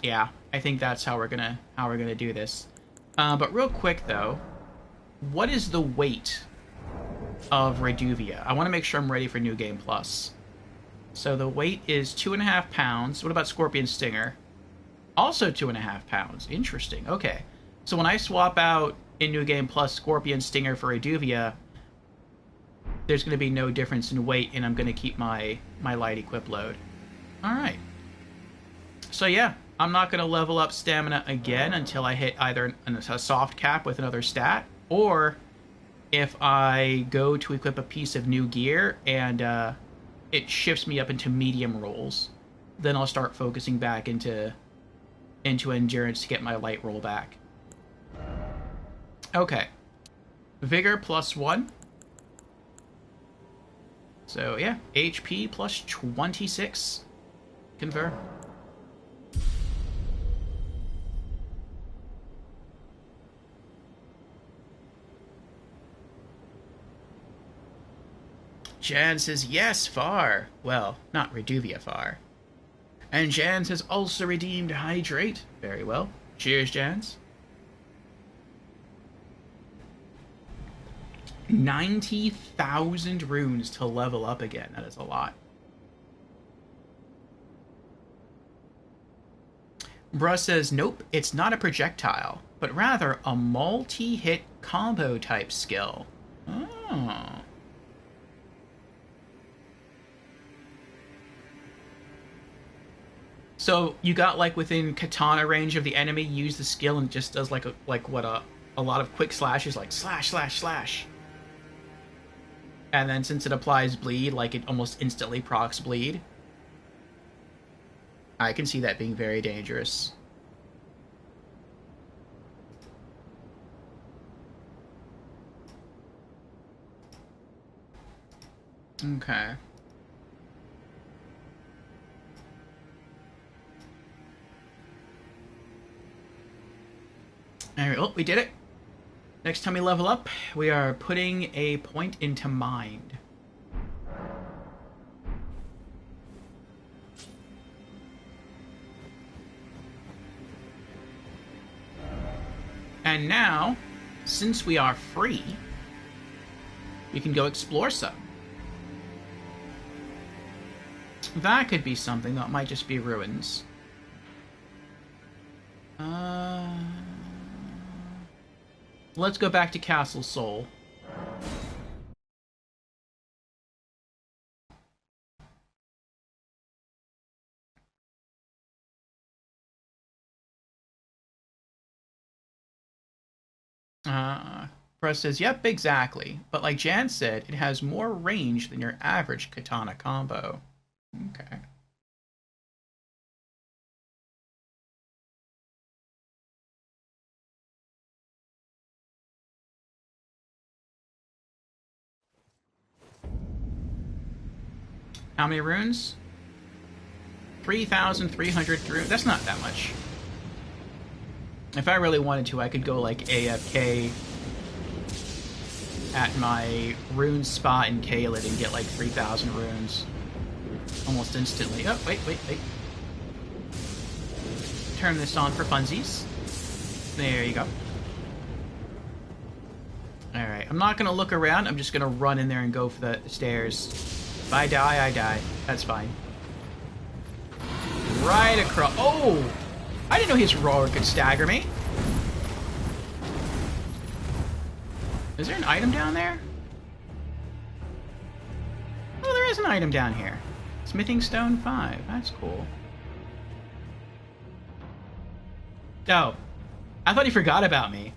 Yeah, I think that's how we're gonna do this. But real quick though, what is the weight of Reduvia? I want to make sure I'm ready for New Game Plus. So the weight is 2.5 pounds. What about Scorpion Stinger? Also 2.5 pounds. Interesting. Okay. So when I swap out in New Game Plus Scorpion Stinger for Reduvia, there's going to be no difference in weight, and I'm going to keep my light equip load. Alright. So yeah, I'm not going to level up stamina again until I hit either a soft cap with another stat, or if I go to equip a piece of new gear and it shifts me up into medium rolls, then I'll start focusing back into endurance to get my light roll back. Okay. Vigor plus 1. So yeah, HP plus 26. Confirm. Jan says, yes, far. Well, not Reduvia far. And Jans has also redeemed Hydrate. Very well. Cheers, Jans. 90,000 runes to level up again. That is a lot. Bruh says, nope, it's not a projectile, but rather a multi-hit combo type skill. Oh. So you got like within katana range of the enemy, use the skill and it just does like a lot of quick slashes, like slash slash slash. And then since it applies bleed, like it almost instantly procs bleed. I can see that being very dangerous. Okay. Alright, oh, we did it. Next time we level up, we are putting a point into Mind. And now, since we are free, we can go explore some. That could be something. That might just be ruins. Let's go back to Castle Sol. Press says, yep, exactly. But like Jan said, it has more range than your average katana combo. Okay. How many runes? 3,300 runes. That's not that much. If I really wanted to, I could go like AFK at my rune spot in Caelid and get like 3,000 runes almost instantly. Oh, wait. Turn this on for funsies. There you go. Alright, I'm not going to look around. I'm just going to run in there and go for the stairs. If I die, I die. That's fine. Right across. Oh! I didn't know his roar could stagger me. Is there an item down there? Oh, there is an item down here. Smithing Stone 5. That's cool. Oh. I thought he forgot about me.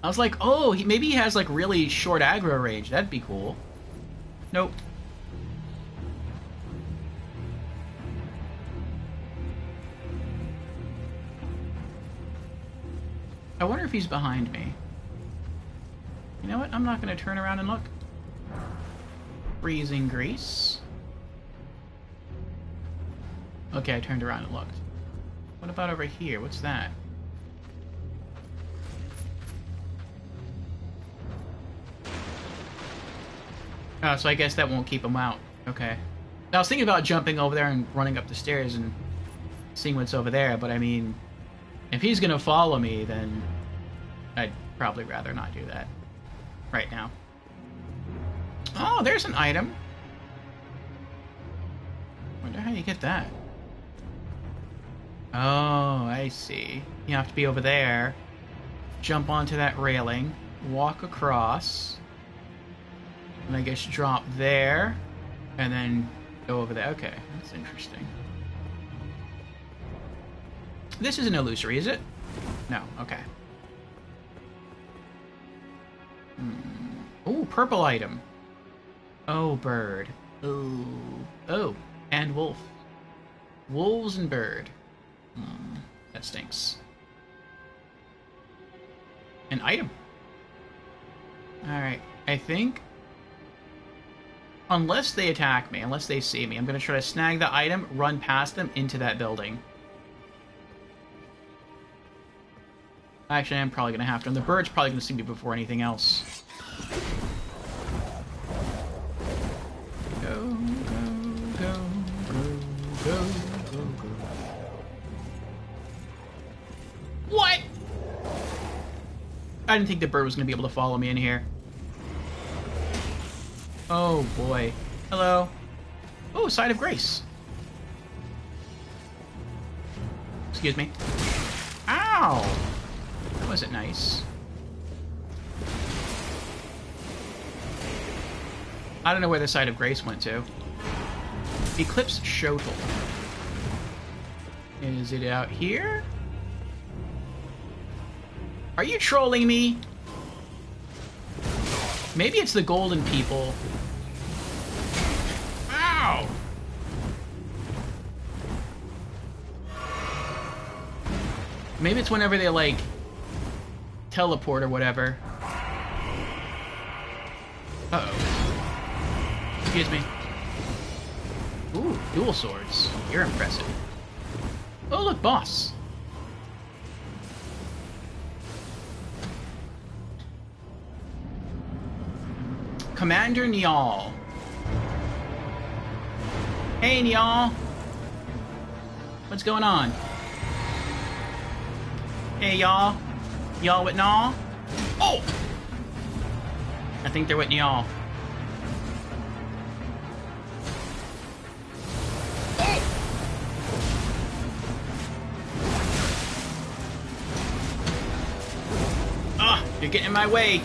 I was like, oh, maybe he has like really short aggro range. That'd be cool. Nope. I wonder if he's behind me. You know what? I'm not going to turn around and look. Freezing grease. Okay, I turned around and looked. What about over here? What's that? Oh, so I guess that won't keep him out. Okay. I was thinking about jumping over there and running up the stairs and seeing what's over there, but I mean, if he's gonna follow me, then I'd probably rather not do that right now. Oh, there's an item. Wonder how you get that. Oh, I see. You have to be over there, jump onto that railing, walk across, and I guess drop there, and then go over there. Okay, that's interesting. This is an illusory, is it? No, okay. Ooh, purple item. Oh, bird. Ooh. Oh, and wolf. Wolves and bird. That stinks. An item. Alright, I think... unless they attack me, unless they see me, I'm going to try to snag the item, run past them into that building. Actually, I'm probably going to have to. And the bird's probably going to see me before anything else. Go, go, go, go, go, go, go. What? I didn't think the bird was going to be able to follow me in here. Oh, boy. Hello. Oh, Side of Grace. Excuse me. Ow! That wasn't nice. I don't know where the Side of Grace went to. Eclipse Shotel. Is it out here? Are you trolling me? Maybe it's the golden people. Ow! Maybe it's whenever they, like, teleport or whatever. Uh-oh. Excuse me. Ooh, dual swords. You're impressive. Oh, look, boss. Commander Nyal. Hey, Nyal. What's going on? Hey, y'all. Y'all with Nyal? Oh! I think they're with Nyal. Oh! Ah, you're getting in my way.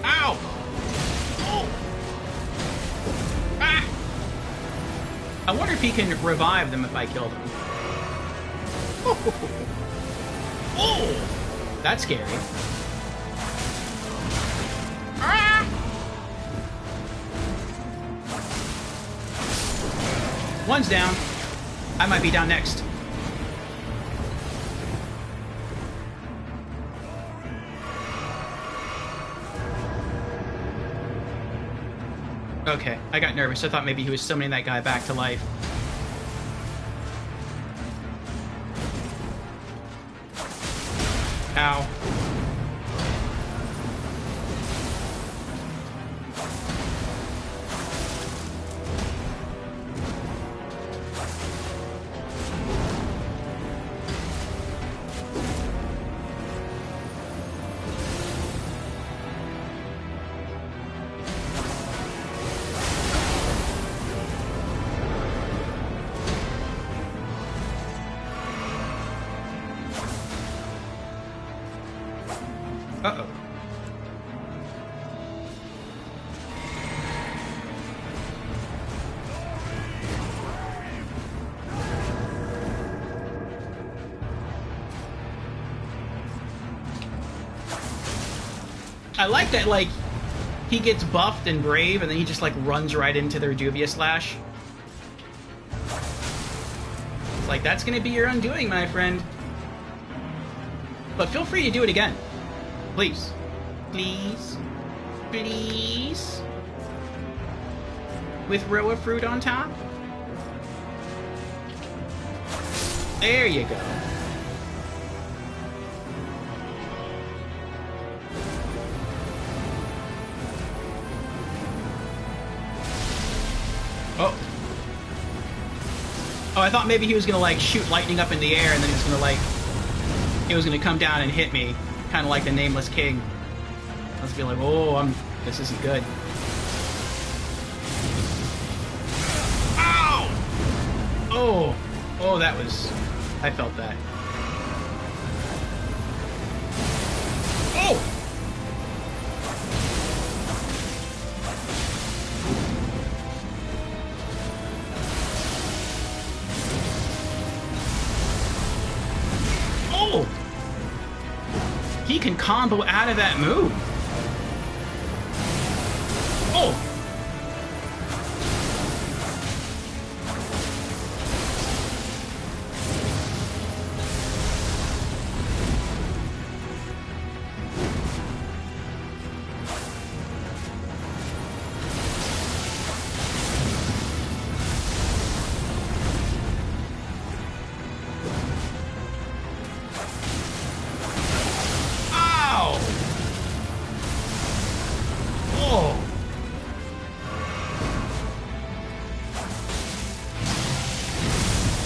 Ow! Oh! Ah! I wonder if he can revive them if I kill them. Oh! That's scary. Ah! One's down. I might be down next. Okay, I got nervous. I thought maybe he was summoning that guy back to life. Ow. Uh-oh. I like that, like, he gets buffed and brave, and then he just, like, runs right into their Dubious Slash. It's like, that's gonna be your undoing, my friend. But feel free to do it again. Please. Please. Please. With Roa fruit on top? There you go. Oh. Oh, I thought maybe he was gonna, like, shoot lightning up in the air and then he was gonna, like... It was gonna come down and hit me. Kind of like the Nameless King. I was feeling like, oh, this isn't good. Ow! Oh! Oh, that was... I felt that. Oh! Oh! He can combo out of that move. Oh!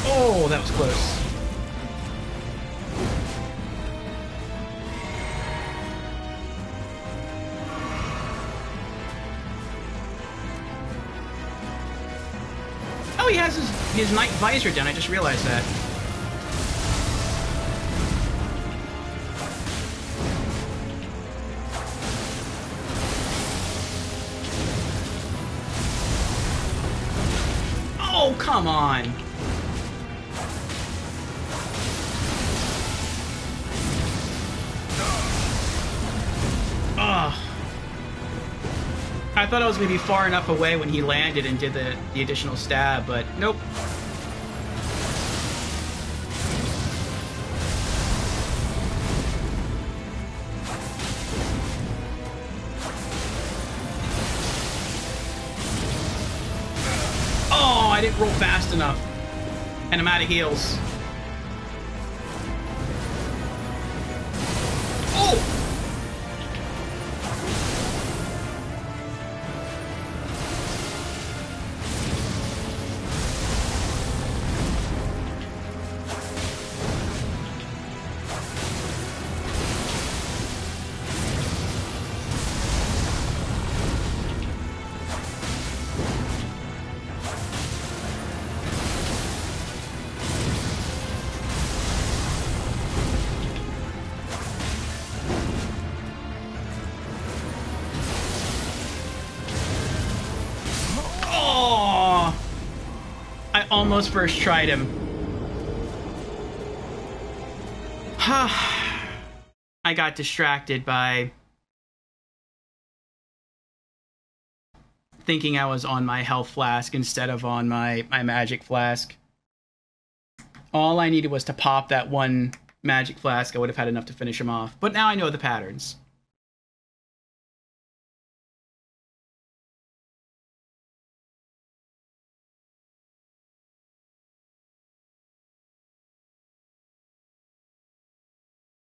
Oh, that was close. Oh, he has his Knight Visor down. I just realized that. Oh, come on. I thought I was going to be far enough away when he landed and did the additional stab, but nope. Oh, I didn't roll fast enough. And I'm out of heals. Oh! I almost first tried him. I got distracted by thinking I was on my health flask instead of on my magic flask. All I needed was to pop that one magic flask. I would have had enough to finish him off. But now I know the patterns.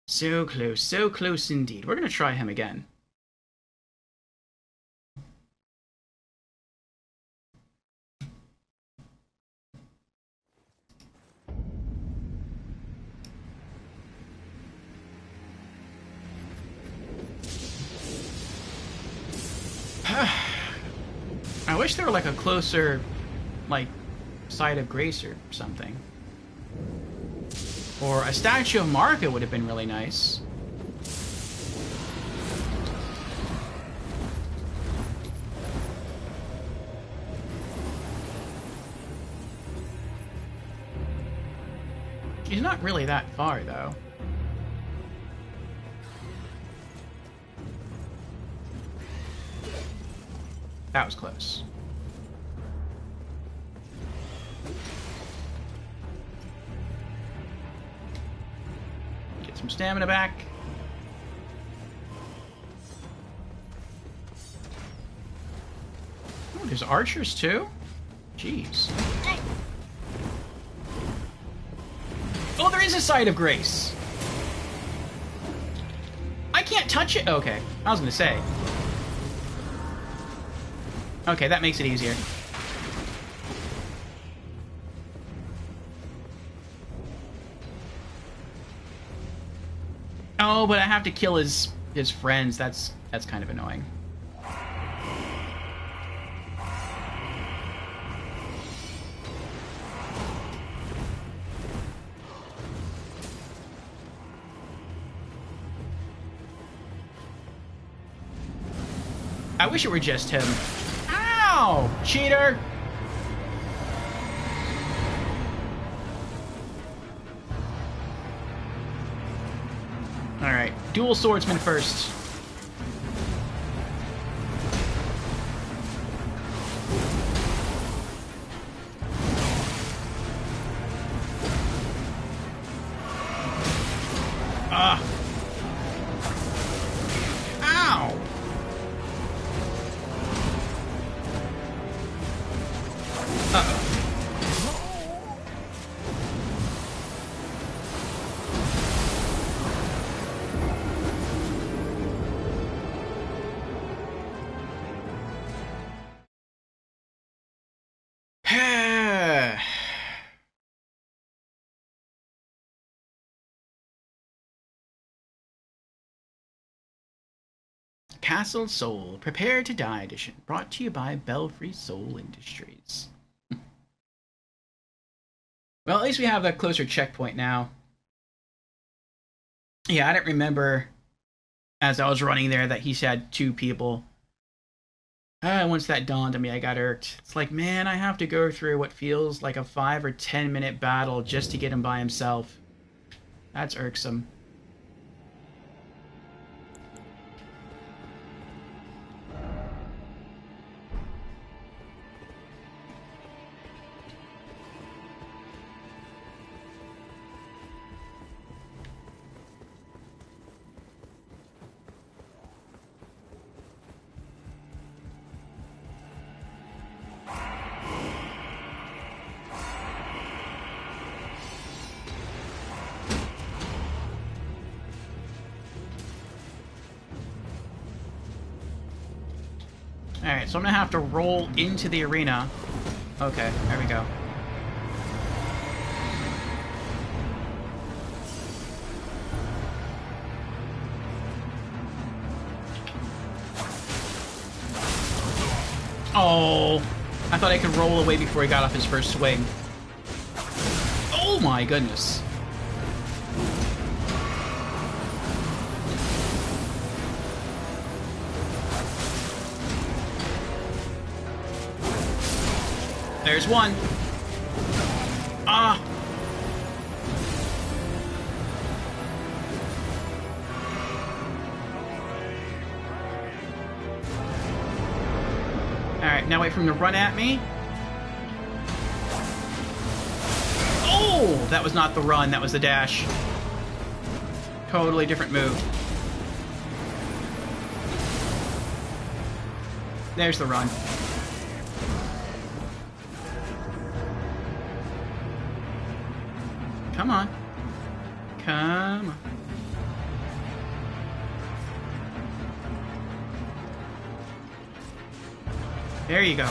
So close indeed. We're going to try him again. I wish there were like a closer, like, site of grace or something. Or a statue of Marika would have been really nice. She's not really that far, though. That was close. Get some stamina back. Oh, there's archers too? Jeez. Oh, there is a site of grace. I can't touch it. Okay, I was gonna say. Okay, that makes it easier. Oh, but I have to kill his friends. That's kind of annoying. I wish it were just him. Ow! Cheater! Alright, dual swordsman first. Ah! Ow! Uh-oh. Castle Soul, Prepare to Die edition, brought to you by Belfry Soul Industries. Well, at least we have a closer checkpoint now. Yeah, I didn't remember as I was running there that he had two people. Once that dawned on me, I got irked. It's like, man, I have to go through what feels like a 5 or 10 minute battle just to get him by himself. That's irksome. Alright, so I'm gonna have to roll into the arena. Okay, there we go. Oh, I thought I could roll away before he got off his first swing. Oh my goodness. There's one. Ah. Alright, now wait for him to run at me. Oh! That was not the run, that was the dash. Totally different move. There's the run. Come on. Come on. There you go.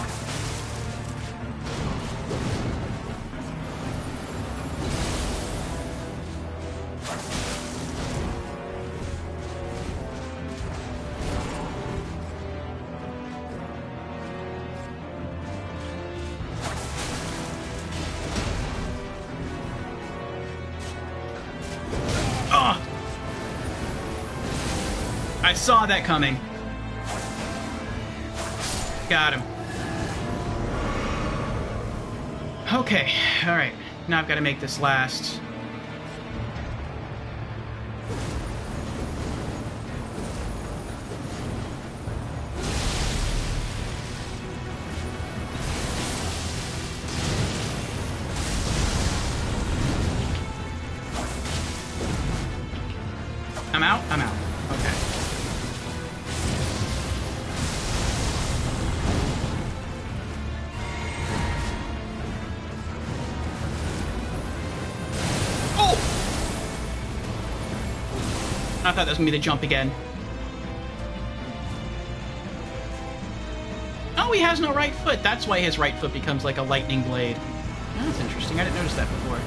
I saw that coming. Got him. Okay, alright. Now I've got to make this last. I'm out? I'm out. Okay. I thought that was going to be the jump again. Oh, he has no right foot. That's why his right foot becomes like a lightning blade. Oh, that's interesting. I didn't notice that before.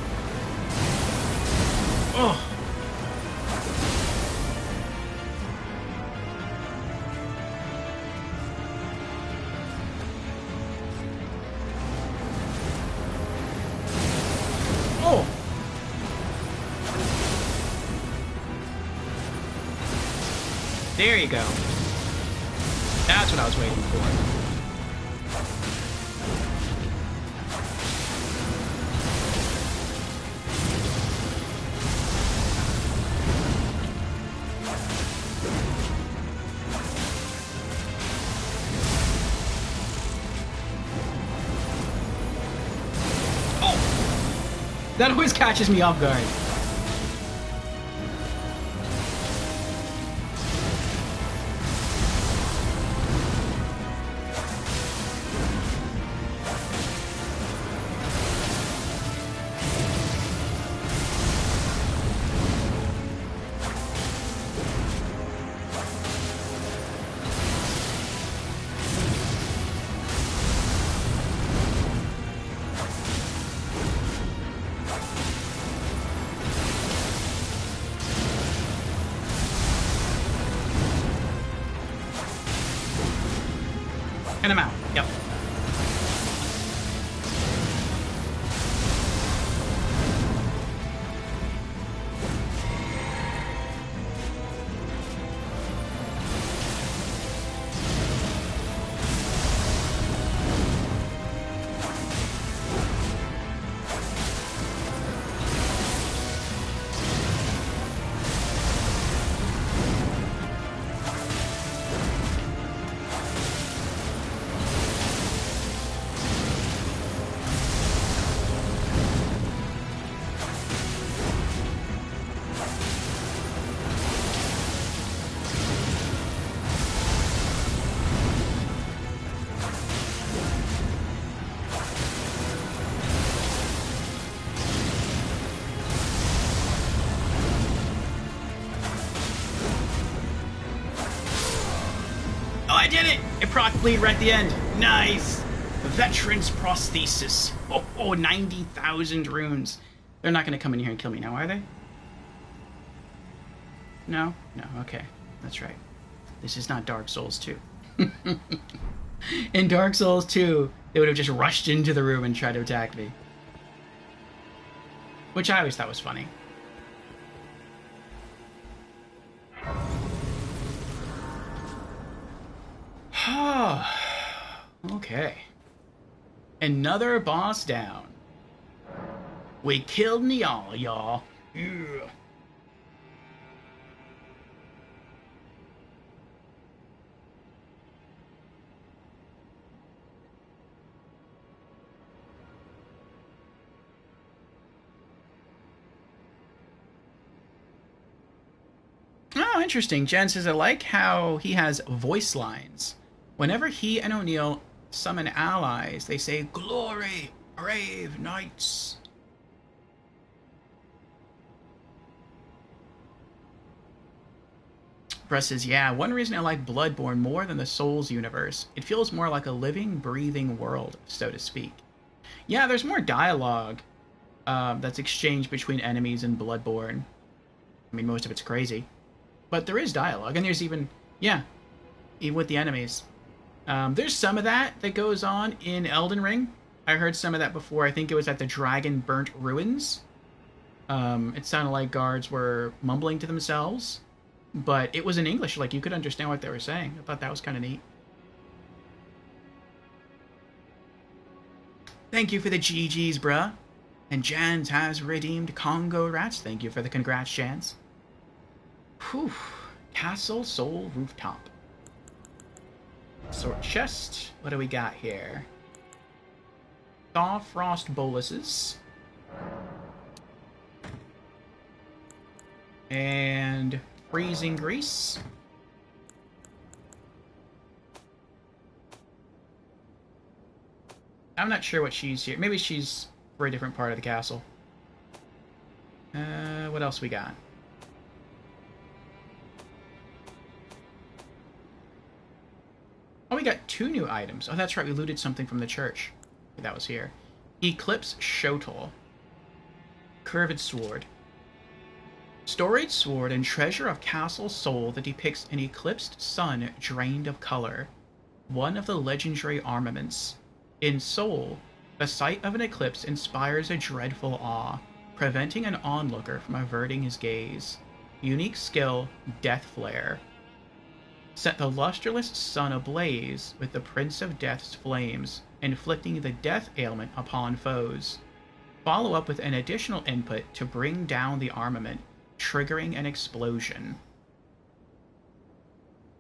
Oh. Oh. There you go. That's what I was waiting for. Oh! That always catches me off guard. And I'm out. Yep. I did it! It proc bleed right at the end. Nice! Veteran's prosthesis. Oh, 90,000 runes. They're not going to come in here and kill me now, are they? No? No, okay. That's right. This is not Dark Souls 2. In Dark Souls 2, they would have just rushed into the room and tried to attack me. Which I always thought was funny. Okay. Another boss down. We killed Niall, y'all. Yeah. Oh, interesting. Jen says, I like how he has voice lines. Whenever he and O'Neill summon allies, they say, "Glory, brave knights." Bruce says, yeah, one reason I like Bloodborne more than the Souls universe, it feels more like a living, breathing world, so to speak. Yeah, there's more dialogue that's exchanged between enemies in Bloodborne. I mean, most of it's crazy. But there is dialogue, and there's even, yeah, even with the enemies. There's some of that goes on in Elden Ring. I heard some of that before. I think it was at the Dragon Burnt Ruins. It sounded like guards were mumbling to themselves. But it was in English, like you could understand what they were saying. I thought that was kind of neat. Thank you for the GGs, bruh. And Jans has redeemed Congo Rats. Thank you for the congrats, Jans. Whew. Castle Soul Rooftop. Sword chest. What do we got here? Thaw Frost boluses. And freezing grease. I'm not sure what she's here. Maybe she's for a different part of the castle. What else we got? Oh, we got 2 new items. Oh, that's right. We looted something from the church. That was here. Eclipse Shotel. Curved Sword. Storied sword and treasure of Castle Soul that depicts an eclipsed sun drained of color. One of the legendary armaments. In Soul, the sight of an eclipse inspires a dreadful awe, preventing an onlooker from averting his gaze. Unique skill, Death Flare. Set the lusterless sun ablaze with the Prince of Death's flames, inflicting the death ailment upon foes. Follow up with an additional input to bring down the armament, triggering an explosion.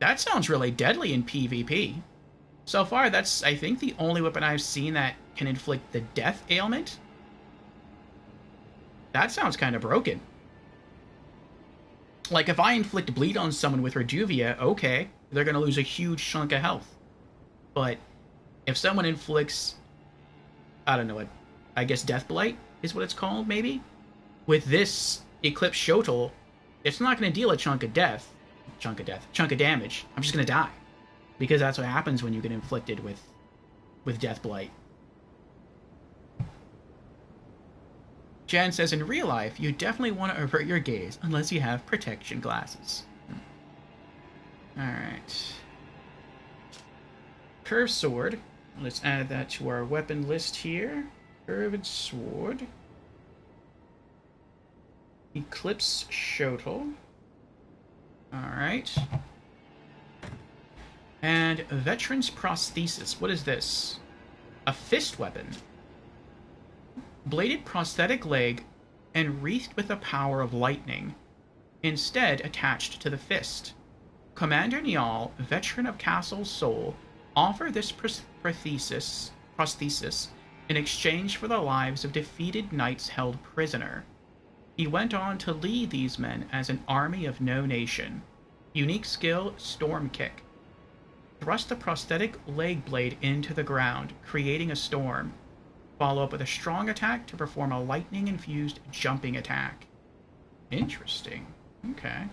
That sounds really deadly in PvP. So far, that's, I think, the only weapon I've seen that can inflict the death ailment. That sounds kind of broken. Like, if I inflict bleed on someone with Reduvia, okay, they're going to lose a huge chunk of health. But if someone inflicts, I don't know what, I guess Death Blight is what it's called, maybe? With this Eclipse Shotel, it's not going to deal a chunk of damage. I'm just going to die. Because that's what happens when you get inflicted with Death Blight. Jan says, in real life, you definitely want to avert your gaze unless you have protection glasses. Alright. Curved Sword. Let's add that to our weapon list here. Curved Sword. Eclipse Shotel. Alright. And Veteran's Prosthesis. What is this? A fist weapon. Bladed prosthetic leg and wreathed with the power of lightning. Instead attached to the fist. Commander Niall, veteran of Castle Soul, offer this prosthesis in exchange for the lives of defeated knights held prisoner. He went on to lead these men as an army of no nation. Unique skill, Storm Kick. Thrust the prosthetic leg blade into the ground, creating a storm. Follow up with a strong attack to perform a lightning-infused jumping attack. Interesting. Okay.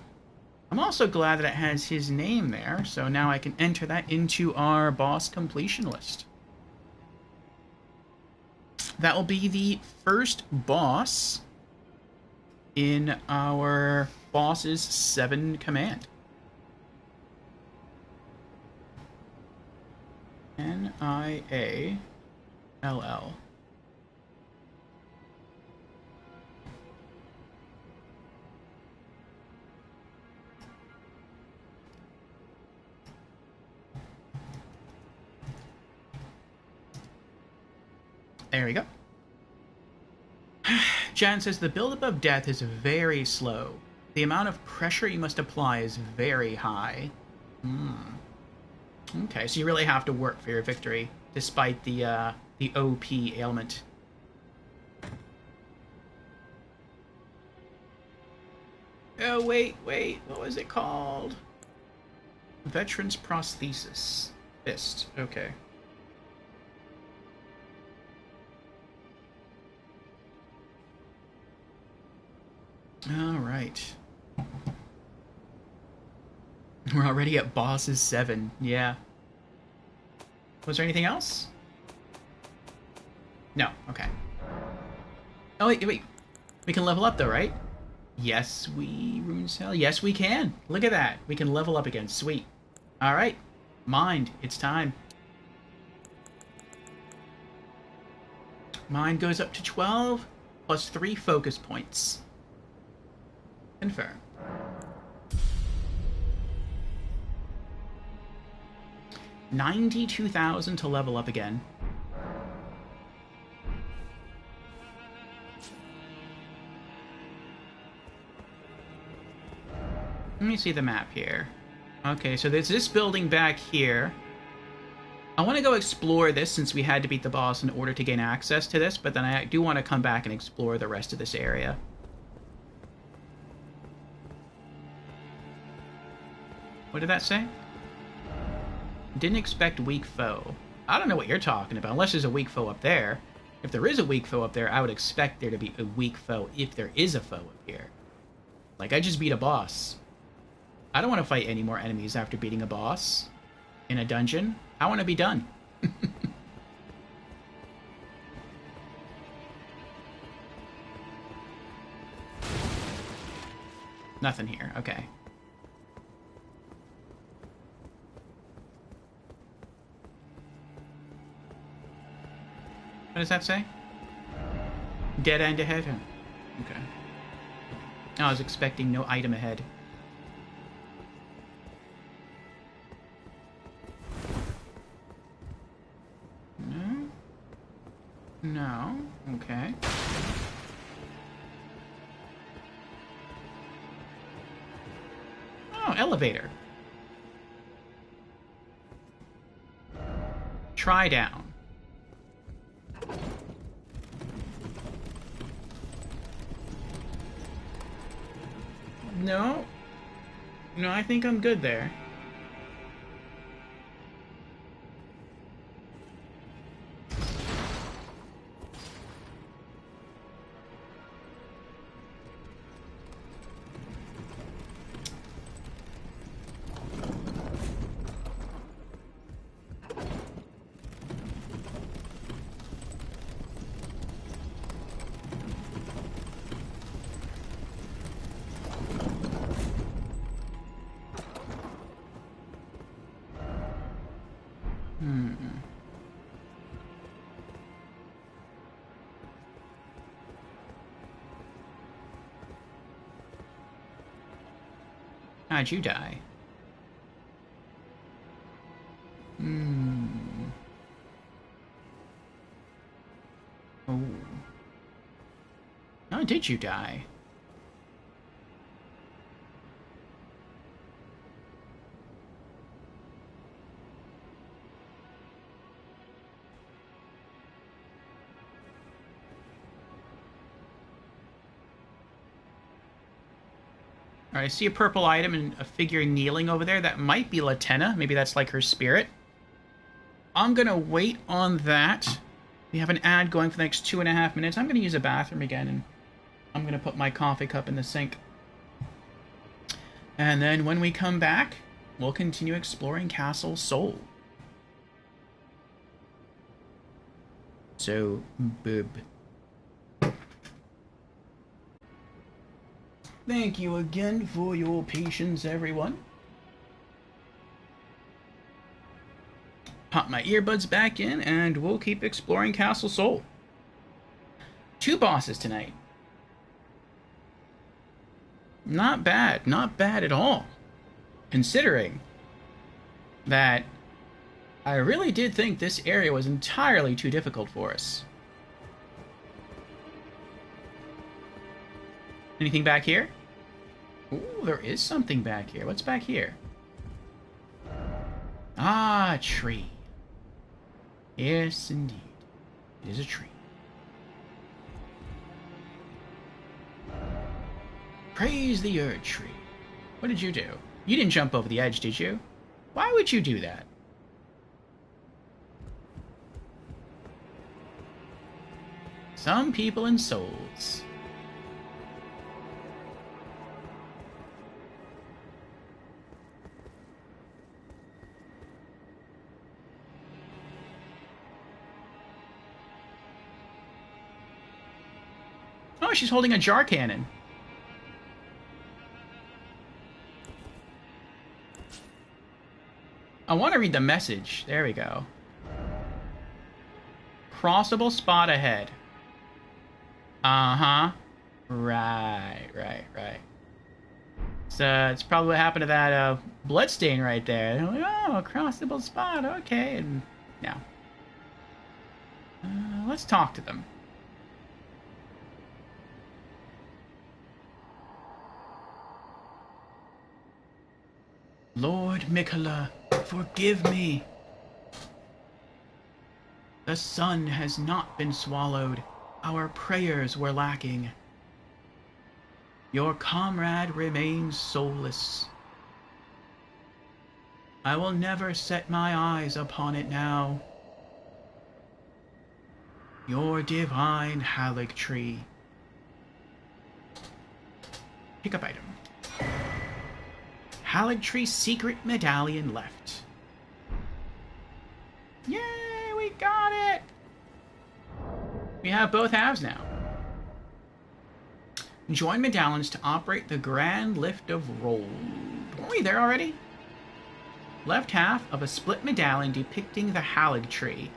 I'm also glad that it has his name there, so now I can enter that into our boss completion list. That will be the first boss in our boss's 7 command. Niall. There we go. Jan says the buildup of death is very slow. The amount of pressure you must apply is very high. Okay, so you really have to work for your victory, despite the OP ailment. Oh, wait. What was it called? Veteran's Prosthesis. Fist. Okay. Alright. We're already at bosses 7. Yeah. Was there anything else? No. Okay. Oh, wait. We can level up, though, right? Yes, Rune Cell. Yes, we can. Look at that. We can level up again. Sweet. Alright. Mind. It's time. Mind goes up to 12, plus 3 focus points. Confirm. $92,000 to level up again. Let me see the map here. Okay, so there's this building back here. I want to go explore this since we had to beat the boss in order to gain access to this, but then I do want to come back and explore the rest of this area. What did that say? Didn't expect weak foe. I don't know what you're talking about, unless there's a weak foe up there. If there is a weak foe up there, I would expect there to be a weak foe if there is a foe up here. Like, I just beat a boss. I don't want to fight any more enemies after beating a boss in a dungeon. I want to be done. Nothing here. Okay. What does that say? Dead end ahead? Okay. I was expecting no item ahead. No? No? Okay. Oh, elevator. Try down. No. No, I think I'm good there. How'd you die? Oh. How did you die? Alright, I see a purple item and a figure kneeling over there. That might be Latenna. Maybe that's like her spirit. I'm gonna wait on that. We have an ad going for the next 2.5 minutes. I'm gonna use a bathroom again, and I'm gonna put my coffee cup in the sink. And then when we come back, we'll continue exploring Castle Sol. So, boob. Thank you again for your patience, everyone. Pop my earbuds back in, and we'll keep exploring Castle Sol. 2 bosses tonight. Not bad. Not bad at all. Considering that I really did think this area was entirely too difficult for us. Anything back here? Ooh, there is something back here. What's back here? Ah, a tree. Yes, indeed. It is a tree. Praise the Erd Tree. What did you do? You didn't jump over the edge, did you? Why would you do that? Some people and souls. Oh, she's holding a jar cannon. I want to read the message. There we go. Crossable spot ahead. Uh-huh. Right. So it's probably what happened to that bloodstain right there. They're like, oh, a crossable spot. Okay. And now, let's talk to them. Lord Mikola, forgive me. The sun has not been swallowed. Our prayers were lacking. Your comrade remains soulless. I will never set my eyes upon it now. Your divine Halig tree. Pick up item. Halig tree secret medallion left. Yay, we got it! We have both halves now. Join medallions to operate the Grand Lift of Roll. Weren't we there already? Left half of a split medallion depicting the Halig tree.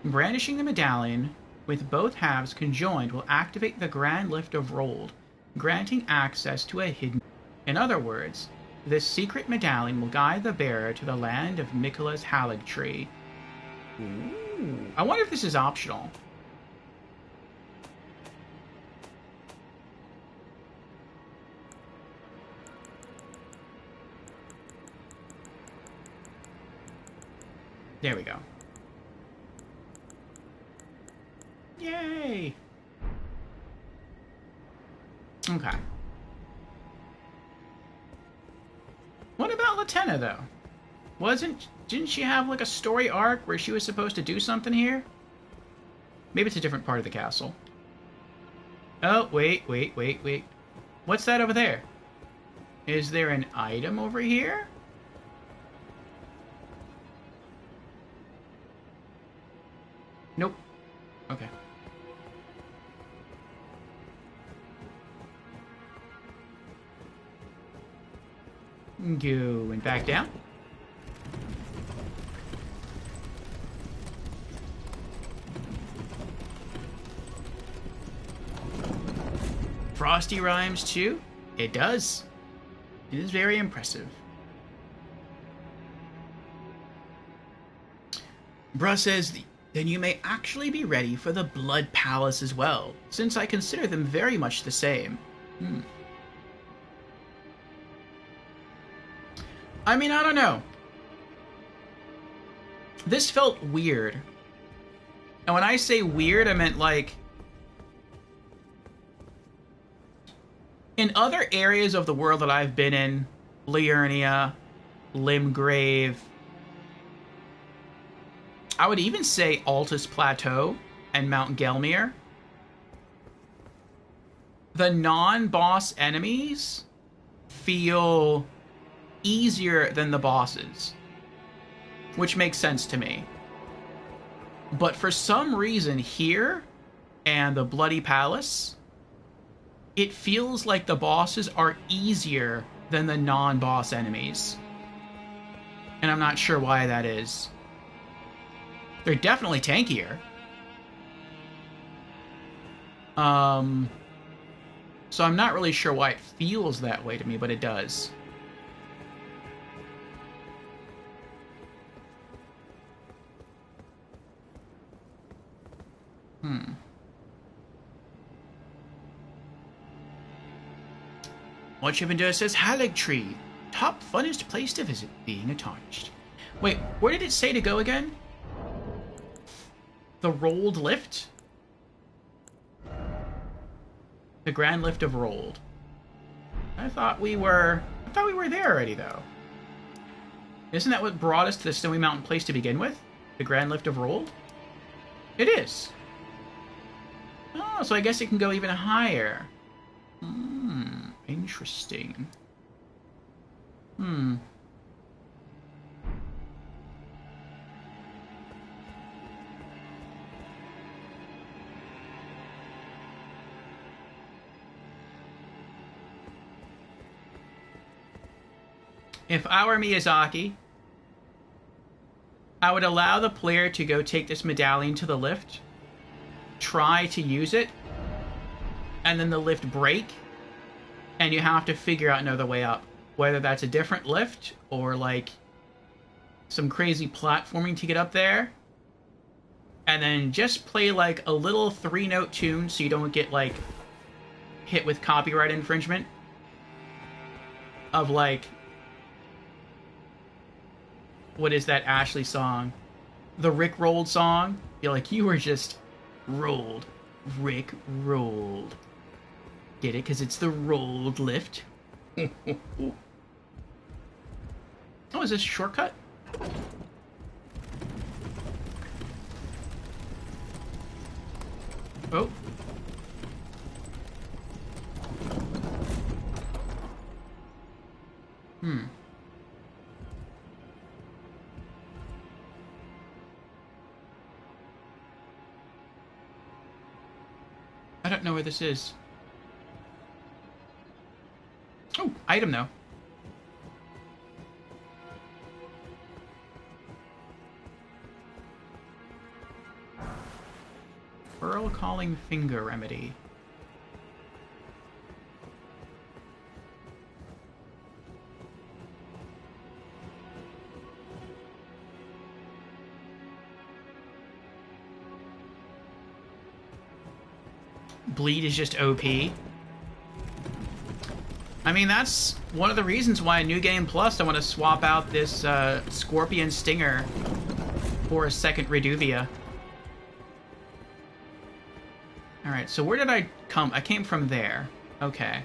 Brandishing the medallion with both halves conjoined will activate the Grand Lift of Roll, granting access to a hidden... In other words, this secret medallion will guide the bearer to the land of Mikola's Halig tree. Ooh. I wonder if this is optional. There we go. Yay! Okay. What about Latenna, though? Didn't she have, like, a story arc where she was supposed to do something here? Maybe it's a different part of the castle. Oh, wait. What's that over there? Is there an item over here? Nope. Okay. Going back down. Frosty rhymes too? It does. It is very impressive. Bruh says, then you may actually be ready for the Blood Palace as well, since I consider them very much the same. I mean, I don't know. This felt weird. And when I say weird, I meant like... In other areas of the world that I've been in, Liurnia, Limgrave, I would even say Altus Plateau and Mount Gelmir, the non-boss enemies feel easier than the bosses, which makes sense to me. But for some reason here and the Bloody Palace, it feels like the bosses are easier than the non-boss enemies. And I'm not sure why that is. They're definitely tankier. So I'm not really sure why it feels that way to me, but it does. What you've been doing says Halig Tree. Top funnest place to visit, being tarnished. Wait, where did it say to go again? The rolled lift? The Grand Lift of Rolled. I thought we were there already, though. Isn't that what brought us to the Snowy Mountain place to begin with? The Grand Lift of Rold? It is. Oh, so I guess it can go even higher. Interesting. If I were Miyazaki, I would allow the player to go take this medallion to the lift, try to use it, and then the lift break, and you have to figure out another way up. Whether that's a different lift, or like some crazy platforming to get up there, and then just play like a little 3-note tune so you don't get like hit with copyright infringement of like, what is that Ashley song? The Rick Rolled song? You're like, you were just rolled. Rick rolled. Get it? Because it's the rolled lift. Oh, is this a shortcut? Oh. I don't know where this is. Oh, item though. Pearl Calling Finger Remedy. Bleed is just OP. I mean, that's one of the reasons why in New Game Plus I want to swap out this Scorpion Stinger for a second Reduvia. Alright, so where did I come? I came from there. Okay.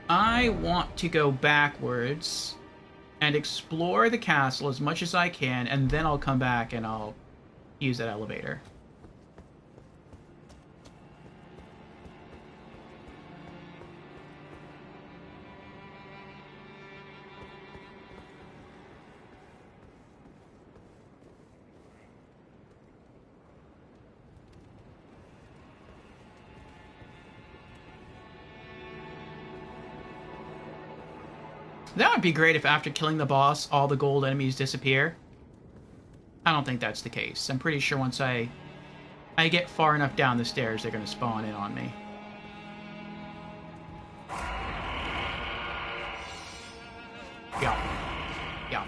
I want to go backwards and explore the castle as much as I can, and then I'll come back and I'll use that elevator. That would be great if after killing the boss, all the gold enemies disappear. I don't think that's the case. I'm pretty sure once I get far enough down the stairs, they're going to spawn in on me. Yeah. Yeah.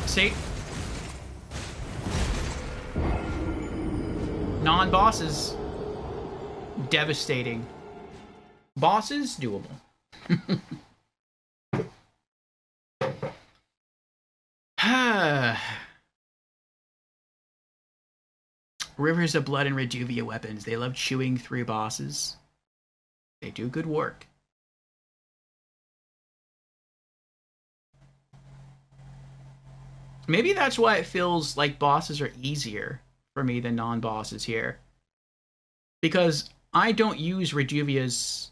See? Non-bosses, devastating. Bosses, doable. Rivers of Blood and Reduvia weapons. They love chewing through bosses. They do good work. Maybe that's why it feels like bosses are easier for me than non-bosses here. Because I don't use Reduvia's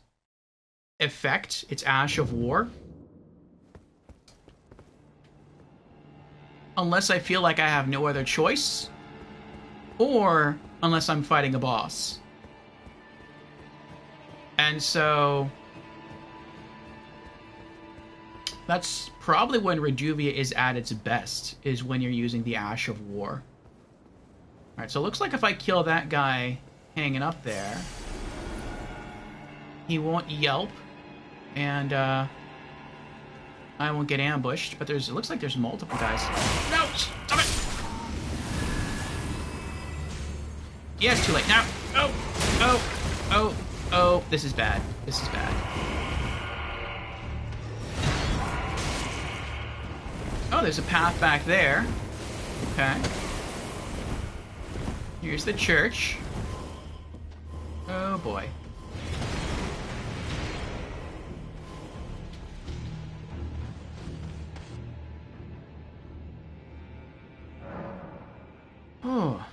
effect, its Ash of War, unless I feel like I have no other choice, or unless I'm fighting a boss. And so that's probably when Reduvia is at its best, is when you're using the Ash of War. Alright, so it looks like if I kill that guy hanging up there, he won't yelp, and I won't get ambushed, but it looks like there's multiple guys. No! Stop it! Yeah, it's too late. Now! Oh! Oh! Oh! Oh! This is bad. This is bad. Oh, there's a path back there. Okay. Here's the church. Oh boy. Oh.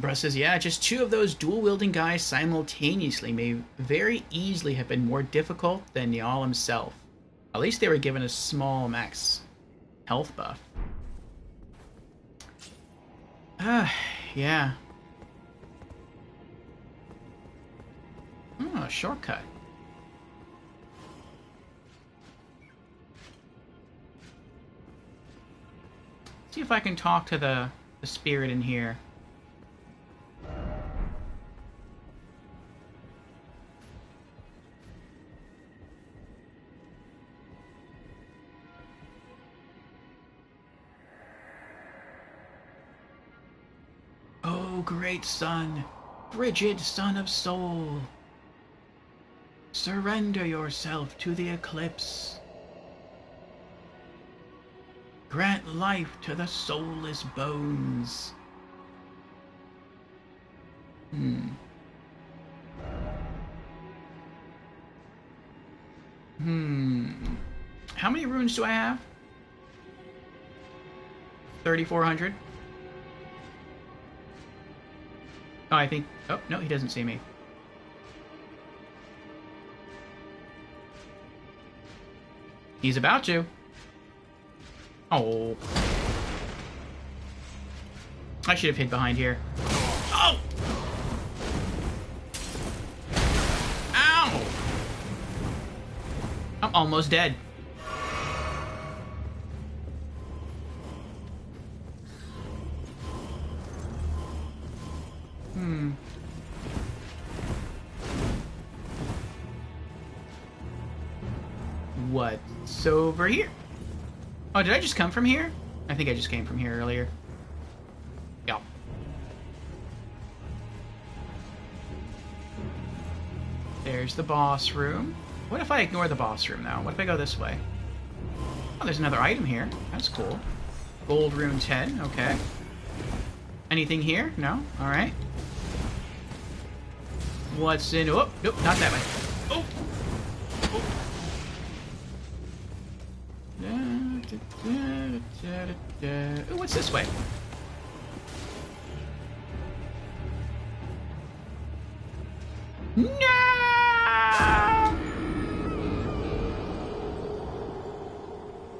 Bruh says, yeah, just two of those dual-wielding guys simultaneously may very easily have been more difficult than Niall himself. At least they were given a small max health buff. Yeah. Oh, a shortcut. See if I can talk to the spirit in here. Oh, great sun, frigid son of soul, surrender yourself to the eclipse. Grant life to the soulless bones. How many runes do I have? 3,400. Oh, I think... Oh, no, he doesn't see me. He's about to. Oh. I should have hid behind here. Oh! Ow! I'm almost dead. What's over here? Oh, did I just come from here? I think I just came from here earlier. Yeah. There's the boss room. What if I ignore the boss room now? What if I go this way? Oh, there's another item here. That's cool. Gold rune 10. Okay. Anything here? No? Alright. What's in... Oh, nope, not that way. Oh! Ooh, what's this way? No!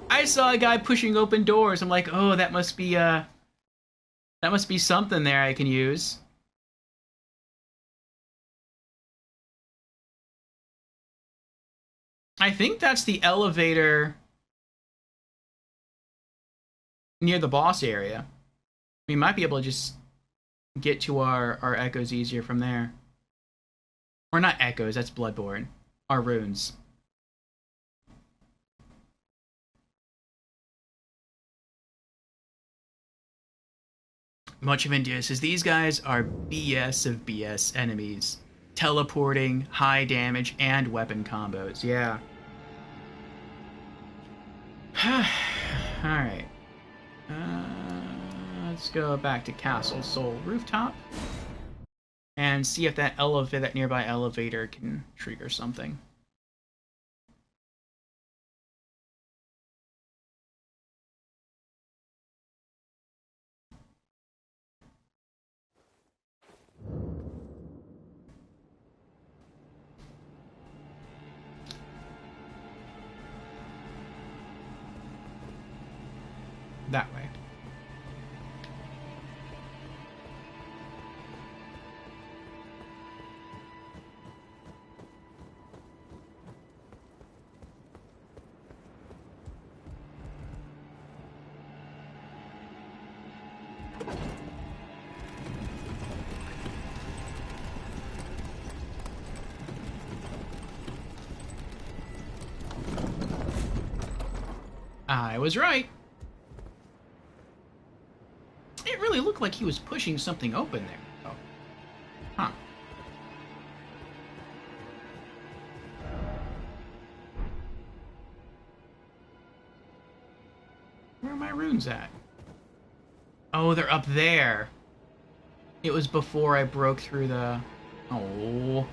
I saw a guy pushing open doors. I'm like, oh, that must be something there I can use. I think that's the elevator near the boss area. We might be able to just get to our echoes easier from there. Or not echoes, that's Bloodborne. Our runes. Much of India says these guys are BS of BS enemies. Teleporting, high damage, and weapon combos. Yeah. Alright. Let's go back to Castle Soul Rooftop and see if that nearby elevator can trigger something. That way. I was right. It really looked like he was pushing something open there. Oh. Huh. my runes at? Oh, they're up there. It was before I broke through the... Oh.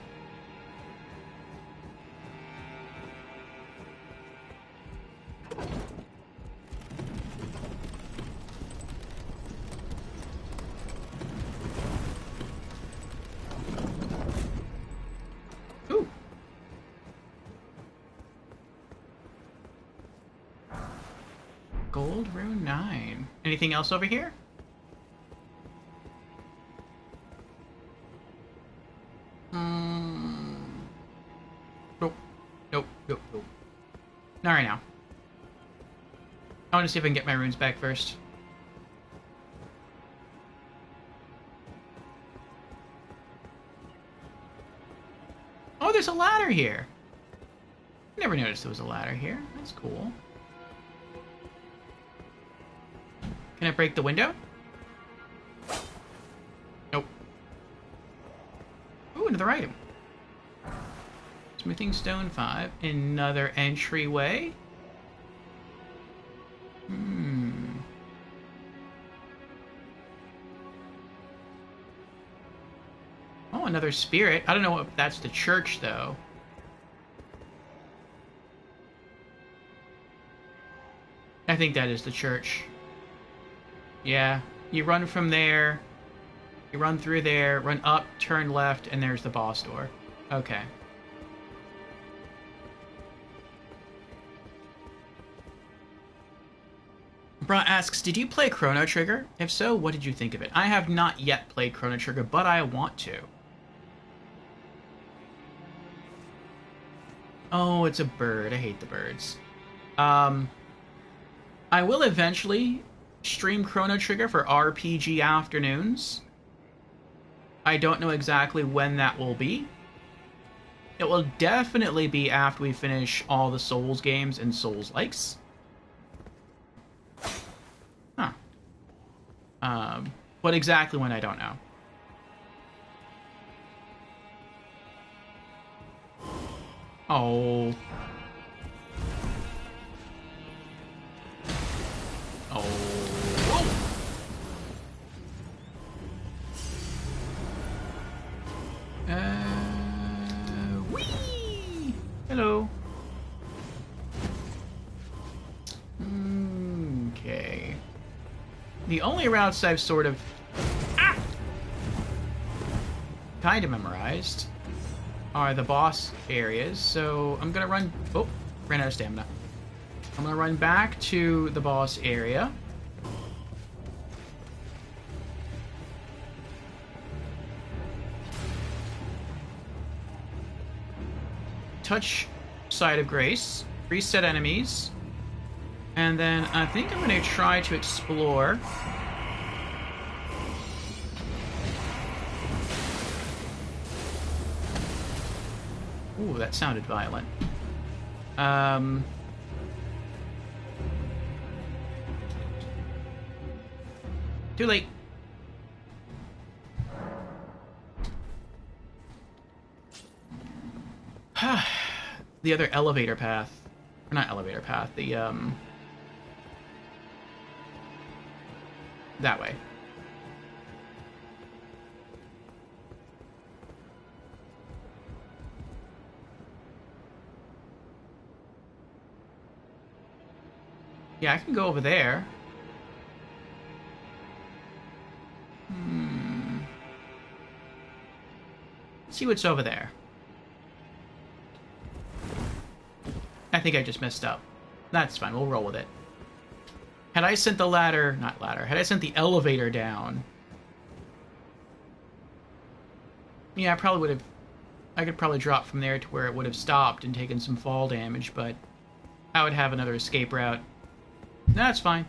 Ooh. Gold rune 9. Anything else over here? Nope. Nope. Nope. Nope. Not right now. I want to see if I can get my runes back first. Oh, there's a ladder here. Never noticed there was a ladder here. That's cool. Can I break the window? Nope. Ooh, another item. Smithing stone 5. Another entryway. Oh, another spirit. I don't know if that's the church, though. I think that is the church. Yeah. You run from there. You run through there, run up, turn left, and there's the boss door. Okay. Bra asks, did you play Chrono Trigger? If so, what did you think of it? I have not yet played Chrono Trigger, but I want to. Oh, it's a bird. I hate the birds. I will eventually stream Chrono Trigger for RPG afternoons. I don't know exactly when that will be. It will definitely be after we finish all the Souls games and Souls-likes. Huh. But exactly when, I don't know. Oh. Oh. Whee! Hello. Okay. The only routes I've sort of kind of memorized are the boss areas, so I'm gonna run... Oh, ran out of stamina. I'm gonna run back to the boss area. Touch Side of Grace, reset enemies, and then I think I'm gonna try to explore. Ooh, that sounded violent. Too late. The other elevator path. Or not elevator path, the, that way. Yeah, I can go over there. Let's see what's over there. I think I just messed up. That's fine, we'll roll with it. Had I sent the ladder... Not ladder. Had I sent the elevator down... Yeah, I probably would have... I could probably drop from there to where it would have stopped and taken some fall damage, but... I would have another escape route. That's fine.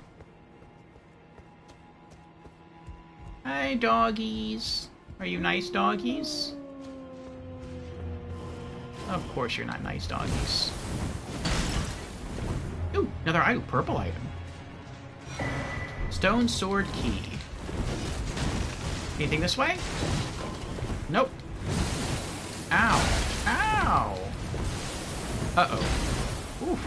Hi, doggies. Are you nice doggies? Of course you're not nice doggies. Ooh, another item. Purple item. Stone sword key. Anything this way? Nope. Ow. Ow. Uh-oh. Oof.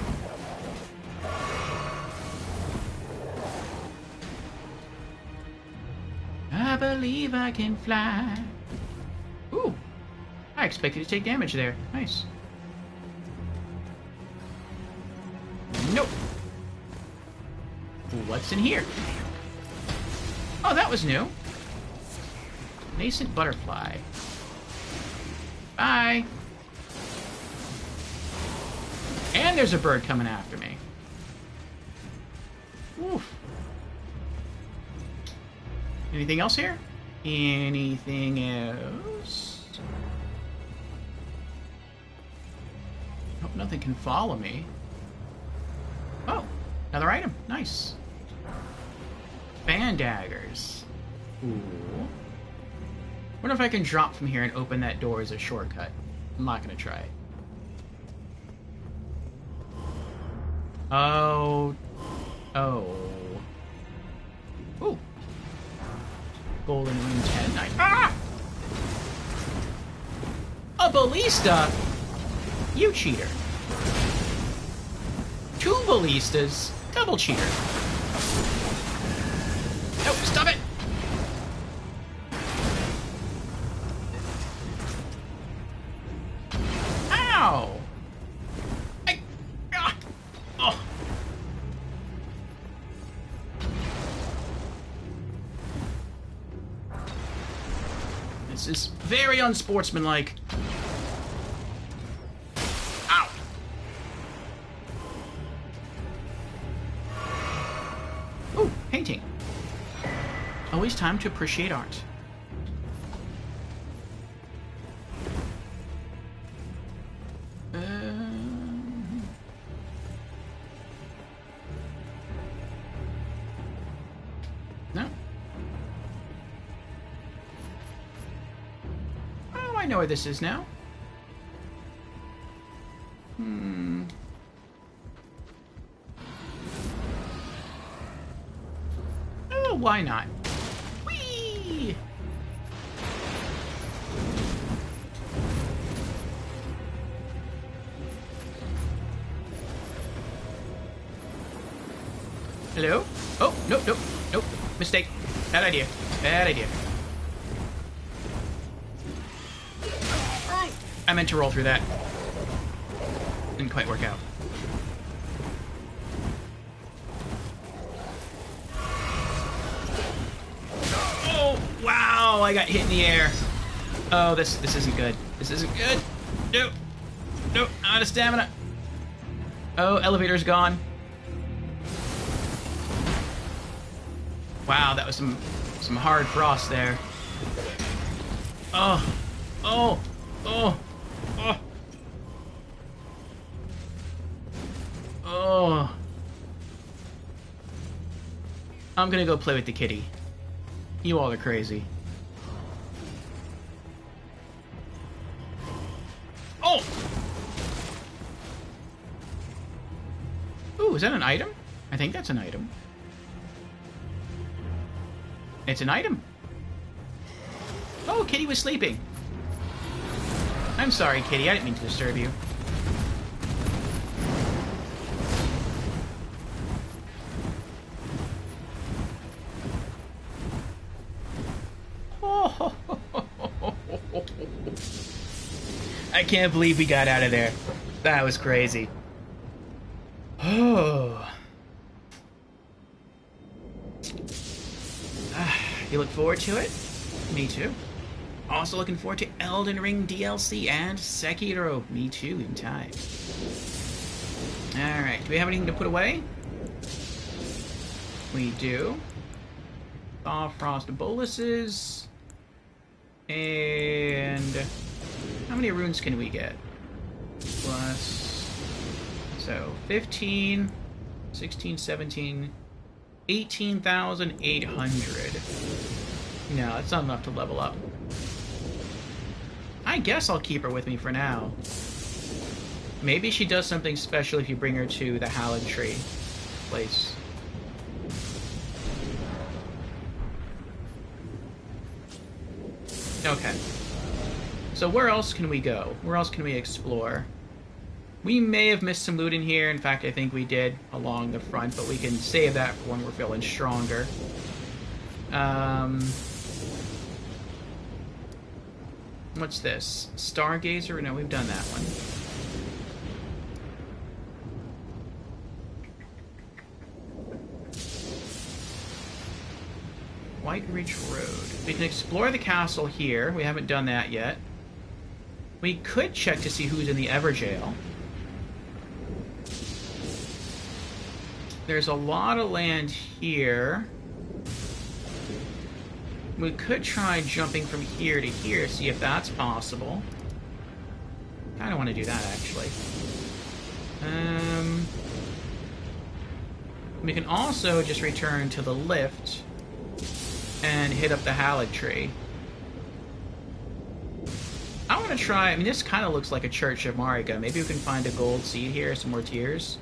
believe I can fly. Ooh. I expected to take damage there. Nice. Nope. What's in here? Oh, that was new. Nascent butterfly. Bye. And there's a bird coming after me. Oof. Anything else here? Anything else? Hope nothing can follow me. Oh, another item. Nice. Fan daggers. Ooh. Wonder if I can drop from here and open that door as a shortcut. I'm not gonna try it. Oh. Oh. Ooh. Golden Ring 10. Nice. Ah! A ballista? You cheater. 2 ballistas. Double cheater. No, stop it! Ow! Oh. This is very unsportsmanlike. Ow! Ooh, painting. Always time to appreciate art. No. Oh, I know where this is now. Oh, why not? Whee! Hello? Oh, nope, nope, nope. Mistake. Bad idea. Bad idea. I meant to roll through that. Didn't quite work out. Oh, wow! I got hit in the air. Oh, this isn't good. This isn't good. Nope. Nope. Out of stamina. Oh, elevator's gone. Wow, that was some hard frost there. Oh, oh, oh, oh, oh. I'm gonna go play with the kitty. You all are crazy. Oh! Ooh, is that an item? I think that's an item. It's an item. Oh, Kitty was sleeping. I'm sorry, Kitty. I didn't mean to disturb you. Oh, I can't believe we got out of there. That was crazy. Oh. You look forward to it? Me too. Also looking forward to Elden Ring DLC and Sekiro. Me too, in time. Alright, do we have anything to put away? We do. Frost boluses. And how many runes can we get? Plus, so 15, 16, 17, 18,800. No, that's not enough to level up. I guess I'll keep her with me for now. Maybe she does something special if you bring her to the Hallowed Tree place. Okay. So where else can we go? Where else can we explore? We may have missed some loot in here. In fact, I think we did along the front, but we can save that for when we're feeling stronger. What's this? Stargazer? No, we've done that one. White Ridge Road. We can explore the castle here. We haven't done that yet. We could check to see who's in the Everjail. There's a lot of land here. We could try jumping from here to here, see if that's possible. Kinda want to do that, actually. We can also just return to the lift and hit up the Hallig tree. I want to try... I mean, this kind of looks like a Church of Marika. Maybe we can find a gold seed here, some more tears.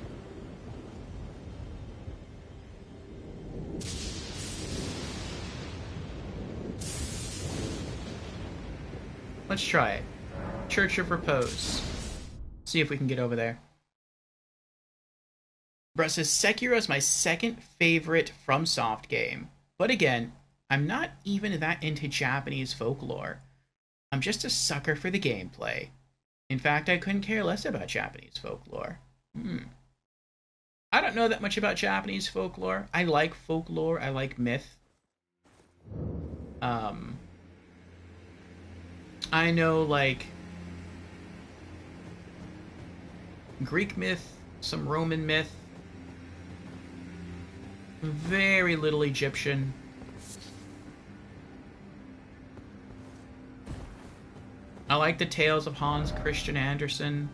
Let's try it. Church of Repose. See if we can get over there. Bruh says, Sekiro is my second favorite FromSoft game. But again, I'm not even that into Japanese folklore. I'm just a sucker for the gameplay. In fact, I couldn't care less about Japanese folklore. I don't know that much about Japanese folklore. I like folklore. I like myth. I know, like, Greek myth, some Roman myth, very little Egyptian. I like the tales of Hans Christian Andersen.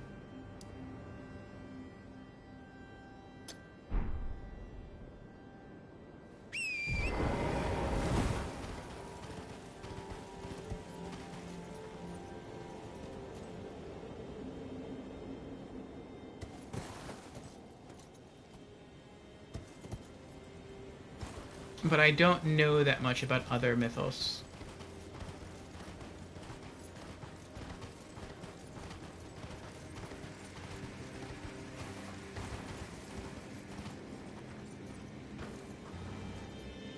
But I don't know that much about other mythos.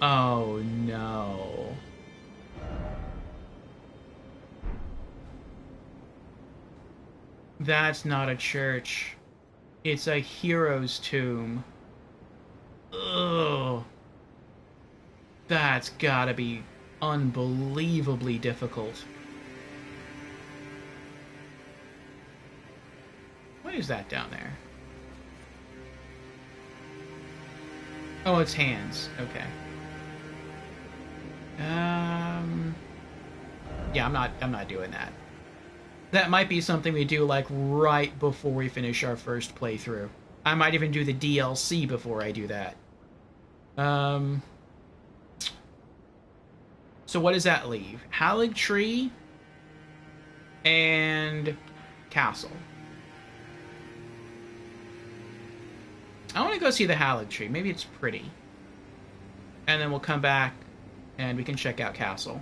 Oh no. That's not a church. It's a hero's tomb. Ugh. That's gotta be unbelievably difficult. What is that down there? Oh, it's hands. Okay. Yeah, I'm not doing that. That might be something we do like right before we finish our first playthrough. I might even do the DLC before I do that. So what does that leave? Hallig Tree and Castle. I want to go see the Hallig Tree. Maybe it's pretty. And then we'll come back and we can check out Castle.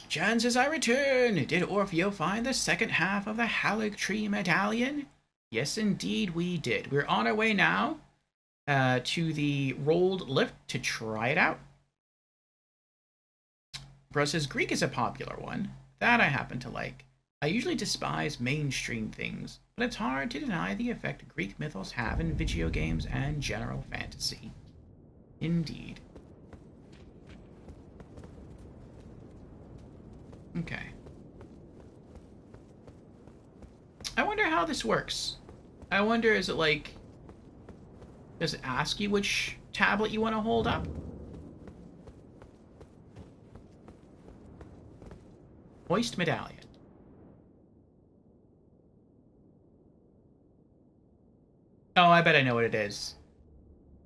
Jan says, I return. Did Orfeo find the second half of the Hallig Tree medallion? Yes, indeed we did. We're on our way now to the rolled lift to try it out. Bro says, Greek is a popular one. That I happen to like. I usually despise mainstream things, but it's hard to deny the effect Greek mythos have in video games and general fantasy. Indeed. Okay. I wonder how this works. I wonder, is it like... Does it ask you which tablet you want to hold up? Hoist medallion. Oh, I bet I know what it is.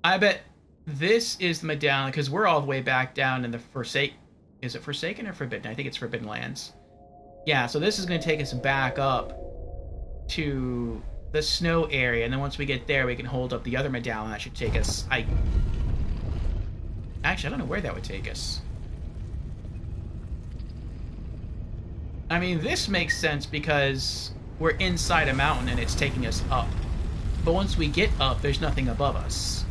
I bet this is the medallion, because we're all the way back down in the Forsaken... Is it Forsaken or Forbidden? I think it's Forbidden Lands. Yeah, so this is going to take us back up to the snow area, and then once we get there, we can hold up the other medallion. That should take us... Actually, I don't know where that would take us. I mean, this makes sense because we're inside a mountain and it's taking us up. But once we get up, there's nothing above us.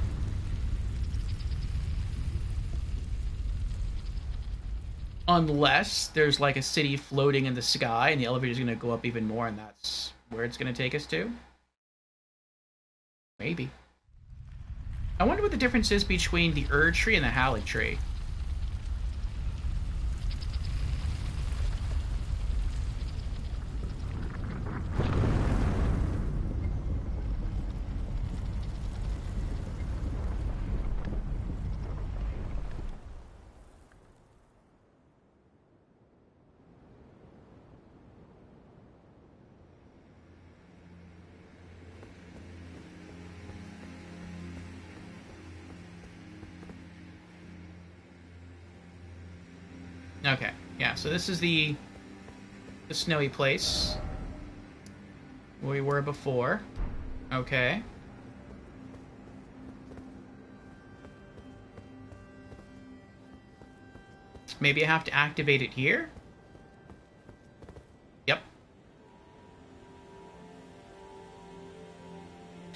Unless there's like a city floating in the sky and the elevator's going to go up even more and that's where it's going to take us to. Maybe. I wonder what the difference is between the Erd tree and the Halley tree. Okay, yeah, so this is the snowy place where we were before. Okay. Maybe I have to activate it here? Yep.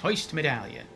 Hoist medallion.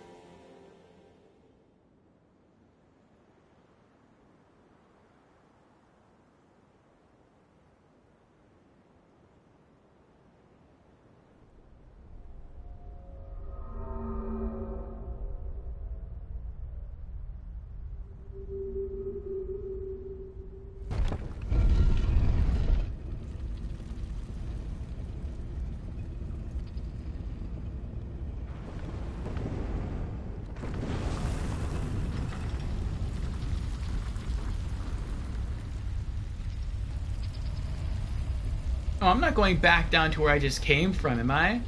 Oh, I'm not going back down to where I just came from, am I?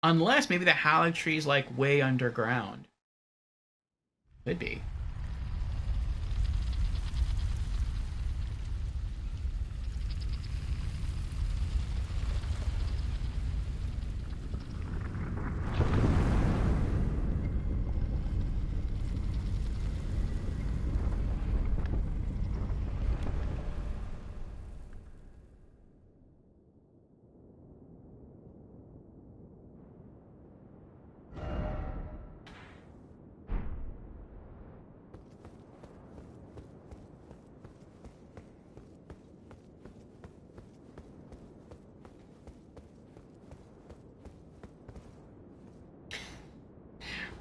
Unless maybe the Halley tree's like way underground. Could be.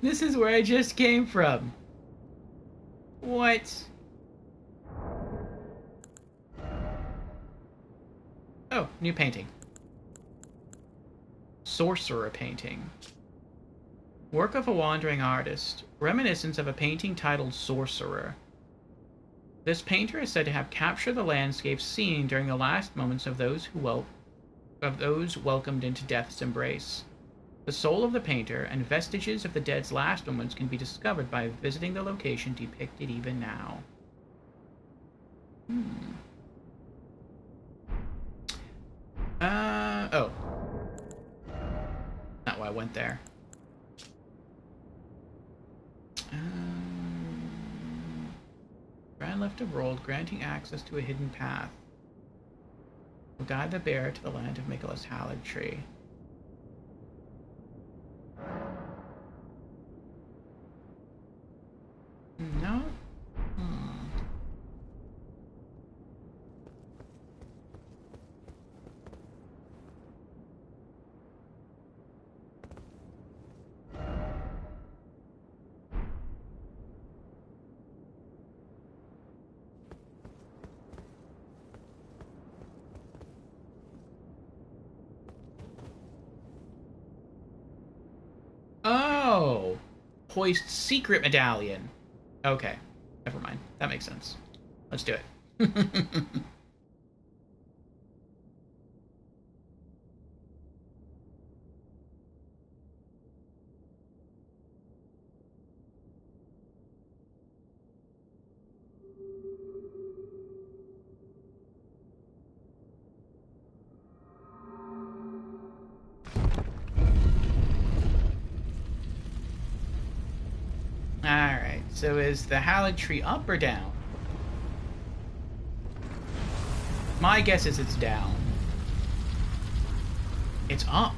This is where I just came from. What? Oh, new painting. Sorcerer painting. Work of a wandering artist. Reminiscence of a painting titled Sorcerer. This painter is said to have captured the landscape seen during the last moments of those welcomed into death's embrace. The soul of the painter and vestiges of the dead's last moments can be discovered by visiting the location depicted even now. Oh. Not why I went there. Grand left of rolled, granting access to a hidden path. Will guide the bear to the land of Michaelis Halley tree. No? Oh! Hoist secret medallion. Okay. Never mind. That makes sense. Let's do it. Alright, so is the Halley tree up or down? My guess is it's down. It's up.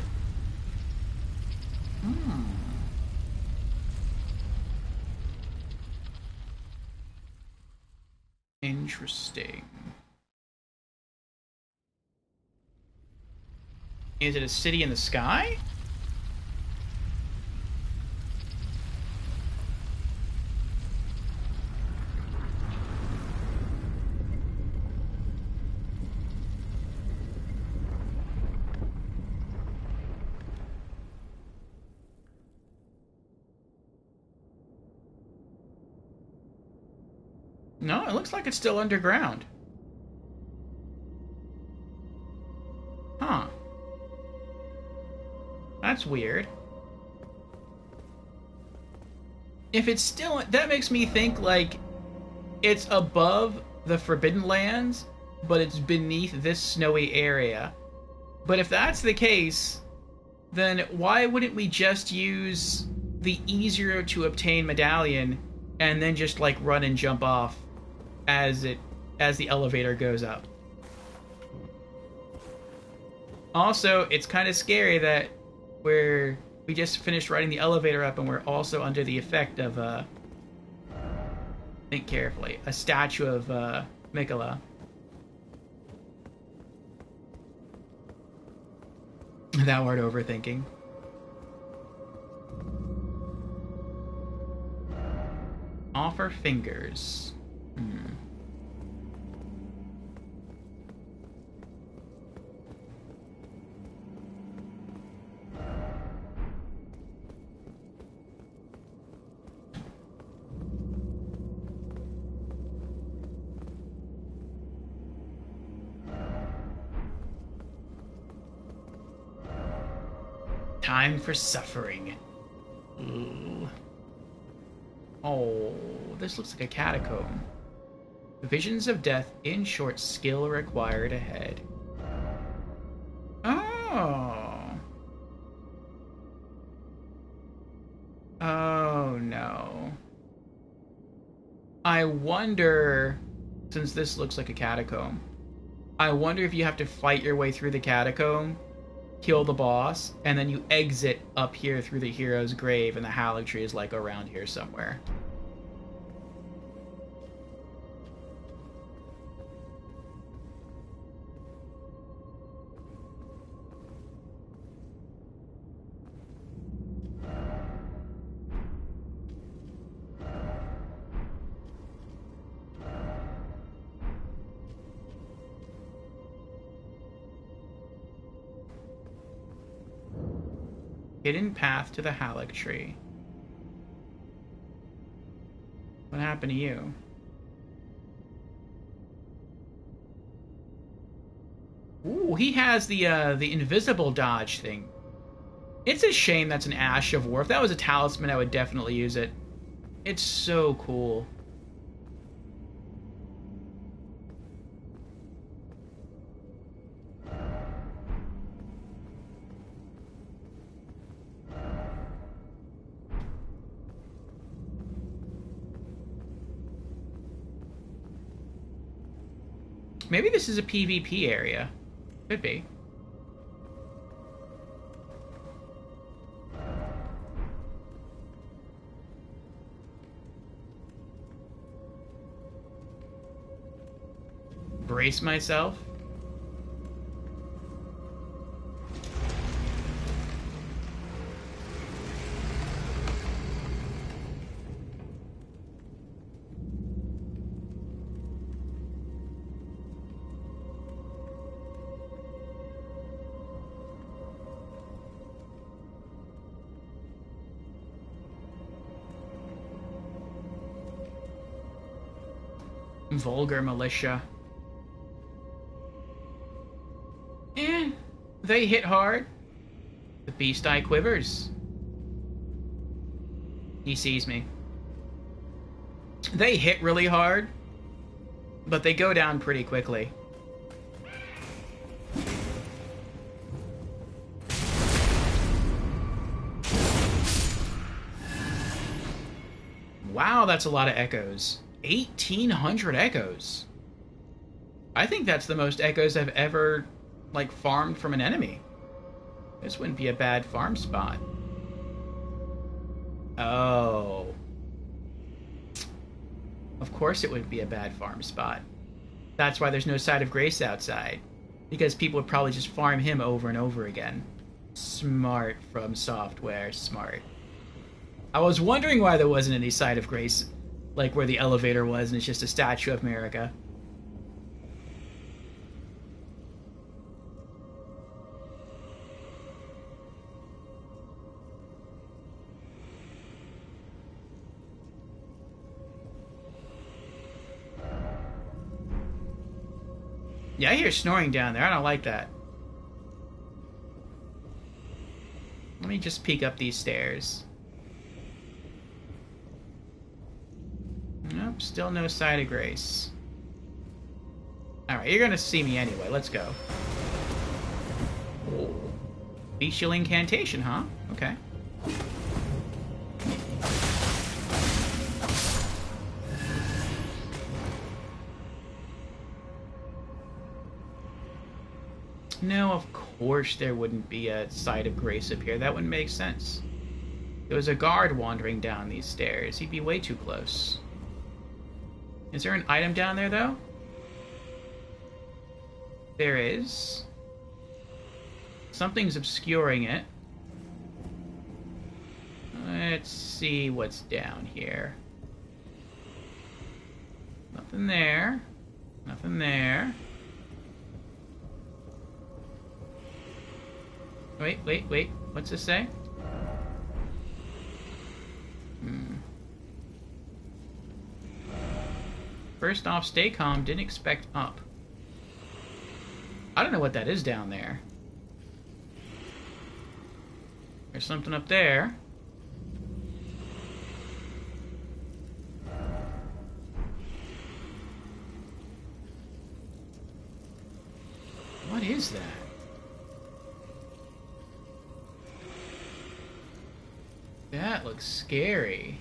Interesting. Is it a city in the sky? No, it looks like it's still underground. Huh. That's weird. If it's still... That makes me think, like, it's above the Forbidden Lands, but it's beneath this snowy area. But if that's the case, then why wouldn't we just use the easier to obtain medallion and then just, like, run and jump off as the elevator goes up? Also, it's kind of scary that we just finished riding the elevator up and we're also under the effect of think carefully, a statue of Mikola. Thou art overthinking. Offer fingers. Time for suffering. Ooh. Oh, this looks like a catacomb. Visions of death, in short, skill required ahead. Oh. Oh, no. I wonder, since this looks like a catacomb, I wonder if you have to fight your way through the catacomb, kill the boss, and then you exit up here through the hero's grave, and the Haligtree is like around here somewhere. Hidden path to the Haligtree. What happened to you? Ooh, he has the invisible dodge thing. It's a shame that's an Ash of War. If that was a talisman, I would definitely use it. It's so cool. Maybe this is a PvP area. Could be. Brace myself. Vulgar militia. They hit hard. The beast eye quivers. He sees me. They hit really hard, but they go down pretty quickly. Wow, that's a lot of echoes. 1,800 echoes. I think that's the most echoes I've ever, like, farmed from an enemy. This wouldn't be a bad farm spot. Oh. Of course it would be a bad farm spot. That's why there's no Site of Grace outside. Because people would probably just farm him over and over again. Smart From Software, smart. I was wondering why there wasn't any Site of Grace, like where the elevator was and it's just a Statue of America. Yeah, I hear snoring down there. I don't like that. Let me just peek up these stairs. Nope, still no Site of Grace. Alright, you're gonna see me anyway. Let's go. Bestial incantation, huh? Okay. No, of course there wouldn't be a Site of Grace up here. That wouldn't make sense. There was a guard wandering down these stairs. He'd be way too close. Is there an item down there, though? There is. Something's obscuring it. Let's see what's down here. Nothing there. Nothing there. Wait. What's this say? First off, stay calm. Didn't expect up. I don't know what that is down there. There's something up there. What is that? That looks scary.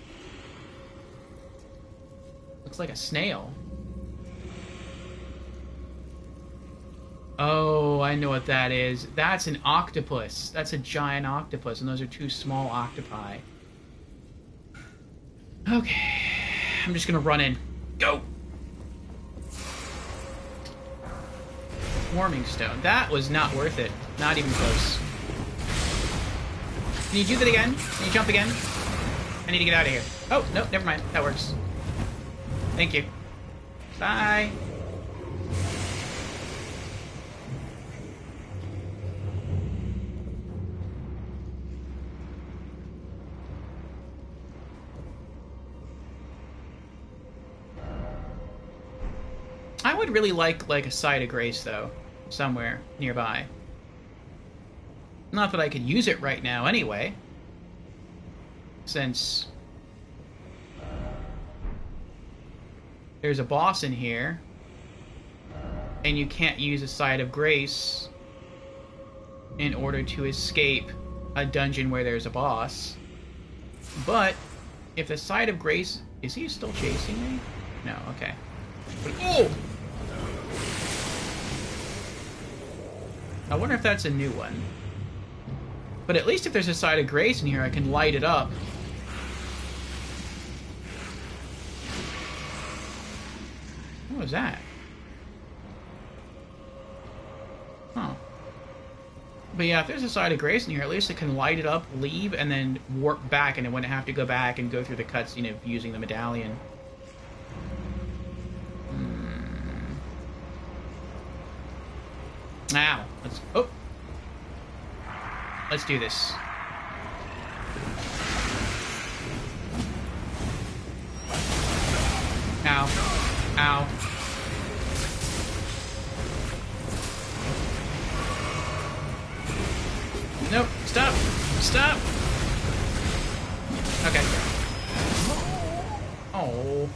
Looks like a snail. Oh, I know what that is. That's an octopus. That's a giant octopus, and those are two small octopi. Okay. I'm just gonna run in. Go! Warming stone. That was not worth it. Not even close. Can you do that again? Can you jump again? I need to get out of here. Oh, no, never mind. That works. Thank you. Bye. I would really like a Site of Grace, though, somewhere nearby. Not that I could use it right now anyway, since there's a boss in here, and you can't use a Site of Grace in order to escape a dungeon where there's a boss. But if the Site of Grace... Is he still chasing me? No, okay. But, oh! I wonder if that's a new one. But at least if there's a Site of Grace in here, I can light it up. What was that? Huh. But yeah, if there's a Site of Grace in here, at least it can light it up, leave, and then warp back, and it wouldn't have to go back and go through the cutscene of using the medallion. Now, let's... Oh! Let's do this. Ow. Ow. Nope. Stop. Stop. Okay. Oh.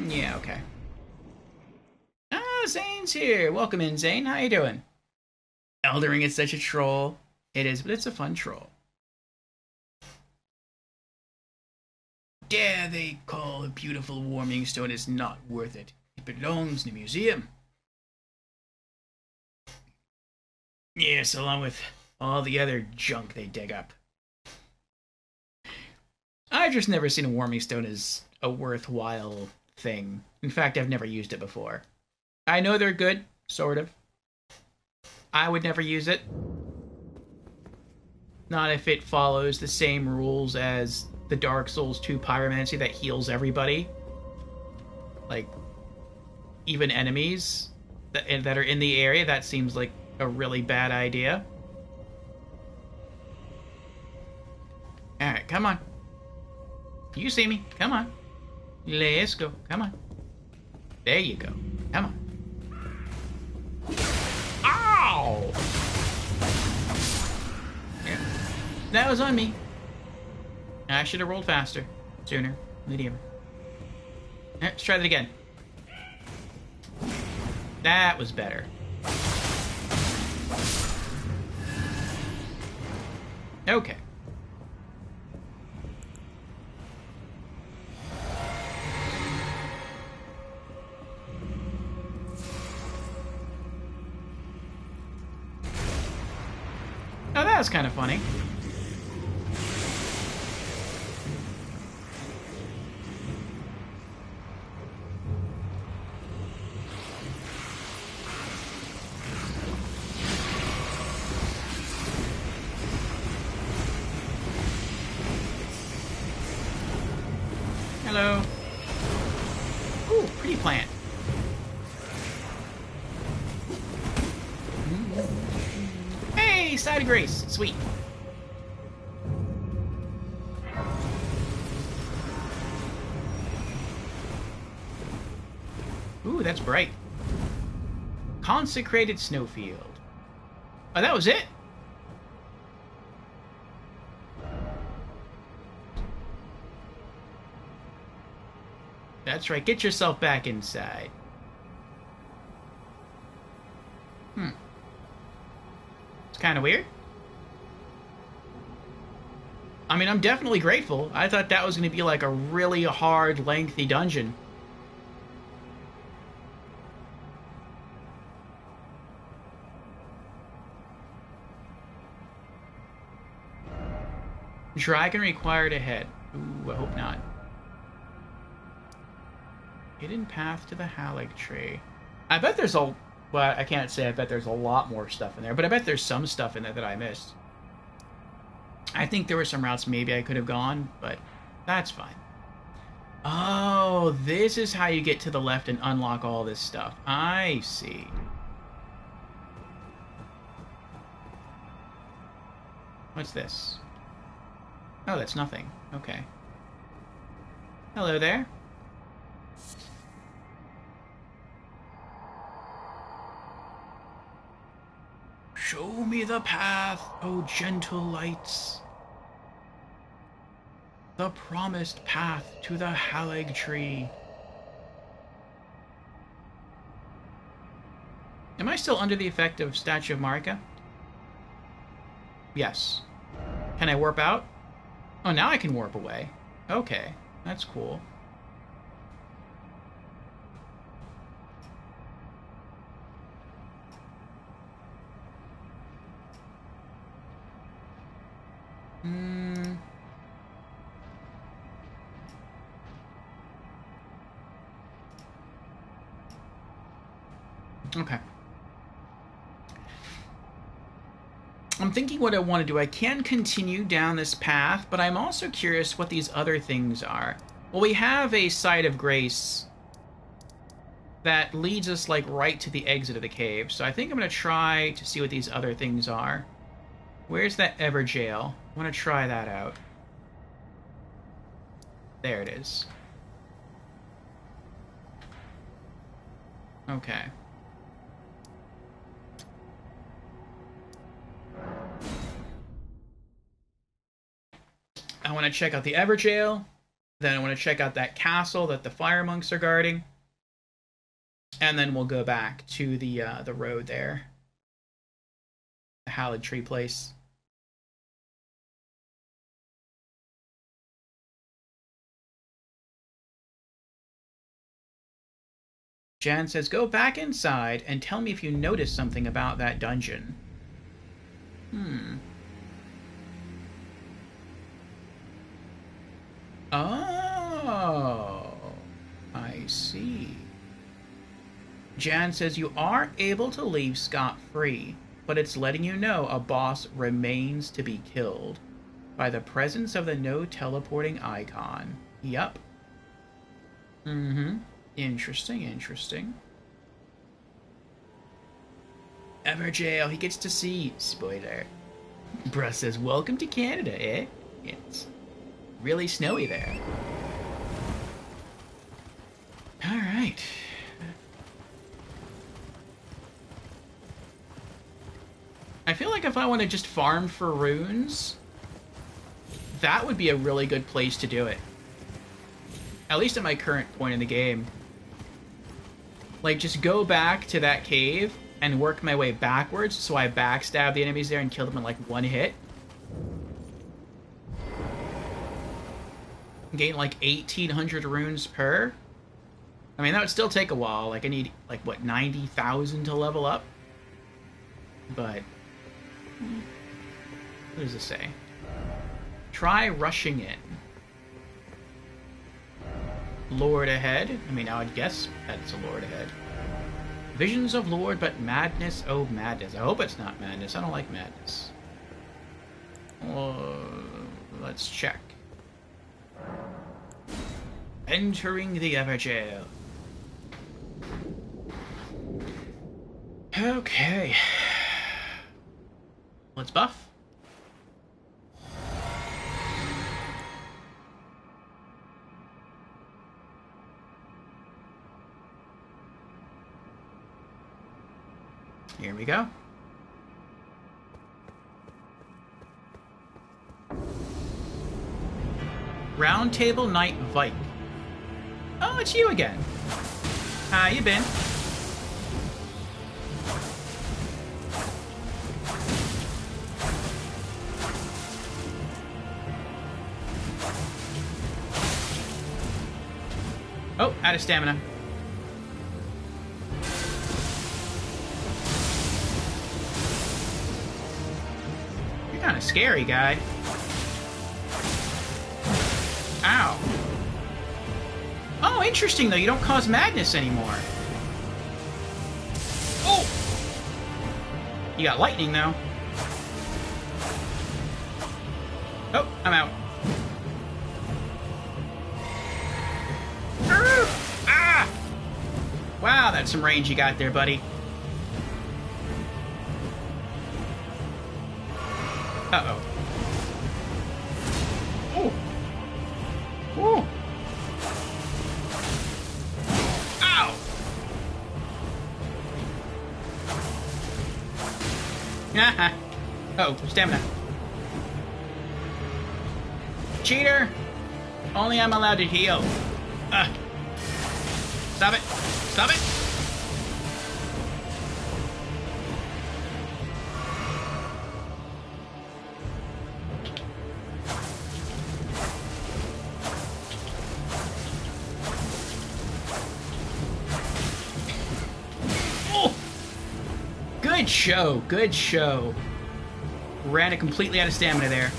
Yeah, okay. Ah, Zane's here. Welcome in, Zane. How you doing? Eldering is such a troll. It is, but it's a fun troll. Dare they call a beautiful warming stone is not worth it. It belongs in a museum. Yes, along with all the other junk they dig up. I've just never seen a warming stone as a worthwhile thing. In fact, I've never used it before. I know they're good, sort of. I would never use it. Not if it follows the same rules as the Dark Souls 2 Pyromancy that heals everybody. Like, even enemies that are in the area, that seems like a really bad idea. Alright, come on. You see me. Come on. Let's go. Come on. There you go. Come on. Ow! Yeah. That was on me. I should have rolled faster. Sooner. Medium. Let's try that again. That was better. Okay. Oh, that was kind of funny. Hello. Ooh, pretty plant. Hey, side of grace. Sweet. Ooh, that's bright. Consecrated snowfield. Oh, that was it? That's right. Get yourself back inside. It's kind of weird. I mean, I'm definitely grateful. I thought that was going to be like a really hard, lengthy dungeon. Dragon required ahead. Ooh, I hope not. Hidden path to the Halig tree. I bet there's a... Well, I can't say I bet there's a lot more stuff in there, but I bet there's some stuff in there that I missed. I think there were some routes maybe I could have gone, but that's fine. Oh, this is how you get to the left and unlock all this stuff. I see. What's this? Oh, that's nothing. Okay. Hello there. Show me the path, O gentle lights. The promised path to the Halig tree. Am I still under the effect of Statue of Marika? Yes. Can I warp out? Oh, now I can warp away. Okay, that's cool. Okay. I'm thinking what I want to do. I can continue down this path, but I'm also curious what these other things are. Well, we have a site of grace that leads us, like, right to the exit of the cave. So I think I'm going to try to see what these other things are. Where's that Everjail? I want to try that out. There it is. Okay. I want to check out the Everjail. Then I want to check out that castle that the fire monks are guarding. And then we'll go back to the road there. The Halig Tree place. Jan says, go back inside and tell me if you notice something about that dungeon. Oh, I see. Jan says you are able to leave scot-free, but it's letting you know a boss remains to be killed by the presence of the no teleporting icon. Yup. Interesting, interesting. Everjail, he gets to see. Spoiler. Bruh says, welcome to Canada, eh? It's really snowy there. Alright. I feel like if I want to just farm for runes, that would be a really good place to do it. At least at my current point in the game. Like, just go back to that cave and work my way backwards so I backstab the enemies there and kill them in like one hit. Gain like 1,800 runes per. I mean, that would still take a while. Like, I need, like, what, 90,000 to level up? But what does this say? Try rushing in. Lord ahead. I mean, I would guess that's a Lord ahead. Visions of Lord, but madness. Oh, madness. I hope it's not madness. I don't like madness. Let's check. Entering the Everjail. Okay. Let's buff. Here we go. Round Table Knight Vike. Oh, it's you again. How you been? Oh, out of stamina. You're kind of scary, guy. Ow. Oh, interesting, though. You don't cause madness anymore. Oh! You got lightning, though. Oh, I'm out. Ah! Wow, that's some range you got there, buddy. Uh-oh. Oh! Whoa! Ow! Haha. Oh, stamina. Cheater! Only I'm allowed to heal. Stop it! Stop it! Oh! Good show, good show. Ran it completely out of stamina there.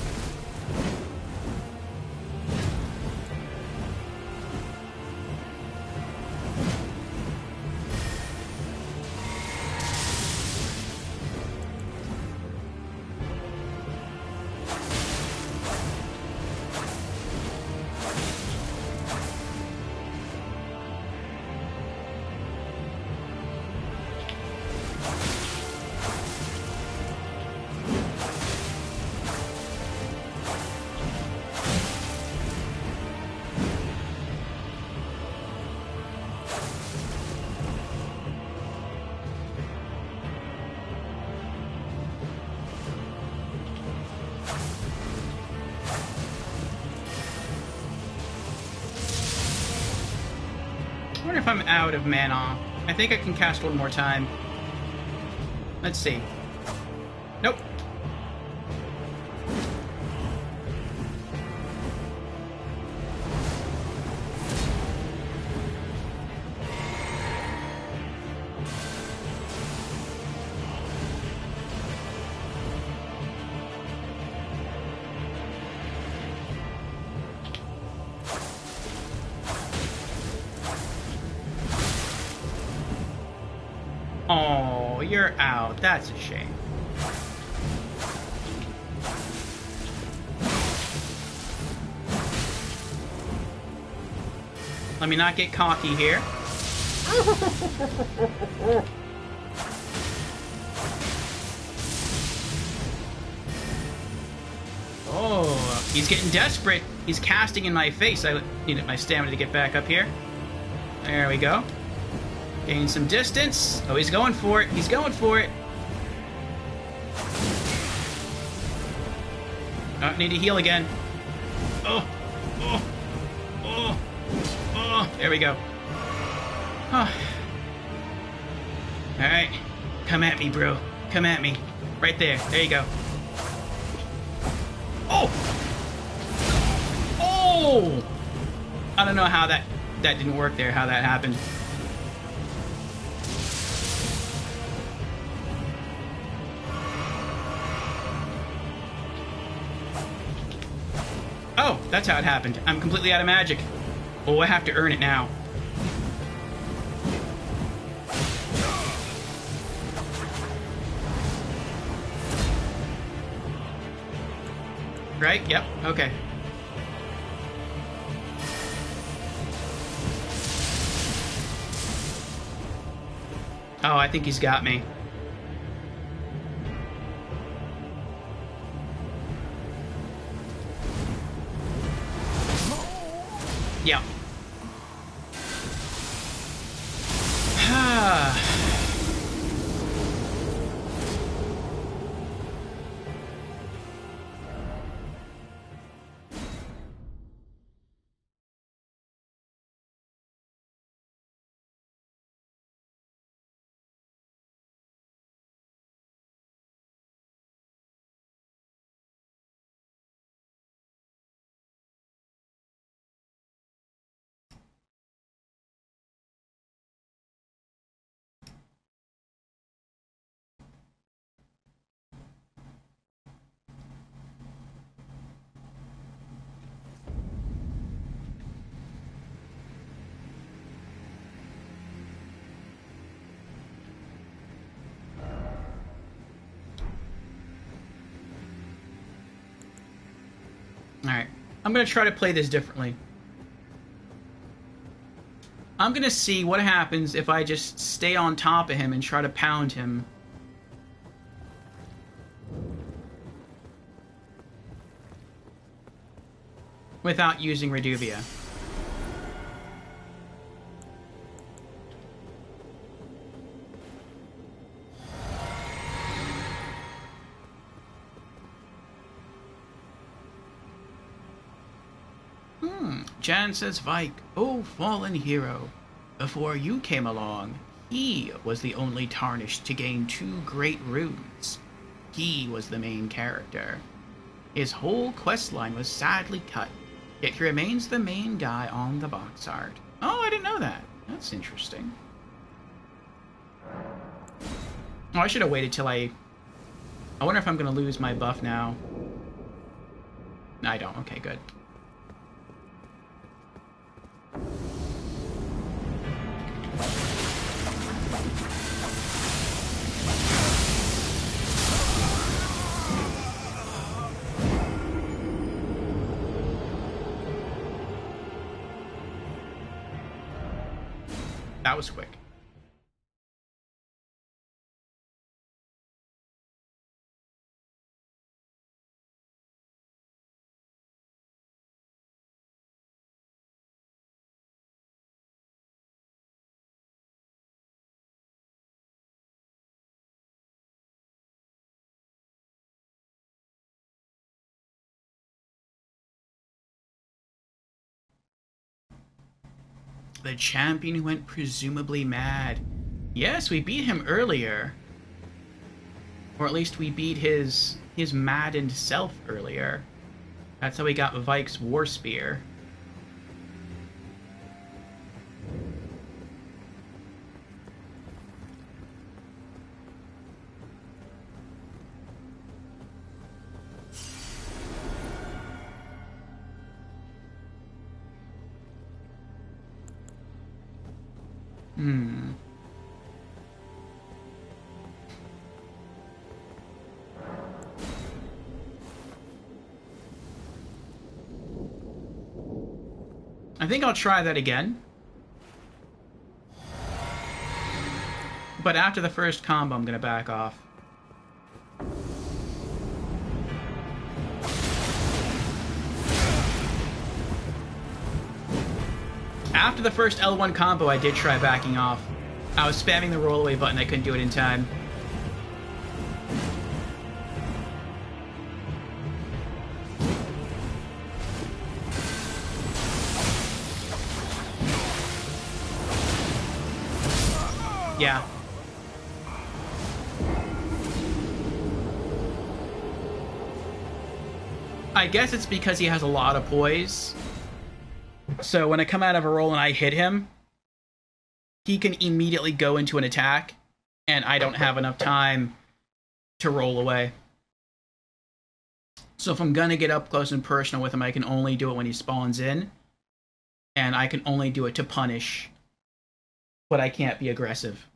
I wonder if I'm out of mana. I think I can cast one more time. Let's see. Nope. Oh, you're out. That's a shame. Let me not get cocky here. Oh, he's getting desperate. He's casting in my face. I need my stamina to get back up here. There we go. Gain some distance. Oh, he's going for it. He's going for it. Oh, need to heal again. Oh, oh, oh, oh. There we go. Oh. All right. Come at me, bro. Come at me. Right there. There you go. Oh! Oh! I don't know how that didn't work there, how that happened. Oh, that's how it happened. I'm completely out of magic. Oh, I have to earn it now. Right? Yep. Okay. Oh, I think he's got me. Yep. Alright. I'm going to try to play this differently. I'm going to see what happens if I just stay on top of him and try to pound him. Without using Reduvia. Jan says, Vike, oh fallen hero, before you came along, he was the only tarnished to gain 2 great runes. He was the main character. His whole quest line was sadly cut, yet he remains the main guy on the box art. Oh, I didn't know that. That's interesting. Oh, I should have waited till I wonder if I'm going to lose my buff now. No, I don't. Okay, good. That was quick. The champion who went presumably mad. Yes, we beat him earlier. Or at least we beat his maddened self earlier. That's how we got Vike's War Spear. I think I'll try that again. But after the first combo, I'm going to back off. After the first L1 combo, I did try backing off. I was spamming the rollaway button, I couldn't do it in time. Yeah. I guess it's because he has a lot of poise. So when I come out of a roll and I hit him, he can immediately go into an attack, and I don't have enough time to roll away. So if I'm gonna get up close and personal with him, I can only do it when he spawns in, and I can only do it to punish, but I can't be aggressive.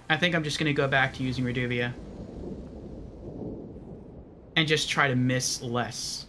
I think I'm just going to go back to using Reduvia. And just try to miss less.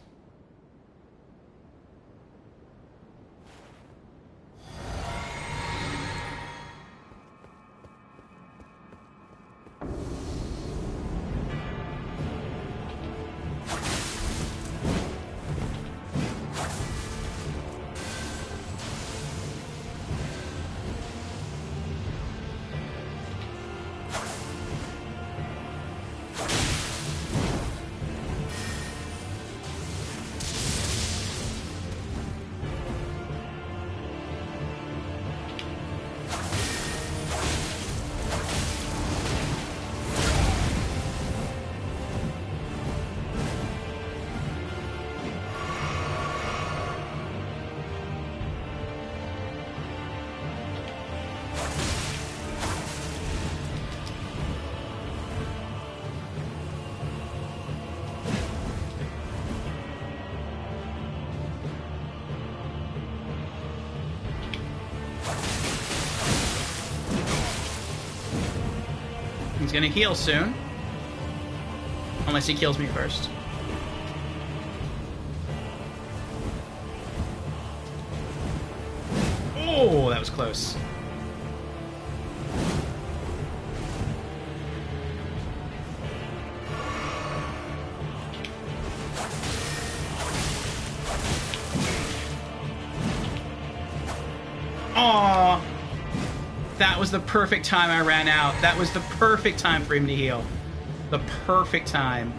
He's gonna heal soon. Unless he kills me first. Oh, that was close. Aww. That was the perfect time I ran out. That was the perfect time for him to heal. The perfect time.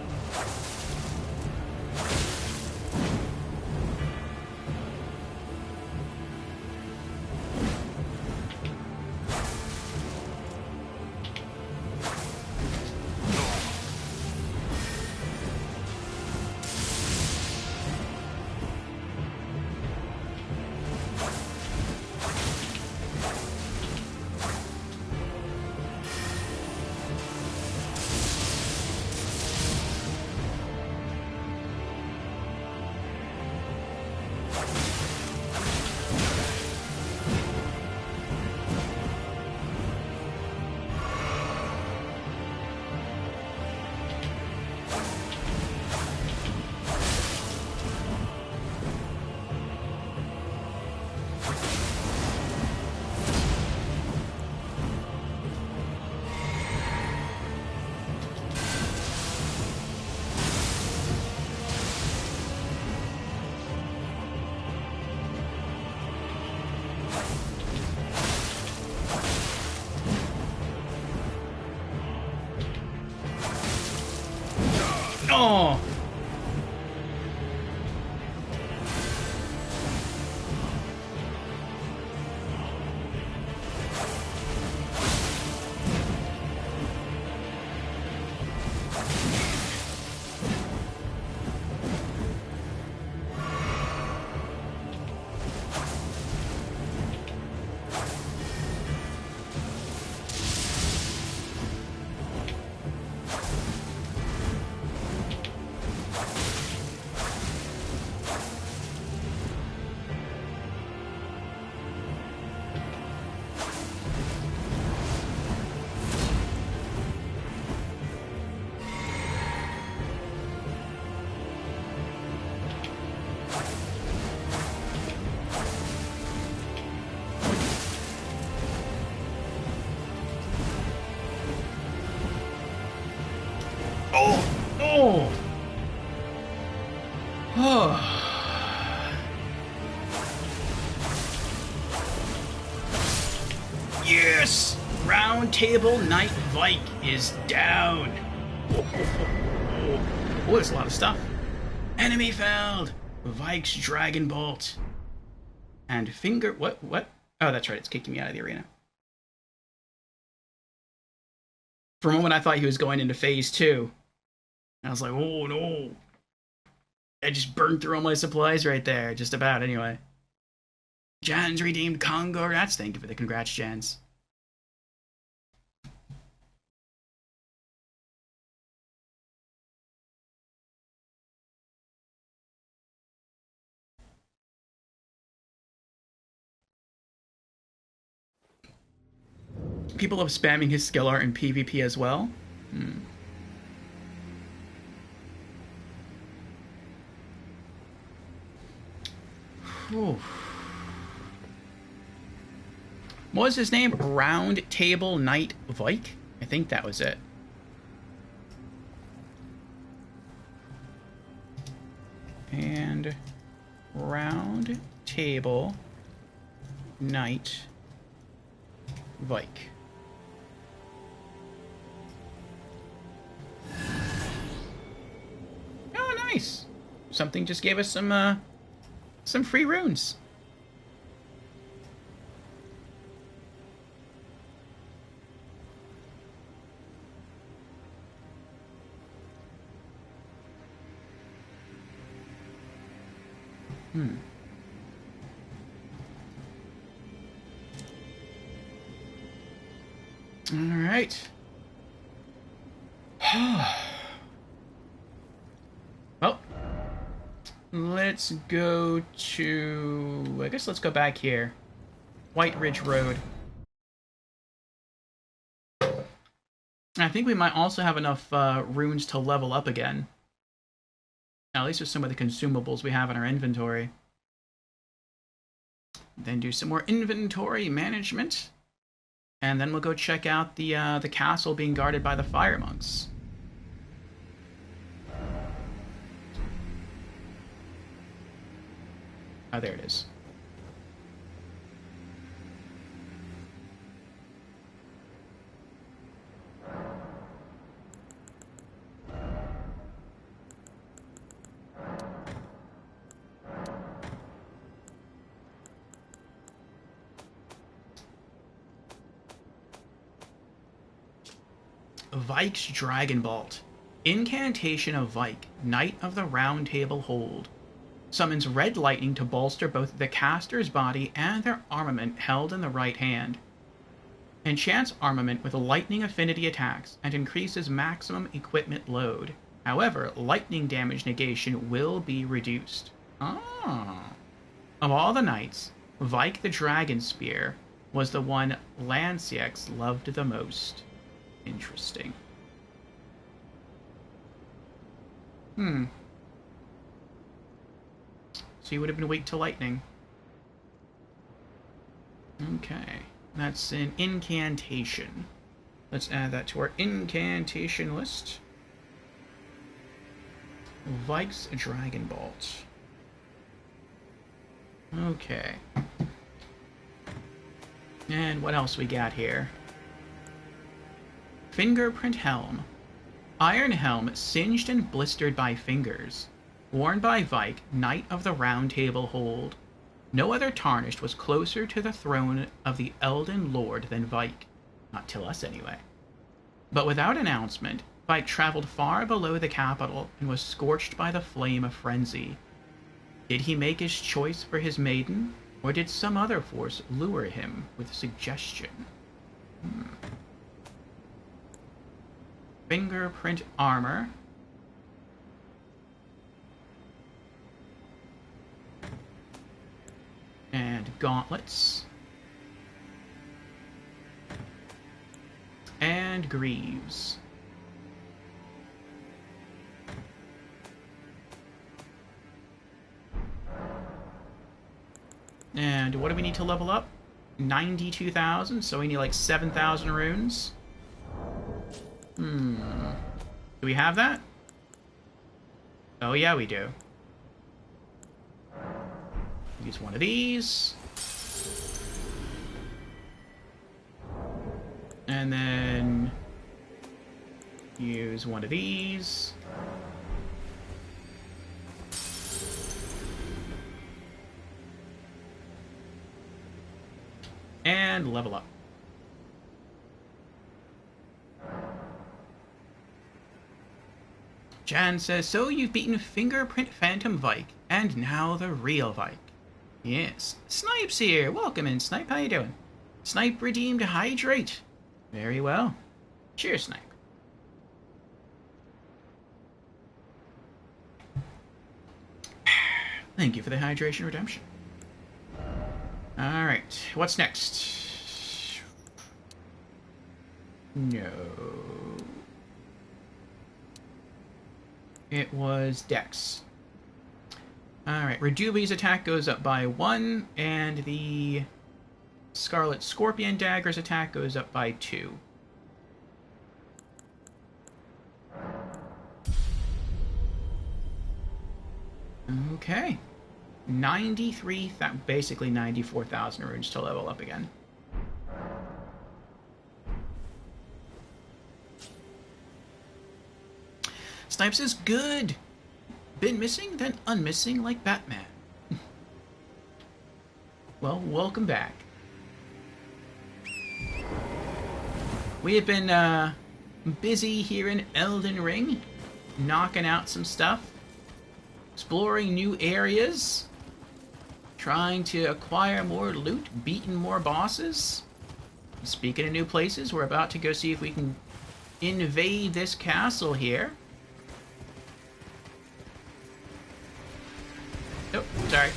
Oh! Oh. Yes! Round Table Knight Vike is down. Oh, there's a lot of stuff. Enemy felled! Vike's Dragon Bolt. And finger... What? Oh, that's right. It's kicking me out of the arena. For a moment, I thought he was going into phase 2. I was like, oh, no. I just burned through all my supplies right there. Just about, anyway. Jan's redeemed Congo. Thank you for the congrats, Jans. People love spamming his skill art in PvP as well. Whew. What was his name? Round Table Knight Vike? I think that was it. And Round Table Knight Vike. Oh, nice. Something just gave us some free runes. All right. Well, let's go to... I guess let's go back here. White Ridge Road. I think we might also have enough runes to level up again. At least with some of the consumables we have in our inventory. Then do some more inventory management. And then we'll go check out the castle being guarded by the fire monks. Oh, there it is. Vike's Dragon Bolt. Incantation of Vike, Knight of the Round Table Hold. Summons red lightning to bolster both the caster's body and their armament held in the right hand. Enchants armament with lightning affinity attacks and increases maximum equipment load. However, lightning damage negation will be reduced. Ah. Of all the knights, Vike the Dragon Spear was the one Lansiex loved the most. Interesting. So you would have been weak to lightning. Okay. That's an incantation. Let's add that to our incantation list. Vike's Dragon Bolt. Okay. And what else we got here? Fingerprint Helm. Iron helm singed and blistered by fingers. Worn by Vike, Knight of the Round Table Hold. No other tarnished was closer to the throne of the Elden Lord than Vike. Not till us, anyway. But without announcement, Vike traveled far below the capital and was scorched by the flame of frenzy. Did he make his choice for his maiden, or did some other force lure him with suggestion? Fingerprint armor. And gauntlets. And greaves. And what do we need to level up? 92,000, so we need like 7,000 runes. Do we have that? Oh, yeah, we do. Use one of these. And then use one of these. And level up. Jan says, so you've beaten Fingerprint Phantom Vike, and now the real Vike. Yes. Snipe's here. Welcome in, Snipe. How you doing? Snipe redeemed Hydrate. Very well. Cheers, Snipe. Thank you for the hydration redemption. Alright, what's next? No. It was Dex. Alright, Redubi's attack goes up by 1, and the Scarlet Scorpion Dagger's attack goes up by 2. Okay. 93, basically 94,000 runes to level up again. Snipes is good. Been missing, then unmissing like Batman. Well, welcome back. We have been busy here in Elden Ring, knocking out some stuff, exploring new areas, trying to acquire more loot, beating more bosses. Speaking of new places, we're about to go see if we can invade this castle here. Oh, sorry.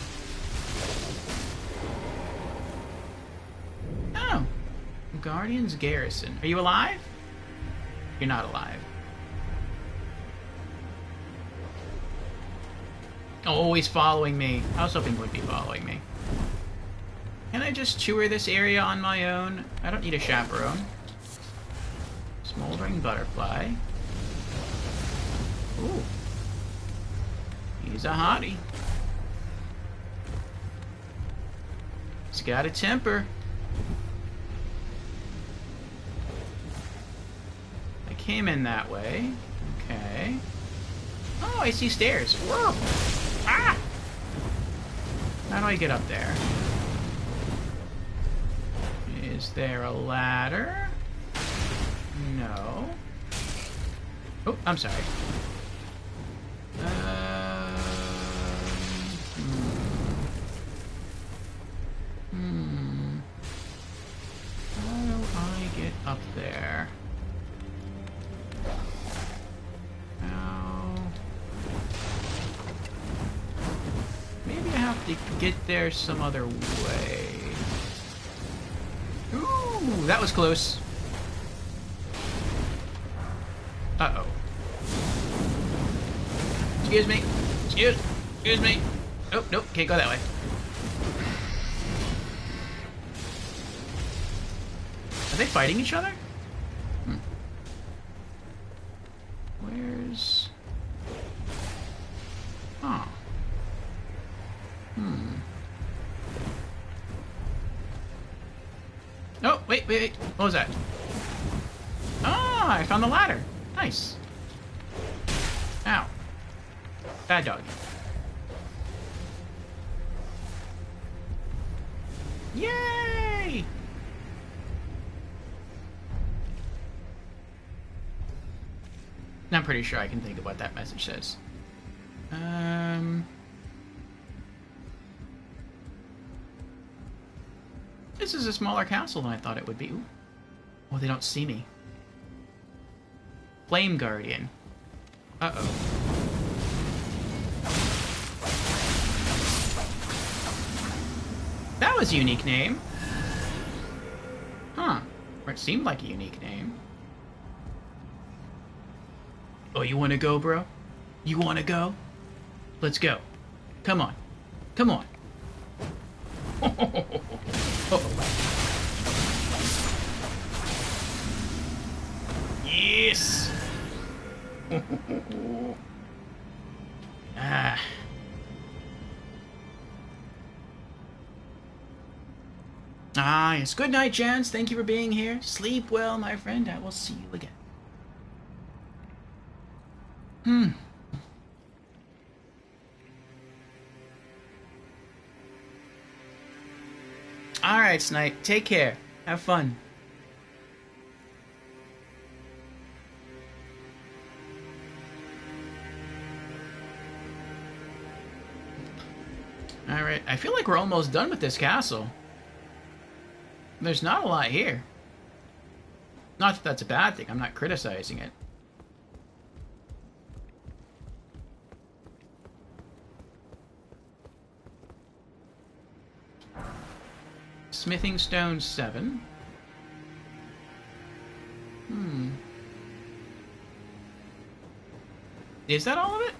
Oh. Guardian's Garrison. Are you alive? You're not alive. Oh, he's following me. I was hoping he would be following me. Can I just tour this area on my own? I don't need a chaperone. Smoldering Butterfly. Ooh. He's a hottie. He's got a temper. I came in that way. Okay. Oh, I see stairs. Whoa! Ah! How do I get up there? Is there a ladder? No. Oh, I'm sorry. How do I get up there? Maybe I have to get there some other way. Ooh, that was close. Uh-oh. Excuse me. Excuse me. Oh, nope, can't go that way. Are they fighting each other? Where's... Huh. Oh, wait. What was that? Ah, I found the ladder. Nice. Ow. Bad dog. Yay! I'm pretty sure I can think of what that message says. This is a smaller castle than I thought it would be. Ooh. Oh, they don't see me. Flame Guardian. Uh-oh. That was a unique name. Huh. Or it seemed like a unique name. Oh, you want to go, bro? You want to go? Let's go. Come on. Come on. Yes! Ah, yes. Good night, Chance. Thank you for being here. Sleep well, my friend. I will see you again. Alright, Snipe. Take care. Have fun. Alright, I feel like we're almost done with this castle. There's not a lot here. Not that that's a bad thing. I'm not criticizing it. Smithing stone 7. Is that all of it?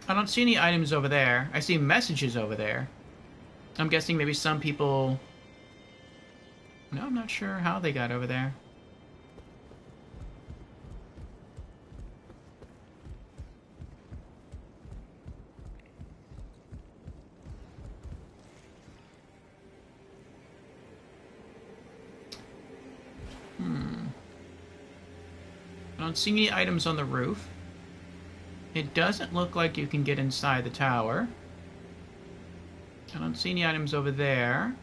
I don't see any items over there. I see messages over there. I'm guessing maybe some people... No, I'm not sure how they got over there. I don't see any items on the roof. It doesn't look like you can get inside the tower. I don't see any items over there.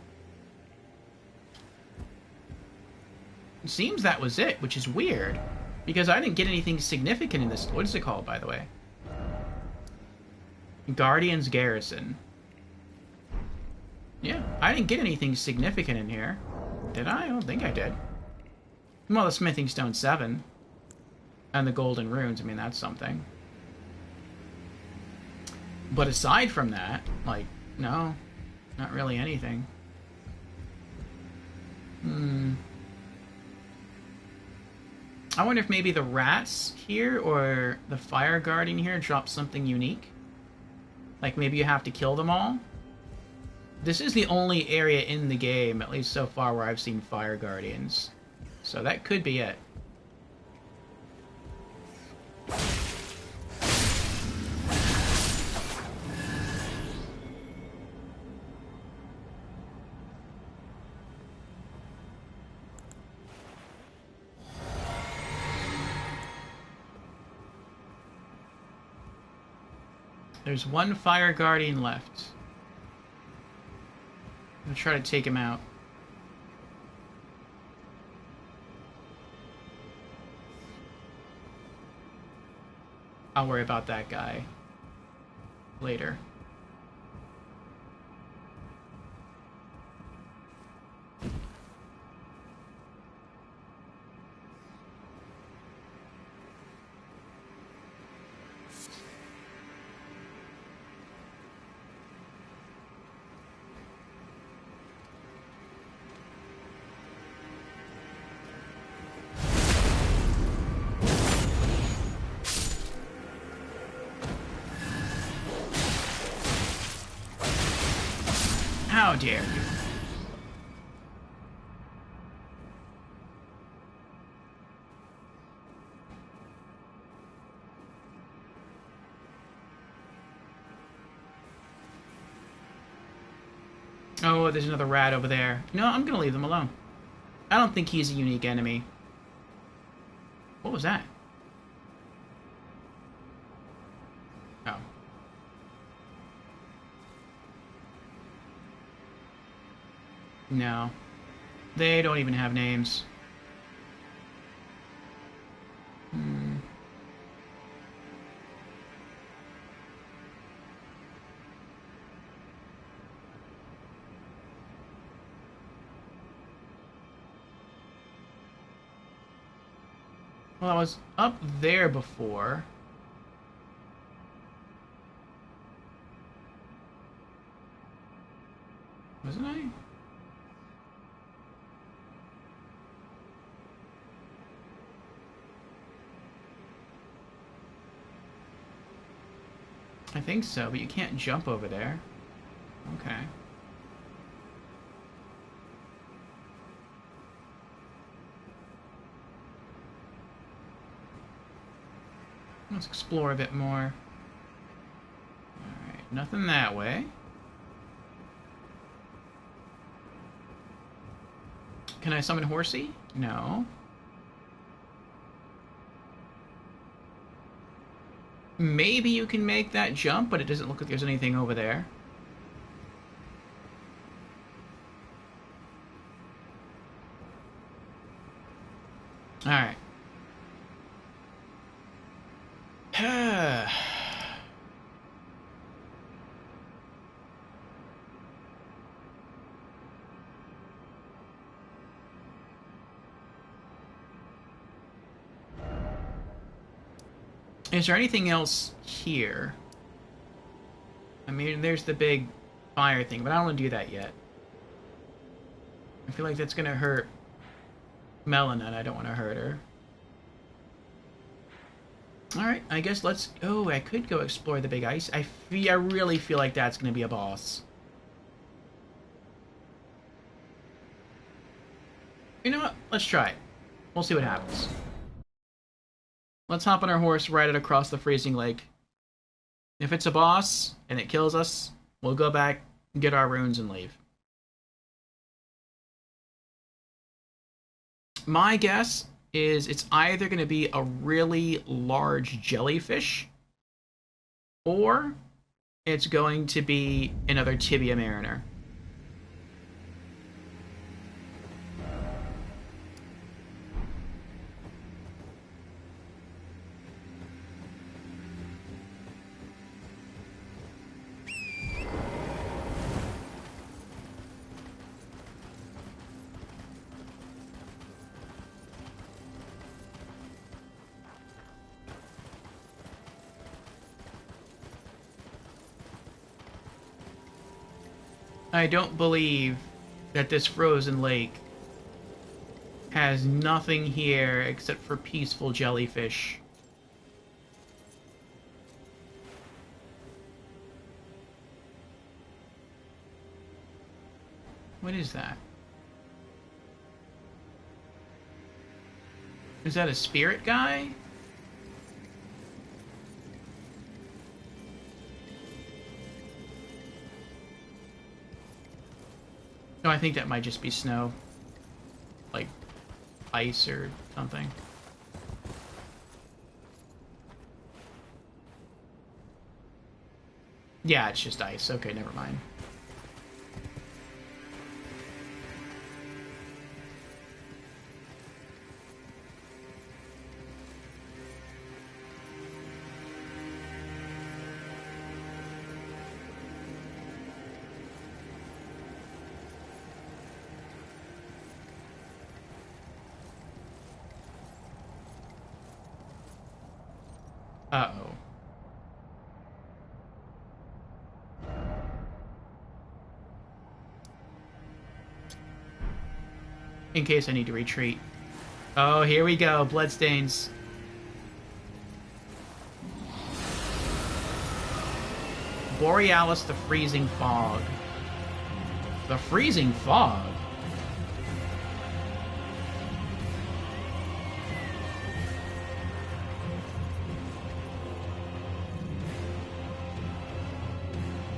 It seems that was it, which is weird. Because I didn't get anything significant in this. What is it called, by the way? Guardian's Garrison. Yeah, I didn't get anything significant in here. Did I? I don't think I did. Well, the Smithing Stone 7. And the Golden Runes, I mean, that's something. But aside from that, like, no, not really anything. I wonder if maybe the rats here or the fire guardian here dropped something unique. Like maybe you have to kill them all. This is the only area in the game, at least so far, where I've seen fire guardians. So that could be it. There's one fire guardian left. I'm gonna try to take him out. I'll worry about that guy later. How dare you? Oh, there's another rat over there. No, I'm gonna leave them alone. I don't think he's a unique enemy. What was that? Oh. No. They don't even have names. Well, I was up there before. Wasn't I? I think so, but you can't jump over there. Okay. Let's explore a bit more. Alright, nothing that way. Can I summon Horsey? No. Maybe you can make that jump, but it doesn't look like there's anything over there. Alright. Is there anything else here? I mean, there's the big fire thing, but I don't want to do that yet. I feel like that's going to hurt Melina, and I don't want to hurt her. Alright, I guess let's... Oh, I could go explore the big ice. I really feel like that's going to be a boss. You know what? Let's try it. We'll see what happens. Let's hop on our horse, ride it across the freezing lake. If it's a boss, and it kills us, we'll go back, get our runes, and leave. My guess is it's either going to be a really large jellyfish, or it's going to be another Tibia Mariner. I don't believe that this frozen lake has nothing here except for peaceful jellyfish. What is that? Is that a spirit guy? No, I think that might just be snow. Like, ice or something. Yeah, it's just ice. Okay, never mind. Uh-oh. In case I need to retreat. Oh, here we go. Bloodstains. Borealis, the freezing fog. The freezing fog?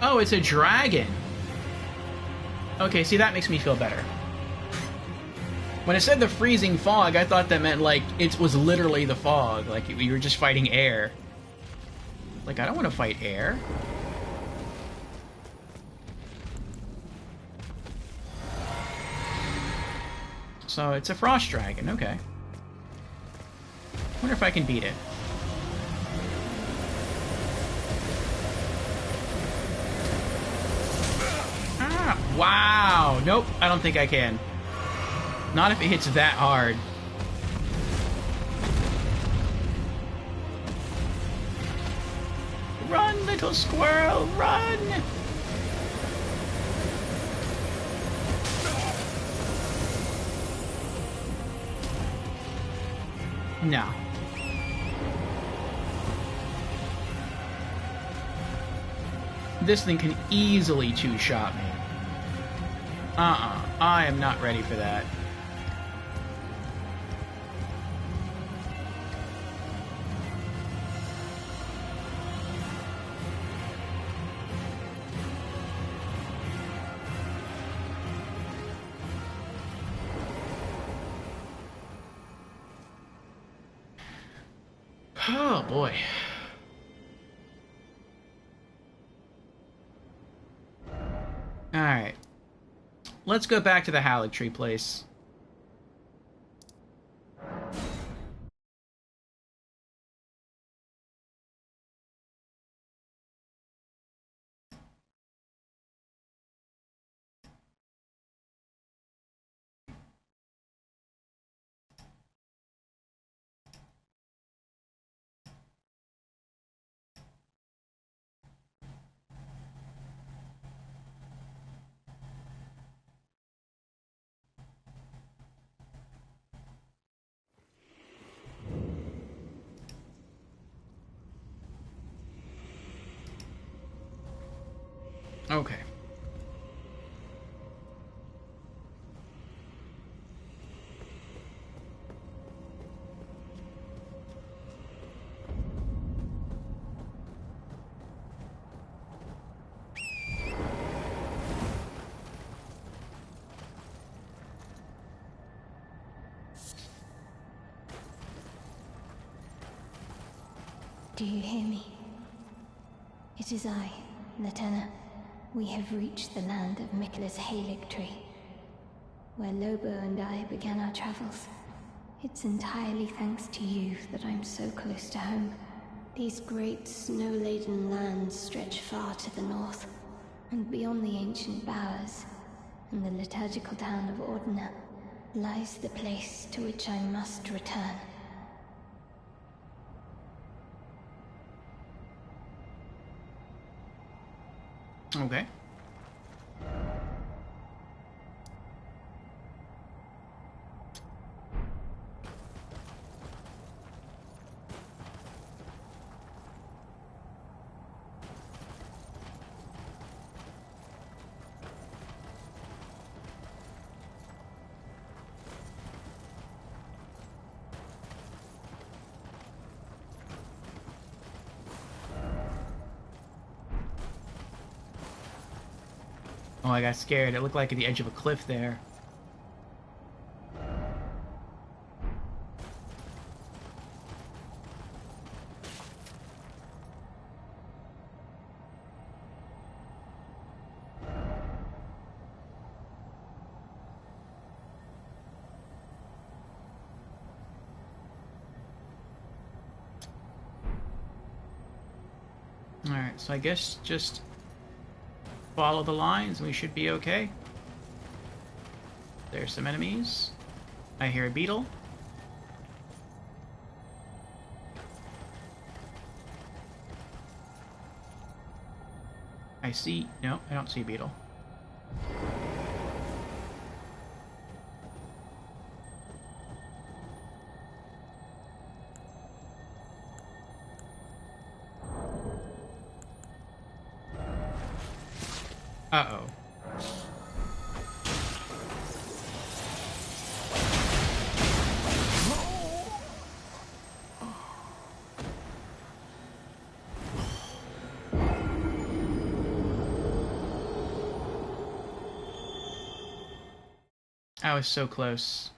Oh, it's a dragon. Okay, see, that makes me feel better. When it said the freezing fog, I thought that meant, like, it was literally the fog. Like, you were just fighting air. Like, I don't want to fight air. So, it's a frost dragon, okay. I wonder if I can beat it. Ah, wow! Nope, I don't think I can. Not if it hits that hard. Run, little squirrel, run! No. this thing can easily two-shot me. I am not ready for that. Oh boy. Alright. Let's go back to the Haligtree place. Okay. Do you hear me? It is I, Latenna. We have reached the land of Mikla's Haligtree, where Lobo and I began our travels. It's entirely thanks to you that I'm so close to home. These great snow-laden lands stretch far to the north, and beyond the ancient bowers, in the liturgical town of Ordina, lies the place to which I must return. Okay. Oh, I got scared. It looked like at the edge of a cliff there. Alright, so I guess just follow the lines and we should be okay. There's some enemies. I hear a beetle. I see... No, I don't see a beetle. Uh-oh. I was so close.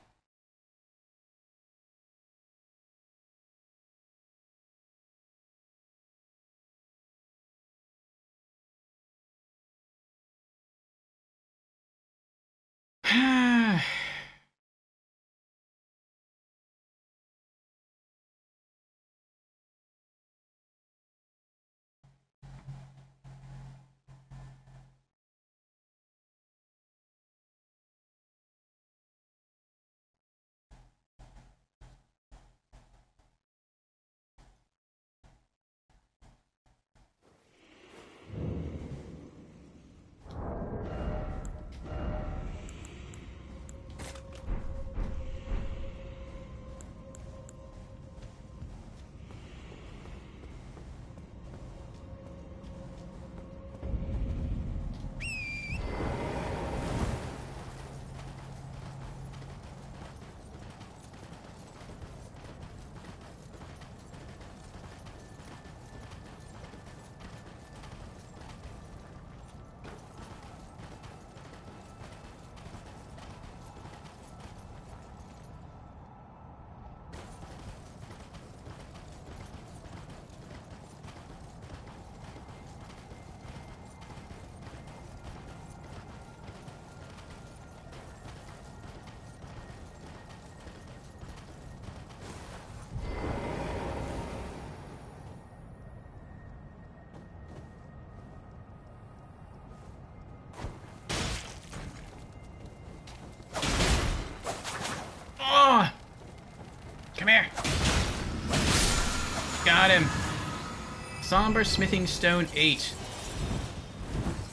Got him. Somber Smithing Stone 8.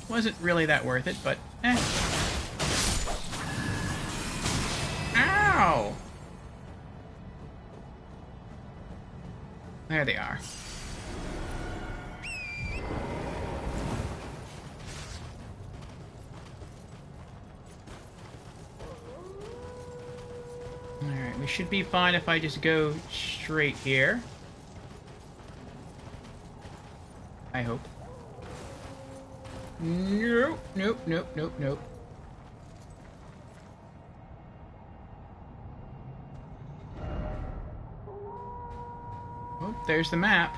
Wasn't really that worth it, but eh. Ow! There they are. Alright, we should be fine if I just go straight here. I hope. Nope, nope, nope, nope, nope. Oh, there's the map.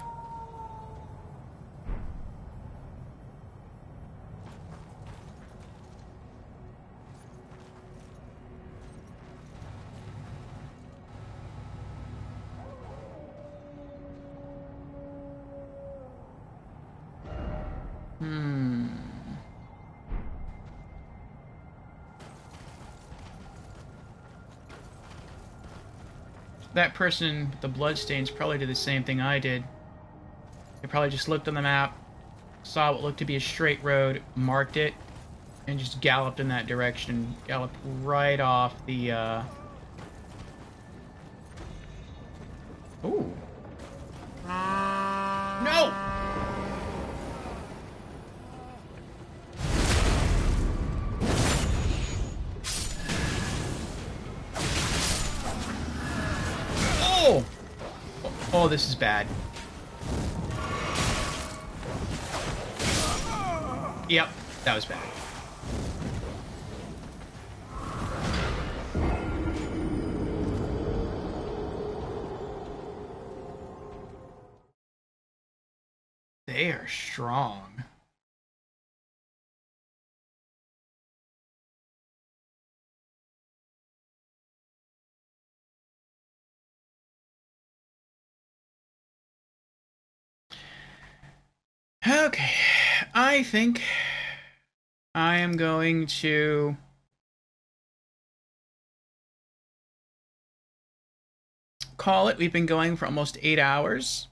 That person with the bloodstains probably did the same thing I did. They probably just looked on the map, saw what looked to be a straight road, marked it, and just galloped in that direction. Galloped right off the, Ooh. No! Oh! Oh, this is bad. Yep, that was bad. They are strong. Okay, I think I am going to call it. We've been going for almost 8 hours.